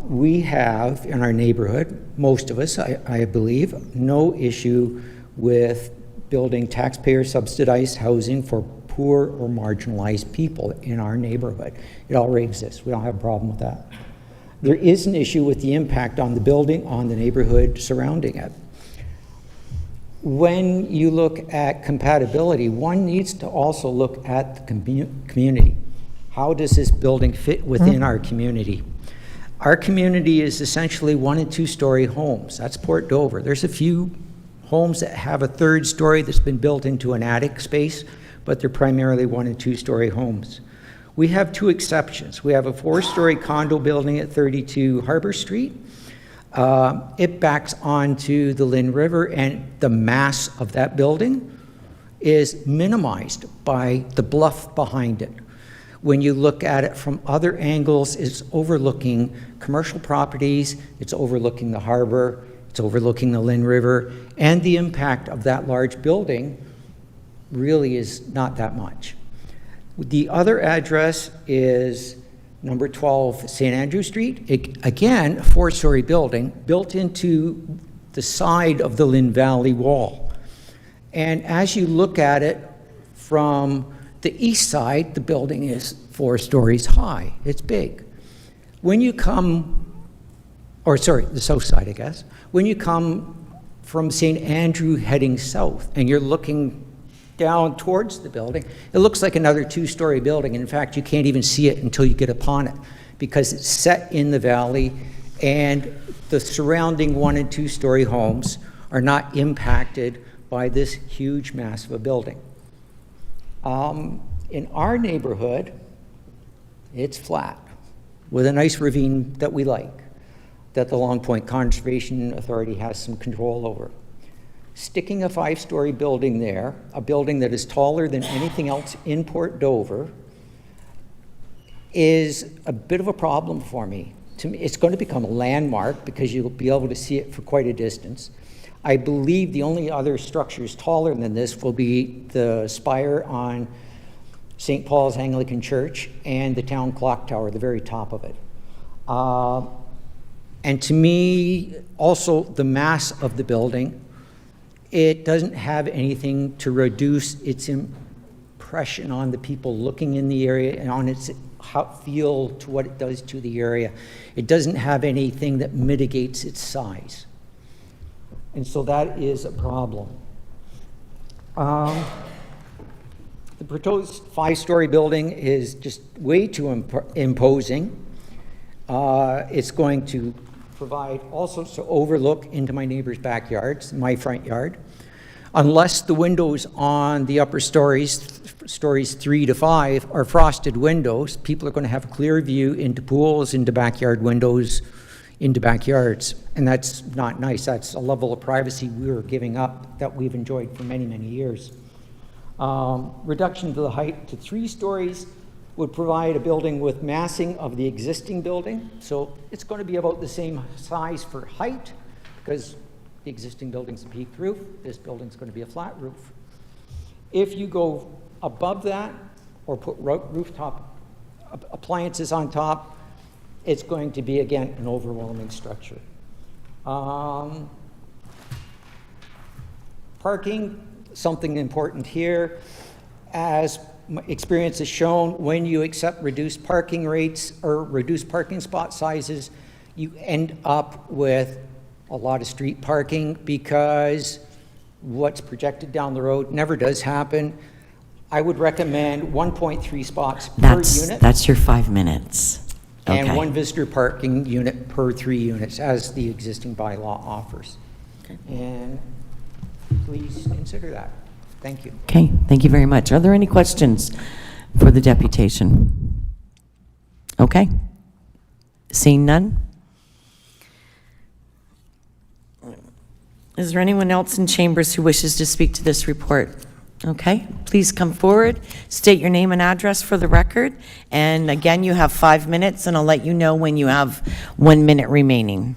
We have in our neighborhood, most of us, I believe, no issue with building taxpayer subsidized housing for poor or marginalized people in our neighborhood. It already exists. We don't have a problem with that. There is an issue with the impact on the building, on the neighborhood surrounding it. When you look at compatibility, one needs to also look at the community. How does this building fit within our community? Our community is essentially 1- and 2-story homes. That's Port Dover. There's a few homes that have a 3rd story that's been built into an attic space, but they're primarily 1- and 2-story homes. We have 2 exceptions. We have a 4-story condo building at 32 Harbor Street. It backs onto the Lynn River, and the mass of that building is minimized by the bluff behind it. When you look at it from other angles, it's overlooking commercial properties, it's overlooking the harbor, it's overlooking the Lynn River, and the impact of that large building really is not that much. The other address is number 12 St. Andrew Street. Again, a 4-story building built into the side of the Lynn Valley wall. And as you look at it from the east side, the building is 4 stories high. It's big. When you come, or sorry, the south side, I guess. When you come from St. Andrew heading south and you're looking down towards the building, it looks like another 2-story building. And in fact, you can't even see it until you get upon it because it's set in the valley and the surrounding 1- and 2-story homes are not impacted by this huge, massive a building. In our neighborhood, it's flat with a nice ravine that we like, that the Long Point Conservation Authority has some control over. Sticking a 5-story building there, a building that is taller than anything else in Port Dover, is a bit of a problem for me. To me, it's going to become a landmark because you'll be able to see it for quite a distance. I believe the only other structures taller than this will be the spire on St. Paul's Anglican Church and the town clock tower, the very top of it. And to me, also the mass of the building, it doesn't have anything to reduce its impression on the people looking in the area and on its feel to what it does to the area. It doesn't have anything that mitigates its size. And so that is a problem. The proposed 5-story building is just way too imposing. It's going to provide also to overlook into my neighbor's backyards, my front yard. Unless the windows on the upper stories 3 to 5, are frosted windows, people are going to have a clear view into pools, into backyard windows, into backyards. And that's not nice. That's a level of privacy we were giving up that we've enjoyed for many, many years. Reduction to the height to 3 stories would provide a building with massing of the existing building. So it's going to be about the same size for height, because the existing building's a peaked roof. This building's going to be a flat roof. If you go above that or put rooftop appliances on top, it's going to be, again, an overwhelming structure. Parking, something important here. As experience has shown, when you accept reduced parking rates or reduced parking spot sizes, you end up with a lot of street parking, because what's projected down the road never does happen. I would recommend 1.3 spots per unit. That's your 5 minutes. And Okay. 1 visitor parking unit per 3 units, as the existing bylaw offers. And please consider that. Thank you. Okay, thank you very much. Are there any questions for the deputation? Okay. Seeing none? Is there anyone else in chambers who wishes to speak to this report? Okay, please come forward, state your name and address for the record, and again, you have 5 minutes, and I'll let you know when you have 1 minute remaining.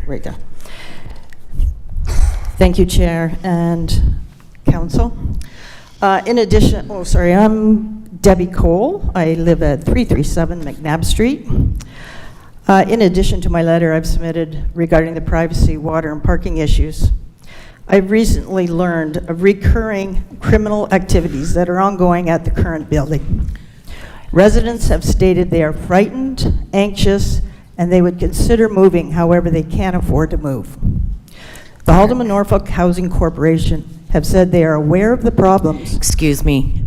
Right there. Thank you, Chair and Council. In addition, I'm Debbie Cole. I live at 337 McNabb Street. In addition to my letter I've submitted regarding the privacy, water, and parking issues, I've recently learned of recurring criminal activities that are ongoing at the current building. Residents have stated they are frightened, anxious, and they would consider moving, however they can't afford to move. The Haldeman Norfolk Housing Corporation have said they are aware of the problems. Excuse me.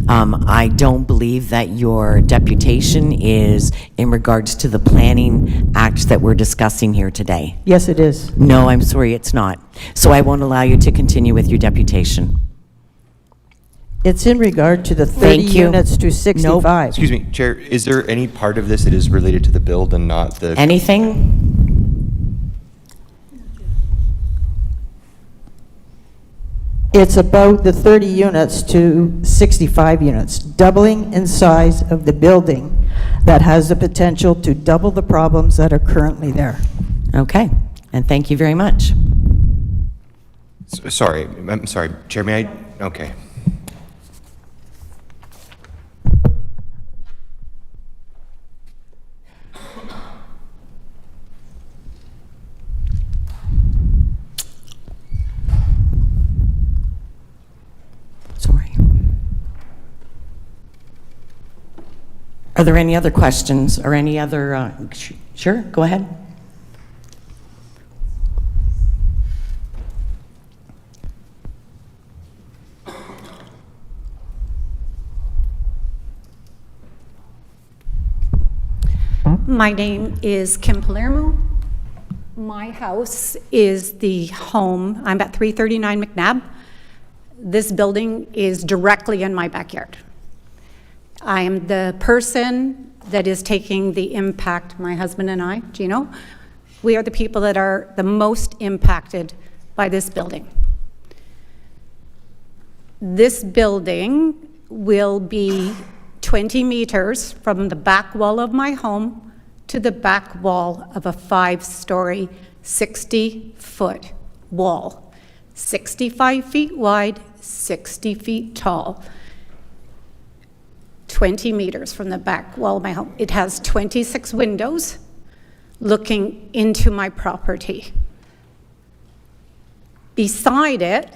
I don't believe that your deputation is in regards to the Planning Act that we're discussing here today. Yes, it is. No, I'm sorry, it's not. So I won't allow you to continue with your deputation. It's in regard to the 30 Thank you. units to 65. Excuse me, Chair, is there any part of this that is related to the build and not the? Anything? It's about the 30 units to 65 units, doubling in size of the building that has the potential to double the problems that are currently there. Okay, and thank you very much. Sorry, I'm sorry, Chair, may I? Okay. Sorry. Are there any other questions or any other, sure, go ahead. My name is Kim Palermo. My house is the home. I'm at 339 McNabb. This building is directly in my backyard. I am the person that is taking the impact, my husband and I, Gino, we are the people that are the most impacted by this building. This building will be 20 meters from the back wall of my home to the back wall of a 5-story, 60-foot wall. 65 feet wide, 60 feet tall. 20 meters from the back wall of my home. It has 26 windows looking into my property. Beside it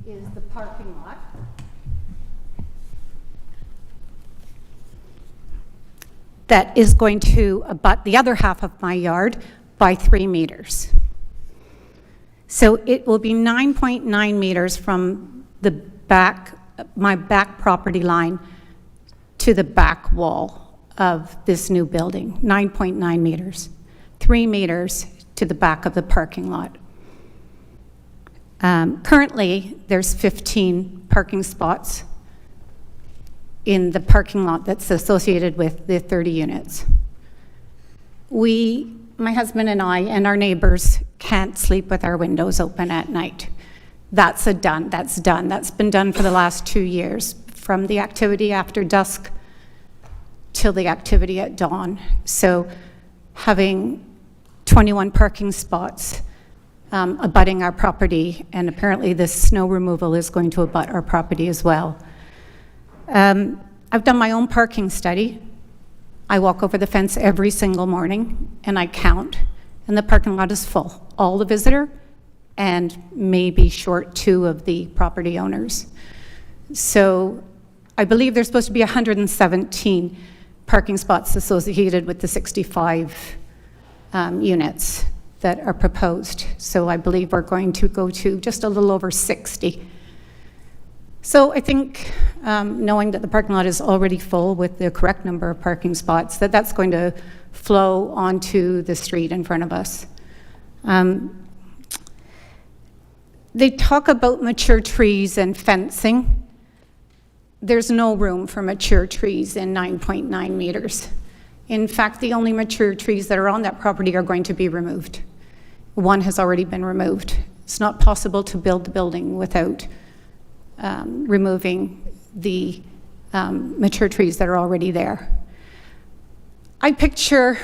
is the parking lot. That is going to abut the other half of my yard by 3 meters. So it will be 9.9 meters from the back, my back property line to the back wall of this new building, 9.9 meters, 3 meters to the back of the parking lot. Currently, there's 15 parking spots in the parking lot that's associated with the 30 units. My husband and I and our neighbors can't sleep with our windows open at night. That's done. That's been done for the last 2 years, from the activity after dusk till the activity at dawn. So having 21 parking spots abutting our property, and apparently this snow removal is going to abut our property as well. I've done my own parking study. I walk over the fence every single morning and I count, and the parking lot is full. All the visitor and maybe short 2 of the property owners. So I believe there's supposed to be 117 parking spots associated with the 65 units that are proposed. So I believe we're going to go to just a little over 60. So I think, knowing that the parking lot is already full with the correct number of parking spots, that's going to flow onto the street in front of us. They talk about mature trees and fencing. There's no room for mature trees in 9.9 meters. In fact, the only mature trees that are on that property are going to be removed. One has already been removed. It's not possible to build the building without removing the mature trees that are already there. I picture,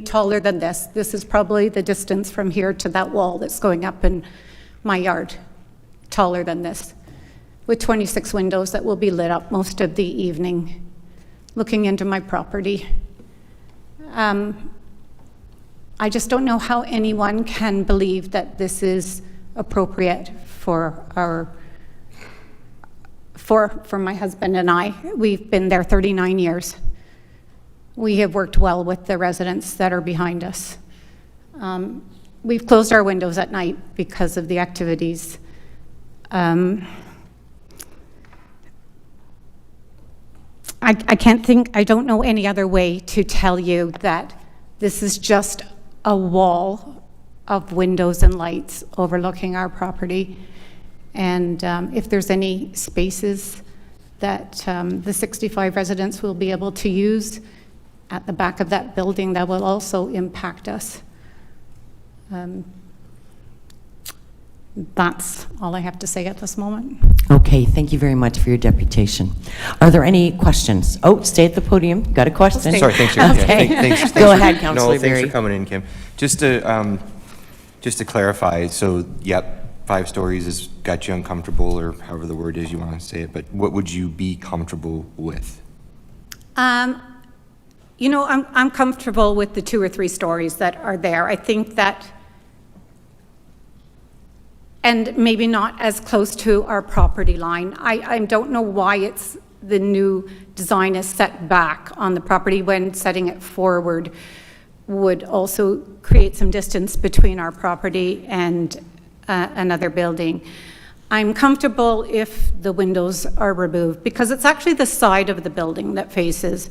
taller than this. This is probably the distance from here to that wall that's going up in my yard, taller than this, with 26 windows that will be lit up most of the evening, looking into my property. I just don't know how anyone can believe that this is appropriate for my husband and I. We've been there 39 years. We have worked well with the residents that are behind us. We've closed our windows at night because of the activities. I don't know any other way to tell you that this is just a wall of windows and lights overlooking our property. And if there's any spaces that the 65 residents will be able to use at the back of that building, that will also impact us. That's all I have to say at this moment. Okay, thank you very much for your deputation. Are there any questions? Oh, stay at the podium. Got a question? Sorry, thanks. Yeah, Okay. thanks Go ahead, Councillor No, thanks Berry. for coming in, Kim. Just to clarify, so, yep, 5 stories has got you uncomfortable, or however the word is you want to say it, but what would you be comfortable with? I'm comfortable with the 2 or 3 stories that are there. I think that, and maybe not as close to our property line. I don't know why the new design is set back on the property when setting it forward would also create some distance between our property and another building. I'm comfortable if the windows are removed, because it's actually the side of the building that faces.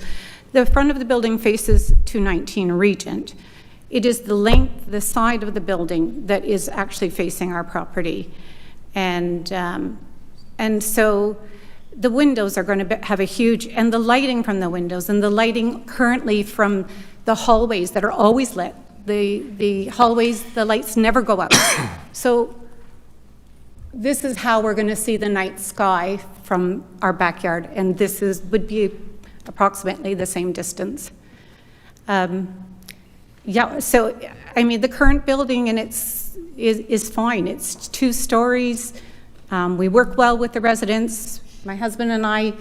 The front of the building faces 219 Regent. It is the side of the building that is actually facing our property. And so the windows are going to have a huge, and the lighting from the windows, and the lighting currently from the hallways that are always lit. The hallways, the lights never go out. So this is how we're going to see the night sky from our backyard, and this would be approximately the same distance. Yeah, so the current building and is fine. It's 2 stories. We work well with the residents. My husband and I,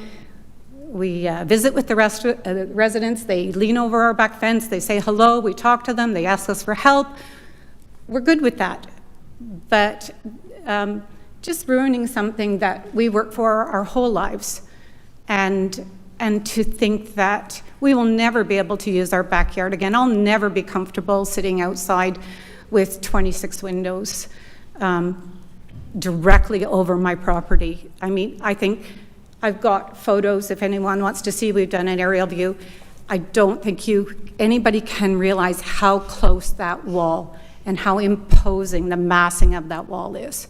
we visit with the residents. They lean over our back fence. They say hello. We talk to them. They ask us for help. We're good with that. But just ruining something that we work for our whole lives, and to think that we will never be able to use our backyard again. I'll never be comfortable sitting outside with 26 windows directly over my property. I mean, I think I've got photos if anyone wants to see. We've done an aerial view. I don't think anybody can realize how close that wall and how imposing the massing of that wall is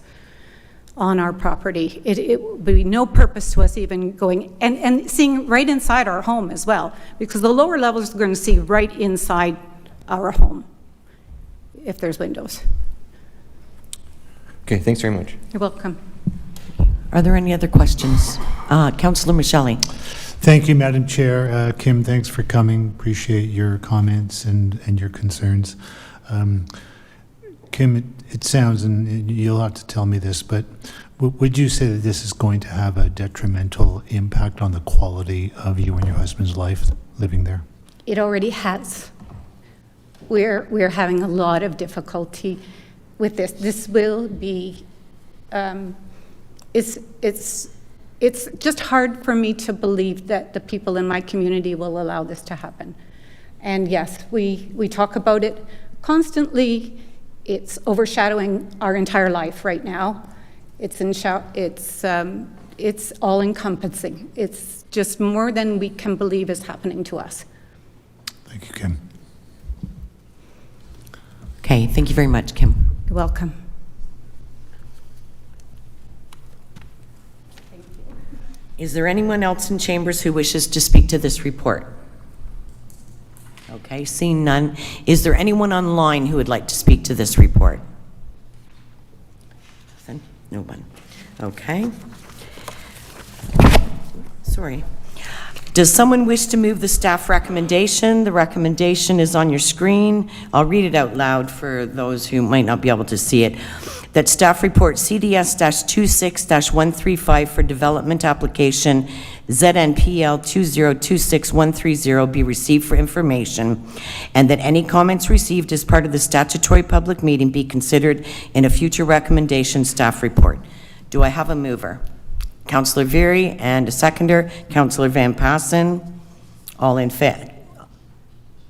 on our property. It would be no purpose to us even going and seeing right inside our home as well, because the lower levels are going to see right inside our home if there's windows. Okay, thanks very much. You're welcome. Are there any other questions? Councillor Michelli. Thank you, Madam Chair. Kim, thanks for coming. Appreciate your comments and your concerns. Kim, it sounds, and you'll have to tell me this, but would you say that this is going to have a detrimental impact on the quality of you and your husband's life living there? It already has. We're having a lot of difficulty with this. This will be, it's just hard for me to believe that the people in my community will allow this to happen. And yes, we talk about it constantly. It's overshadowing our entire life right now. It's all encompassing. It's just more than we can believe is happening to us. Thank you, Kim. Okay, thank you very much, Kim. You're welcome. Is there anyone else in chambers who wishes to speak to this report? Okay, seeing none. Is there anyone online who would like to speak to this report? No one. Okay. Sorry. Does someone wish to move the staff recommendation? The recommendation is on your screen. I'll read it out loud for those who might not be able to see it. That staff report CDS-26-135 for development application ZNPL 2026130 be received for information, and that any comments received as part of the statutory public meeting be considered in a future recommendation staff report. Do I have a mover? Councillor Veary, and a seconder, Councillor Van Passen. All in favor.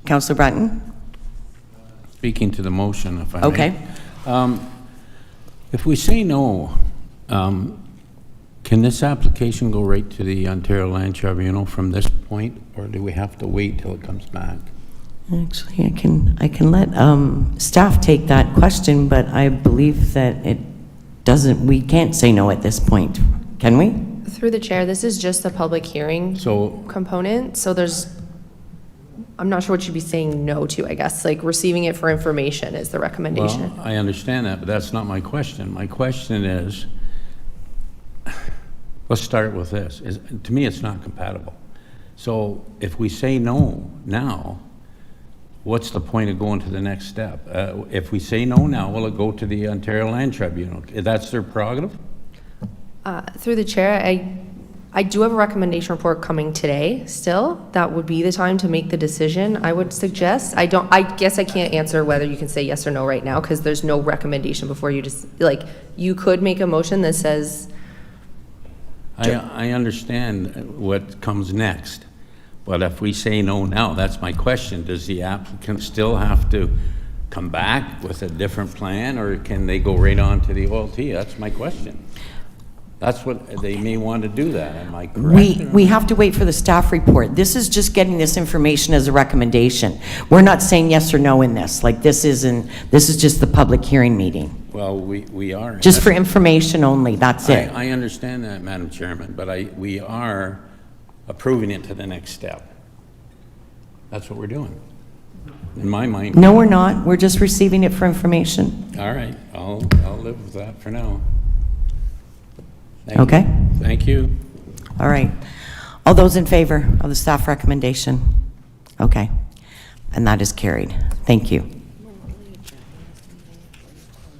Councillor Brunton? Speaking to the motion, if I may. Okay. If we say no, can this application go right to the Ontario Land Tribunal from this point, or do we have to wait till it comes back? Actually, I can let staff take that question, but I believe that we can't say no at this point. Can we? Through the chair, this is just the public hearing component, so I'm not sure what you'd be saying no to, I guess. Like, receiving it for information is the recommendation. Well, I understand that, but that's not my question. My question is, let's start with this. To me, it's not compatible. So if we say no now, what's the point of going to the next step? If we say no now, will it go to the Ontario Land Tribunal? That's their prerogative? Through the chair, I do have a recommendation report coming today still. That would be the time to make the decision, I would suggest. I guess I can't answer whether you can say yes or no right now, because there's no recommendation before you just, like, you could make a motion that says. I understand what comes next, but if we say no now, that's my question. Does the applicant still have to come back with a different plan, or can they go right on to the OLT? That's my question. That's what they may want to do. That, am I correct? We have to wait for the staff report. This is just getting this information as a recommendation. We're not saying yes or no in this. Like, this is just the public hearing meeting. Well, we are. Just for information only, that's it. I understand that, Madam Chairman, but we are approving it to the next step. That's what we're doing, in my mind. No, we're not. We're just receiving it for information. All right, I'll live with that for now. Okay. Thank you. All right. All those in favor of the staff recommendation? Okay. And that is carried. Thank you.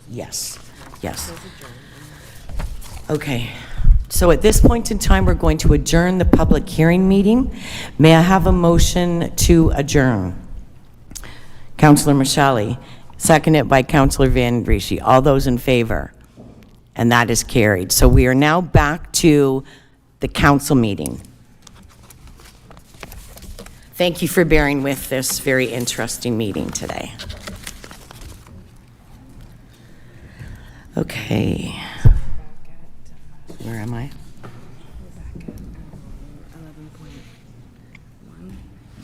Yes. Yes. Okay. So at this point in time, we're going to adjourn the public hearing meeting. May I have a motion to adjourn? Councillor Mashali, seconded by Councillor Van Riesche. All those in favor? And that is carried. So we are now back to the council meeting. Thank you for bearing with this very interesting meeting today. Okay. Where am I?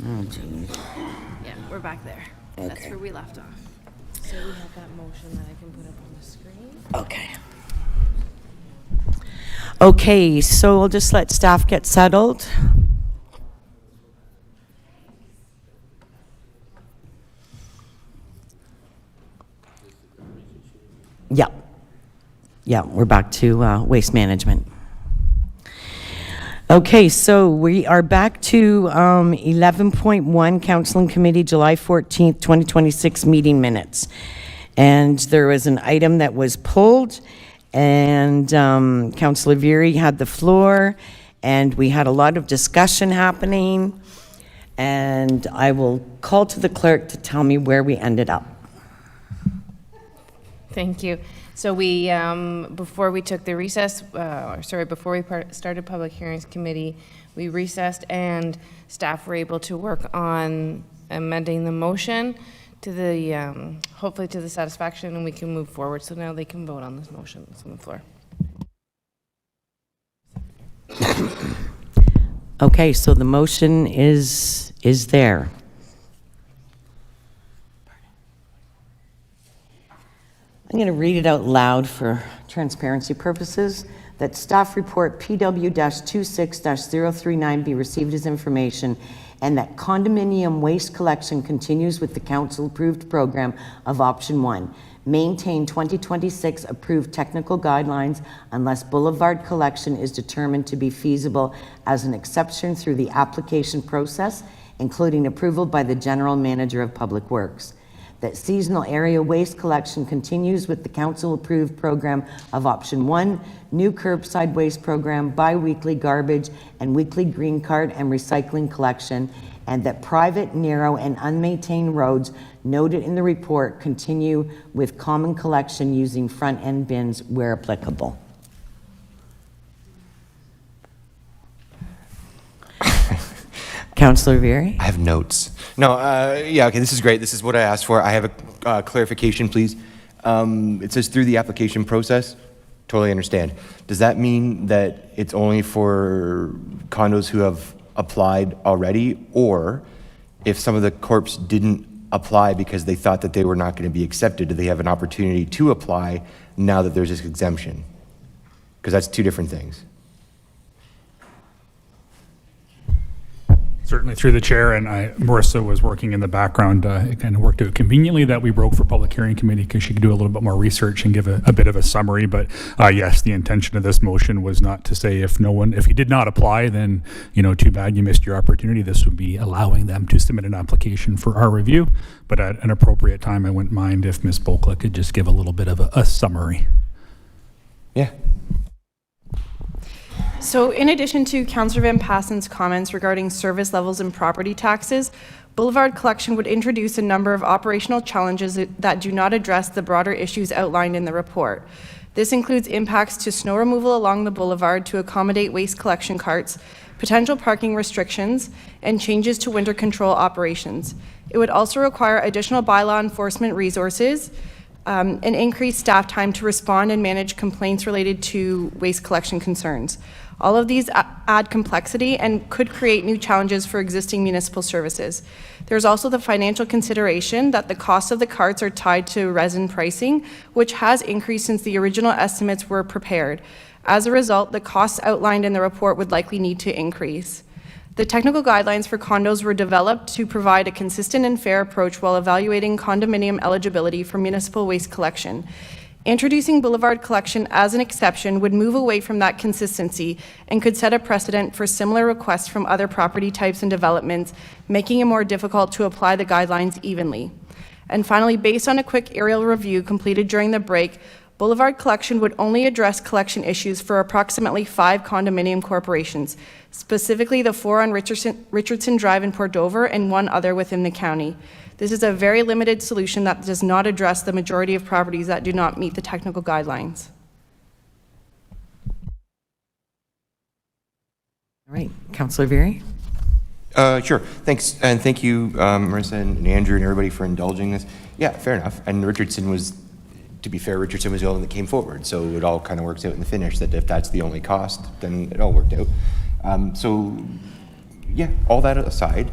Oh, geez. Yeah, we're back there. That's Okay. where we left off. So we have that motion that I can put up on the screen. Okay. Okay, so we'll just let staff get settled. Yeah. Yeah, we're back to waste management. Okay, so we are back to 11.1 Council and Committee, July 14th, 2026 meeting minutes. And there was an item that was pulled, and Councillor Veery had the floor, and we had a lot of discussion happening. And I will call to the clerk to tell me where we ended up. Thank you. So we, before we took the recess, before we started Public Hearings Committee, we recessed and staff were able to work on amending the motion to the, hopefully to the satisfaction, and we can move forward. So now they can vote on this motion that's on the floor. Okay, so the motion is there. I'm going to read it out loud for transparency purposes, that staff report PW-26-039 be received as information, and that condominium waste collection continues with the council-approved program of option 1. Maintain 2026 approved technical guidelines unless boulevard collection is determined to be feasible as an exception through the application process, including approval by the General Manager of Public Works. That seasonal area waste collection continues with the council-approved program of option 1, new curbside waste program, bi-weekly garbage and weekly green card and recycling collection, and that private, narrow, and unmaintained roads noted in the report continue with common collection using front-end bins where applicable. Councillor Veery? I have notes. No, yeah, okay, this is great. This is what I asked for. I have a clarification, please. It says through the application process. Totally understand. Does that mean that it's only for condos who have applied already, or if some of the corps didn't apply because they thought that they were not going to be accepted, do they have an opportunity to apply now that there's this exemption? Because that's two different things. Certainly through the chair, and Marissa was working in the background. It kind of worked out conveniently that we broke for Public Hearing Committee because she could do a little bit more research and give a bit of a summary. But yes, the intention of this motion was not to say if you did not apply, then too bad, you missed your opportunity. This would be allowing them to submit an application for our review. But at an appropriate time, I wouldn't mind if Ms. Bokla could just give a little bit of a summary. Yeah. So in addition to Councillor Van Passen's comments regarding service levels and property taxes, boulevard collection would introduce a number of operational challenges that do not address the broader issues outlined in the report. This includes impacts to snow removal along the boulevard to accommodate waste collection carts, potential parking restrictions, and changes to winter control operations. It would also require additional bylaw enforcement resources, and increased staff time to respond and manage complaints related to waste collection concerns. All of these add complexity and could create new challenges for existing municipal services. There's also the financial consideration that the cost of the carts are tied to resin pricing, which has increased since the original estimates were prepared. As a result, the costs outlined in the report would likely need to increase. The technical guidelines for condos were developed to provide a consistent and fair approach while evaluating condominium eligibility for municipal waste collection. Introducing boulevard collection as an exception would move away from that consistency and could set a precedent for similar requests from other property types and developments, making it more difficult to apply the guidelines evenly. And finally, based on a quick aerial review completed during the break, Boulevard collection would only address collection issues for approximately 5 condominium corporations, specifically the 4 on Richardson Drive in Port Dover and 1 other within the county. This is a very limited solution that does not address the majority of properties that do not meet the technical guidelines. All right, Councillor Veary? Sure. Thanks, and thank you, Marissa and Andrew and everybody for indulging this. Yeah, fair enough. And Richardson was, to be fair, Richardson was the only one that came forward, so it all kind of works out in the finish that if that's the only cost, then it all worked out. So, yeah, all that aside,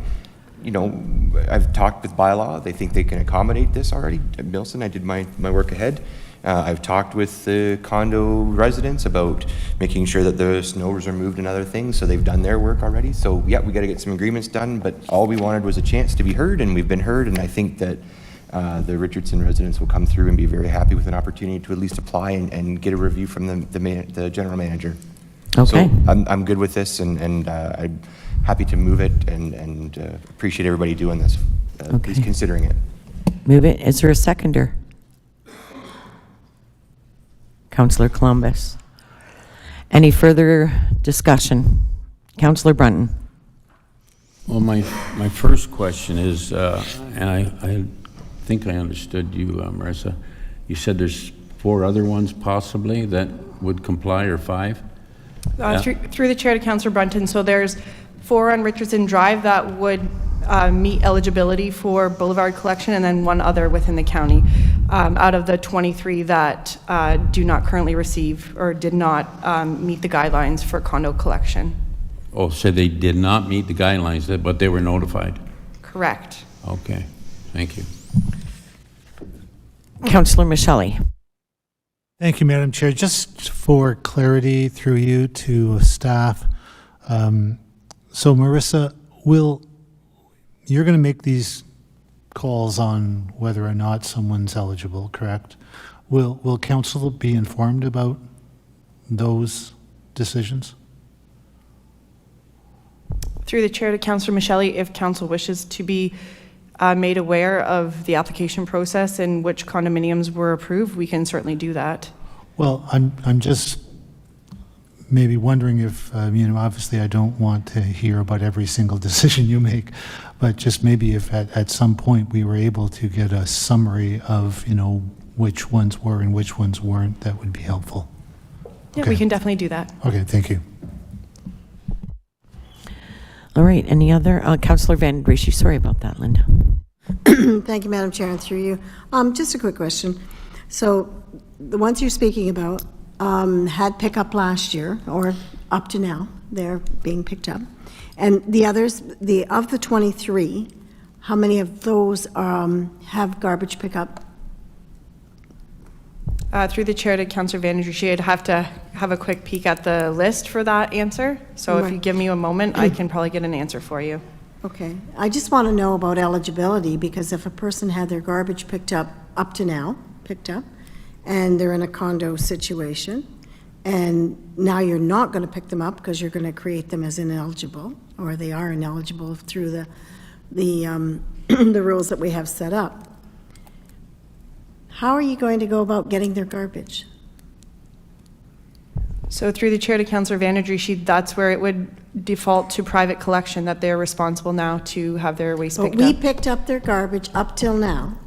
you know, I've talked with bylaw. They think they can accommodate this already. At Milson, I did my work ahead. I've talked with the condo residents about making sure that the snow is removed and other things, so they've done their work already. So yeah, we got to get some agreements done, but all we wanted was a chance to be heard, and we've been heard, and I think that the Richardson residents will come through and be very happy with an opportunity to at least apply and get a review from the general manager. Okay. So I'm good with this, and I'm happy to move it, and appreciate everybody doing this, at least considering it. Move it. Is there a seconder? Councillor Columbus. Any further discussion? Councillor Brunton. Well, my first question is, and I think I understood you, Marissa. You said there's 4 other ones possibly that would comply, or 5? Through the chair to Councillor Brunton, so there's 4 on Richardson Drive that would meet eligibility for Boulevard collection, and then 1 other within the county, out of the 23 that do not currently receive or did not meet the guidelines for condo collection. Oh, so they did not meet the guidelines, but they were notified? Correct. Okay, thank you. Councillor Michelli. Thank you, Madam Chair. Just for clarity through you to staff, so Marissa, you're going to make these calls on whether or not someone's eligible, correct? Will council be informed about those decisions? Through the chair to Councillor Michelli, if council wishes to be made aware of the application process and which condominiums were approved, we can certainly do that. Well, I'm just maybe wondering if, obviously I don't want to hear about every single decision you make, but just maybe if at some point we were able to get a summary of, which ones were and which ones weren't, that would be helpful. Yeah, Okay. we can definitely do that. Okay, thank you. All right, any other? Councillor Van Dreschi, sorry about that, Linda. Thank you, Madam Chair, and through you. Just a quick question. So the ones you're speaking about had pickup last year, or up to now, they're being picked up. And the others, of the 23, how many of those have garbage pickup? Through the chair to Councillor Van Dreschi, I'd have to have a quick peek at the list for that answer. So if you give me a moment, I can probably get an answer for you. Okay. I just want to know about eligibility, because if a person had their garbage picked up to now, and they're in a condo situation, and now you're not going to pick them up because you're going to create them as ineligible, or they are ineligible through the the rules that we have set up. How are you going to go about getting their garbage? So through the chair to Councillor Van Dreschi, that's where it would default to private collection, that they're responsible now to have their waste But picked we up. picked up their garbage up till now.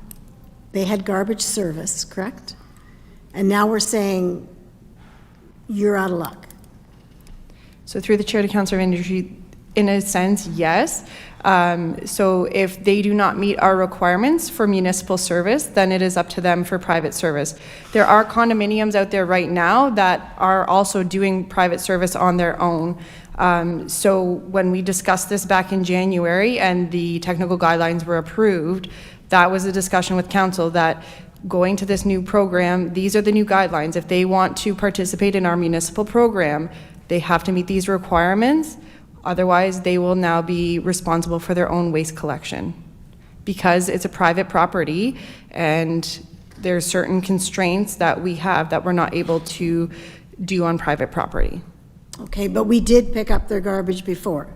They had garbage service, correct? And now we're saying you're out of luck. So through the chair to Councillor Van Dreschi, in a sense, yes. So if they do not meet our requirements for municipal service, then it is up to them for private service. There are condominiums out there right now that are also doing private service on their own. So when we discussed this back in January and the technical guidelines were approved, that was a discussion with council that going to this new program, these are the new guidelines. If they want to participate in our municipal program, they have to meet these requirements. Otherwise, they will now be responsible for their own waste collection because it's a private property and there's certain constraints that we have that we're not able to do on private property. Okay, but we did pick up their garbage before.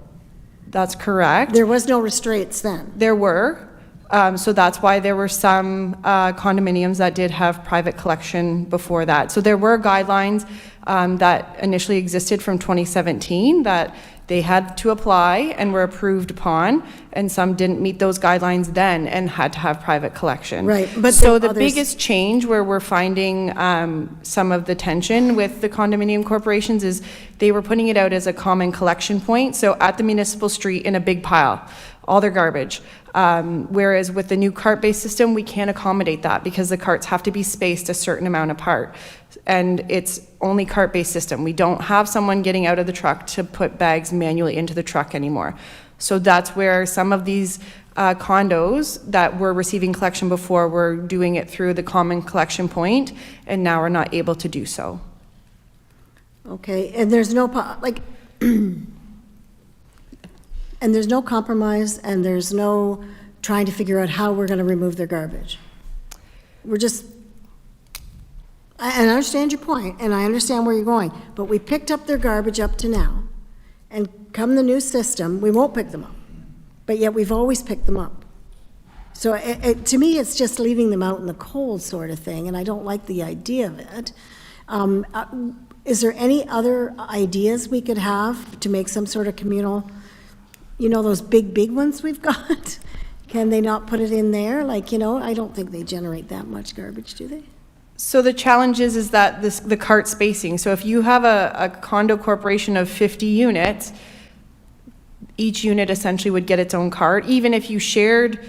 That's correct. There was no restraints then. There were. So that's why there were some condominiums that did have private collection before that. So there were guidelines that initially existed from 2017 that they had to apply and were approved upon, and some didn't meet those guidelines then and had to have private collection. Right, but so then the biggest change where we're finding some of the tension with the condominium corporations is they were putting it out as a common collection point, so at the municipal street in a big pile, all their garbage. Whereas with the new cart-based system, we can't accommodate that because the carts have to be spaced a certain amount apart. And it's only cart-based system. We don't have someone getting out of the truck to put bags manually into the truck anymore. So that's where some of these condos that were receiving collection before were doing it through the common collection point, and now are not able to do so. Okay, and there's no, and there's no compromise, and there's no trying to figure out how we're going to remove their garbage. We're just, and I understand your point, and I understand where you're going, but we picked up their garbage up to now, and come the new system, we won't pick them up, but yet we've always picked them up. So to me, it's just leaving them out in the cold sort of thing, and I don't like the idea of it. Is there any other ideas we could have to make some sort of communal, you know, those big ones we've got? Can they not put it in there? Like, you know, I don't think they generate that much garbage, do they? So the challenge is that the cart spacing. So if you have a condo corporation of 50 units, each unit essentially would get its own cart. Even if you shared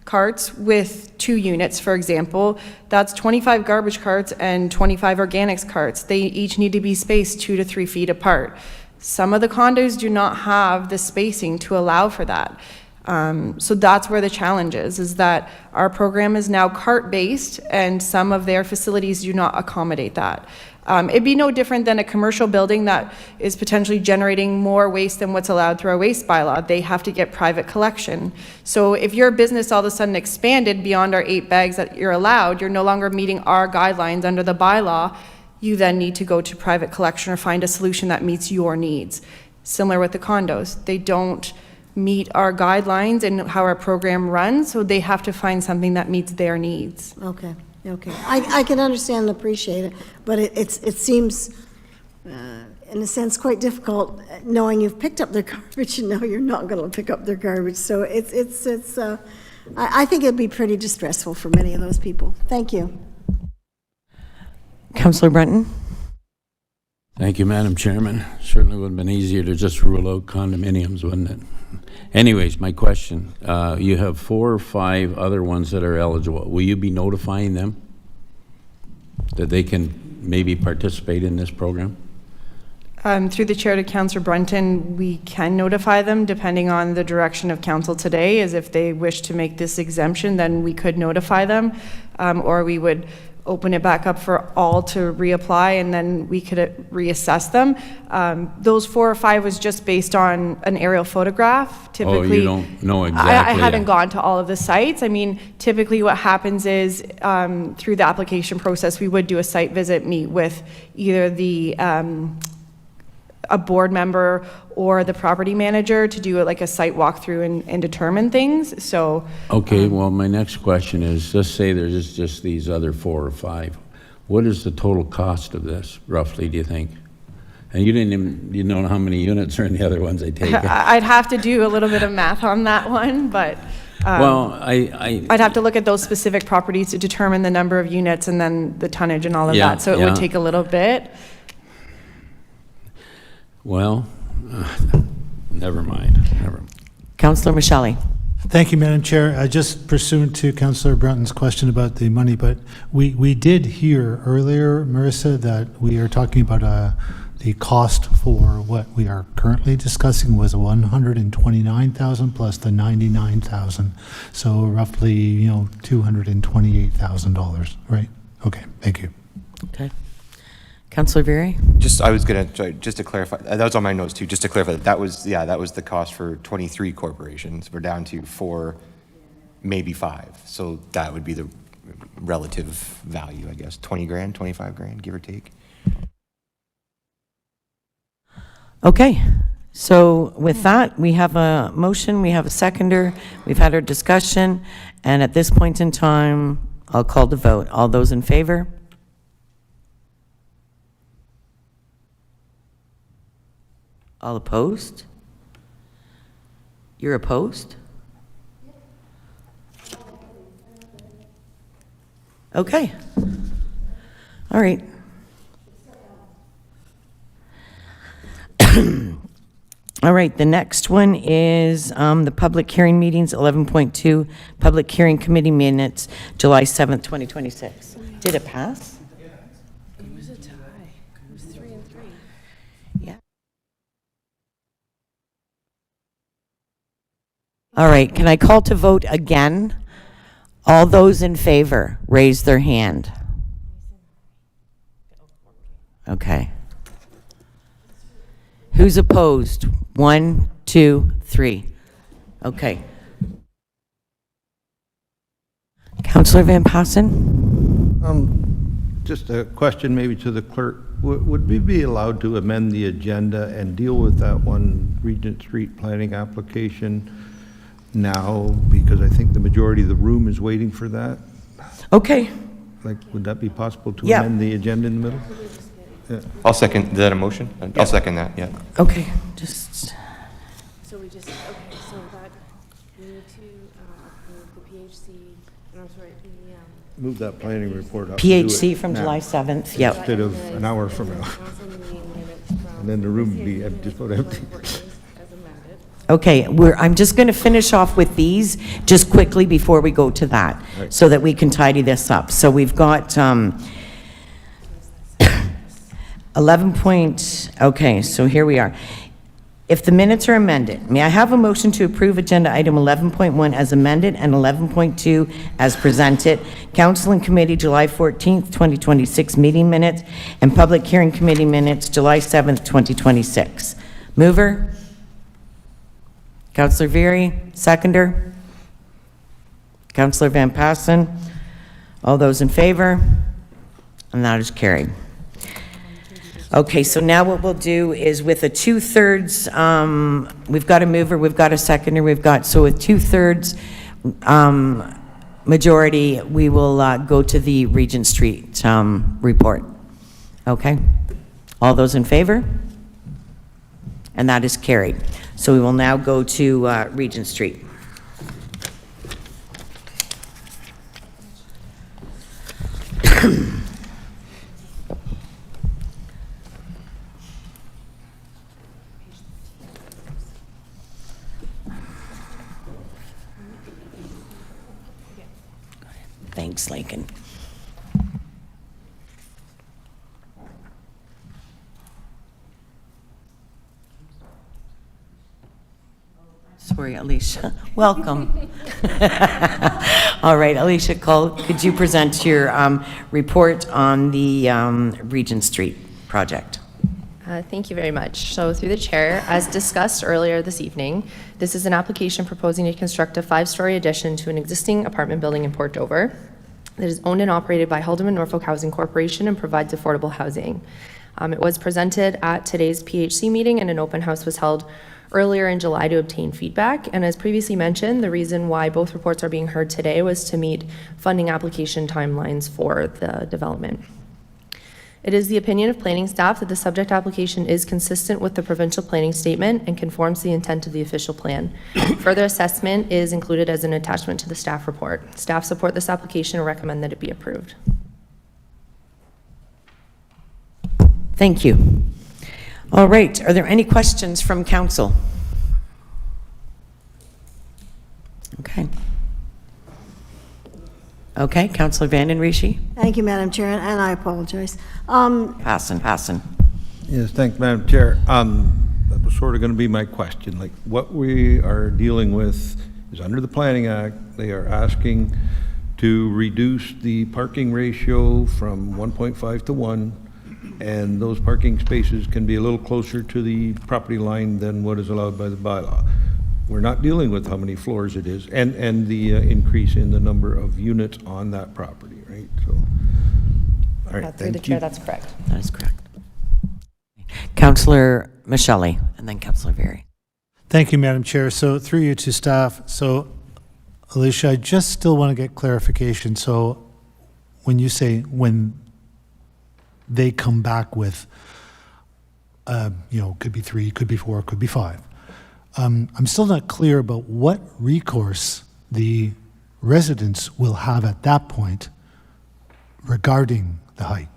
carts with 2 units, for example, that's 25 garbage carts and 25 organics carts. They each need to be spaced 2 to 3 feet apart. Some of the condos do not have the spacing to allow for that. So that's where the challenge is that our program is now cart-based and some of their facilities do not accommodate that. It'd be no different than a commercial building that is potentially generating more waste than what's allowed through our waste bylaw. They have to get private collection. So if your business all of a sudden expanded beyond our 8 bags that you're allowed, you're no longer meeting our guidelines under the bylaw, you then need to go to private collection or find a solution that meets your needs. Similar with the condos. They don't meet our guidelines and how our program runs, so they have to find something that meets their needs. Okay, okay. I can understand and appreciate it, but it seems, in a sense, quite difficult knowing you've picked up their garbage and now you're not going to pick up their garbage. So I think it'd be pretty distressful for many of those people. Thank you. Councillor Brunton? Thank you, Madam Chairman. Certainly would have been easier to just rule out condominiums, wouldn't it? Anyways, my question, you have 4 or 5 other ones that are eligible. Will you be notifying them that they can maybe participate in this program? Through the chair to Councillor Brunton, we can notify them depending on the direction of council today, as if they wish to make this exemption, then we could notify them, or we would open it back up for all to reapply and then we could reassess them. Those 4 or 5 was just based on an aerial photograph. Typically, oh, you don't know exactly. I haven't gone to all of the sites. I mean, typically what happens is through the application process, we would do a site visit, meet with either the a board member or the property manager to do like a site walkthrough and determine things. So okay, well, my next question is, let's say there's just these other 4 or 5. What is the total cost of this, roughly, do you think? And you don't know how many units are in the other ones, I take it. I'd have to do a little bit of math on that one, but well, I'd have to look at those specific properties to determine the number of units and then the tonnage and all of that. So it would take a little bit. Well, never mind. Councillor Michele. Thank you, Madam Chair. Just pursuant to Councillor Brunton's question about the money, but we did hear earlier, Marissa, that we are talking about the cost for what we are currently discussing was $129,000 plus the $99,000, so roughly $228,000, right? Okay, thank you. Okay. Councillor Veary? I was going to, just to clarify, that was on my notes too, just to clarify, that was the cost for 23 corporations. We're down to 4, maybe 5. So that would be the relative value, I guess. 20 grand, 25 grand, give or take. Okay. So with that, we have a motion, we have a seconder, we've had our discussion, and at this point in time, I'll call the vote. All those in favor? All opposed? You're opposed? Okay. All right. All right, the next one is the public hearing meetings, 11.2, public hearing committee minutes, July 7th, 2026. Did it pass? It was a tie. It was 3-3. Yeah. All right, can I call to vote again? All those in favor, raise their hand. Okay. Who's opposed? 1, 2, 3. Okay. Councillor Van Passen? Just a question maybe to the clerk. Would we be allowed to amend the agenda and deal with that one Regent Street planning application now? Because I think the majority of the room is waiting for that. Okay. Like, would that be possible to Yeah. amend the agenda in the middle? Yeah. I'll second, is that a motion? I'll second that, yeah. Okay, just, So we just, okay, so that, we need to approve the PHC, no, sorry, the, Move that planning report up. and do PHC it from now, July 7th, yep. Instead of an hour from now. And then the room would be just about empty. Okay, I'm just going to finish off with these just quickly before we go to that, Right. so that we can tidy this up. So we've got 11 okay, so here we are. If the minutes are amended, may I have a motion to approve agenda item 11.1 as amended and 11.2 as presented? Council and Committee, July 14th, 2026 meeting minutes, and Public Hearing Committee minutes, July 7th, 2026. Mover? Councillor Veery, seconder? Councillor Van Passen? All those in favor? And that is carried. Okay, so now what we'll do is with a 2/3, we've got a mover, we've got a seconder, so with 2/3 majority, we will go to the Regent Street report. Okay? All those in favor? And that is carried. So we will now go to Regent Street. Thanks, Lincoln. Sorry, Alicia. Welcome. All right, Alicia Cole, could you present your report on the Regent Street project? Thank you very much. So through the chair, as discussed earlier this evening, this is an application proposing to construct a 5-story addition to an existing apartment building in Port Dover that is owned and operated by Haldeman Norfolk Housing Corporation and provides affordable housing. It was presented at today's PHC meeting, and an open house was held earlier in July to obtain feedback. And as previously mentioned, the reason why both reports are being heard today was to meet funding application timelines for the development. It is the opinion of planning staff that the subject application is consistent with the provincial planning statement and conforms to the intent of the official plan. Further assessment is included as an attachment to the staff report. Staff support this application and recommend that it be approved. Thank you. All right, are there any questions from council? Okay. Okay, Councillor Vanden Rishi? Thank you, Madam Chair, and I apologize. Passen. Yes, thanks, Madam Chair. That was sort of going to be my question. Like, what we are dealing with is under the Planning Act, they are asking to reduce the parking ratio from 1.5 to 1, and those parking spaces can be a little closer to the property line than what is allowed by the bylaw. We're not dealing with how many floors it is, and the increase in the number of units on that property, right? So, all right, Through the thank chair, you. that's correct. That is correct. Councillor Michele, and then Councillor Berry. Thank you, Madam Chair. So through you to staff, so Alicia, I just still want to get clarification. So when you say when they come back with, could be 3, could be 4, could be 5, I'm still not clear about what recourse the residents will have at that point regarding the height.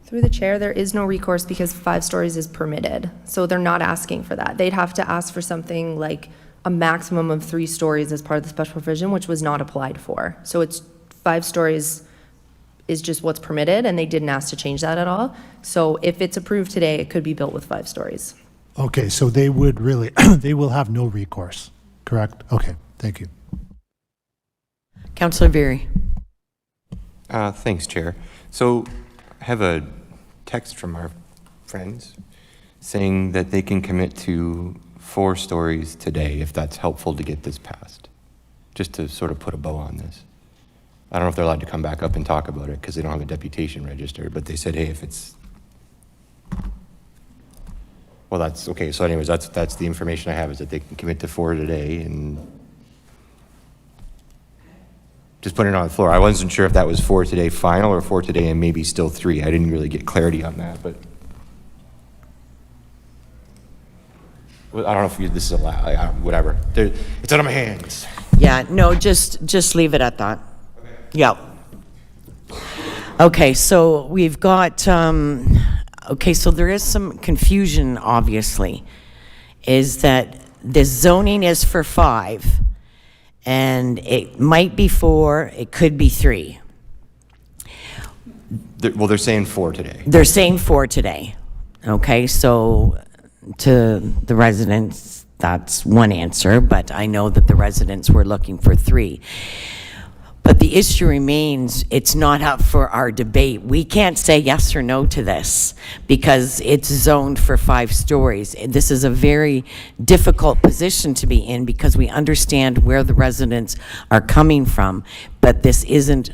Through the chair, there is no recourse because 5 stories is permitted. So they're not asking for that. They'd have to ask for something like a maximum of 3 stories as part of the special provision, which was not applied for. So it's 5 stories is just what's permitted, and they didn't ask to change that at all. So if it's approved today, it could be built with 5 stories. Okay, so they would really, they will have no recourse, correct? Okay, thank you. Councillor Berry. Thanks, Chair. So I have a text from our friends saying that they can commit to 4 stories today if that's helpful to get this passed, just to sort of put a bow on this. I don't know if they're allowed to come back up and talk about it because they don't have a deputation registered, but they said, hey, if it's... Well, that's okay. So anyways, that's the information I have, is that they can commit to 4 today and just put it on the floor. I wasn't sure if that was 4 today final or 4 today and maybe still 3. I didn't really get clarity on that, but well, I don't know if this is allowed, whatever. It's out of my hands. Yeah, no, just leave it at that. Okay. Yeah. Okay, so we've got, okay, so there is some confusion, obviously, is that the zoning is for 5, and it might be 4, it could be 3. Well, they're saying 4 today. They're saying 4 today. Okay, so to the residents, that's one answer, but I know that the residents were looking for 3. But the issue remains, it's not up for our debate. We can't say yes or no to this because it's zoned for 5 stories. This is a very difficult position to be in because we understand where the residents are coming from, but this isn't,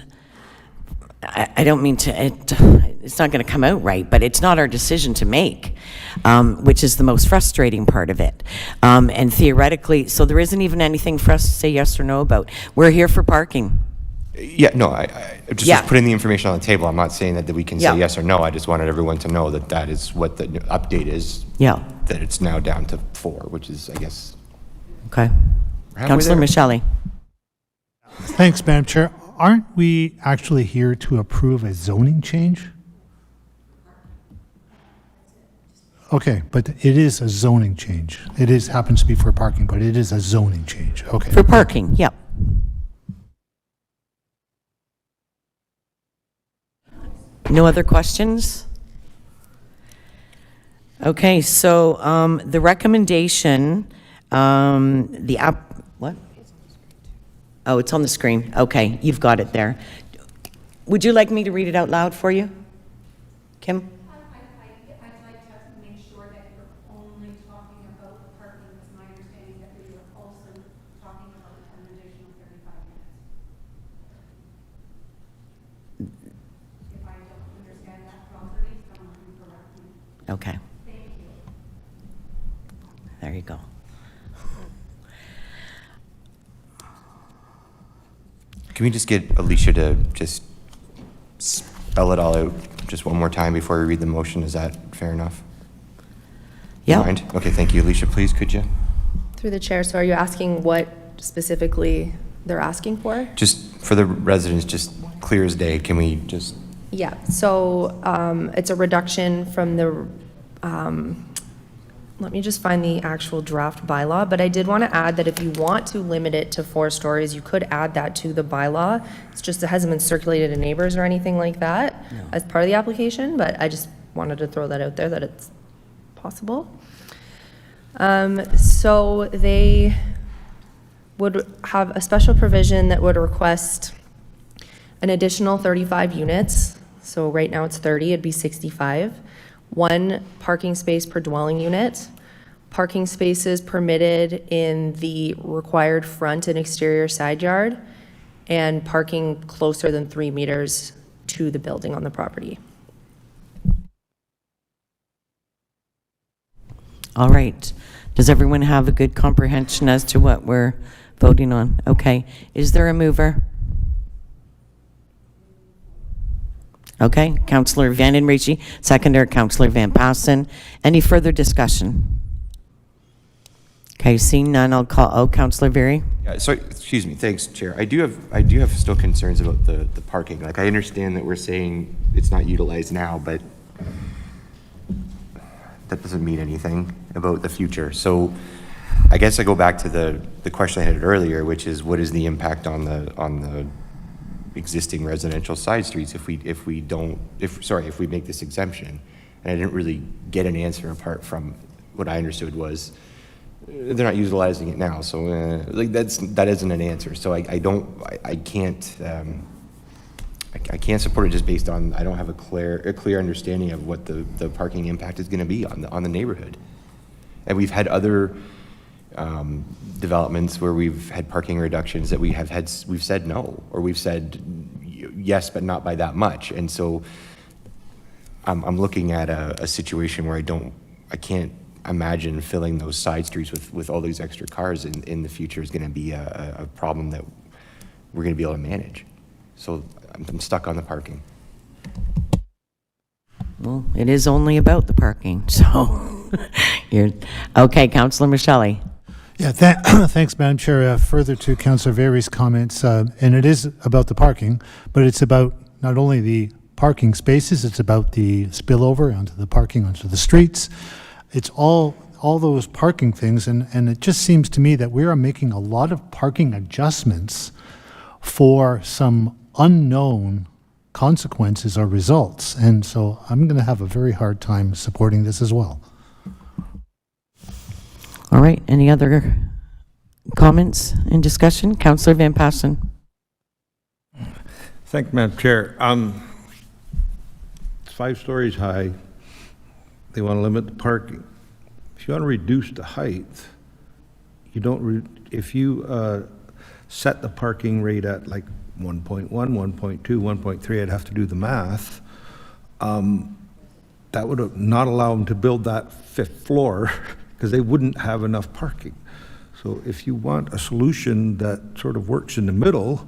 I don't mean to, it's not going to come out right, but it's not our decision to make, which is the most frustrating part of it. And theoretically, so there isn't even anything for us to say yes or no about. We're here for parking. Yeah, no, I just was putting the information on the table. I'm not saying that we can say yes or no. I just wanted everyone to know that that is what the update is. Yeah. That it's now down to 4, which is, I guess. Okay. Councillor Michele. Thanks, Madam Chair. Aren't we actually here to approve a zoning change? Okay, but it is a zoning change. It is, happens to be for parking, but it is a zoning change. Okay. For parking, yep. No other questions? Okay, so the recommendation, what? Oh, it's on the screen. Okay, you've got it there. Would you like me to read it out loud for you, Kim? I'd like to make sure that you're only talking about the parking, because my understanding that we were also talking about an additional 35 minutes. If I don't understand that properly, someone can correct me. Okay. Thank you. There you go. Can we just get Alicia to just spell it all out just one more time before we read the motion? Is that fair enough? Yeah. Mind? Okay, thank you. Alicia, please, could you? Through the chair, so are you asking what specifically they're asking for? Just for the residents, just clear as day, can we just? Yeah, so it's a reduction from the, let me just find the actual draft bylaw, but I did want to add that if you want to limit it to 4 stories, you could add that to the bylaw. It's just, it hasn't been circulated to neighbors or anything like that as part of the application, but I just wanted to throw that out there that it's possible. So they would have a special provision that would request an additional 35 units. So right now it's 30, it'd be 65. 1 parking space per dwelling unit. Parking spaces permitted in the required front and exterior side yard, and parking closer than 3 meters to the building on the property. All right. Does everyone have a good comprehension as to what we're voting on? Okay. Is there a mover? Okay. Councillor Van Den Rieschie, seconder, Councillor Van Passen. Any further discussion? Okay, seeing none, I'll call, Councillor Berry. Yeah, sorry, excuse me, thanks, Chair. I do have still concerns about the parking. Like, I understand that we're saying it's not utilized now, but that doesn't mean anything about the future. So I guess I go back to the question I had earlier, which is what is the impact on the existing residential side streets if we make this exemption? And I didn't really get an answer apart from what I understood was they're not utilizing it now, so like that isn't an answer. So I can't support it just based on I don't have a clear understanding of what the parking impact is going to be on the neighborhood. And we've had other developments where we've had parking reductions that we've said no, or we've said yes but not by that much. And so I'm looking at a situation where I can't imagine filling those side streets with all these extra cars in the future is going to be a problem that we're going to be able to manage. So I'm stuck on the parking. Well, it is only about the parking, so you're okay, Councillor Michelli. Yeah, thanks, Madam Chair. Further to Councillor Very's comments, and it is about the parking, but it's about not only the parking spaces, it's about the spillover onto the parking onto the streets. It's all those parking things, and it just seems to me that we are making a lot of parking adjustments for some unknown consequences or results, and so I'm going to have a very hard time supporting this as well. All right, any other comments and discussion? Councillor Van Passen. Thank you, Madam Chair. It's 5 stories high. They want to limit the parking. If you want to reduce the height, you don't. If you set the parking rate at like 1.1, 1.2, 1.3, I'd have to do the math. That would not allow them to build that 5th floor because they wouldn't have enough parking. So if you want a solution that sort of works in the middle,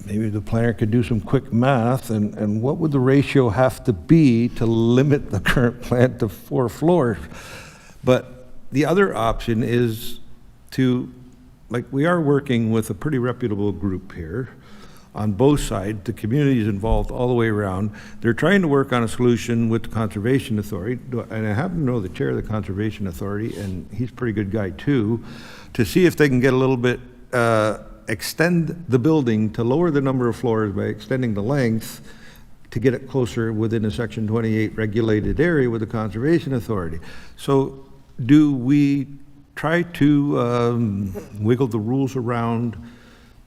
maybe the planner could do some quick math, and what would the ratio have to be to limit the current plant to 4 floors? But the other option is to, like, we are working with a pretty reputable group here on both sides. The community is involved all the way around. They're trying to work on a solution with the Conservation Authority, and I happen to know the chair of the Conservation Authority, and he's a pretty good guy too, to see if they can get a little bit extend the building to lower the number of floors by extending the length to get it closer within a Section 28 regulated area with the Conservation Authority. So do we try to wiggle the rules around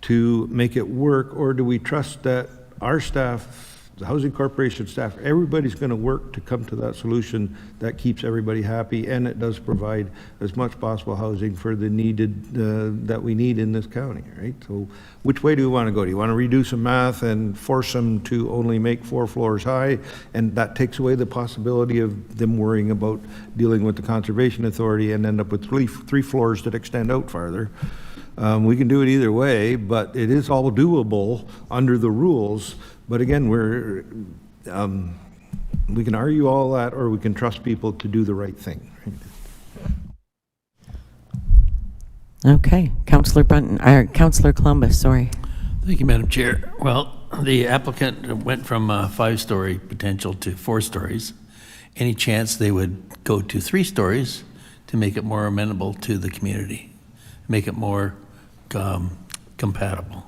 to make it work, or do we trust that our staff, the Housing Corporation staff, everybody's going to work to come to that solution that keeps everybody happy, and it does provide as much possible housing for the needed, that we need in this county, right? So which way do we want to go? Do you want to redo some math and force them to only make 4 floors high, and that takes away the possibility of them worrying about dealing with the Conservation Authority and end up with three floors that extend out farther? We can do it either way, but it is all doable under the rules. But again, we can argue all that, or we can trust people to do the right thing. Okay, Councillor Brunton, or Councillor Columbus, sorry. Thank you, Madam Chair. Well, the applicant went from 5-story potential to 4 stories. Any chance they would go to 3 stories to make it more amenable to the community, make it more compatible?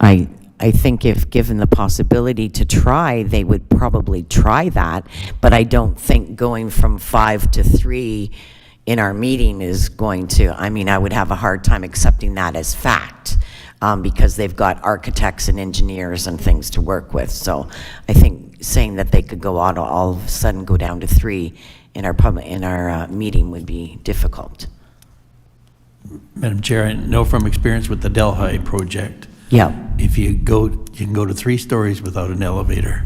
I think if given the possibility to try, they would probably try that, but I don't think going from 5 to 3 in our meeting is going to, I mean, I would have a hard time accepting that as fact, because they've got architects and engineers and things to work with. So I think saying that they could go out all of a sudden go down to 3 in our meeting would be difficult. Madam Chair, I know from experience with the Delhi project, yeah, if you can go to 3 stories without an elevator,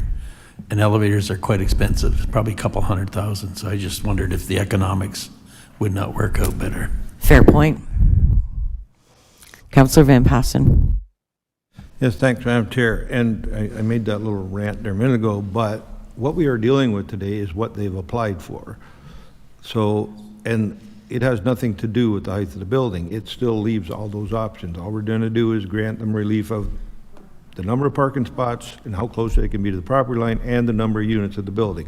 and elevators are quite expensive, probably a couple $100,000. So I just wondered if the economics would not work out better. Fair point. Councillor Van Passen. Yes, thanks, Madam Chair. And I made that little rant there a minute ago, but what we are dealing with today is what they've applied for. So, and it has nothing to do with the height of the building. It still leaves all those options. All we're going to do is grant them relief of the number of parking spots and how close they can be to the property line and the number of units of the building.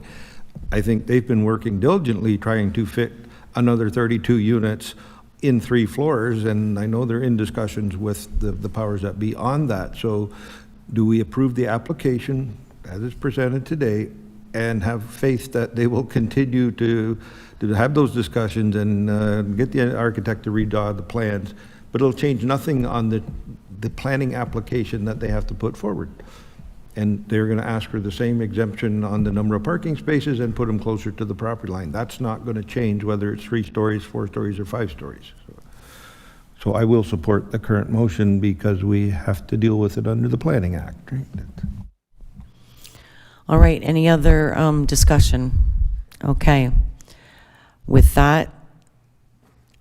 I think they've been working diligently trying to fit another 32 units in 3 floors, and I know they're in discussions with the powers that be on that. So do we approve the application as it's presented today and have faith that they will continue to have those discussions and get the architect to redraw the plans, but it'll change nothing on the planning application that they have to put forward? And they're going to ask for the same exemption on the number of parking spaces and put them closer to the property line. That's not going to change whether it's 3 stories, 4 stories, or 5 stories. So I will support the current motion because we have to deal with it under the Planning Act. Right? All right, any other discussion? Okay. With that,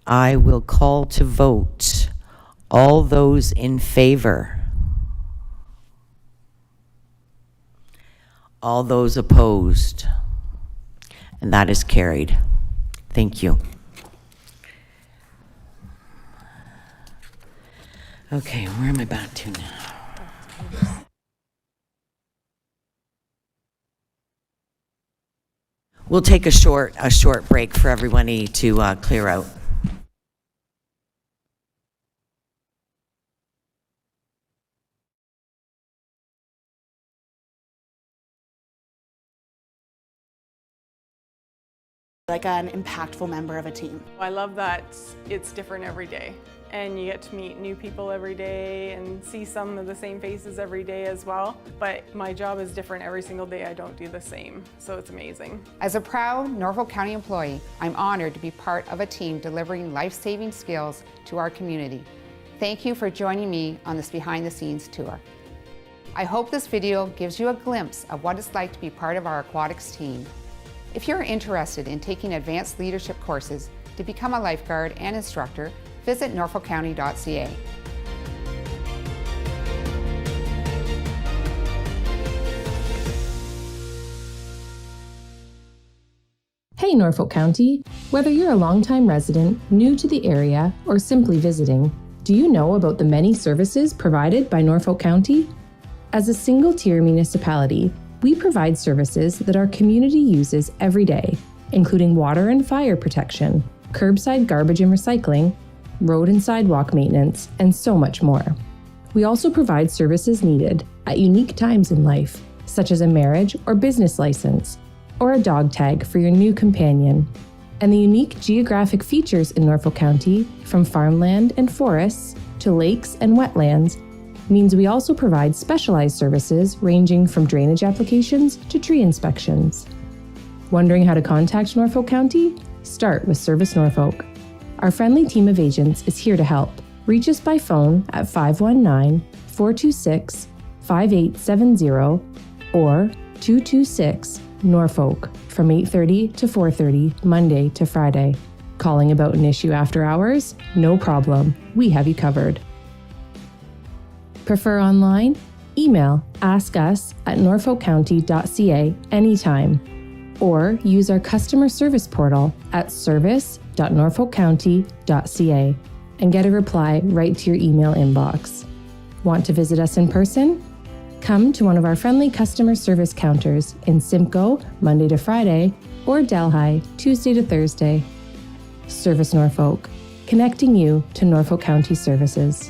I will call to vote. All those in favor? All those opposed? And that is carried. Thank you. Okay, where am I back to now? We'll take a short break for everybody to clear out. Like an impactful member of a team. I love that it's different every day, and you get to meet new people every day and see some of the same faces every day as well. But my job is different every single day. I don't do the same, so it's amazing. As a proud Norfolk County employee, I'm honored to be part of a team delivering life-saving skills to our community. Thank you for joining me on this behind-the-scenes tour. I hope this video gives you a glimpse of what it's like to be part of our aquatics team. If you're interested in taking advanced leadership courses to become a lifeguard and instructor, visit norfolkcounty.ca. Hey Norfolk County! Whether you're a longtime resident, new to the area, or simply visiting, do you know about the many services provided by Norfolk County? As a single-tier municipality, we provide services that our community uses every day, including water and fire protection, curbside garbage and recycling, road and sidewalk maintenance, and so much more. We also provide services needed at unique times in life, such as a marriage or business license, or a dog tag for your new companion. And the unique geographic features in Norfolk County, from farmland and forests to lakes and wetlands, means we also provide specialized services ranging from drainage applications to tree inspections. Wondering how to contact Norfolk County? Start with Service Norfolk. Our friendly team of agents is here to help. Reach us by phone at 519-426-5870 or 226-NORFOLK from 8:30 to 4:30, Monday to Friday. Calling about an issue after hours? No problem. We have you covered. Prefer online? Email askus@norfolkcounty.ca anytime, or use our customer service portal at service.norfolkcounty.ca and get a reply right to your email inbox. Want to visit us in person? Come to one of our friendly customer service counters in Simcoe, Monday to Friday, or Delhi, Tuesday to Thursday. Service Norfolk, connecting you to Norfolk County services.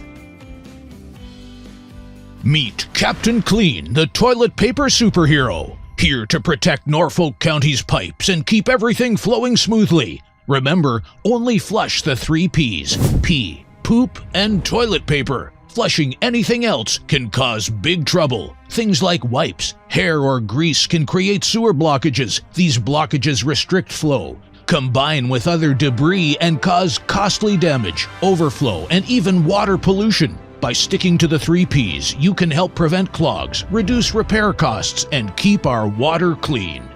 Meet Captain Clean, the toilet paper superhero, here to protect Norfolk County's pipes and keep everything flowing smoothly. Remember, only flush the 3 Ps: pee, poop, and toilet paper. Flushing anything else can cause big trouble. Things like wipes, hair, or grease can create sewer blockages. These blockages restrict flow, combine with other debris, and cause costly damage, overflow, and even water pollution. By sticking to the 3 Ps, you can help prevent clogs, reduce repair costs, and keep our water clean.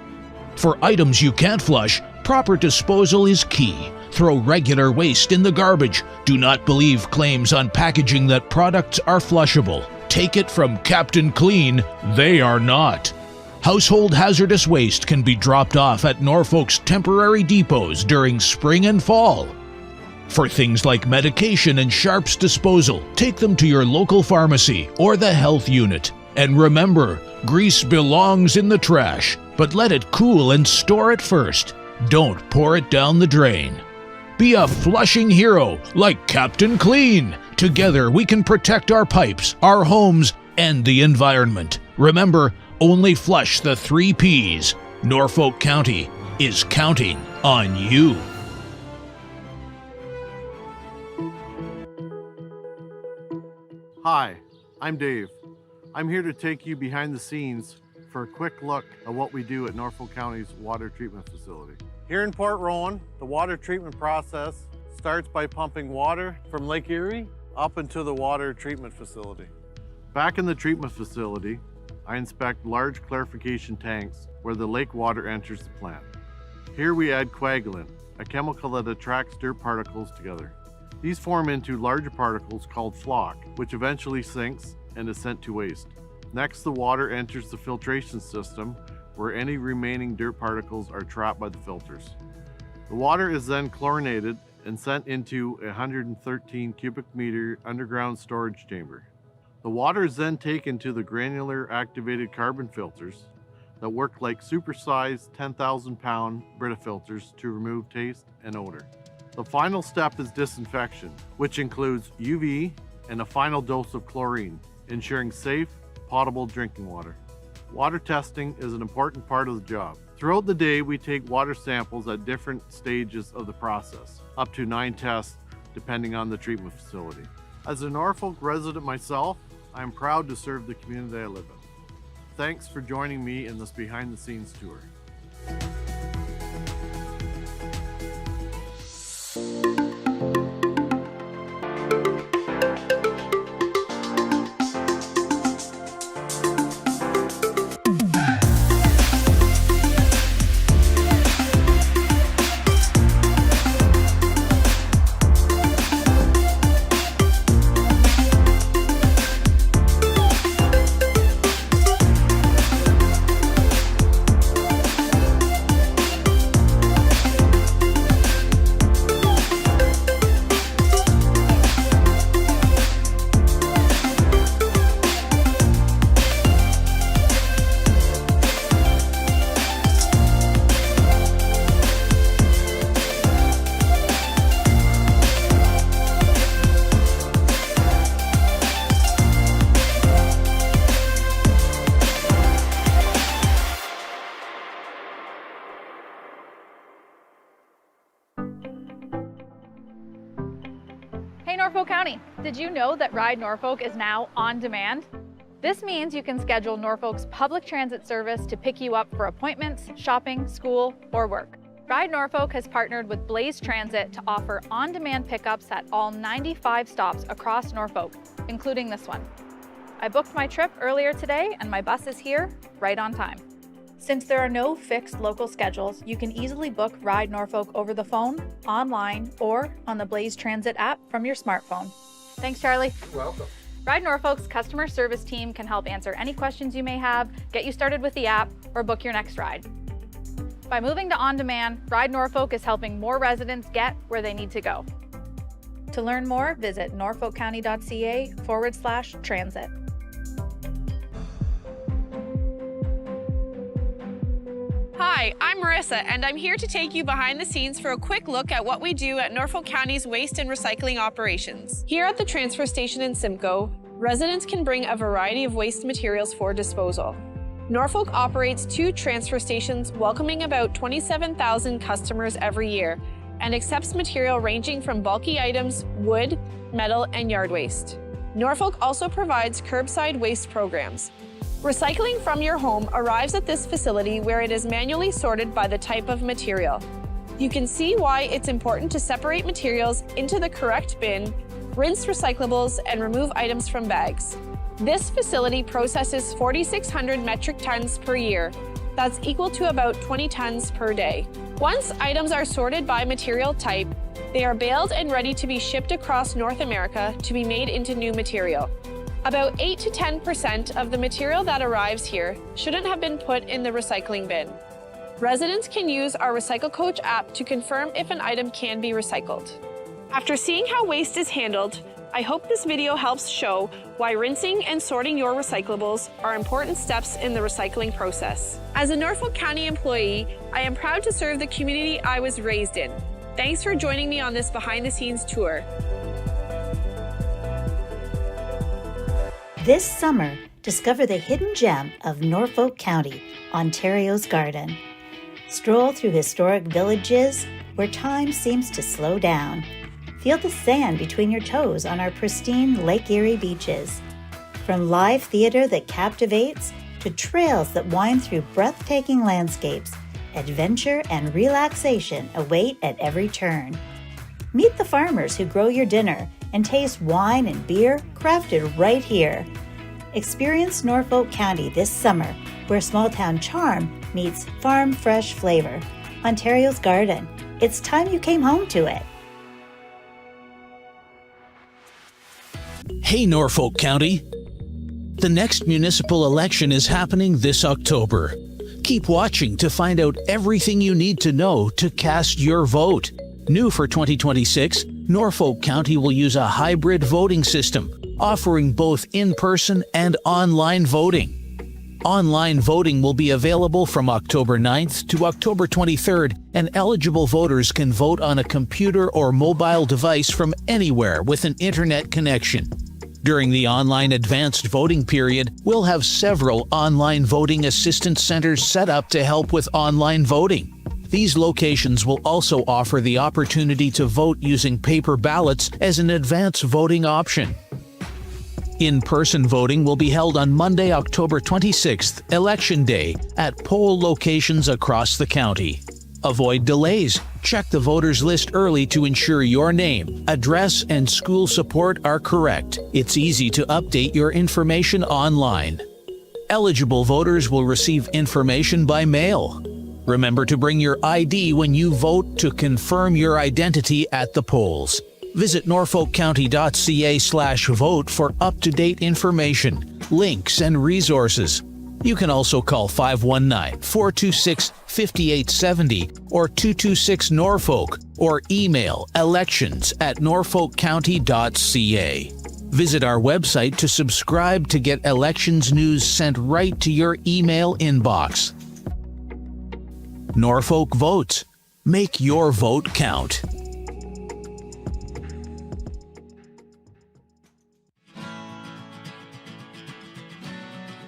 For items you can't flush, proper disposal is key. Throw regular waste in the garbage. Do not believe claims on packaging that products are flushable. Take it from Captain Clean, they are not. Household hazardous waste can be dropped off at Norfolk's temporary depots during spring and fall. For things like medication and sharps disposal, take them to your local pharmacy or the health unit. And remember, grease belongs in the trash, but let it cool and store it first. Don't pour it down the drain. Be a flushing hero like Captain Clean. Together we can protect our pipes, our homes, and the environment. Remember, only flush the 3 Ps. Norfolk County is counting on you. Hi, I'm Dave. I'm here to take you behind the scenes for a quick look at what we do at Norfolk County's water treatment facility. Here in Port Rowan, the water treatment process starts by pumping water from Lake Erie up into the water treatment facility. Back in the treatment facility, I inspect large clarification tanks where the lake water enters the plant. Here we add coagulant, a chemical that attracts dirt particles together. These form into larger particles called flock, which eventually sinks and is sent to waste. Next, the water enters the filtration system where any remaining dirt particles are trapped by the filters. The water is then chlorinated and sent into a 113 cubic meter underground storage chamber. The water is then taken to the granular activated carbon filters that work like supersized 10,000 pound Brita filters to remove taste and odor. The final step is disinfection, which includes UV and a final dose of chlorine, ensuring safe, potable drinking water. Water testing is an important part of the job. Throughout the day, we take water samples at different stages of the process, up to 9 tests depending on the treatment facility. As a Norfolk resident myself, I am proud to serve the community I live in. Thanks for joining me in this behind the scenes tour. Norfolk County. Did you know that Ride Norfolk is now on demand? This means you can schedule Norfolk's public transit service to pick you up for appointments, shopping, school, or work. Ride Norfolk has partnered with Blaze Transit to offer on-demand pickups at all 95 stops across Norfolk, including this one. I booked my trip earlier today and my bus is here right on time. Since there are no fixed local schedules, you can easily book Ride Norfolk over the phone, online, or on the Blaze Transit app from your smartphone. Thanks, Charlie. You're welcome. Ride Norfolk's customer service team can help answer any questions you may have, get you started with the app, or book your next ride. By moving to on-demand, Ride Norfolk is helping more residents get where they need to go. To learn more, visit norfolkcounty.ca/transit. Hi, I'm Marissa, and I'm here to take you behind the scenes for a quick look at what we do at Norfolk County's waste and recycling operations. Here at the transfer station in Simcoe, residents can bring a variety of waste materials for disposal. Norfolk operates 2 transfer stations, welcoming about 27,000 customers every year, and accepts material ranging from bulky items, wood, metal, and yard waste. Norfolk also provides curbside waste programs. Recycling from your home arrives at this facility where it is manually sorted by the type of material. You can see why it's important to separate materials into the correct bin rinse recyclables, and remove items from bags. This facility processes 4,600 metric tons per year. That's equal to about 20 tons per day. Once items are sorted by material type, they are baled and ready to be shipped across North America to be made into new material. About 8 to 10% of the material that arrives here shouldn't have been put in the recycling bin. Residents can use our Recycle Coach app to confirm if an item can be recycled. After seeing how waste is handled, I hope this video helps show why rinsing and sorting your recyclables are important steps in the recycling process. As a Norfolk County employee, I am proud to serve the community I was raised in. Thanks for joining me on this behind-the-scenes tour. This summer, discover the hidden gem of Norfolk County, Ontario's garden. Stroll through historic villages where time seems to slow down. Feel the sand between your toes on our pristine Lake Erie beaches. From live theater that captivates to trails that wind through breathtaking landscapes, adventure and relaxation await at every turn. Meet the farmers who grow your dinner and taste wine and beer crafted right here. Experience Norfolk County this summer, where small-town charm meets farm-fresh flavor. Ontario's garden. It's time you came home to it. Hey, Norfolk County. The next municipal election is happening this October. Keep watching to find out everything you need to know to cast your vote. New for 2026, Norfolk County will use a hybrid voting system, offering both in-person and online voting. Online voting will be available from October 9th to October 23rd, and eligible voters can vote on a computer or mobile device from anywhere with an internet connection. During the online advanced voting period, we'll have several online voting assistance centers set up to help with online voting. These locations will also offer the opportunity to vote using paper ballots as an advance voting option. In-person voting will be held on Monday, October 26th, Election Day, at poll locations across the county. Avoid delays. Check the voters list early to ensure your name, address, and school support are correct. It's easy to update your information online. Eligible voters will receive information by mail. Remember to bring your ID when you vote to confirm your identity at the polls. Visit norfolkcounty.ca/vote for up-to-date information, links, and resources. You can also call 519-426-5870 or 226-NORFOLK or email elections@norfolkcounty.ca. Visit our website to subscribe to get elections news sent right to your email inbox. Norfolk votes. Make your vote count.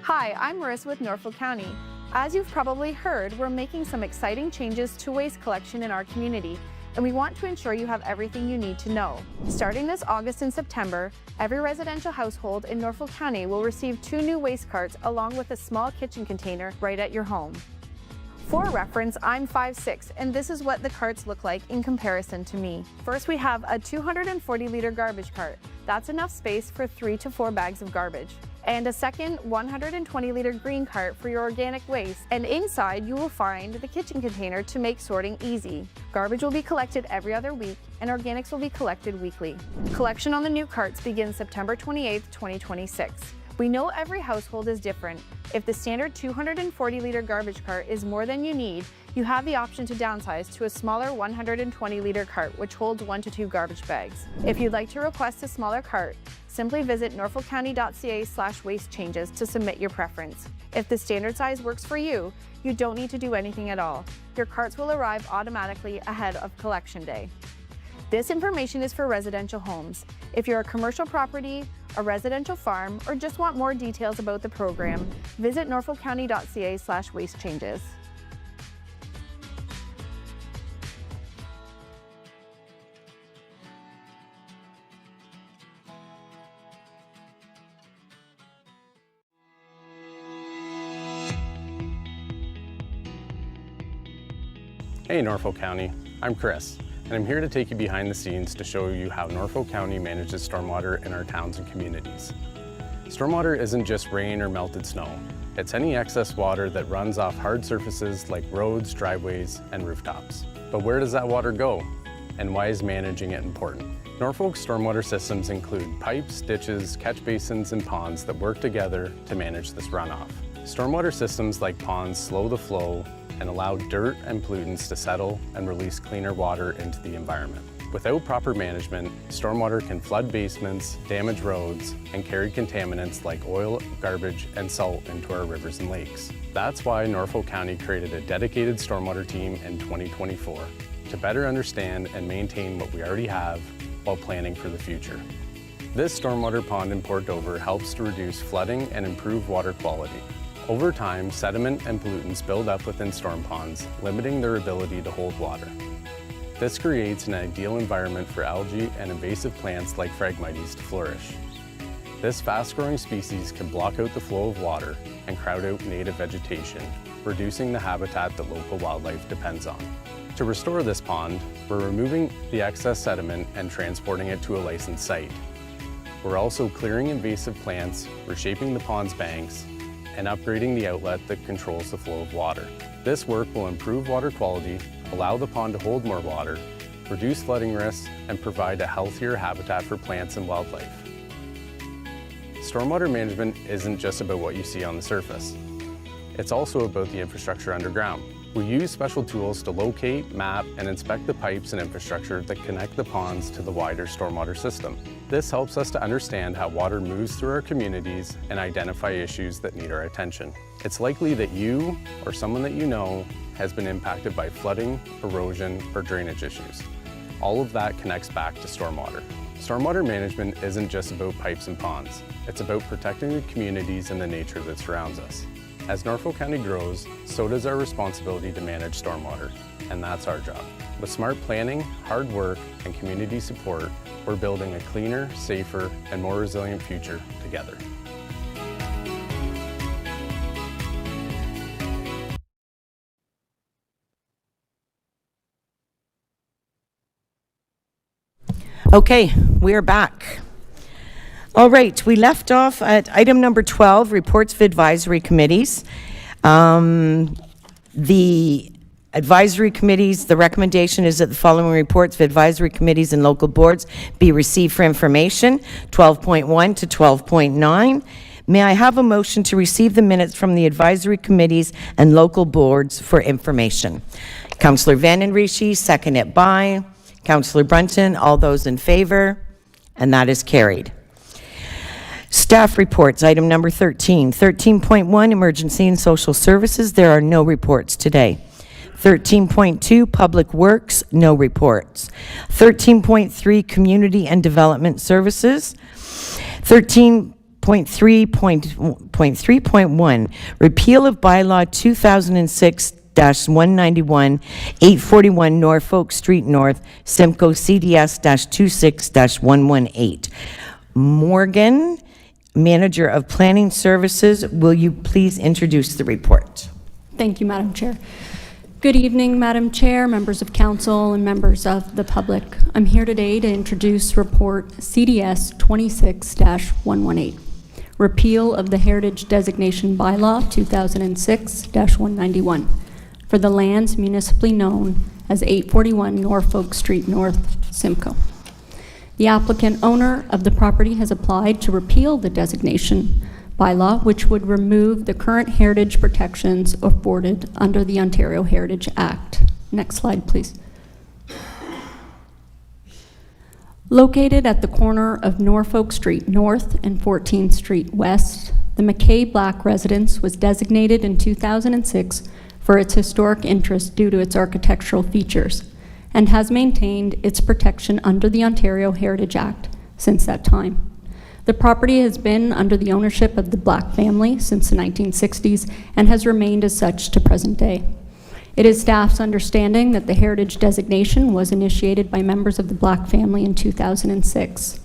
Hi, I'm Marissa with Norfolk County. As you've probably heard, we're making some exciting changes to waste collection in our community, and we want to ensure you have everything you need to know. Starting this August and September, every residential household in Norfolk County will receive 2 new waste carts along with a small kitchen container right at your home. For reference, I'm 5'6", and this is what the carts look like in comparison to me. First, we have a 240-liter garbage cart. That's enough space for 3 to 4 bags of garbage. And a second 120-liter green cart for your organic waste. And inside, you will find the kitchen container to make sorting easy. Garbage will be collected every other week, and organics will be collected weekly. Collection on the new carts begins September 28, 2026. We know every household is different. If the standard 240-liter garbage cart is more than you need, you have the option to downsize to a smaller 120-liter cart, which holds 1 to 2 garbage bags. If you'd like to request a smaller cart, simply visit norfolkcounty.ca/waste changes to submit your preference. If the standard size works for you, you don't need to do anything at all. Your carts will arrive automatically ahead of collection day. This information is for residential homes. If you're a commercial property, a residential farm, or just want more details about the program, visit norfolkcounty.ca/waste changes. Hey Norfolk County, I'm Chris, and I'm here to take you behind the scenes to show you how Norfolk County manages stormwater in our towns and communities. Stormwater isn't just rain or melted snow. It's any excess water that runs off hard surfaces like roads, driveways, and rooftops. But where does that water go? And why is managing it important? Norfolk's stormwater systems include pipes, ditches, catch basins, and ponds that work together to manage this runoff. Stormwater systems like ponds slow the flow and allow dirt and pollutants to settle and release cleaner water into the environment. Without proper management, stormwater can flood basements, damage roads, and carry contaminants like oil, garbage, and salt into our rivers and lakes. That's why Norfolk County created a dedicated stormwater team in 2024 to better understand and maintain what we already have while planning for the future. This stormwater pond in Port Dover helps to reduce flooding and improve water quality. Over time, sediment and pollutants build up within storm ponds, limiting their ability to hold water. This creates an ideal environment for algae and invasive plants like Phragmites to flourish. This fast-growing species can block out the flow of water and crowd out native vegetation, reducing the habitat that local wildlife depends on. To restore this pond, we're removing the excess sediment and transporting it to a licensed site. We're also clearing invasive plants, reshaping the pond's banks, and upgrading the outlet that controls the flow of water. This work will improve water quality, allow the pond to hold more water, reduce flooding risks, and provide a healthier habitat for plants and wildlife. Stormwater management isn't just about what you see on the surface. It's also about the infrastructure underground. We use special tools to locate, map, and inspect the pipes and infrastructure that connect the ponds to the wider stormwater system. This helps us to understand how water moves through our communities and identify issues that need our attention. It's likely that you or someone that you know has been impacted by flooding, erosion, or drainage issues. All of that connects back to stormwater. Stormwater management isn't just about pipes and ponds. It's about protecting the communities and the nature that surrounds us. As Norfolk County grows, so does our responsibility to manage stormwater, and that's our job. With smart planning, hard work, and community support, we're building a cleaner, safer, and more resilient future together. Okay, we're back. All right, we left off at item number 12, reports of advisory committees. The advisory committees, the recommendation is that the following reports of advisory committees and local boards be received for information, 12.1 to 12.9. May I have a motion to receive the minutes from the advisory committees and local boards for information? Councillor Vanden Rishi, second it by Councillor Brunton. All those in favor? And that is carried. Staff reports, item number 13. 13.1, emergency and social services. There are no reports today. 13.2, public works, no reports. 13.3, community and development services. 13.3.1, repeal of bylaw 2006-191, 841 Norfolk Street North, Simcoe CDS-26-118. Morgan, Manager of Planning Services, will you please introduce the report? Thank you, Madam Chair. Good evening, Madam Chair, members of council, and members of the public. I'm here today to introduce report CDS 26-118, repeal of the Heritage Designation Bylaw 2006-191 for the lands municipally known as 841 Norfolk Street North, Simcoe. The applicant owner of the property has applied to repeal the designation bylaw, which would remove the current heritage protections afforded under the Ontario Heritage Act. Next slide, please. Located at the corner of Norfolk Street North and 14th Street West, the McKay Black residence was designated in 2006 for its historic interest due to its architectural features, and has maintained its protection under the Ontario Heritage Act since that time. The property has been under the ownership of the Black family since the 1960s and has remained as such to present day. It is staff's understanding that the heritage designation was initiated by members of the Black family in 2006.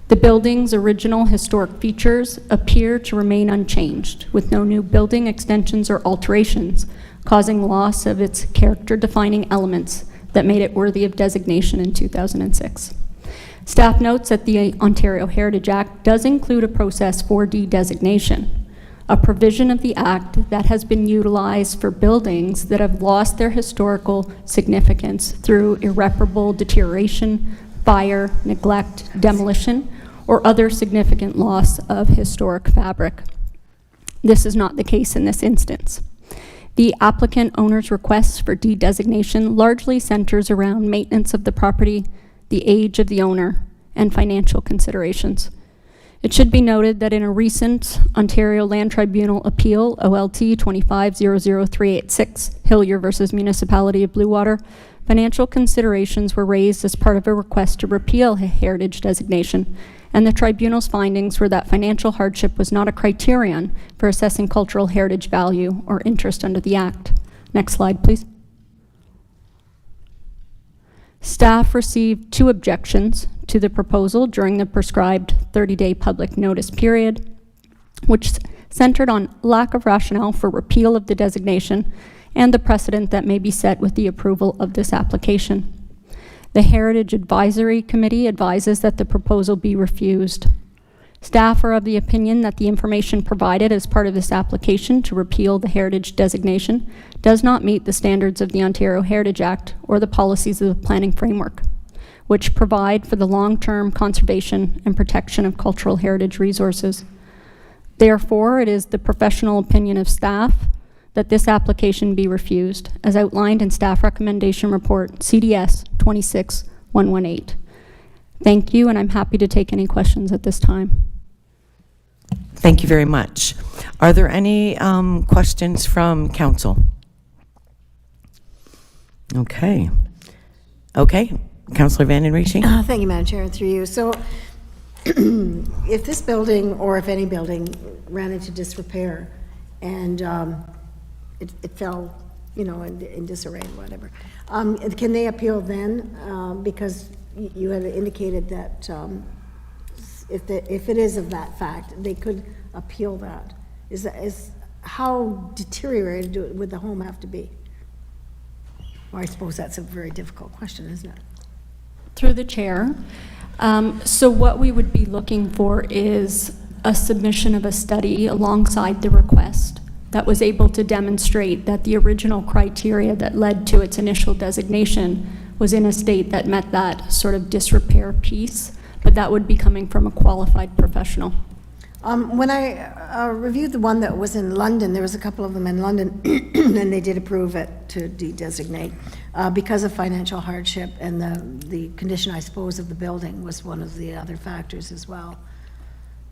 The building's original historic features appear to remain unchanged, with no new building extensions or alterations, causing loss of its character-defining elements that made it worthy of designation in 2006. Staff notes that the Ontario Heritage Act does include a process for de-designation, a provision of the Act that has been utilized for buildings that have lost their historical significance through irreparable deterioration, fire, neglect, demolition, or other significant loss of historic fabric. This is not the case in this instance. The applicant owner's request for de-designation largely centers around maintenance of the property, the age of the owner, and financial considerations. It should be noted that in a recent Ontario Land Tribunal appeal, OLT 2500386, Hillier versus Municipality of Bluewater, financial considerations were raised as part of a request to repeal a heritage designation, and the tribunal's findings were that financial hardship was not a criterion for assessing cultural heritage value or interest under the Act. Next slide, please. Staff received 2 objections to the proposal during the prescribed 30-day public notice period, which centered on lack of rationale for repeal of the designation and the precedent that may be set with the approval of this application. The Heritage Advisory Committee advises that the proposal be refused. Staff are of the opinion that the information provided as part of this application to repeal the heritage designation does not meet the standards of the Ontario Heritage Act or the policies of the planning framework, which provide for the long-term conservation and protection of cultural heritage resources. Therefore, it is the professional opinion of staff that this application be refused, as outlined in Staff Recommendation Report CDS 26118. Thank you, and I'm happy to take any questions at this time. Thank you very much. Are there any questions from council? Okay. Councillor Van den Rieching. Thank you, Madam Chair, and through you. So if this building, or if any building, ran into disrepair and it fell, in disarray or whatever, can they appeal then? Because you had indicated that if it is of that fact, they could appeal that. How deteriorated would the home have to be? Well, I suppose that's a very difficult question, isn't it? Through the chair. So what we would be looking for is a submission of a study alongside the request that was able to demonstrate that the original criteria that led to its initial designation was in a state that met that sort of disrepair piece, but that would be coming from a qualified professional. When I reviewed the one that was in London, there was a couple of them in London, and they did approve it to de-designate because of financial hardship, and the condition, I suppose, of the building was one of the other factors as well.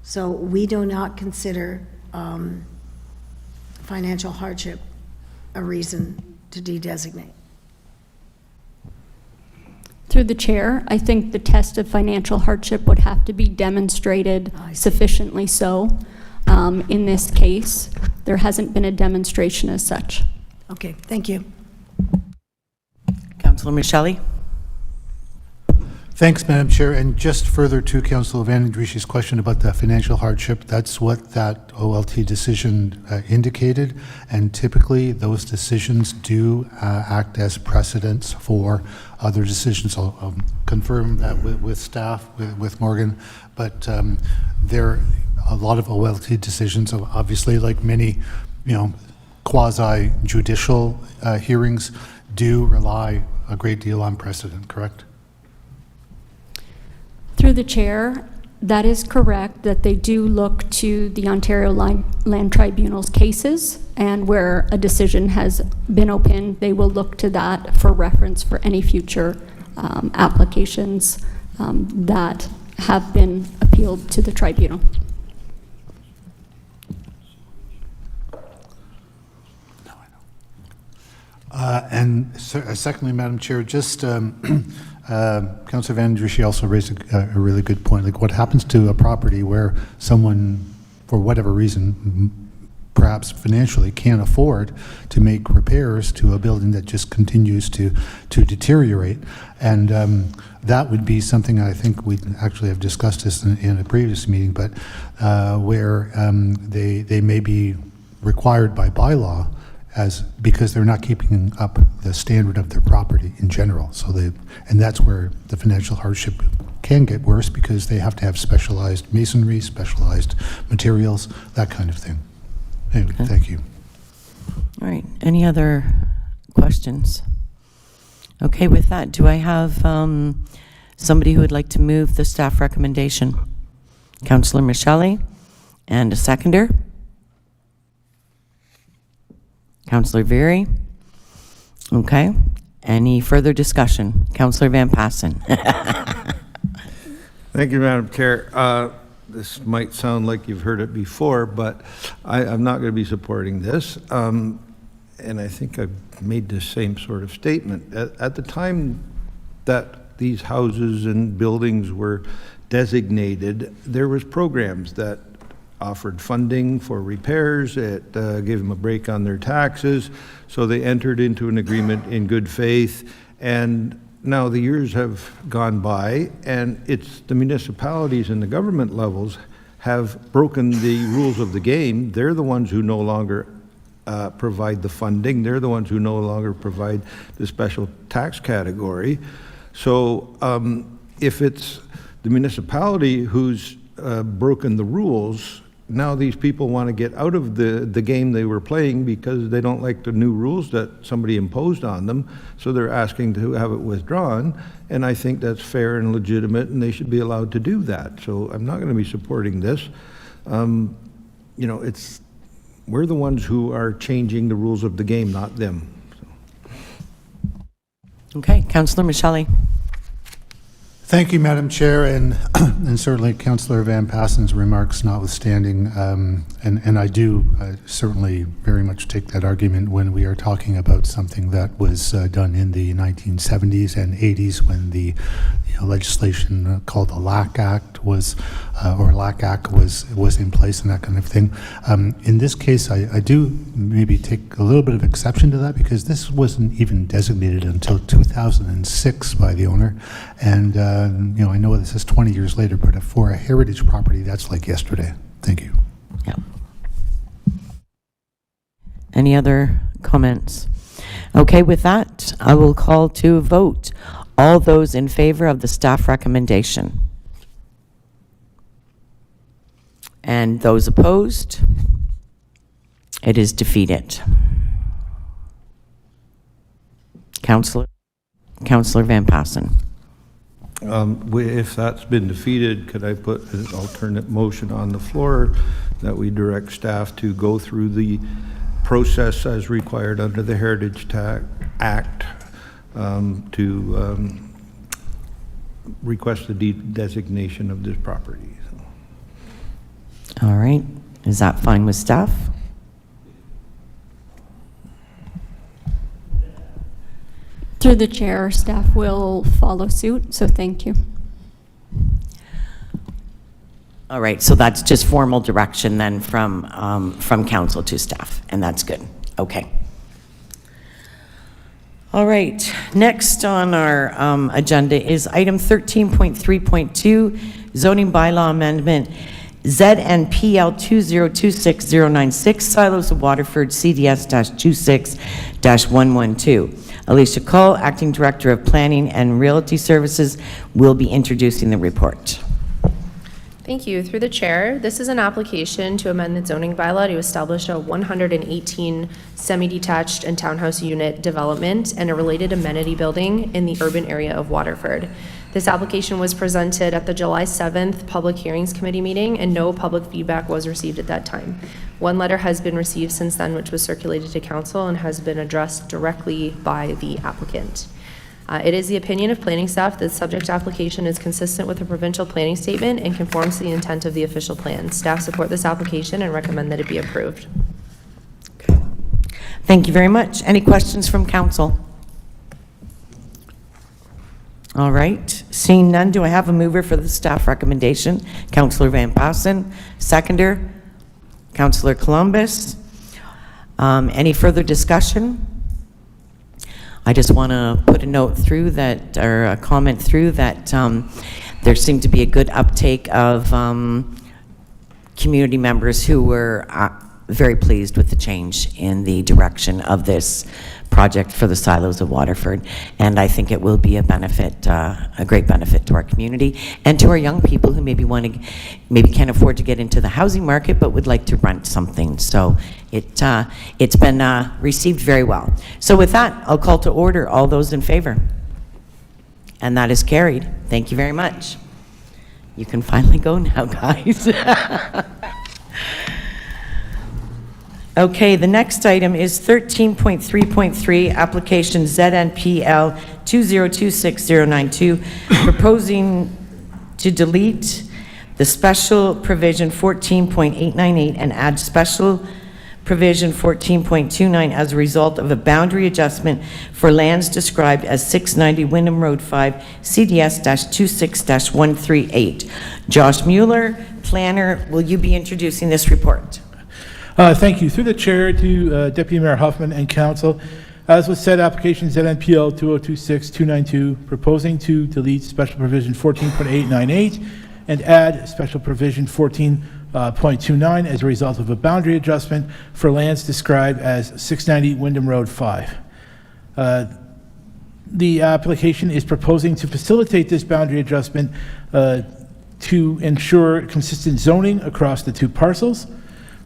So we do not consider financial hardship a reason to de-designate. Through the chair, I think the test of financial hardship would have to be demonstrated sufficiently so. In this case, there hasn't been a demonstration as such. Okay, thank you. Councillor Michelli. Thanks, Madam Chair. And just further to Councillor Van den Rieching's question about the financial hardship, that's what that OLT decision indicated. And typically, those decisions do act as precedents for other decisions. I'll confirm that with staff, with Morgan. But there are a lot of OLT decisions, obviously, like many, quasi-judicial hearings, do rely a great deal on precedent, correct? Through the chair, that is correct, that they do look to the Ontario Land Tribunal's cases, and where a decision has been opened, they will look to that for reference for any future applications that have been appealed to the tribunal. And secondly, Madam Chair, just Councillor Van den Rieching also raised a really good point. Like, what happens to a property where someone, for whatever reason, perhaps financially, can't afford to make repairs to a building that just continues to deteriorate? And that would be something I think we actually have discussed this in a previous meeting, but where they may be required by bylaw because they're not keeping up the standard of their property in general. And that's where the financial hardship can get worse, because they have to have specialized masonry, specialized materials, that kind of thing. Anyway, thank you. All right, any other questions? Okay, with that, do I have somebody who would like to move the staff recommendation? Councillor Michele, and a seconder? Councillor Veery? Okay, any further discussion? Councillor Van Passen? Thank you, Madam Chair. This might sound like you've heard it before, but I'm not going to be supporting this. And I think I've made the same sort of statement. At the time that these houses and buildings were designated, there was programs that offered funding for repairs. It gave them a break on their taxes. So they entered into an agreement in good faith. And now the years have gone by, and it's the municipalities and the government levels have broken the rules of the game. They're the ones who no longer provide the funding. They're the ones who no longer provide the special tax category. So if it's the municipality who's broken the rules, now these people want to get out of the game they were playing because they don't like the new rules that somebody imposed on them. So they're asking to have it withdrawn. And I think that's fair and legitimate, and they should be allowed to do that. So I'm not going to be supporting this. You know, we're the ones who are changing the rules of the game, not them. Okay, Councillor Michele. Thank you, Madam Chair, and certainly Councillor Van Passen's remarks notwithstanding, and I do certainly very much take that argument when we are talking about something that was done in the 1970s and 80s when the legislation called the LAC Act was in place and that kind of thing. In this case, I do maybe take a little bit of exception to that, because this wasn't even designated until 2006 by the owner, and I know this is 20 years later, but for a heritage property, that's like yesterday. Thank you. Yeah. Any other comments? Okay, with that, I will call to a vote. All those in favor of the staff recommendation? And those opposed? It is defeated. Councillor Van Passen. If that's been defeated, could I put an alternate motion on the floor that we direct staff to go through the process as required under the Heritage Act to request the designation of this property? All right. Is that fine with staff? Through the chair, staff will follow suit, so thank you. All right, so that's just formal direction then from council to staff, and that's good. Okay. All right, next on our agenda is item 13.3.2, zoning bylaw amendment, ZNPL 2026096, Silos of Waterford, CDS-26-112. Alicia Cole, Acting Director of Planning and Realty Services, will be introducing the report. Thank you. Through the chair, this is an application to amend the zoning bylaw to establish a 118 semi-detached and townhouse unit development and a related amenity building in the urban area of Waterford. This application was presented at the July 7th Public Hearings Committee meeting, and no public feedback was received at that time. One letter has been received since then, which was circulated to council and has been addressed directly by the applicant. It is the opinion of planning staff that the subject application is consistent with the provincial planning statement and conforms to the intent of the official plan. Staff support this application and recommend that it be approved. Okay. Thank you very much. Any questions from council? All right, seeing none, do I have a mover for the staff recommendation? Councillor Van Passen, seconder, Councillor Columbus. Any further discussion? I just want to put a note through that, or a comment through that there seemed to be a good uptake of community members who were very pleased with the change in the direction of this project for the silos of Waterford. And I think it will be a benefit, a great benefit to our community and to our young people who maybe can't afford to get into the housing market but would like to rent something. So it's been received very well. So with that, I'll call to order all those in favor. And that is carried. Thank you very much. You can finally go now, guys. Okay, the next item is 13.3.3, application ZNPL 2026092, proposing to delete the special provision 14.898 and add special provision 14.29 as a result of a boundary adjustment for lands described as 690 Wyndham Road 5, CDS-26-138. Josh Mueller, planner, will you be introducing this report? Thank you. Through the chair to Deputy Mayor Huffman and council, as was said, application ZNPL 2026292, proposing to delete special provision 14.898 and add special provision 14.29 as a result of a boundary adjustment for lands described as 690 Wyndham Road 5. The application is proposing to facilitate this boundary adjustment to ensure consistent zoning across the two parcels.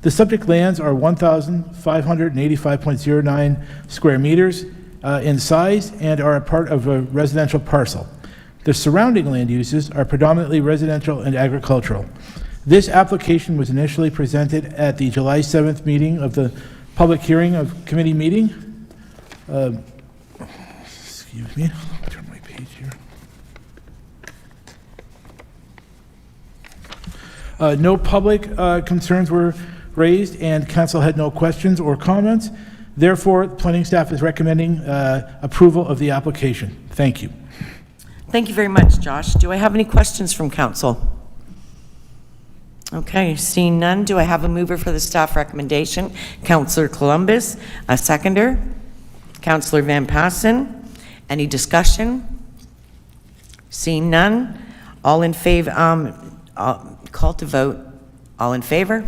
The subject lands are 1,585.09 square meters in size and are a part of a residential parcel. The surrounding land uses are predominantly residential and agricultural. This application was initially presented at the July 7th meeting of the public hearing of committee meeting. Excuse me, I'll turn my page here. No public concerns were raised and council had no questions or comments. Therefore, planning staff is recommending approval of the application. Thank you. Thank you very much, Josh. Do I have any questions from council? Okay, seeing none, do I have a mover for the staff recommendation? Councillor Columbus, a seconder. Councillor Van Passen. Any discussion? Seeing none, all in favor, call to vote. All in favor?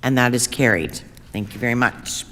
And that is carried. Thank you very much.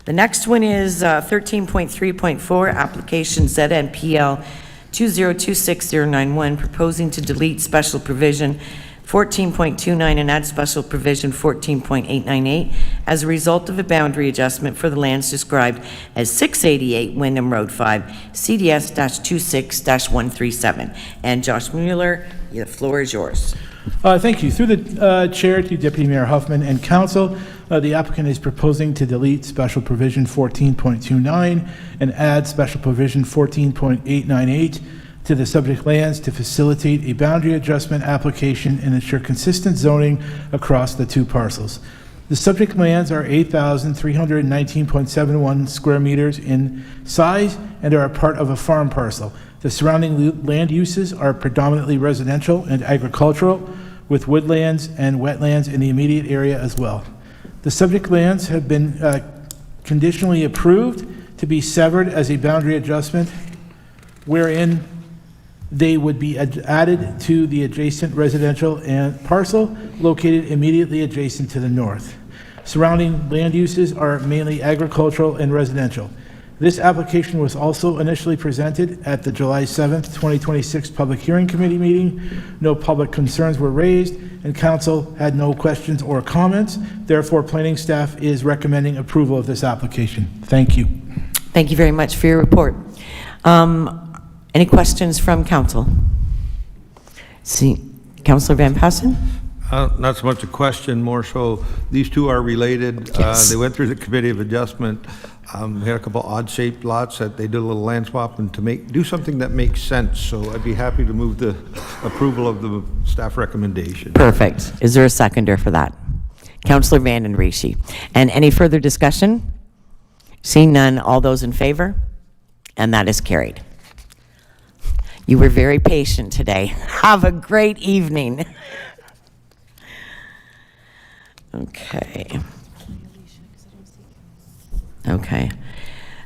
The next one is 13.3.4, application ZNPL 2026091, proposing to delete special provision 14.29 and add special provision 14.898 as a result of a boundary adjustment for the lands described as 688 Wyndham Road 5, CDS-26-137. And Josh Mueller, the floor is yours. Thank you. Through the chair to Deputy Mayor Huffman and council, the applicant is proposing to delete special provision 14.29 and add special provision 14.898 to the subject lands to facilitate a boundary adjustment application and ensure consistent zoning across the two parcels. The subject lands are 8,319.71 square meters in size and are a part of a farm parcel. The surrounding land uses are predominantly residential and agricultural, with woodlands and wetlands in the immediate area as well. The subject lands have been conditionally approved to be severed as a boundary adjustment, wherein they would be added to the adjacent residential and parcel located immediately adjacent to the north. Surrounding land uses are mainly agricultural and residential. This application was also initially presented at the July 7th, 2026 Public Hearing Committee meeting. No public concerns were raised, and council had no questions or comments. Therefore, planning staff is recommending approval of this application. Thank you. Thank you very much for your report. Any questions from council? See, Councillor Van Passen? Not so much a question, more so these two are related. Yes. They went through the committee of adjustment. We had a couple odd-shaped lots that they did a little land swap and to do something that makes sense. So I'd be happy to move the approval of the staff recommendation. Perfect. Is there a seconder for that? Councillor Vanden Rishi. And any further discussion? Seeing none, all those in favor? And that is carried. You were very patient today. Have a great evening. Okay. Okay.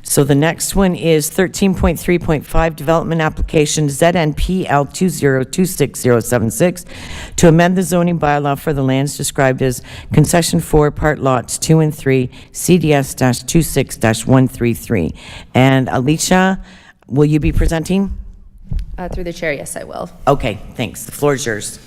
So the next one is 13.3.5, Development Application ZNPL 2026076, to amend the zoning bylaw for the lands described as Concession 4, Part Lots 2 and 3, CDS-26-133. And Alicia, will you be presenting? Through the chair, yes, I will. Okay, thanks. The floor is yours.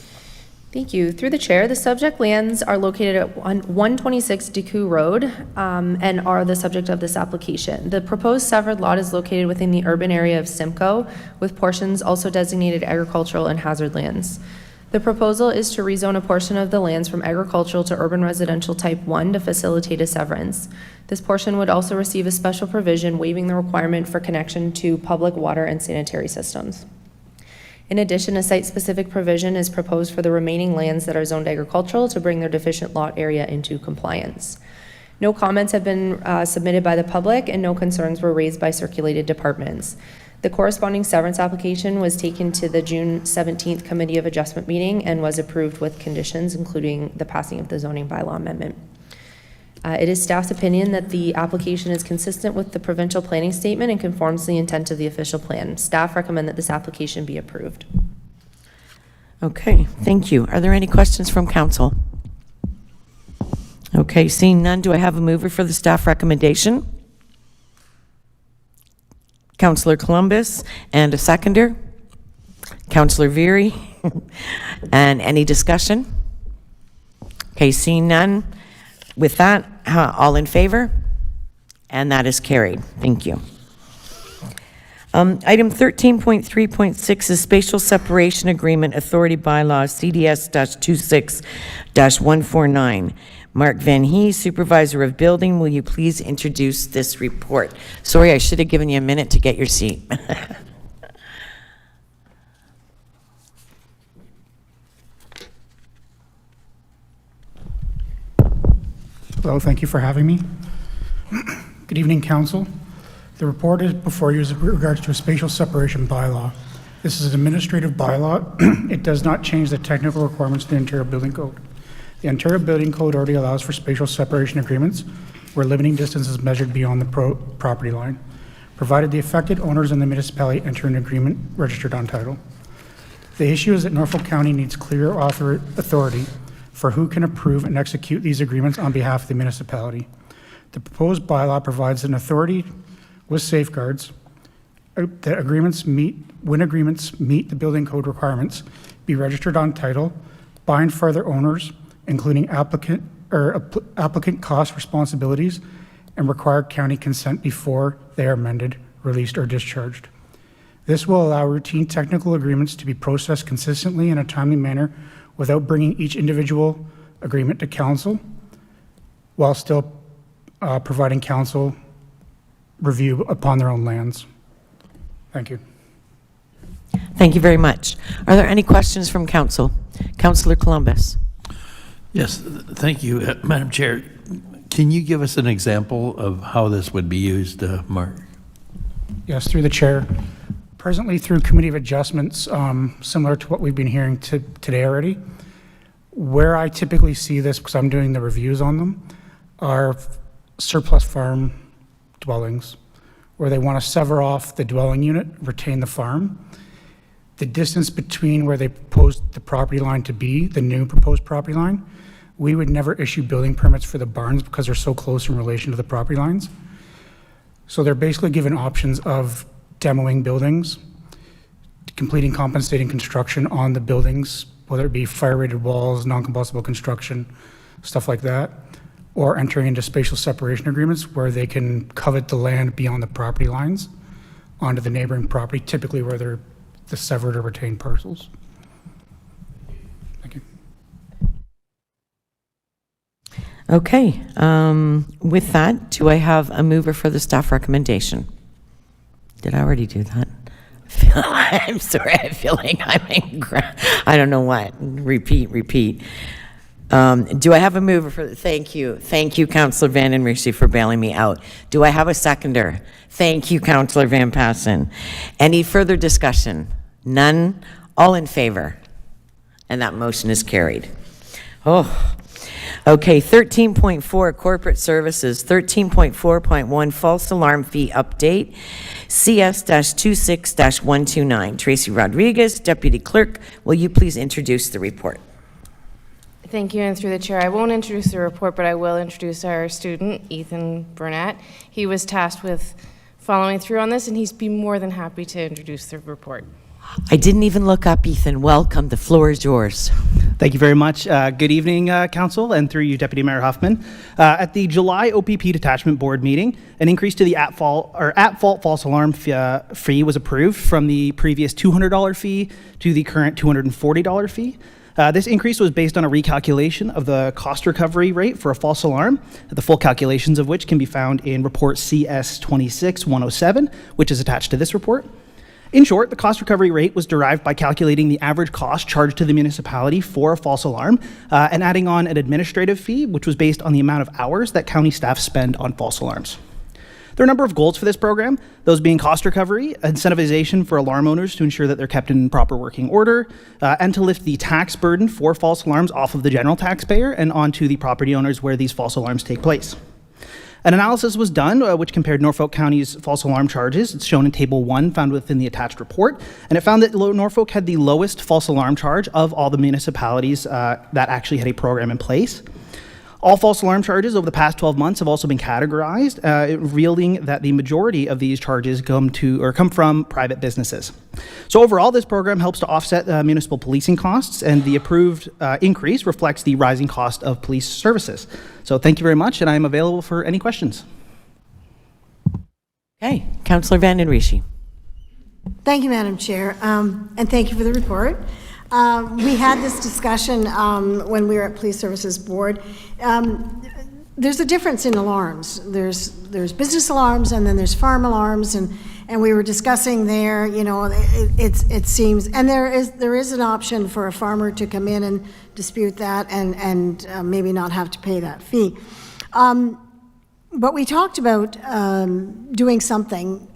Thank you. Through the chair, the subject lands are located at 126 Decoux Road and are the subject of this application. The proposed severed lot is located within the urban area of Simcoe, with portions also designated agricultural and hazard lands. The proposal is to rezone a portion of the lands from agricultural to urban residential type 1 to facilitate a severance. This portion would also receive a special provision waiving the requirement for connection to public water and sanitary systems. In addition, a site-specific provision is proposed for the remaining lands that are zoned agricultural to bring their deficient lot area into compliance. No comments have been submitted by the public, and no concerns were raised by circulated departments. The corresponding severance application was taken to the June 17th Committee of Adjustment meeting and was approved with conditions, including the passing of the zoning bylaw amendment. It is staff's opinion that the application is consistent with the provincial planning statement and conforms to the intent of the official plan. Staff recommend that this application be approved. Okay, thank you. Are there any questions from council? Okay, seeing none, do I have a mover for the staff recommendation? Councillor Columbus, and a seconder? Councillor Veery. And any discussion? Okay, seeing none. With that, all in favor? And that is carried. Thank you. Item 13.3.6 is Spatial Separation Agreement Authority Bylaw CDS-26-149. Mark Van Hee, Supervisor of Building, will you please introduce this report? Sorry, I should have given you a minute to get your seat. Hello, thank you for having me. Good evening, Council. The report is before you with regards to a spatial separation bylaw. This is an administrative bylaw. It does not change the technical requirements of the Ontario Building Code. The Ontario Building Code already allows for spatial separation agreements where limiting distance is measured beyond the property line, provided the affected owners and the municipality enter an agreement registered on title. The issue is that Norfolk County needs clear authority for who can approve and execute these agreements on behalf of the municipality. The proposed bylaw provides an authority with safeguards that when agreements meet the building code requirements, be registered on title, bind further owners, including applicant cost responsibilities, and require county consent before they are amended, released, or discharged. This will allow routine technical agreements to be processed consistently in a timely manner without bringing each individual agreement to council, while still providing council review upon their own lands. Thank you. Thank you very much. Are there any questions from council? Councillor Columbus. Yes, thank you, Madam Chair. Can you give us an example of how this would be used, Mark? Yes, through the chair. Presently, through Committee of Adjustments, similar to what we've been hearing today already, where I typically see this, because I'm doing the reviews on them, are surplus farm dwellings, where they want to sever off the dwelling unit, retain the farm. The distance between where they proposed the property line to be, the new proposed property line, we would never issue building permits for the barns because they're so close in relation to the property lines. So they're basically given options of demoing buildings, completing compensating construction on the buildings, whether it be fire-rated walls, non-combustible construction, stuff like that, or entering into spatial separation agreements where they can covet the land beyond the property lines onto the neighboring property, typically where they're the severed or retained parcels. Thank you. Okay, with that, do I have a mover for the staff recommendation? Did I already do that? I'm sorry, I feel like I'm in, I don't know what. Repeat. Do I have a mover for, thank you, Councillor Van den Mercy, for bailing me out. Do I have a seconder? Thank you, Councillor Van Passen. Any further discussion? None? All in favor? And that motion is carried. Oh, Okay, 13.4, corporate services, 13.4.1, false alarm fee update, CS-26-129. Tracy Rodriguez, Deputy Clerk, will you please introduce the report? Thank you, and through the chair, I won't introduce the report, but I will introduce our student, Ethan Burnett. He was tasked with following through on this, and he's been more than happy to introduce the report. I didn't even look up, Ethan. Welcome. The floor is yours. Thank you very much. Good evening, Council, and through you, Deputy Mayor Huffman. At the July OPP Detachment Board meeting, an increase to the at-fault false alarm fee was approved from the previous $200 fee to the current $240 fee. This increase was based on a recalculation of the cost recovery rate for a false alarm, the full calculations of which can be found in Report CS-26-107, which is attached to this report. In short, the cost recovery rate was derived by calculating the average cost charged to the municipality for a false alarm and adding on an administrative fee, which was based on the amount of hours that county staff spend on false alarms. There are a number of goals for this program, those being cost recovery, incentivization for alarm owners to ensure that they're kept in proper working order, and to lift the tax burden for false alarms off of the general taxpayer and onto the property owners where these false alarms take place. An analysis was done which compared Norfolk County's false alarm charges. It's shown in Table 1 found within the attached report, and it found that Norfolk had the lowest false alarm charge of all the municipalities that actually had a program in place. All false alarm charges over the past 12 months have also been categorized, revealing that the majority of these charges come from private businesses. So overall, this program helps to offset municipal policing costs, and the approved increase reflects the rising cost of police services. So thank you very much, and I am available for any questions. Okay, Councillor Vanden Rishi. Thank you, Madam Chair, and thank you for the report. We had this discussion when we were at Police Services Board. There's a difference in alarms. There's business alarms, and then there's farm alarms, and we were discussing there. You know, it seems, and there is an option for a farmer to come in and dispute that, and maybe not have to pay that fee. But we talked about doing something.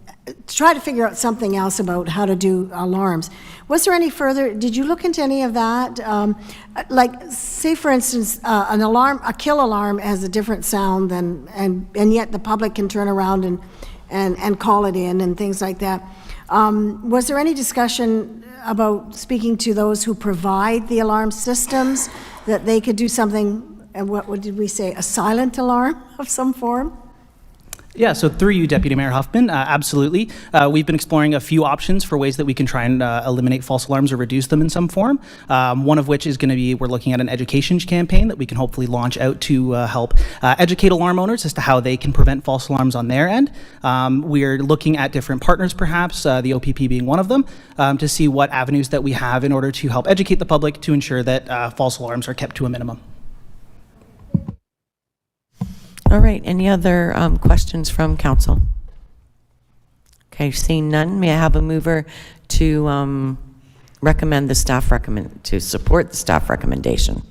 Try to figure out something else about how to do alarms. Was there any further, did you look into any of that? Like, say for instance, an alarm, a kill alarm has a different sound than, and yet the public can turn around and call it in and things like that. Was there any discussion about speaking to those who provide the alarm systems, that they could do something, and what did we say, a silent alarm of some form? Yeah, so through you, Deputy Mayor Huffman, absolutely. We've been exploring a few options for ways that we can try and eliminate false alarms or reduce them in some form. One of which is going to be, we're looking at an education campaign that we can hopefully launch out to help educate alarm owners as to how they can prevent false alarms on their end. We're looking at different partners, perhaps, the OPP being one of them, to see what avenues that we have in order to help educate the public to ensure that false alarms are kept to a minimum. All right, any other questions from council? Okay, seeing none, may I have a mover to recommend the staff to support the staff recommendation?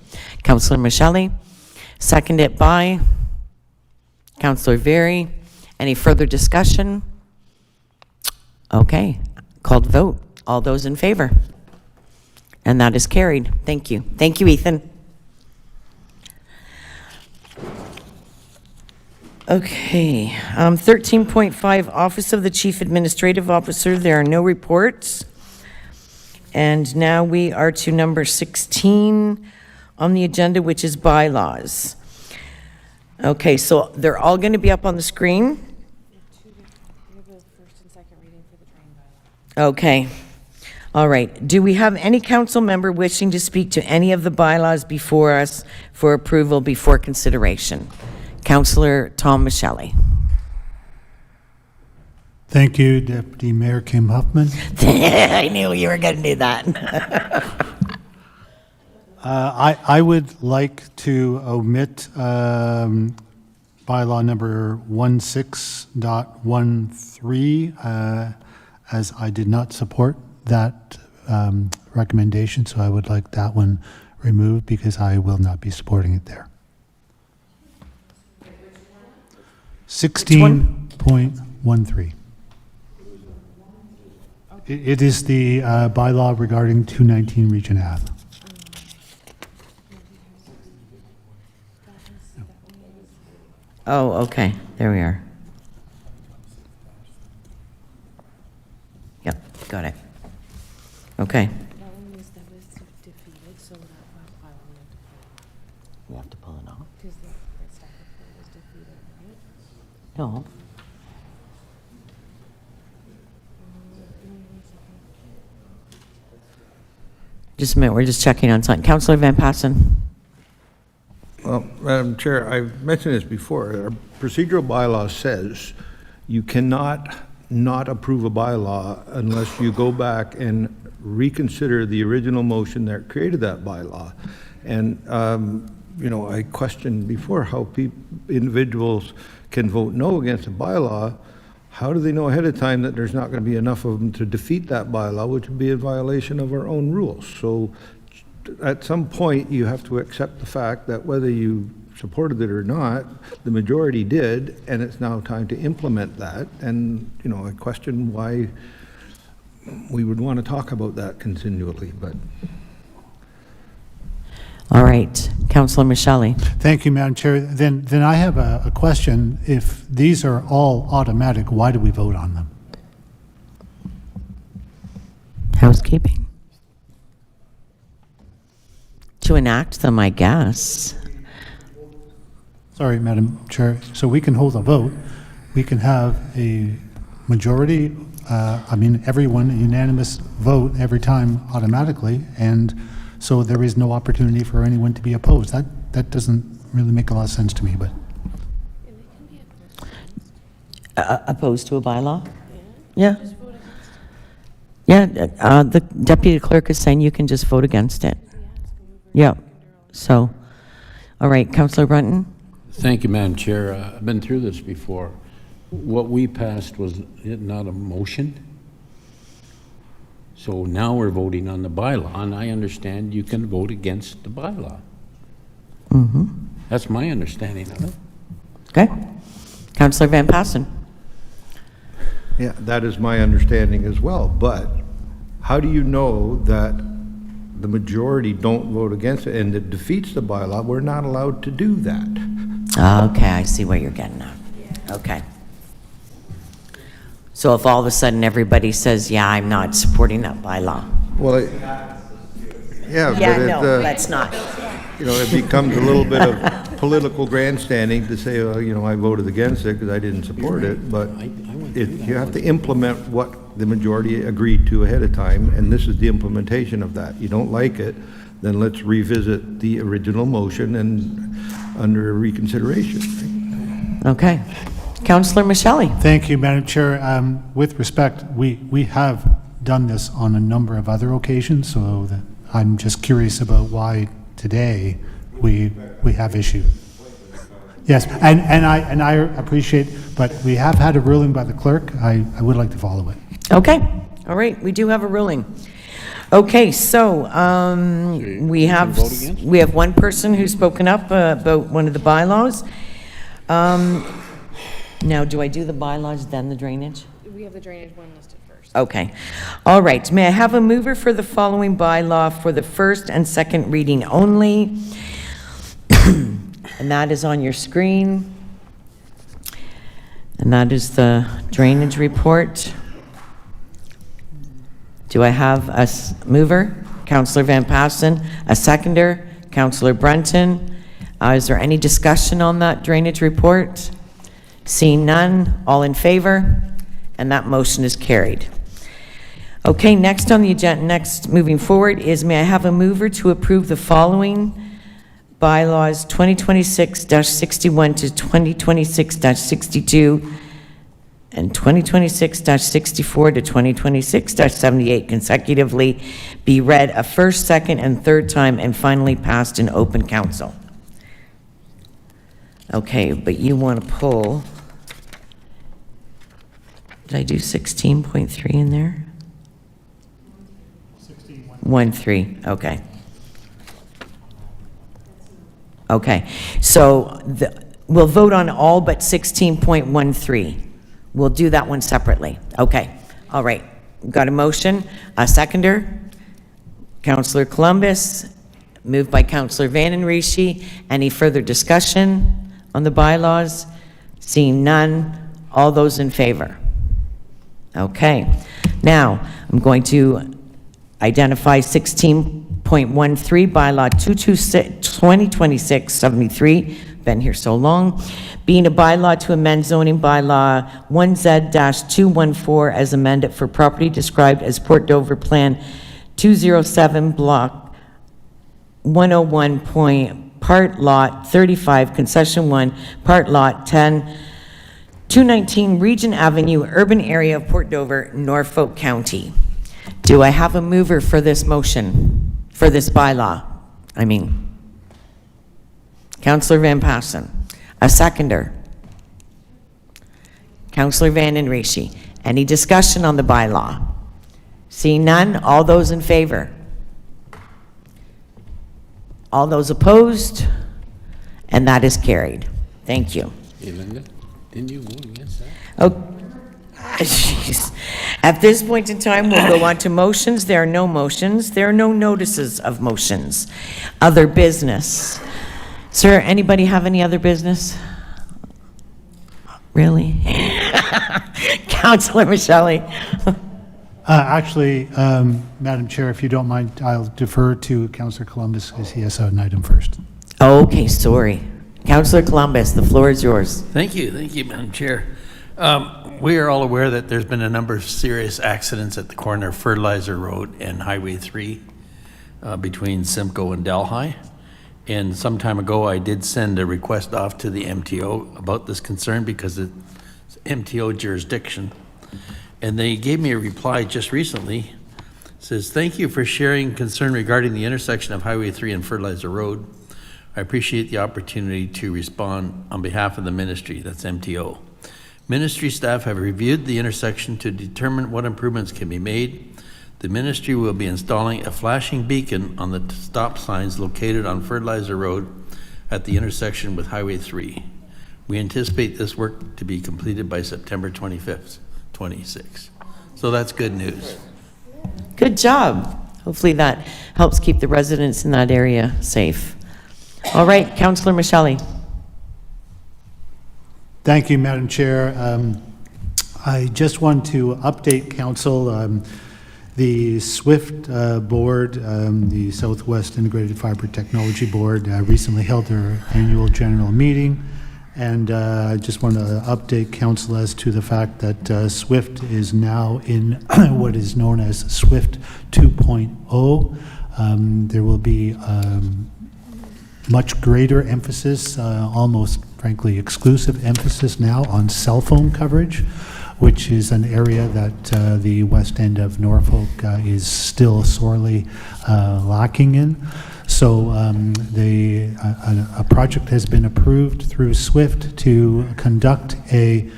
Councillor Michele, seconded by Councillor Very. Any further discussion? Okay, called vote. All those in favor? And that is carried. Thank you. Thank you, Ethan. Okay, 13.5, Office of the Chief Administrative Officer. There are no reports. And now we are to number 16 on the agenda, which is bylaws. Okay, so they're all going to be up on the screen. Okay. All right. Do we have any council member wishing to speak to any of the bylaws before us for approval before consideration? Councillor Tom Michele. Thank you, Deputy Mayor Kim Huffman. I knew you were going to do that. I would like to omit bylaw number 16.13 as I did not support that recommendation, so I would like that one removed because I will not be supporting it there. 16.13. It is the bylaw regarding 219 Region Ave. Oh, okay, there we are. Yep, got it. Okay. We have to pull it off? No. Just a minute, we're just checking on something. Councillor Van Passen? Well, Madam Chair, I've mentioned this before. Our procedural bylaw says you cannot not approve a bylaw unless you go back and reconsider the original motion that created that bylaw. And, you know, I questioned before how individuals can vote no against a bylaw. How do they know ahead of time that there's not going to be enough of them to defeat that bylaw, which would be a violation of our own rules? So at some point, you have to accept the fact that whether you supported it or not, the majority did, and it's now time to implement that. And, you know, I question why we would want to talk about that continually, but... All right, Councillor Michelli. Thank you, Madam Chair. Then I have a question. If these are all automatic, why do we vote on them? Housekeeping. To enact them, I guess. Sorry, Madam Chair. So we can hold a vote. We can have a majority, I mean, everyone, a unanimous vote every time automatically, and so there is no opportunity for anyone to be opposed. That doesn't really make a lot of sense to me, but. Opposed to a bylaw? Yeah. Yeah, the deputy clerk is saying you can just vote against it. Yeah, so, all right, Councillor Brunton? Thank you, Madam Chair. I've been through this before. What we passed was not a motion. So now we're voting on the bylaw, and I understand you can vote against the bylaw. Mm-hmm. That's my understanding of it. Okay. Councillor Van Passen? Yeah, that is my understanding as well, but how do you know that the majority don't vote against it and it defeats the bylaw? We're not allowed to do that. Okay, I see where you're getting at. Okay. So if all of a sudden everybody says, yeah, I'm not supporting that bylaw. Well, yeah, but no, let's not. You know, it becomes a little bit of political grandstanding to say, you know, I voted against it because I didn't support it, but you have to implement what the majority agreed to ahead of time, and this is the implementation of that. You don't like it, then let's revisit the original motion and under reconsideration. Okay. Councillor Michelli? Thank you, Madam Chair. With respect, we have done this on a number of other occasions, so that I'm just curious about why today we have issue. Yes, and I appreciate, but we have had a ruling by the clerk. I would like to follow it. Okay. All right, we do have a ruling. Okay, so we have one person who's spoken up about one of the bylaws. Now, do I do the bylaws, then the drainage? We have the drainage one listed first. Okay. All right. May I have a mover for the following bylaw for the first and second reading only? And that is on your screen. And that is the drainage report. Do I have a mover? Councillor Van Passen. A seconder? Councillor Brunton. Is there any discussion on that drainage report? Seeing none, all in favor? And that motion is carried. Okay, next on the agenda, moving forward is, may I have a mover to approve the following bylaws 2026-61 to 2026-62 and 2026-64 to 2026-78 consecutively be read a first, second, and third time and finally passed in open council. Okay, but you want to pull, did I do 16.3 in there? 1.3, okay. Okay, so we'll vote on all but 16.13. We'll do that one separately. Okay, all right. Got a motion, a seconder, Councillor Columbus, moved by Councillor Van Den Riesche. Any further discussion? on the bylaws? Seeing none, all those in favor? Okay. Now, I'm going to identify 16.13, bylaw 2026-73, been here so long, being a bylaw to amend zoning bylaw 1Z-214 as amended for property described as Port Dover Plan 207, Block 101 Part Lot 35, Concession 1, Part Lot 10, 219 Regent Avenue, urban area of Port Dover, Norfolk County. Do I have a mover for this motion, for this bylaw? Councillor Van Passen. A seconder? Councillor Van den Riche. Any discussion on the bylaw? Seeing none, all those in favor? All those opposed? And that is carried. Thank you. Hey, Linda, didn't you vote against that? Oh, jeez. At this point in time, we'll go on to motions. There are no motions. There are no notices of motions. Other business. Sir, anybody have any other business? Really? Councillor Michele. Actually, Madam Chair, if you don't mind, I'll defer to Councillor Columbus because he has an item first. Okay, sorry. Councillor Columbus, the floor is yours. Thank you, Madam Chair. We are all aware that there's been a number of serious accidents at the corner of Fertilizer Road and Highway 3 between Simcoe and Delhi. And some time ago, I did send a request off to the MTO about this concern because it's MTO jurisdiction. And they gave me a reply just recently. It says, thank you for sharing concern regarding the intersection of Highway 3 and Fertilizer Road. I appreciate the opportunity to respond on behalf of the ministry, that's MTO. Ministry staff have reviewed the intersection to determine what improvements can be made. The ministry will be installing a flashing beacon on the stop signs located on Fertilizer Road at the intersection with Highway 3. We anticipate this work to be completed by September 25th, 26. So that's good news. Good job. Hopefully that helps keep the residents in that area safe. All right, Councillor Michele. Thank you, Madam Chair. I just want to update Council. The SWIFT board, the Southwest Integrated Fiber Technology Board, recently held their annual general meeting, and I just want to update Council as to the fact that SWIFT is now in what is known as SWIFT 2.0. There will be much greater emphasis, almost frankly exclusive emphasis now on cell phone coverage, which is an area that the west end of Norfolk is still sorely lacking in. So a project has been approved through SWIFT to conduct a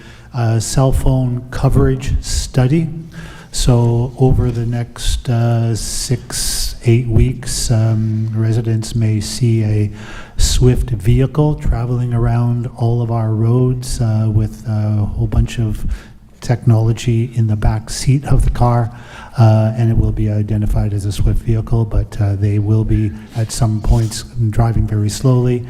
cell phone coverage study. So over the next 6-8 weeks, residents may see a SWIFT vehicle traveling around all of our roads with a whole bunch of technology in the back seat of the car, and it will be identified as a SWIFT vehicle, but they will be at some points driving very slowly,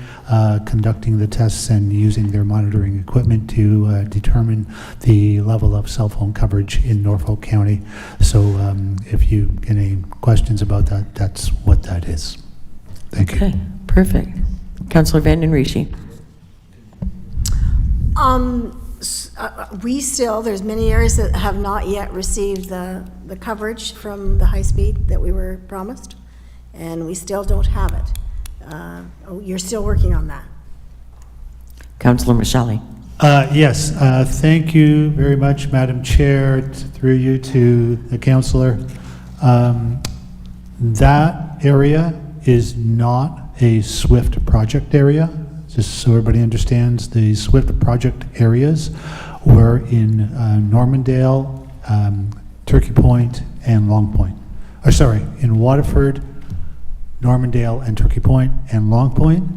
conducting the tests and using their monitoring equipment to determine the level of cell phone coverage in Norfolk County. So if you get any questions about that, that's what that is. Thank you. Okay, perfect. Councillor Van den Riche. We still, there's many areas that have not yet received the coverage from the high speed that we were promised, and we still don't have it. You're still working on that. Councillor Michele. Yes, thank you very much, Madam Chair, through you to the councillor. That area is not a SWIFT project area. Just so everybody understands, the SWIFT project areas were in Normandale, Turkey Point, and Long Point. Or sorry, in Waterford, Normandale, and Turkey Point, and Long Point.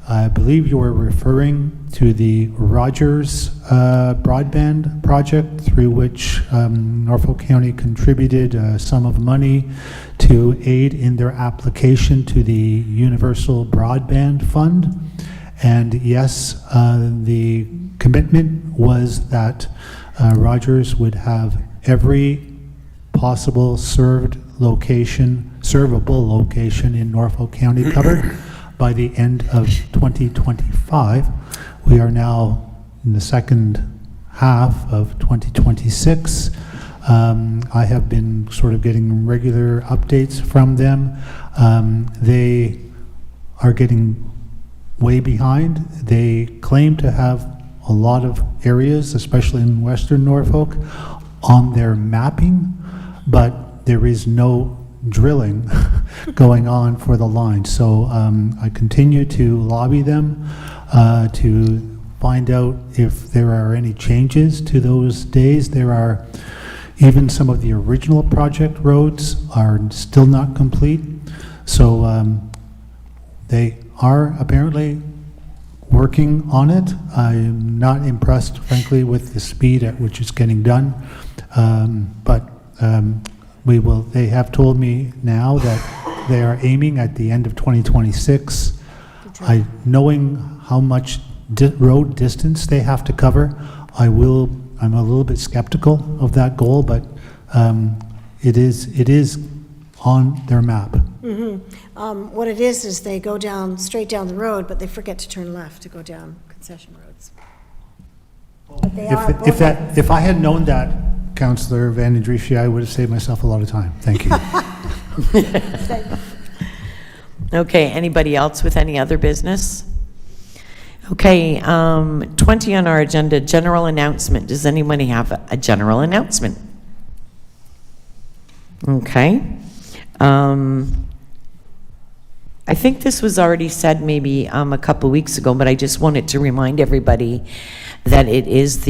I believe you were referring to the Rogers broadband project, through which Norfolk County contributed a sum of money to aid in their application to the Universal Broadband Fund. And yes, the commitment was that Rogers would have every possible servable location in Norfolk County covered by the end of 2025. We are now in the second half of 2026. I have been sort of getting regular updates from them. They are getting way behind. They claim to have a lot of areas, especially in Western Norfolk, on their mapping, but there is no drilling going on for the line. So I continue to lobby them to find out if there are any changes to those days. There are even some of the original project roads are still not complete. So they are apparently working on it. I'm not impressed, frankly, with the speed at which it's getting done. But we will. They have told me now that they are aiming at the end of 2026. Knowing how much road distance they have to cover, I'm a little bit skeptical of that goal, but it is on their map. What it is they go down, straight down the road, but they forget to turn left to go down concession roads. But they are both. If I had known that, Councillor Van den Driesche, I would have saved myself a lot of time. Thank you. Okay, anybody else with any other business? Okay, 20 on our agenda, general announcement. Does anybody have a general announcement? Okay. I think this was already said maybe a couple weeks ago, but I just wanted to remind everybody that it is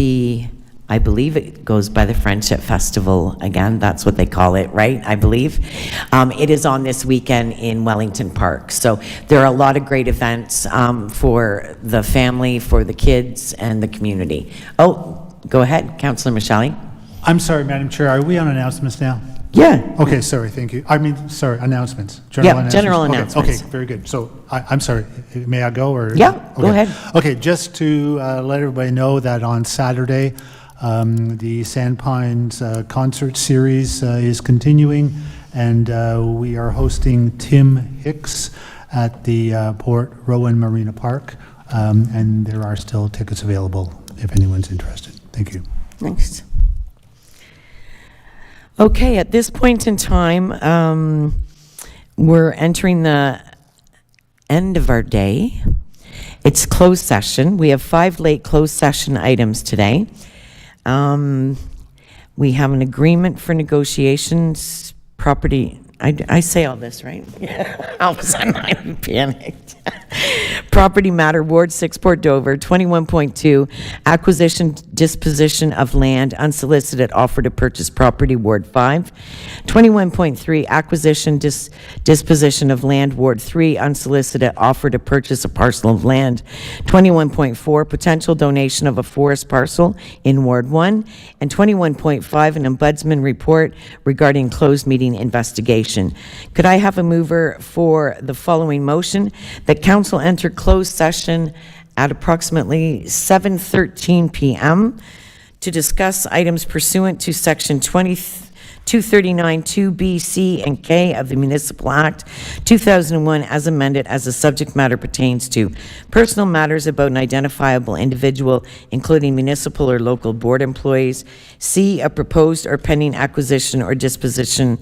I believe it goes by the Friendship Festival again. That's what they call it, right? I believe. It is on this weekend in Wellington Park. So there are a lot of great events for the family, for the kids, and the community. Oh, go ahead, Councillor Micheli. I'm sorry, Madam Chair. Are we on announcements now? Yeah. Okay, sorry, thank you. I mean, sorry, announcements. General Okay, announcements. Okay, very good. So I'm sorry, may I go or? Yeah, go ahead. Okay, just to let everybody know that on Saturday, the Sandpines concert series is continuing, and we are hosting Tim Hicks at the Port Rowan Marina Park, and there are still tickets available if anyone's interested. Thank you. Thanks. Okay, at this point in time, we're entering the end of our day. It's closed session. We have 5 late closed session items today. We have an agreement for negotiations, property, I say all this, right? All of a sudden I'm panicked. Property matter, Ward 6, Port Dover, 21.2, acquisition, disposition of land, unsolicited offer to purchase property, Ward 5. 21.3, acquisition, disposition of land, Ward 3, unsolicited offer to purchase a parcel of land. 21.4, potential donation of a forest parcel in Ward 1. And 21.5, an ombudsman report regarding closed meeting investigation. Could I have a mover for the following motion? That council enter closed session at approximately 7:13 p.m. to discuss items pursuant to section 239 2B, C, and K of the Municipal Act 2001 as amended, as the subject matter pertains to personal matters about an identifiable individual, including municipal or local board employees. C, a proposed or pending acquisition or disposition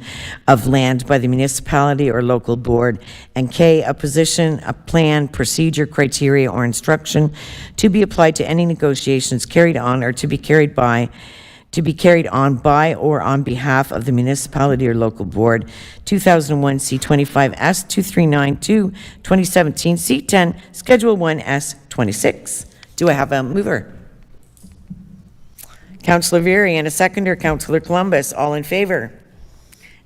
of land by the municipality or local board. And K, a position, a plan, procedure, criteria, or instruction to be applied to any negotiations carried on or to be carried on by or on behalf of the municipality or local board. 2001 C25S 2392 2017 C10 Schedule 1S 26. Do I have a mover? Councillor Veary, and a seconder, Councillor Columbus. All in favor?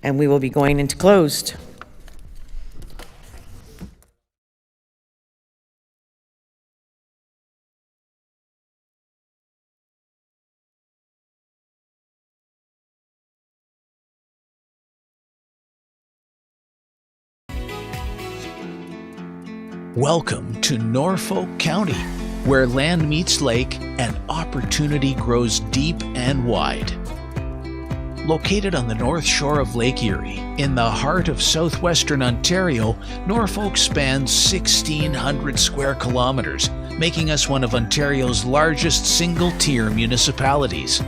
And we will be going into closed. Welcome to Norfolk County, where land meets lake and opportunity grows deep and wide. Located on the north shore of Lake Erie, in the heart of southwestern Ontario, Norfolk spans 1,600 square kilometers, making us one of Ontario's largest single-tier municipalities.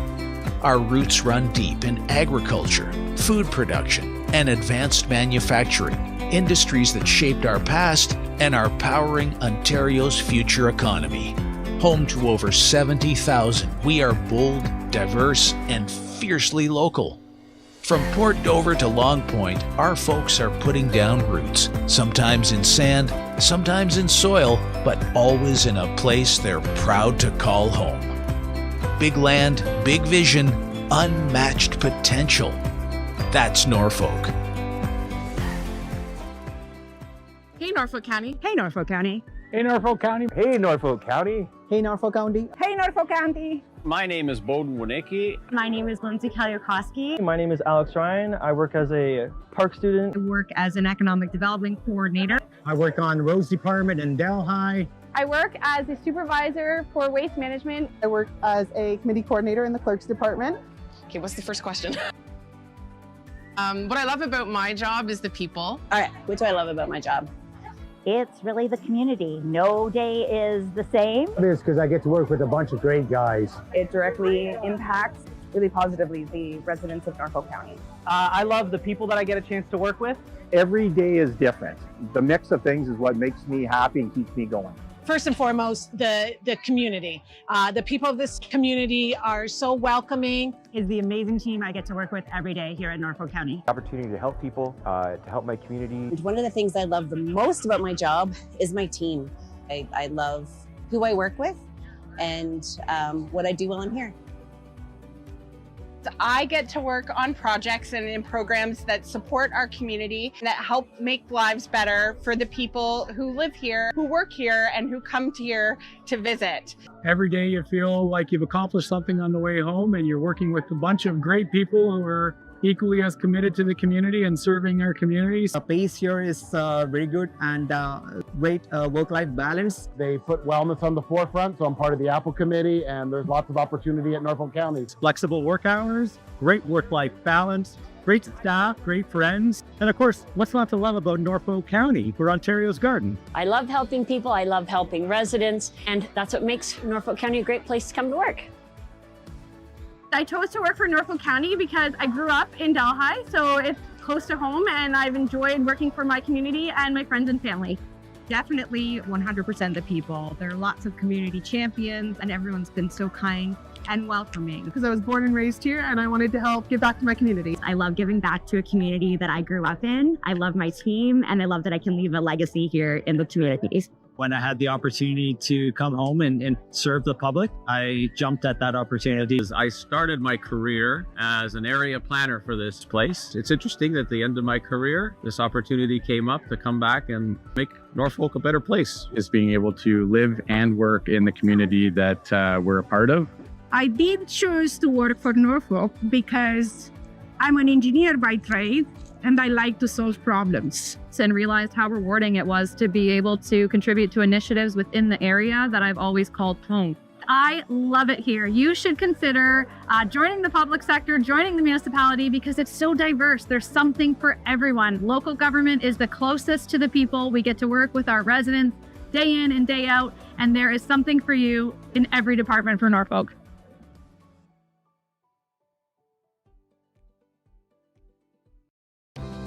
Our roots run deep in agriculture, food production, and advanced manufacturing, industries that shaped our past and are powering Ontario's future economy. Home to over 70,000, we are bold, diverse, and fiercely local. From Port Dover to Long Point, our folks are putting down roots, sometimes in sand, sometimes in soil, but always in a place they're proud to call home. Big land, big vision, unmatched potential. That's Norfolk. Hey, Norfolk County. Hey, Norfolk County. Hey, Norfolk County. Hey, Norfolk County. Hey, Norfolk County. Hey, Norfolk County. My name is Bowden Winicki. My name is Lindsay Kaliokoski. My name is Alex Ryan. I work as a park student. I work as an economic development coordinator. I work on roads department in Delhi. I work as a supervisor for waste management. I work as a committee coordinator in the clerk's department. Okay, what's the first question? What I love about my job is the people. All right, what do I love about my job? It's really the community. No day is the same. It is because I get to work with a bunch of great guys. It directly impacts really positively the residents of Norfolk County. I love the people that I get a chance to work with. Every day is different. The mix of things is what makes me happy and keeps me going. First and foremost, the community. The people of this community are so welcoming. Is the amazing team I get to work with every day here at Norfolk County. Opportunity to help people, to help my community. One of the things I love the most about my job is my team. I love who I work with and what I do while I'm here. I get to work on projects and in programs that support our community, that help make lives better for the people who live here, who work here, and who come here to visit. Every day you feel like you've accomplished something on the way home, and you're working with a bunch of great people who are equally as committed to the community and serving our communities. The pace here is very good and great work-life balance. They put wellness on the forefront, so I'm part of the Apple Committee, and there's lots of opportunity at Norfolk County. Flexible work hours, great work-life balance, great staff, great friends, and of course, what's not to love about Norfolk County? We're Ontario's garden. I love helping people, I love helping residents, and that's what makes Norfolk County a great place to come to work. I chose to work for Norfolk County because I grew up in Delhi, so it's close to home, and I've enjoyed working for my community and my friends and family. Definitely 100% the people. There are lots of community champions and everyone's been so kind and welcoming. Because I was born and raised here and I wanted to help give back to my community. I love giving back to a community that I grew up in. I love my team and I love that I can leave a legacy here in the communities. When I had the opportunity to come home and serve the public, I jumped at that opportunity. I started my career as an area planner for this place. It's interesting that at the end of my career, this opportunity came up to come back and make Norfolk a better place. Is being able to live and work in the community that we're a part of. I did choose to work for Norfolk because I'm an engineer by trade and I like to solve problems. And realized how rewarding it was to be able to contribute to initiatives within the area that I've always called home. I love it here. You should consider joining the public sector, joining the municipality because it's so diverse. There's something for everyone. Local government is the closest to the people. We get to work with our residents day in and day out, and there is something for you in every department for Norfolk.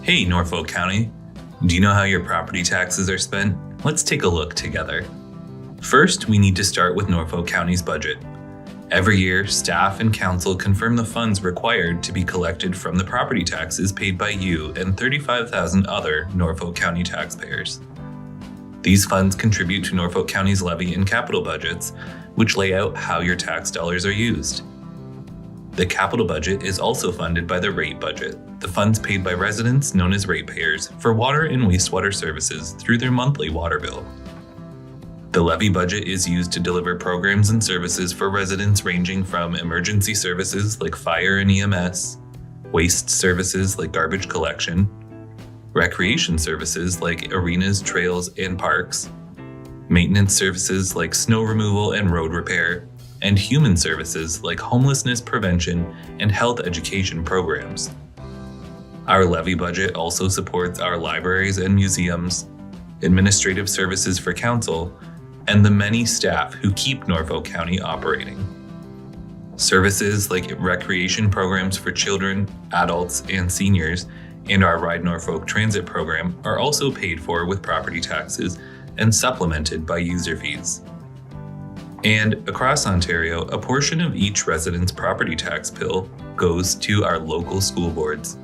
Hey, Norfolk County. Do you know how your property taxes are spent? Let's take a look together. First, we need to start with Norfolk County's budget. Every year, staff and council confirm the funds required to be collected from the property taxes paid by you and 35,000 other Norfolk County taxpayers. These funds contribute to Norfolk County's levy and capital budgets, which lay out how your tax dollars are used. The capital budget is also funded by the rate budget, the funds paid by residents known as ratepayers for water and wastewater services through their monthly water bill. The levy budget is used to deliver programs and services for residents ranging from emergency services like fire and EMS, waste services like garbage collection, recreation services like arenas, trails, and parks, maintenance services like snow removal and road repair, and human services like homelessness prevention and health education programs. Our levy budget also supports our libraries and museums, administrative services for council, and the many staff who keep Norfolk County operating. Services like recreation programs for children, adults, and seniors, and our Ride Norfolk transit program are also paid for with property taxes and supplemented by user fees. And across Ontario, a portion of each resident's property tax bill goes to our local school boards.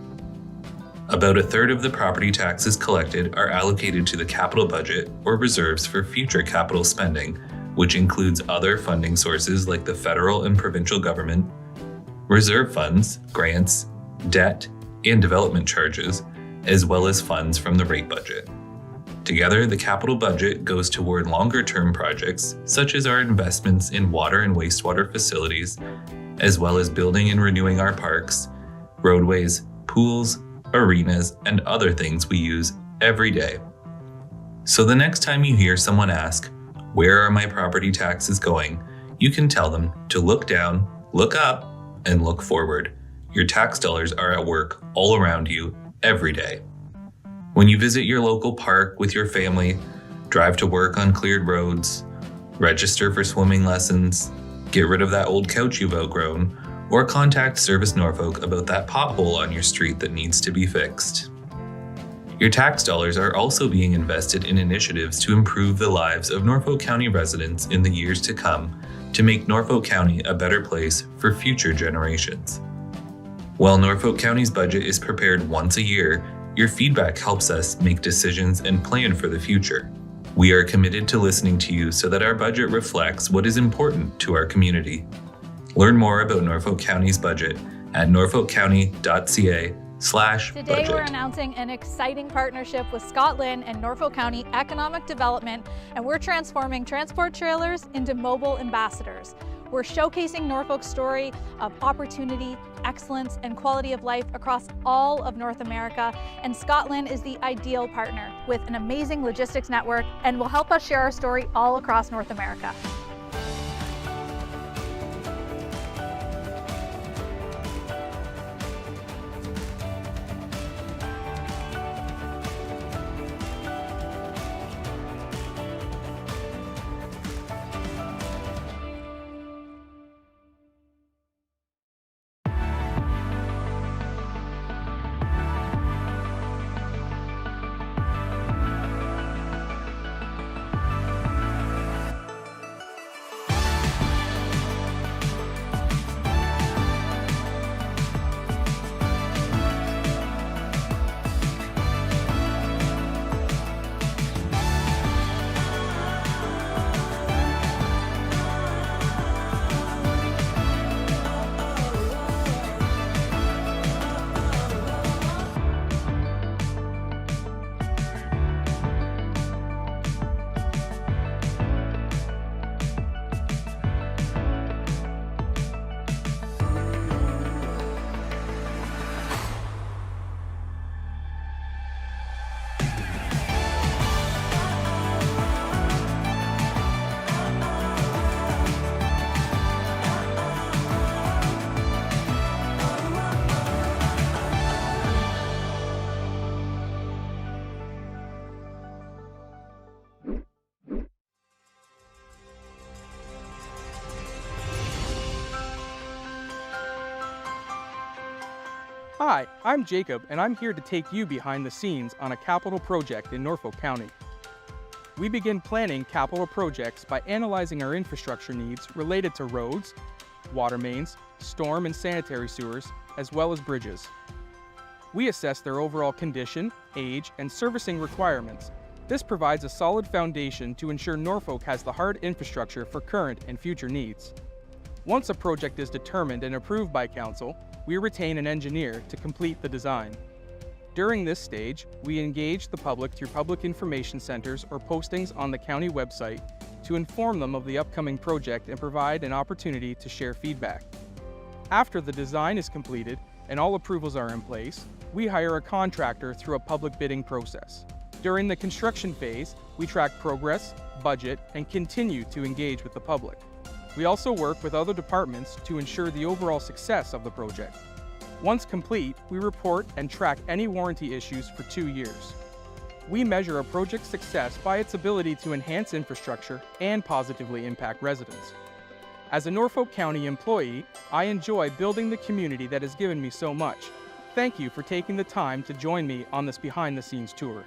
About a third of the property taxes collected are allocated to the capital budget or reserves for future capital spending, which includes other funding sources like the federal and provincial government, reserve funds, grants, debt, and development charges, as well as funds from the rate budget. Together, the capital budget goes toward longer-term projects, such as our investments in water and wastewater facilities, as well as building and renewing our parks, roadways, pools, arenas, and other things we use every day. So the next time you hear someone ask, "Where are my property taxes going?" you can tell them to look down, look up, and look forward. Your tax dollars are at work all around you every day. When you visit your local park with your family, drive to work on cleared roads, register for swimming lessons, get rid of that old couch you've outgrown, or contact Service Norfolk about that pothole on your street that needs to be fixed. Your tax dollars are also being invested in initiatives to improve the lives of Norfolk County residents in the years to come to make Norfolk County a better place for future generations. While Norfolk County's budget is prepared once a year, your feedback helps us make decisions and plan for the future. We are committed to listening to you so that our budget reflects what is important to our community. Learn more about Norfolk County's budget at norfolkcounty.ca/budget. Today we're announcing an exciting partnership with Scotland and Norfolk County Economic Development, and we're transforming transport trailers into mobile ambassadors. We're showcasing Norfolk's story of opportunity, excellence, and quality of life across all of North America, and Scotland is the ideal partner with an amazing logistics network and will help us share our story all across North America. Hi, I'm Jacob, and I'm here to take you behind the scenes on a capital project in Norfolk County. We begin planning capital projects by analyzing our infrastructure needs related to roads, water mains, storm and sanitary sewers, as well as bridges. We assess their overall condition, age, and servicing requirements. This provides a solid foundation to ensure Norfolk has the hard infrastructure for current and future needs. Once a project is determined and approved by Council, we retain an engineer to complete the design. During this stage, we engage the public through public information centers or postings on the county website to inform them of the upcoming project and provide an opportunity to share feedback. After the design is completed and all approvals are in place, we hire a contractor through a public bidding process. During the construction phase, we track progress, budget, and continue to engage with the public. We also work with other departments to ensure the overall success of the project. Once complete, we report and track any warranty issues for 2 years. We measure a project's success by its ability to enhance infrastructure and positively impact residents. As a Norfolk County employee, I enjoy building the community that has given me so much. Thank you for taking the time to join me on this behind-the-scenes tour.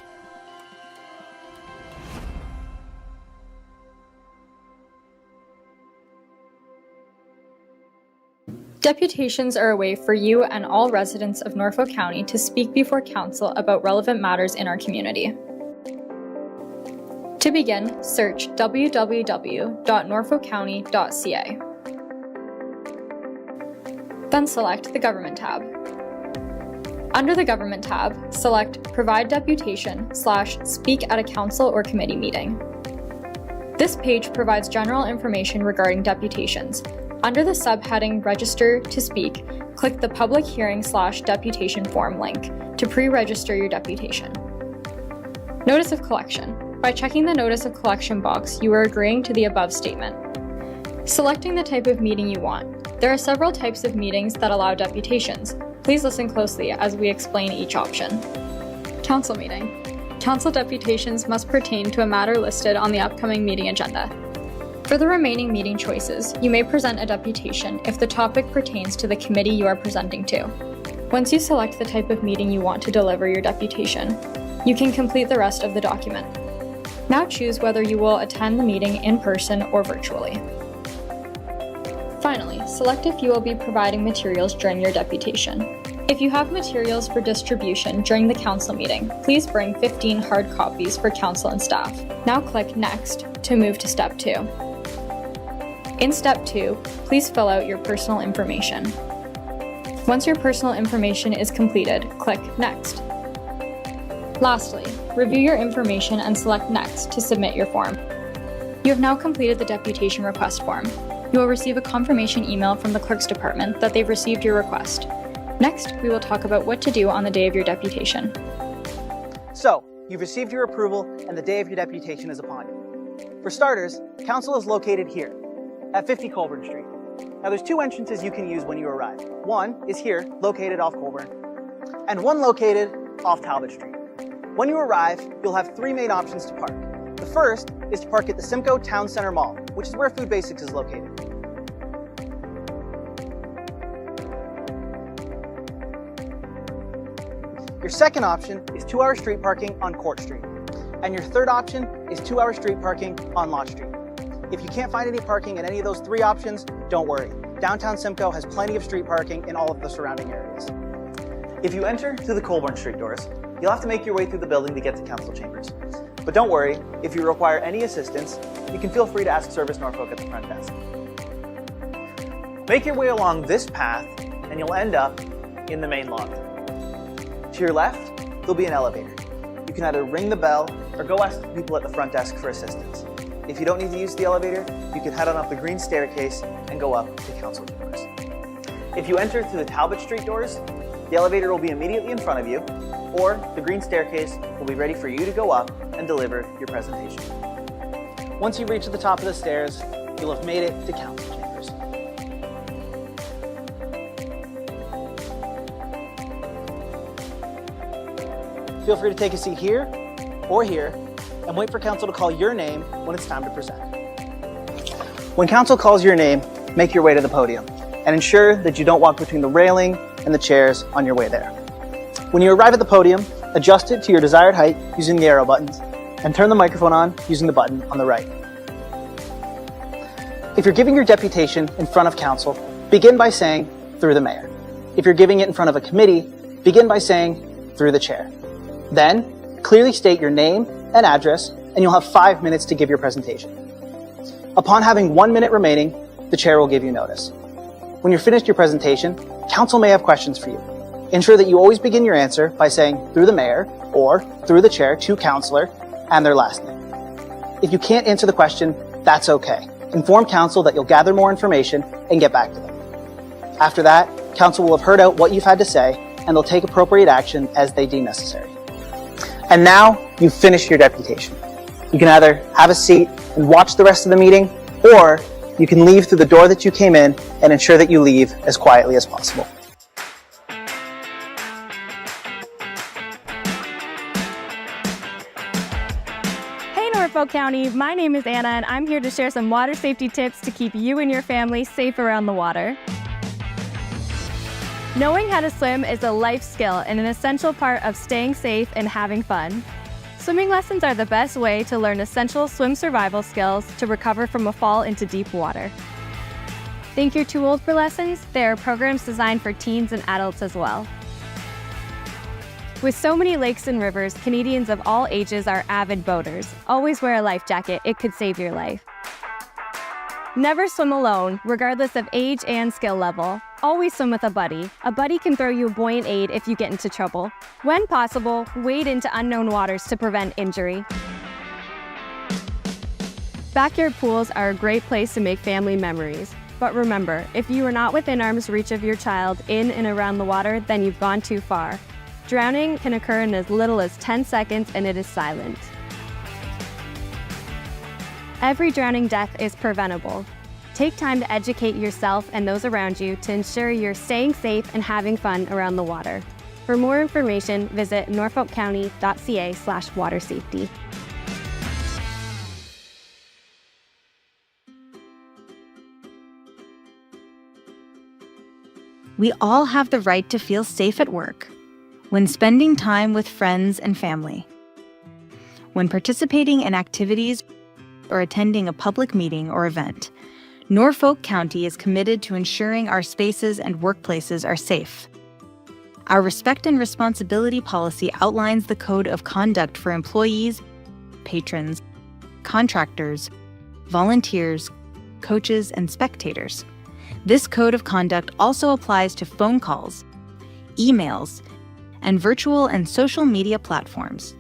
Deputations are a way for you and all residents of Norfolk County to speak before Council about relevant matters in our community. To begin, search www.norfolkcounty.ca. Then select the Government tab. Under the Government tab, select Provide Deputation/Speak at a Council or Committee Meeting. This page provides general information regarding deputations. Under the subheading Register to Speak, click the Public Hearing/Deputation Form link to pre-register your deputation. Notice of Collection. By checking the Notice of Collection box, you are agreeing to the above statement. Selecting the type of meeting you want. There are several types of meetings that allow deputations. Please listen closely as we explain each option. Council meeting. Council deputations must pertain to a matter listed on the upcoming meeting agenda. For the remaining meeting choices, you may present a deputation if the topic pertains to the committee you are presenting to. Once you select the type of meeting you want to deliver your deputation, you can complete the rest of the document. Now choose whether you will attend the meeting in person or virtually. Finally, select if you will be providing materials during your deputation. If you have materials for distribution during the council meeting, please bring 15 hard copies for council and staff. Now click Next to move to Step 2. In Step 2, please fill out your personal information. Once your personal information is completed, click Next. Lastly, review your information and select Next to submit your form. You have now completed the deputation request form. You will receive a confirmation email from the Clerk's Department that they've received your request. Next, we will talk about what to do on the day of your deputation. So, you've received your approval and the day of your deputation is upon you. For starters, Council is located here, at 50 Colburn Street. Now there's 2 entrances you can use when you arrive. One is here, located off Colburn, and one located off Talbot Street. When you arrive, you'll have 3 main options to park. The first is to park at the Simcoe Town Center Mall, which is where Food Basics is located. Your second option is 2-hour street parking on Court Street. And your third option is 2-hour street parking on Lott Street. If you can't find any parking in any of those 3 options, don't worry. Downtown Simcoe has plenty of street parking in all of the surrounding areas. If you enter through the Colburn Street doors, you'll have to make your way through the building to get to Council Chambers. But don't worry, if you require any assistance, you can feel free to ask Service Norfolk at the front desk. Make your way along this path and you'll end up in the main lobby. To your left, there'll be an elevator. You can either ring the bell or go ask the people at the front desk for assistance. If you don't need to use the elevator, you can head on up the green staircase and go up to Council Chambers. If you enter through the Talbot Street doors, the elevator will be immediately in front of you, or the green staircase will be ready for you to go up and deliver your presentation. Once you reach the top of the stairs, you'll have made it to Council Chambers. Feel free to take a seat here or here and wait for Council to call your name when it's time to present. When Council calls your name, make your way to the podium and ensure that you don't walk between the railing and the chairs on your way there. When you arrive at the podium, adjust it to your desired height using the arrow buttons and turn the microphone on using the button on the right. If you're giving your deputation in front of Council, begin by saying, "Through the Mayor." If you're giving it in front of a committee, begin by saying, "Through the Chair." Then, clearly state your name and address, and you'll have 5 minutes to give your presentation. Upon having 1 minute remaining, the chair will give you notice. When you're finished your presentation, Council may have questions for you. Ensure that you always begin your answer by saying "through the mayor" or "through the chair" to Councilor and their last name. If you can't answer the question, that's okay. Inform Council that you'll gather more information and get back to them. After that, Council will have heard out what you've had to say and they'll take appropriate action as they deem necessary. And now you've finished your deputation. You can either have a seat and watch the rest of the meeting, or you can leave through the door that you came in and ensure that you leave as quietly as possible. Hey Norfolk County, my name is Anna and I'm here to share some water safety tips to keep you and your family safe around the water. Knowing how to swim is a life skill and an essential part of staying safe and having fun. Swimming lessons are the best way to learn essential swim survival skills to recover from a fall into deep water. Think you're too old for lessons? There are programs designed for teens and adults as well. With so many lakes and rivers, Canadians of all ages are avid boaters. Always wear a life jacket, it could save your life. Never swim alone, regardless of age and skill level. Always swim with a buddy. A buddy can throw you a buoyant aid if you get into trouble. When possible, wade into unknown waters to prevent injury. Backyard pools are a great place to make family memories. But remember, if you are not within arm's reach of your child in and around the water, then you've gone too far. Drowning can occur in as little as 10 seconds and it is silent. Every drowning death is preventable. Take time to educate yourself and those around you to ensure you're staying safe and having fun around the water. For more information, visit norfolkcounty.ca/watersafety. We all have the right to feel safe at work, when spending time with friends and family, when participating in activities or attending a public meeting or event. Norfolk County is committed to ensuring our spaces and workplaces are safe. Our respect and responsibility policy outlines the code of conduct for employees, patrons, contractors, volunteers, coaches, and spectators. This code of conduct also applies to phone calls, emails, and virtual and social media platforms.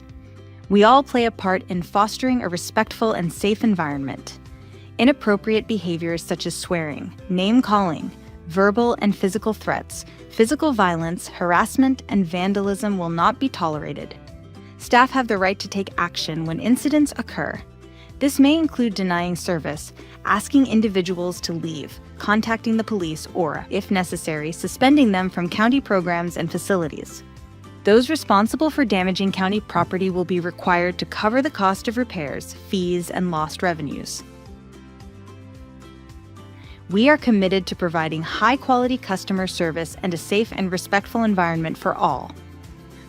We all play a part in fostering a respectful and safe environment. Inappropriate behaviors such as swearing, name-calling, verbal and physical threats, physical violence, harassment, and vandalism will not be tolerated. Staff have the right to take action when incidents occur. This may include denying service, asking individuals to leave, contacting the police, or, if necessary, suspending them from county programs and facilities. Those responsible for damaging county property will be required to cover the cost of repairs, fees, and lost revenues. We are committed to providing high-quality customer service and a safe and respectful environment for all.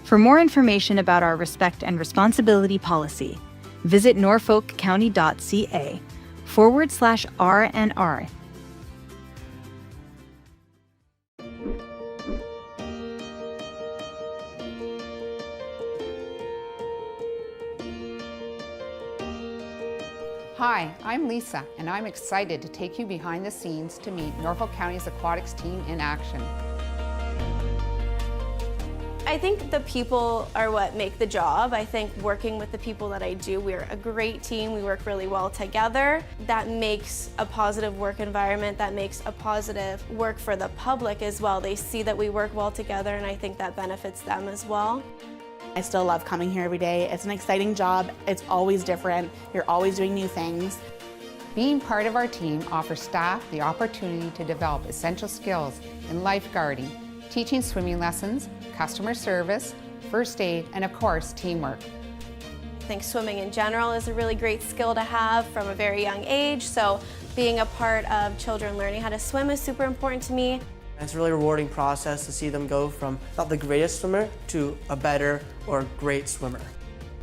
For more information about our respect and responsibility policy, visit norfolkcounty.ca/RNR. Hi, I'm Lisa, and I'm excited to take you behind the scenes to meet Norfolk County's aquatics team in action. I think the people are what make the job. I think working with the people that I do, we're a great team. We work really well together. That makes a positive work environment. That makes a positive work for the public as well. They see that we work well together, and I think that benefits them as well. I still love coming here every day. It's an exciting job. It's always different. You're always doing new things. Being part of our team offers staff the opportunity to develop essential skills in lifeguarding, teaching swimming lessons, customer service, first aid, and of course, teamwork. I think swimming in general is a really great skill to have from a very young age, so being a part of children learning how to swim is super important to me. It's a really rewarding process to see them go from not the greatest swimmer to a better or great swimmer.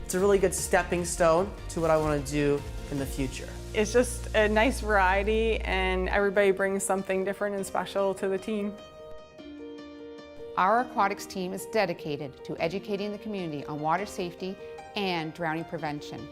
It's a really good stepping stone to what I want to do in the future. It's just a nice variety, and everybody brings something different and special to the team. Our aquatics team is dedicated to educating the community on water safety and drowning prevention.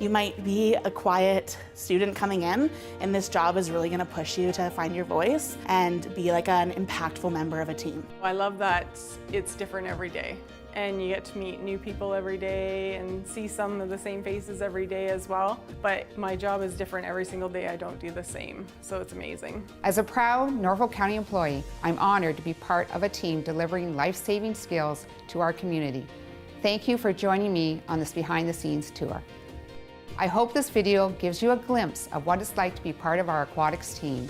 You might be a quiet student coming in, and this job is really going to push you to find your voice and be like an impactful member of a team. I love that it's different every day, and you get to meet new people every day and see some of the same faces every day as well. But my job is different every single day. I don't do the same, so it's amazing. As a proud Norfolk County employee, I'm honored to be part of a team delivering life-saving skills to our community. Thank you for joining me on this behind the scenes tour. I hope this video gives you a glimpse of what it's like to be part of our aquatics team.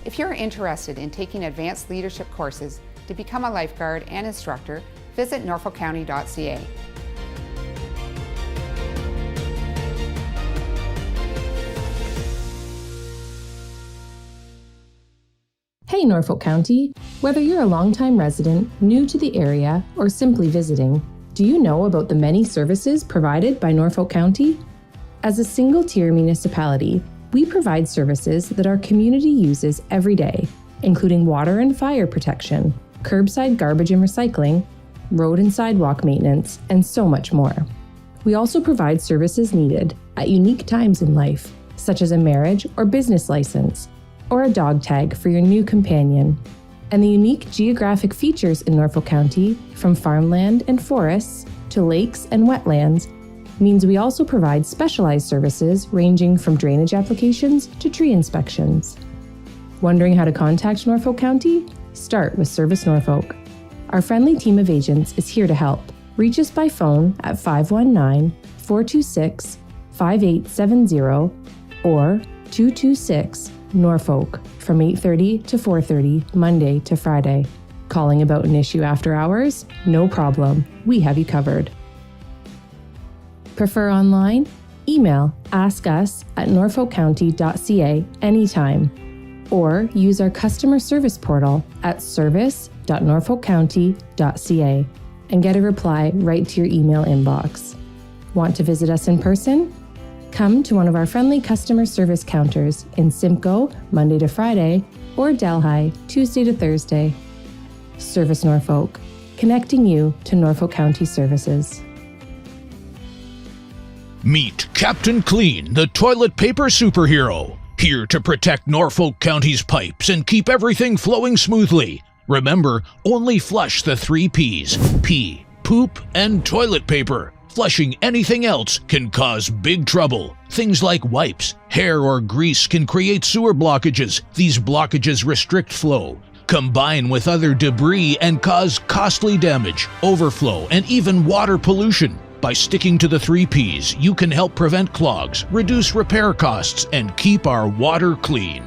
If you're interested in taking advanced leadership courses to become a lifeguard and instructor, visit norfolkcounty.ca. Hey Norfolk County! Whether you're a longtime resident, new to the area, or simply visiting, do you know about the many services provided by Norfolk County? As a single-tier municipality, we provide services that our community uses every day, including water and fire protection, curbside garbage and recycling, road and sidewalk maintenance, and so much more. We also provide services needed at unique times in life, such as a marriage or business license, or a dog tag for your new companion. And the unique geographic features in Norfolk County, from farmland and forests to lakes and wetlands, means we also provide specialized services ranging from drainage applications to tree inspections. Wondering how to contact Norfolk County? Start with Service Norfolk. Our friendly team of agents is here to help. Reach us by phone at 519-426-5870 or 226-NORFOLK from 8:30 to 4:30, Monday to Friday. Calling about an issue after hours? No problem. We have you covered. Prefer online? Email askus@norfolkcounty.ca anytime, or use our customer service portal at service.norfolkcounty.ca and get a reply right to your email inbox. Want to visit us in person? Come to one of our friendly customer service counters in Simcoe, Monday to Friday, or Delhi, Tuesday to Thursday. Service Norfolk, connecting you to Norfolk County services. Meet Captain Clean, the toilet paper superhero, here to protect Norfolk County's pipes and keep everything flowing smoothly. Remember, only flush the 3 Ps: pee, poop, and toilet paper. Flushing anything else can cause big trouble. Things like wipes, hair, or grease can create sewer blockages. These blockages restrict flow, combine with other debris, and cause costly damage, overflow, and even water pollution. By sticking to the 3 Ps, you can help prevent clogs, reduce repair costs, and keep our water clean.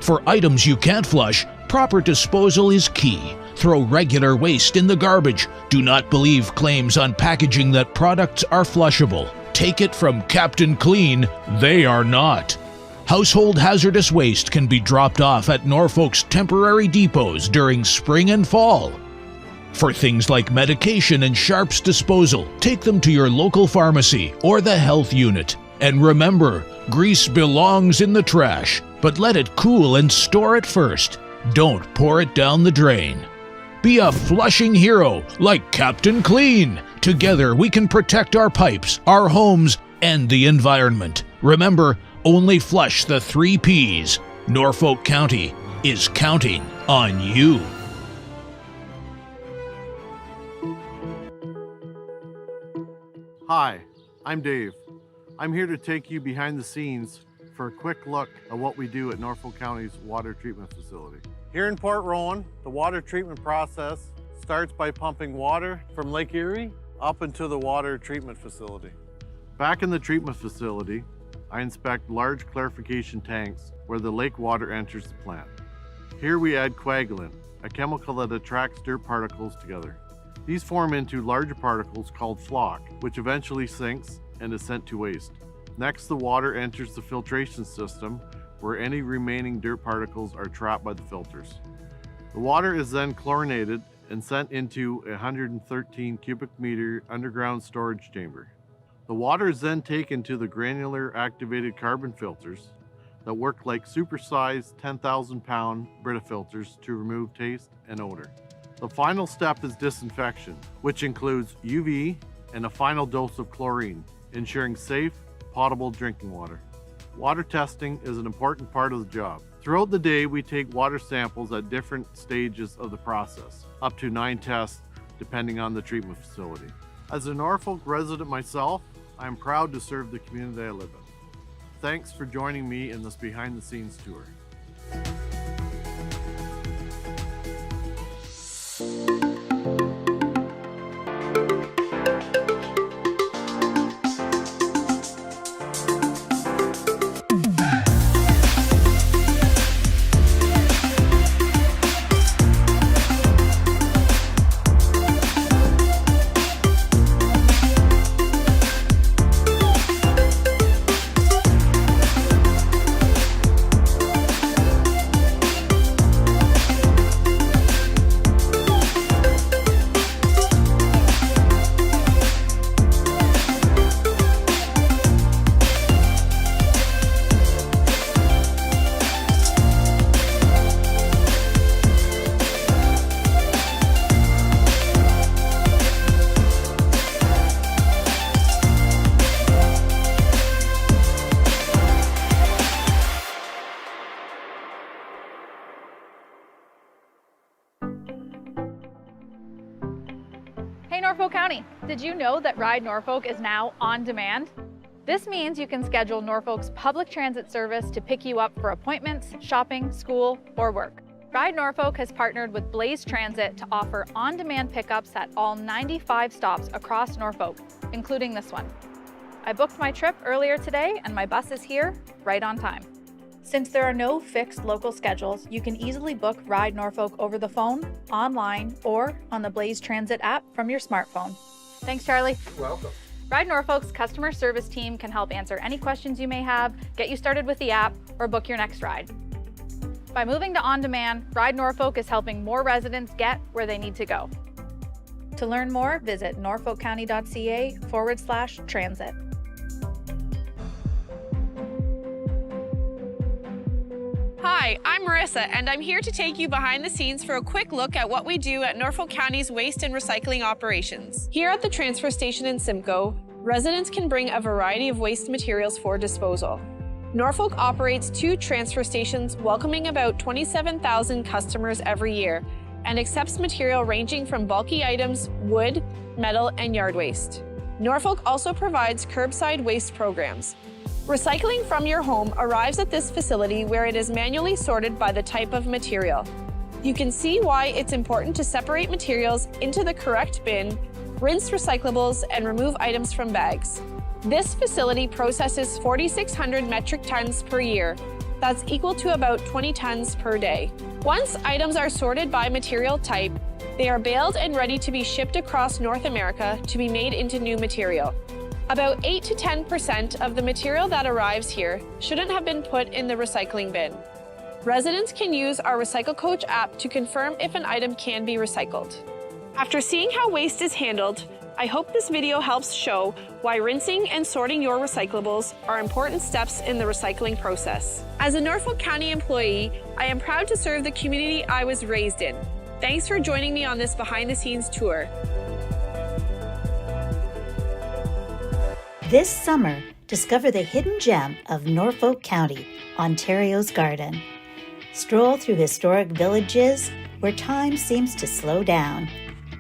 For items you can't flush, proper disposal is key. Throw regular waste in the garbage. Do not believe claims on packaging that products are flushable. Take it from Captain Clean, they are not. Household hazardous waste can be dropped off at Norfolk's temporary depots during spring and fall. For things like medication and sharps disposal, take them to your local pharmacy or the health unit. And remember, grease belongs in the trash, but let it cool and store it first. Don't pour it down the drain. Be a flushing hero like Captain Clean. Together we can protect our pipes, our homes, and the environment. Remember, only flush the 3 Ps. Norfolk County is counting on you. Hi, I'm Dave. I'm here to take you behind the scenes for a quick look at what we do at Norfolk County's water treatment facility. Here in Port Rowan, the water treatment process starts by pumping water from Lake Erie up into the water treatment facility. Back in the treatment facility, I inspect large clarification tanks where the lake water enters the plant. Here we add coagulant, a chemical that attracts dirt particles together. These form into larger particles called flock, which eventually sinks and is sent to waste. Next, the water enters the filtration system where any remaining dirt particles are trapped by the filters. The water is then chlorinated and sent into a 113 cubic meter underground storage chamber. The water is then taken to the granular activated carbon filters that work like supersized 10,000 pound Brita filters to remove taste and odor. The final step is disinfection, which includes UV and a final dose of chlorine, ensuring safe, potable drinking water. Water testing is an important part of the job. Throughout the day, we take water samples at different stages of the process, up to 9 tests depending on the treatment facility. As a Norfolk resident myself, I am proud to serve the community I live in. Thanks for joining me in this behind the scenes tour. Did you know that Ride Norfolk is now on demand? This means you can schedule Norfolk's public transit service to pick you up for appointments, shopping, school, or work. Ride Norfolk has partnered with Blaze Transit to offer on-demand pickups at all 95 stops across Norfolk, including this one. I booked my trip earlier today and my bus is here right on time. Since there are no fixed local schedules, you can easily book Ride Norfolk over the phone, online, or on the Blaze Transit app from your smartphone. Thanks, Charlie. You're welcome. Ride Norfolk's customer service team can help answer any questions you may have, get you started with the app, or book your next ride. By moving to on-demand, Ride Norfolk is helping more residents get where they need to go. To learn more, visit norfolkcounty.ca/transit. Hi, I'm Marissa, and I'm here to take you behind the scenes for a quick look at what we do at Norfolk County's waste and recycling operations. Here at the transfer station in Simcoe, residents can bring a variety of waste materials for disposal. Norfolk operates 2 transfer stations, welcoming about 27,000 customers every year, and accepts material ranging from bulky items, wood, metal, and yard waste. Norfolk also provides curbside waste programs. Recycling from your home arrives at this facility where it is manually sorted by the type of material. You can see why it's important to separate materials into the correct bin, rinse recyclables, and remove items from bags. This facility processes 4,600 metric tons per year. That's equal to about 20 tons per day. Once items are sorted by material type, they are baled and ready to be shipped across North America to be made into new material. About 8 to 10% of the material that arrives here shouldn't have been put in the recycling bin. Residents can use our Recycle Coach app to confirm if an item can be recycled. After seeing how waste is handled, I hope this video helps show why rinsing and sorting your recyclables are important steps in the recycling process. As a Norfolk County employee, I am proud to serve the community I was raised in. Thanks for joining me on this behind-the-scenes tour. This summer, discover the hidden gem of Norfolk County, Ontario's garden. Stroll through historic villages where time seems to slow down.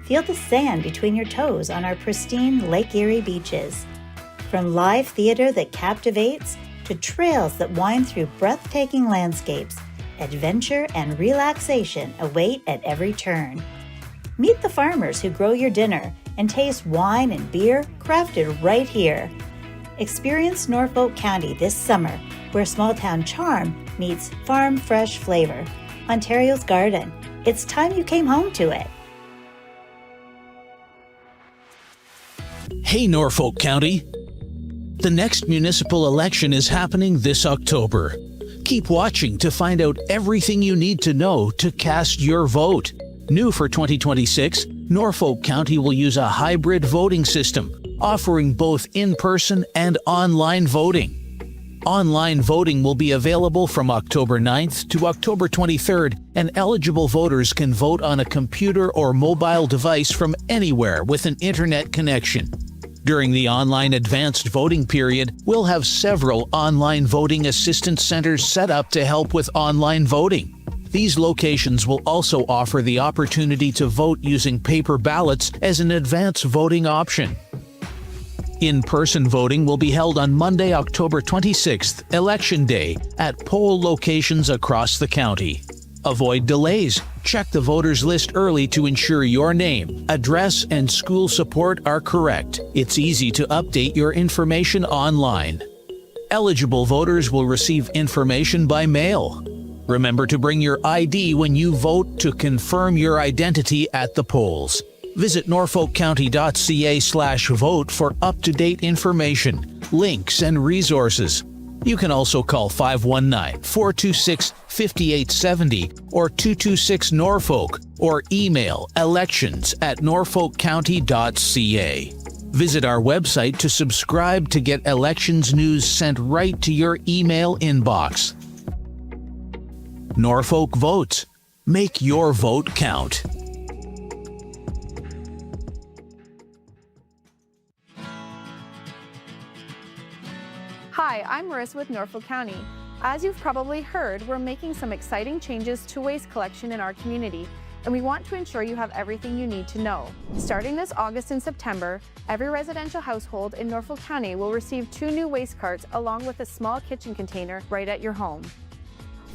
Feel the sand between your toes on our pristine Lake Erie beaches. From live theater that captivates to trails that wind through breathtaking landscapes, adventure and relaxation await at every turn. Meet the farmers who grow your dinner and taste wine and beer crafted right here. Experience Norfolk County this summer, where small-town charm meets farm-fresh flavor. Ontario's garden. It's time you came home to it. Hey, Norfolk County. The next municipal election is happening this October. Keep watching to find out everything you need to know to cast your vote. New for 2026, Norfolk County will use a hybrid voting system, offering both in-person and online voting. Online voting will be available from October 9th to October 23rd, and eligible voters can vote on a computer or mobile device from anywhere with an internet connection. During the online advanced voting period, we'll have several online voting assistance centers set up to help with online voting. These locations will also offer the opportunity to vote using paper ballots as an advance voting option. In-person voting will be held on Monday, October 26th, Election Day, at poll locations across the county. Avoid delays. Check the voters list early to ensure your name, address, and school support are correct. It's easy to update your information online. Eligible voters will receive information by mail. Remember to bring your ID when you vote to confirm your identity at the polls. Visit norfolkcounty.ca/vote for up-to-date information, links, and resources. You can also call 519-426-5870 or 226-NORFOLK or email elections@norfolkcounty.ca. Visit our website to subscribe to get elections news sent right to your email inbox. Norfolk votes. Make your vote count. Hi, I'm Marissa with Norfolk County. As you've probably heard, we're making some exciting changes to waste collection in our community, and we want to ensure you have everything you need to know. Starting this August and September, every residential household in Norfolk County will receive 2 new waste carts along with a small kitchen container right at your home.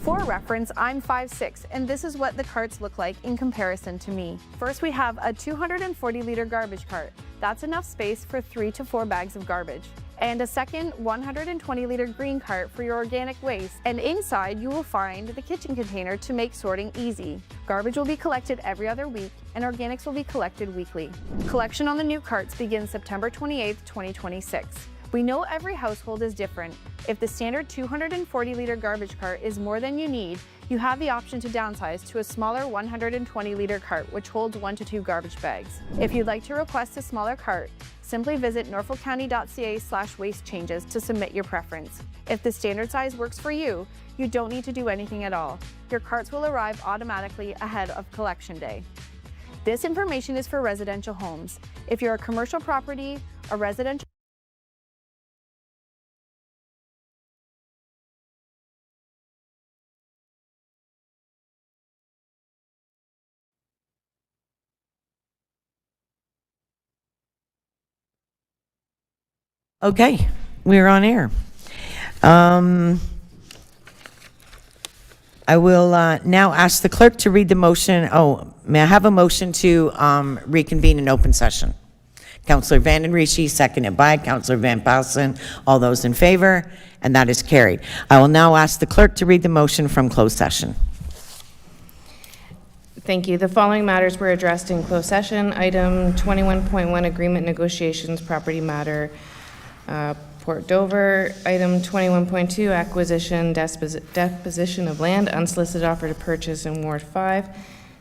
For reference, I'm 5'6", and this is what the carts look like in comparison to me. First, we have a 240-liter garbage cart. That's enough space for 3 to 4 bags of garbage. And a second 120-liter green cart for your organic waste. And inside, you will find the kitchen container to make sorting easy. Garbage will be collected every other week, and organics will be collected weekly. Collection on the new carts begins September 28, 2026. We know every household is different. If the standard 240-liter garbage cart is more than you need, you have the option to downsize to a smaller 120-liter cart, which holds 1 to 2 garbage bags. If you'd like to request a smaller cart, simply visit norfolkcounty.ca/waste changes to submit your preference. If the standard size works for you, you don't need to do anything at all. Your carts will arrive automatically ahead of collection day. This information is for residential homes. If you're a commercial property, a residential Okay, we're on air. I will now ask the clerk to read the motion. Oh, may I have a motion to reconvene an open session? Councillor Vanden Rishi, seconded by Councillor Van Passen. All those in favor? And that is carried. I will now ask the clerk to read the motion from closed session. Thank you. The following matters were addressed in closed session. Item 21.1, agreement negotiations, property matter, Port Dover. Item 21.2, acquisition, deposition of land, unsolicited offer to purchase in Ward 5.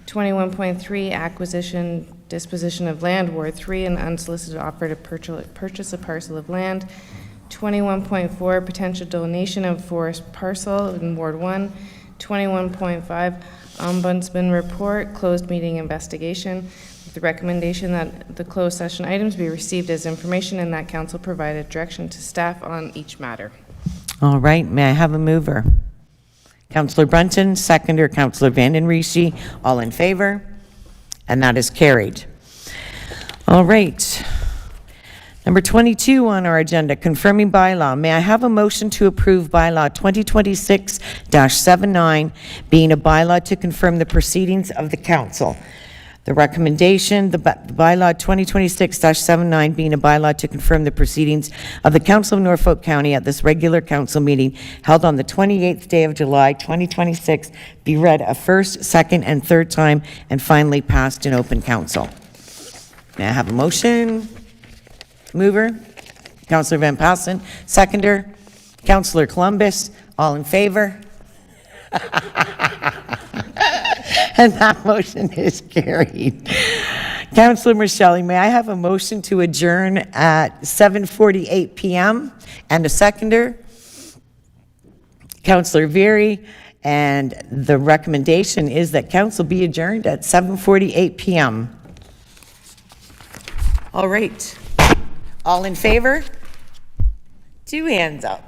21.3, acquisition, disposition of land, Ward 3, and unsolicited offer to purchase a parcel of land. 21.4, potential donation of forest parcel in Ward 1. 21.5, Ombudsman report, closed meeting investigation. The recommendation that the closed session items be received as information and that council provided direction to staff on each matter. All right, may I have a mover? Councillor Brunton, seconder, Councillor Vanden Rishi. All in favor? And that is carried. All right. Number 22 on our agenda, confirming bylaw. May I have a motion to approve bylaw 2026-79, being a bylaw to confirm the proceedings of the council? The recommendation, the bylaw 2026-79 being a bylaw to confirm the proceedings of the Council of Norfolk County at this regular council meeting held on the 28th day of July 2026 be read a first, second, and third time and finally passed in open council. May I have a motion? Mover, Councillor Van Passen. Seconder, Councillor Columbus. All in favor? And that motion is carried. Councillor Michelle, may I have a motion to adjourn at 7:48 p.m. and a seconder? Councillor Veery, and the recommendation is that council be adjourned at 7:48 p.m. All right. All in favor? 2 hands up.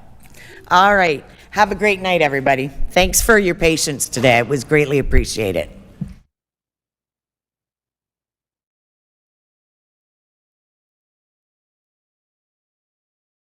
All right. Have a great night, everybody. Thanks for your patience today. It was greatly appreciated.